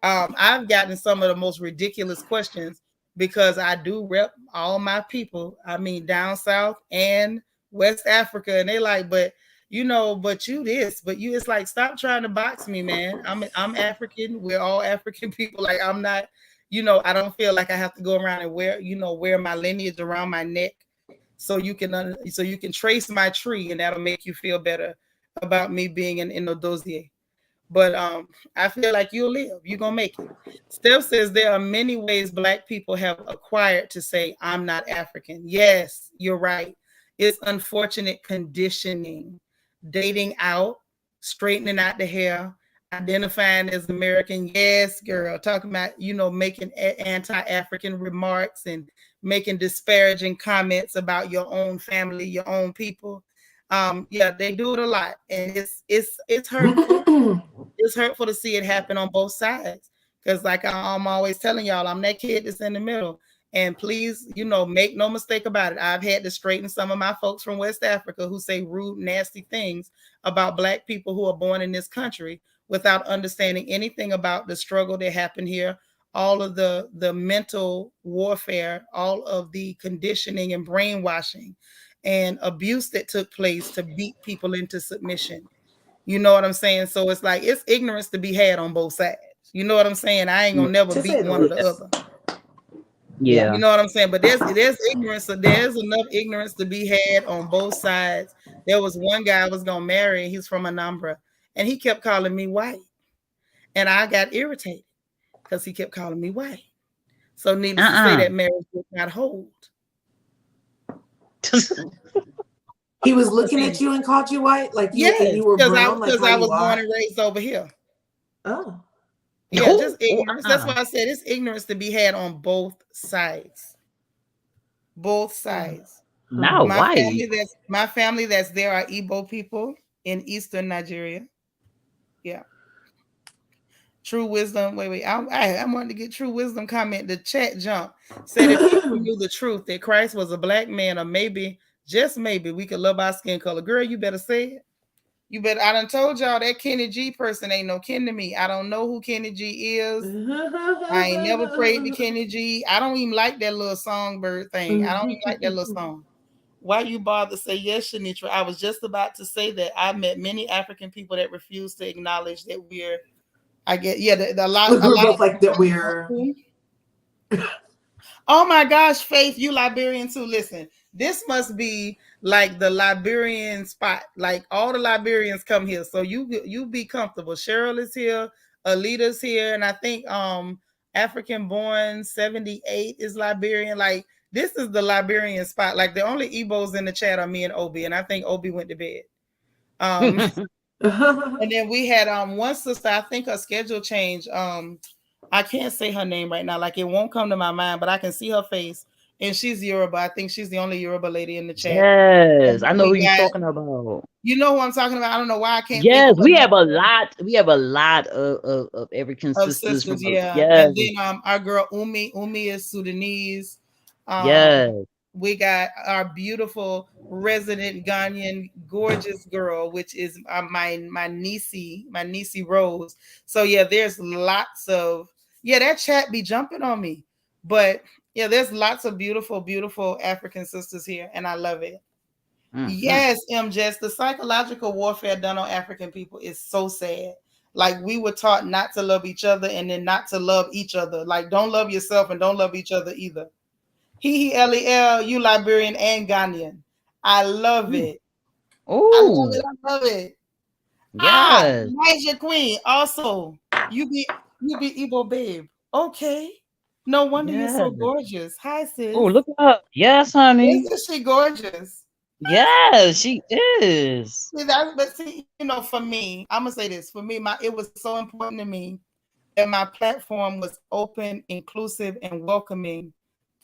I've gotten some of the most ridiculous questions because I do rep all my people. I mean, down south and West Africa, and they like, but you this, but you. It's like, stop trying to box me, man. I'm African. We're all African people. Like, I'm not. I don't feel like I have to go around and wear my lineage around my neck so you can trace my tree, and that'll make you feel better about me being in Odozier. But I feel like you'll live. You're gonna make it. Steph says there are many ways Black people have acquired to say I'm not African. Yes, you're right. It's unfortunate conditioning, dating out, straightening out the hair. identifying as American. Yes, girl. Talking about, making anti-African remarks and making disparaging comments about your own family, your own people. Yeah, they do it a lot, and it's hurtful. It's hurtful to see it happen on both sides. Because, like I'm always telling y'all, I'm that kid that's in the middle. And please, make no mistake about it. I've had to straighten some of my folks from West Africa who say rude, nasty things about Black people who are born in this country without understanding anything about the struggle that happened here, all of the mental warfare, all of the conditioning and brainwashing and abuse that took place to beat people into submission. You know what I'm saying? So it's like it's ignorance to be had on both sides. You know what I'm saying? I ain't gonna never To beat say the one or the least. other. Yeah. You Yeah. know what I'm saying? But there's ignorance. So there's enough ignorance to be had on both sides. There was one guy I was gonna marry, and he's from Anambra, and he kept calling me white, and I got irritated because he kept calling me white. So needless to say, Uh-uh. that marriage did not hold. He was Cause looking at he, you and called you white, like yes, you were because I brown, like because how I you was born are. and raised over here. Oh. Yeah, Oh, just oh, ignorance. That's why I said it's ignorance to be had on both sides. Both sides. not Hmm. white. My family that's there are Igbo people in eastern Nigeria. Yeah. True wisdom. Wait. I wanted to get true wisdom comment. The chat jump said if people knew the truth that Christ was a black man, or maybe, just maybe, we could love our skin color. Girl, you better say it. You better. I done told y'all that Kenny G person ain't no kin to me. I don't know who Kenny G is. I ain't never prayed to Kenny G. I don't even like that little songbird thing. I don't even like that little song. Why you bother to say yes, Seanitra? I was just about to say that I met many African people that refuse to acknowledge that we're. I get yeah, a We're lot both of like that. We're. them. Oh my gosh, Faith, you Liberian too. Listen, this must be like the Liberian spot. Like all the Liberians come here, so you be comfortable. Cheryl is here, Alita's here, and I think African born 78 is Liberian. Like this is the Liberian spot. Like the only Igbos in the chat are me and Obi, and I think Obi went to bed. Um, and then we had one sister. I think her schedule changed. I can't say her name right now. Like it won't come to my mind, but I can see her face. And she's Yoruba. I think she's the only Yoruba lady in the chat. And Yes, I then know who we you're got, talking about. you know who I'm talking about. I don't know why I can't think Yes, of her we have a name. lot. We have a lot of African Of sisters from. sisters, yeah. Yes, And then our girl Umi is Sudanese. Um, yes. we got our beautiful resident Ghanaian gorgeous girl, which is my niecey Rose. So yeah, there's lots of yeah, that chat be jumping on me. But yeah, there's lots of beautiful, beautiful African sisters here, and I love it. Mm-hmm. Yes, Just the psychological warfare done on African people is so sad. Like we were taught not to love each other and then not to love each other. Like don't love yourself and don't love each other either. Lel, you Liberian and Ghanaian. I love it. I love Oh, it. I love it. Ah, yes. Niger Queen. Also, you be you be Igbo babe. Okay. No wonder you're so Yes. gorgeous. Hi, Oh, sis. look up. Yes, honey. Isn't she gorgeous? Yes, she is. See that, but see, for me, I'm gonna say this. For me, it was so important to me that my platform was open, inclusive, and welcoming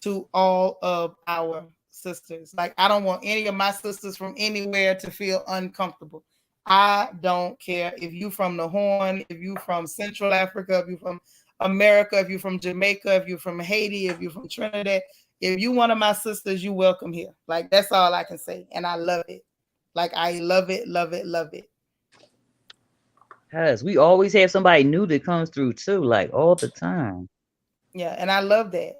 to all of our sisters. Like I don't want any of my sisters from anywhere to feel uncomfortable. I don't care if you from the Horn, if you from Central Africa, if you from America, if you from Jamaica, if you from Haiti, if you from Trinidad. If you one of my sisters, you welcome here. Like that's all I can say, and I love it. Like I love it, love it, love it. Yes, we always have somebody new that comes through too, like all the time. Yeah, and I love that.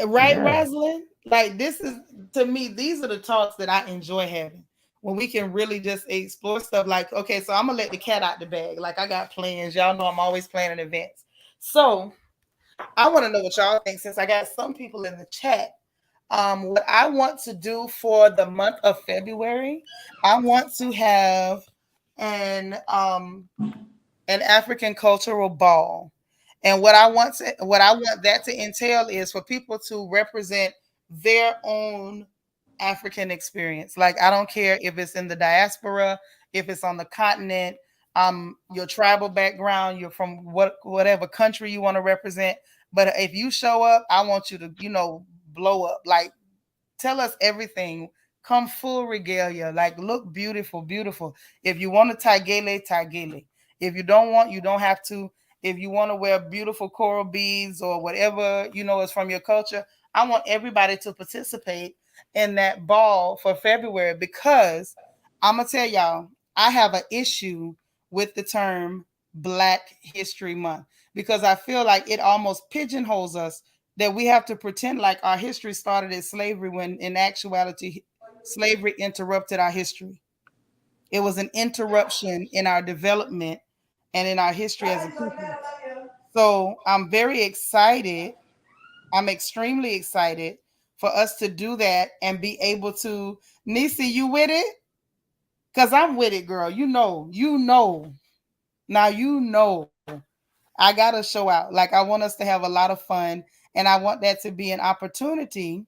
Right, Yeah. Rosalind? Like this is to me, these are the talks that I enjoy having. When we can really just explore stuff like, okay, so I'm gonna let the cat out the bag. Like I got plans. Y'all know I'm always planning events. So I want to know what y'all think since I got some people in the chat. What I want to do for the month of February, I want to have an um an African cultural ball. And what I want that to entail is for people to represent their own African experience. Like I don't care if it's in the diaspora, if it's on the continent. your tribal background, you're from whatever country you want to represent. But if you show up, I want you to, blow up. Like, tell us everything. Come full regalia. Like, look beautiful, beautiful. If you want to tagele, tagele. If you don't want, you don't have to. If you want to wear beautiful coral beads or whatever, is from your culture, I want everybody to participate in that ball for February, because I'm going to tell y'all, I have an issue with the term Black History Month, because I feel like it almost pigeonholes us, that we have to pretend like our history started as slavery, when in actuality, slavery interrupted our history. It was an interruption in our development and in our history as a people. So I'm very excited. I'm extremely excited for us to do that and be able to. Nisi, you with it? Because I'm with it, girl. Now I gotta show out. Like, I want us to have a lot of fun, and I want that to be an opportunity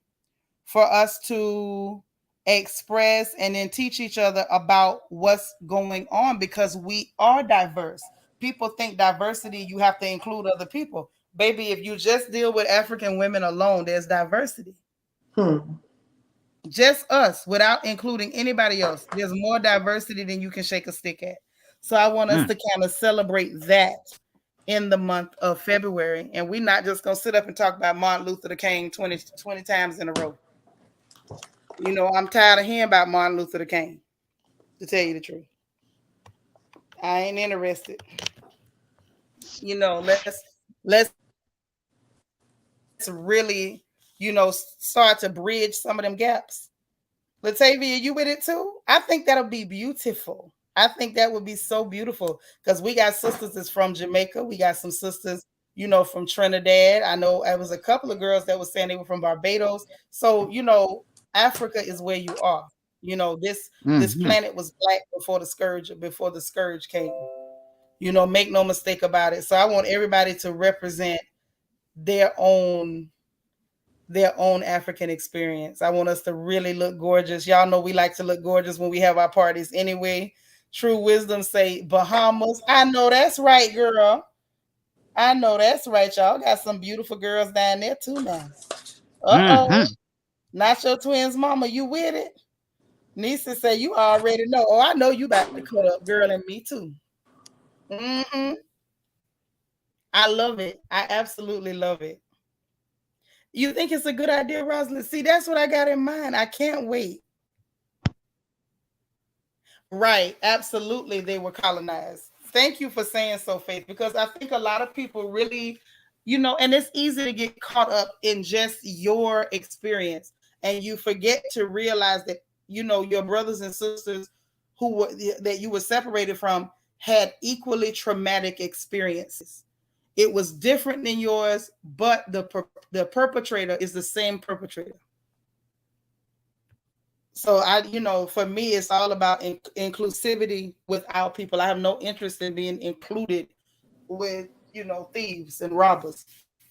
for us to express and then teach each other about what's going on, because we are diverse. People think diversity, you have to include other people. Baby, if you just deal with African women alone, there's diversity. Hmm. Just us, without including anybody else. There's more diversity than you can shake a stick at. So I want us mm. to kind of celebrate that in the month of February. And we're not just going to sit up and talk about Martin Luther King 20 times in a row. I'm tired of hearing about Martin Luther King, to tell you the truth. I ain't interested. Let's really, start to bridge some of them gaps. Latavia, you with it too? I think that'll be beautiful. I think that would be so beautiful, because we got sisters that's from Jamaica. We got some sisters, from Trinidad. I know there was a couple of girls that were saying they were from Barbados. So, Africa is where you are. This Mhm. planet was black before the scourge came. Make no mistake about it. So I want everybody to represent their own their own African experience. I want us to really look gorgeous. Y'all know we like to look gorgeous when we have our parties anyway. True wisdom say Bahamas. I know that's right, girl. I know that's right. Y'all got some beautiful girls down there too now. Uh-oh. Mhm. Not your twins, mama. You with it? Nisa say you already know. Oh, I know you about to cut up, girl, and me too. Mm-hmm. I love it. I absolutely love it. You think it's a good idea, Rosalind? See, that's what I got in mind. I can't wait. Right, absolutely, they were colonized. Thank you for saying so, Faith, because I think a lot of people really, and it's easy to get caught up in just your experience, and you forget to realize that your brothers and sisters who were that you were separated from had equally traumatic experiences. It was different than yours, but the perpetrator is the same perpetrator. So for me, it's all about inclusivity with our people. I have no interest in being included with thieves and robbers,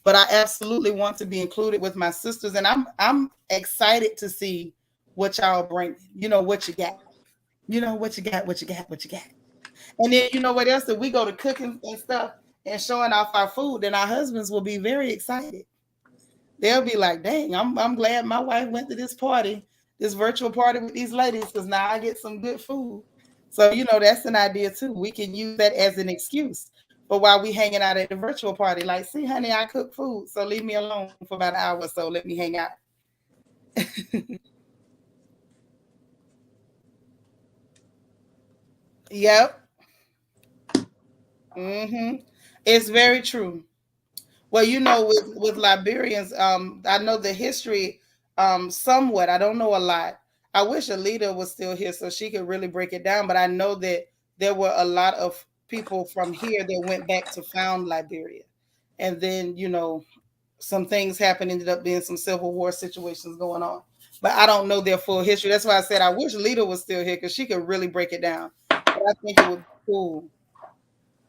but I absolutely want to be included with my sisters, and I'm excited to see what y'all bring. What you got. What you got. What you got. What you got. And then what else? If we go to cooking and stuff and showing off our food, then our husbands will be very excited. They'll be like, dang, I'm glad my wife went to this party, this virtual party with these ladies, because now I get some good food. So, that's an idea too. We can use that as an excuse for why we hanging out at the virtual party. Like, see, honey, I cook food, so leave me alone for about an hour or so. Let me hang out. Yep. Mm-hmm. It's very true. Well, with Liberians, I know the history somewhat. I don't know a lot. I wish Alita was still here so she could really break it down, but I know that there were a lot of people from here that went back to found Liberia. And then, some things happened, ended up being some civil war situations going on. But I don't know their full history. That's why I said I wish Lita was still here because she could really break it down. But I think it would be cool.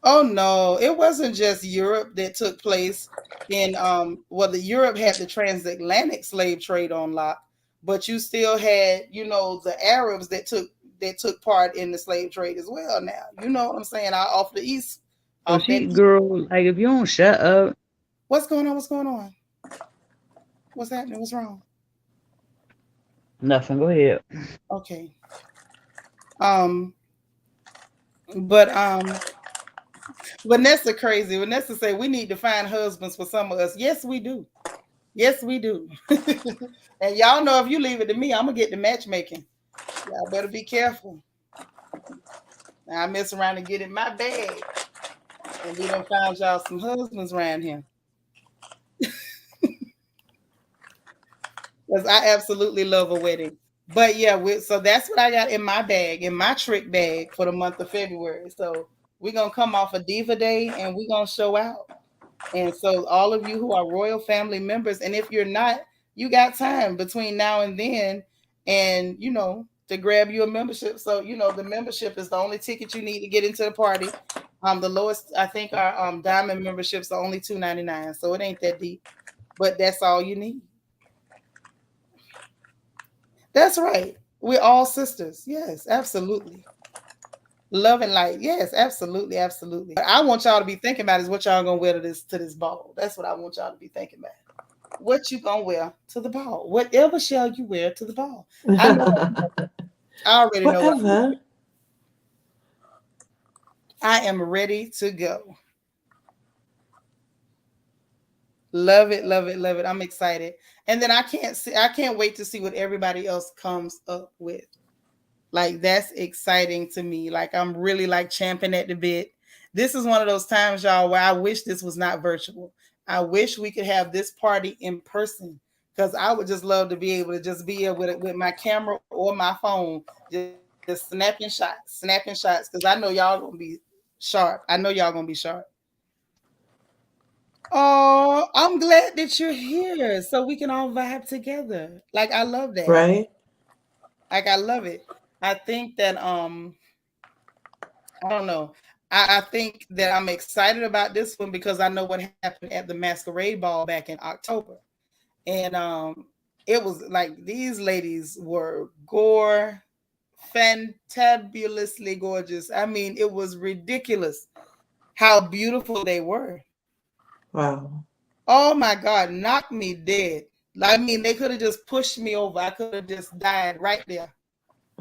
Oh no, it wasn't just Europe that took place in the Europe had the transatlantic slave trade on lock, but you still had, the Arabs that took that took part in the slave trade as well. Now you know what I'm saying. Off the east, So off that. she, girl, like if you don't shut up, What's going on? What's going on? What's happening? What's wrong? nothing. Go ahead. Okay. Um, but Vanessa crazy. Vanessa say we need to find husbands for some of us. Yes, we do. Yes, we do. And y'all know if you leave it to me, I'm gonna get the matchmaking. Y'all better be careful. Now, I mess around and get in my bag, and we done found y'all some husbands around here. Because I absolutely love a wedding. But yeah, so that's what I got in my bag, in my trick bag for the month of February. So we're gonna come off a Diva Day and we're gonna show out. And so all of you who are royal family members, and if you're not, you got time between now and then, and to grab you a membership. So the membership is the only ticket you need to get into the party. The lowest I think our diamond memberships are only $2.99, so it ain't that deep, but that's all you need. That's right. We're all sisters. Yes, absolutely. Love and light. Yes, absolutely, absolutely. What I want y'all to be thinking about is what y'all gonna wear to this ball. That's what I want y'all to be thinking about. What you gonna wear to the ball? Whatever shall you wear to the ball? I know. I already know what I'm Whatever. wearing. I am ready to go. Love it, love it, love it. I'm excited. And then I can't wait to see what everybody else comes up with. Like that's exciting to me. Like I'm really like champing at the bit. This is one of those times, y'all, where I wish this was not virtual. I wish we could have this party in person because I would just love to be able to just be able with my camera or my phone, just snapping shots, because I know y'all gonna be sharp. I know y'all gonna be sharp. Oh, I'm glad that you're here so we can all vibe together. Like I love that. Right? Like I love it. I think that I don't know. I think that I'm excited about this one because I know what happened at the masquerade ball back in October. And it was like these ladies were fantabulously gorgeous. I mean, it was ridiculous how beautiful they were. Wow. Oh my God, knocked me dead. I mean, they could have just pushed me over. I could have just died right there.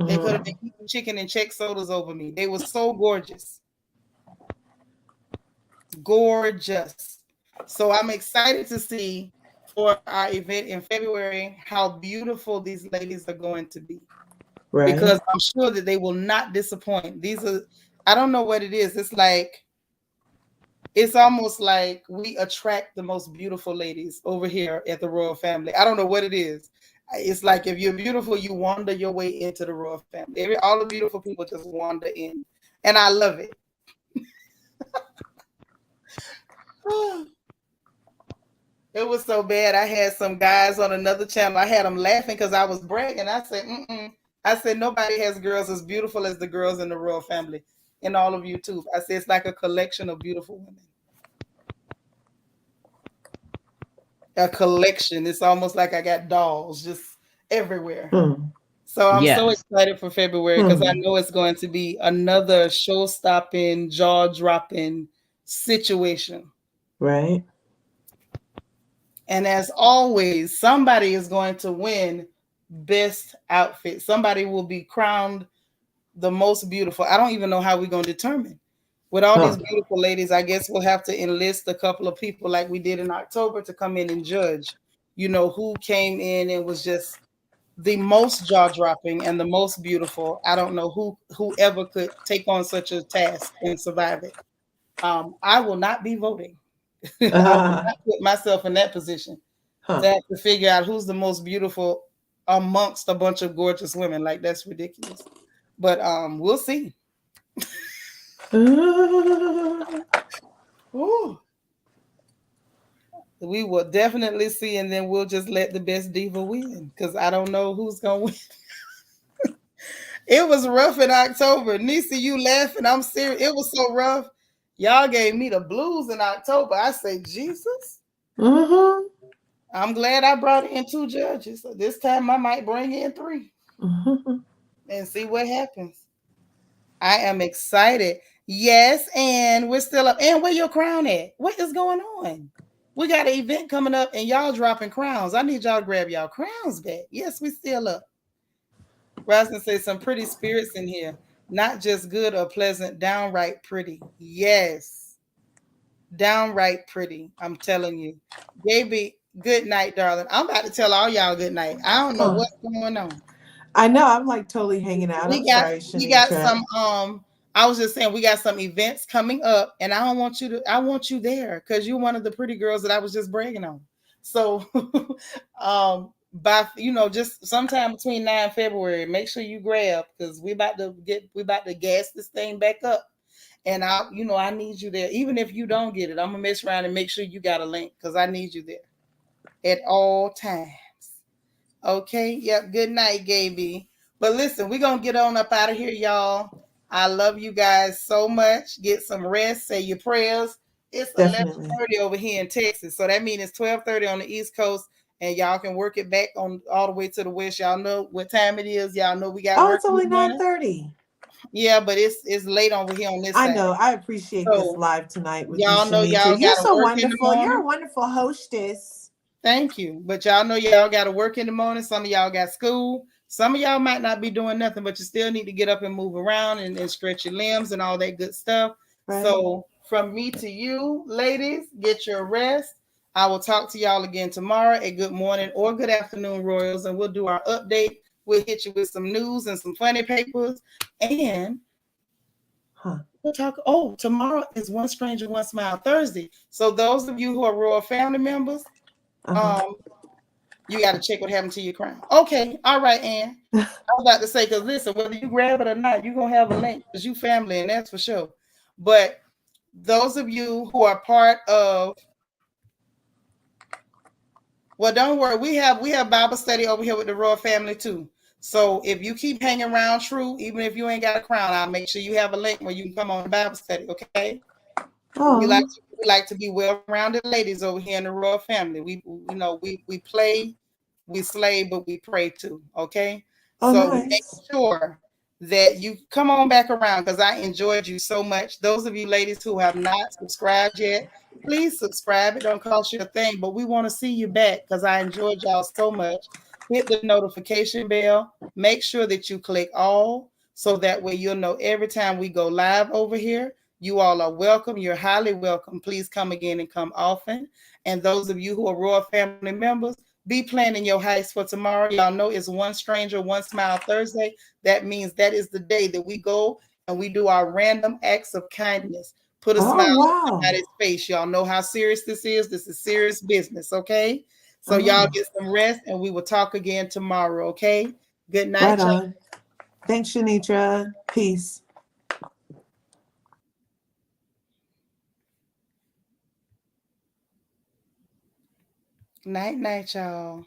They could have been Mm-hmm. eating chicken and check sodas over me. They were so gorgeous. Gorgeous. So I'm excited to see for our event in February how beautiful these ladies are going to be Right? because I'm sure that they will not disappoint. I don't know what it is. It's almost like we attract the most beautiful ladies over here at the royal family. I don't know what it is. It's like if you're beautiful, you wander your way into the royal family. All the beautiful people just wander in, and I love it. It was so bad. I had some guys on another channel. I had them laughing because I was bragging. I said, mm-mm. I said, nobody has girls as beautiful as the girls in the royal family, and all of you too. I said, it's like a collection of beautiful women. A collection. It's almost like I got dolls just everywhere. Hmm. So I'm so Yes. excited for February because I Hmm. know it's going to be another show-stopping, jaw-dropping situation. Right? And as always, somebody is going to win best outfit. Somebody will be crowned the most beautiful. I don't even know how we're going to determine. With all these Huh. beautiful ladies, I guess we'll have to enlist a couple of people like we did in October to come in and judge, who came in and was just the most jaw-dropping and the most beautiful. I don't know whoever could take on such a task and survive it. I will not be voting. I will not put myself in that position to Huh. have to figure out who's the most beautiful amongst a bunch of gorgeous women. Like that's ridiculous. But we'll see. Ooh, we will definitely see, and then we'll just let the best diva win because I don't know who's gonna win. It was rough in October. Nisa, you laughing? I'm serious. It was so rough. Y'all gave me the blues in October. I say, Jesus. Mm-hmm. I'm glad I brought in two judges. So this time I might bring in three. Mm-hmm. and see what happens. I am excited. Yes, and we're still up. And where your crown at? What is going on? We got an event coming up, and y'all dropping crowns. I need y'all to grab y'all crowns back. Yes, we still up. Rosin says some pretty spirits in here. Not just good or pleasant, downright pretty. Yes, downright pretty. I'm telling you. Gaby, good night, darling. I'm about to tell all y'all good night. I don't know Oh, what's going on. I know. I'm like totally hanging out. we I'm got sorry, we got Seanitra. some I was just saying we got some events coming up, and I don't want you to I want you there because you're one of the pretty girls that I was just bragging on. So by just sometime between now and February, make sure you grab because we about to gas this thing back up. And I need you there. Even if you don't get it, I'm gonna mess around and make sure you got a link because I need you there at all times. Okay. Yep. Good night, Gaby. But listen, we're going to get on up out of here, y'all. I love you guys so much. Get some rest. Say your prayers. It's Definitely. 11:30 over here in Texas. So that means it's 12:30 on the East Coast. And y'all can work it back on all the way to the West. Y'all know what time it is. Y'all know we got Oh, work it's in only the morning. 9:30. Yeah, but it's late over here on this I side. know. I appreciate this So live tonight with you, y'all know Seanitra. y'all You're got to so work in the wonderful. You're morning. a wonderful hostess. Thank you. But y'all know y'all got to work in the morning. Some of y'all got school. Some of y'all might not be doing nothing, but you still need to get up and move around and stretch your limbs and all that good stuff. Right. So, from me to you, ladies, get your rest. I will talk to y'all again tomorrow. A good morning or good afternoon, Royals, and we'll do our update. We'll hit you with some news and some funny papers. And Huh. we'll talk. Oh, tomorrow is One Stranger, One Smile Thursday. So, those of you who are Royal family members, Uh-huh. um, you got to check what happened to your crown. Okay, all right, Ann. I was about to say, because listen, whether you grab it or not, you're going to have a link because you family, and that's for sure. But those of you who are part of, well, don't worry, we have Bible study over here with the royal family too. So if you keep hanging around True, even if you ain't got a crown, I'll make sure you have a link where you can come on the Bible study, okay? We like Oh, we like to be well-rounded ladies over here in the royal family. We play, we slay, but we pray too. Okay, oh, so make nice. sure that you come on back around because I enjoyed you so much. Those of you ladies who have not subscribed yet, please subscribe. It don't cost you a thing, but we want to see you back because I enjoyed y'all so much. Hit the notification bell. Make sure that you click all so that way you'll know every time we go live over here. You all are welcome. You're highly welcome. Please come again and come often. And those of you who are Royal Family members, be planning your heist for tomorrow. Y'all know it's One Stranger, One Smile Thursday. That means that is the day that we go and we do our random acts of kindness. Put a smile Oh, on wow. somebody's face. Y'all know how serious this is. This is serious business, okay? So y'all Oh, get some rest and we will talk again tomorrow, okay? Good right night, y'all. on. Thanks, Seanitra. Peace. Night, night, y'all.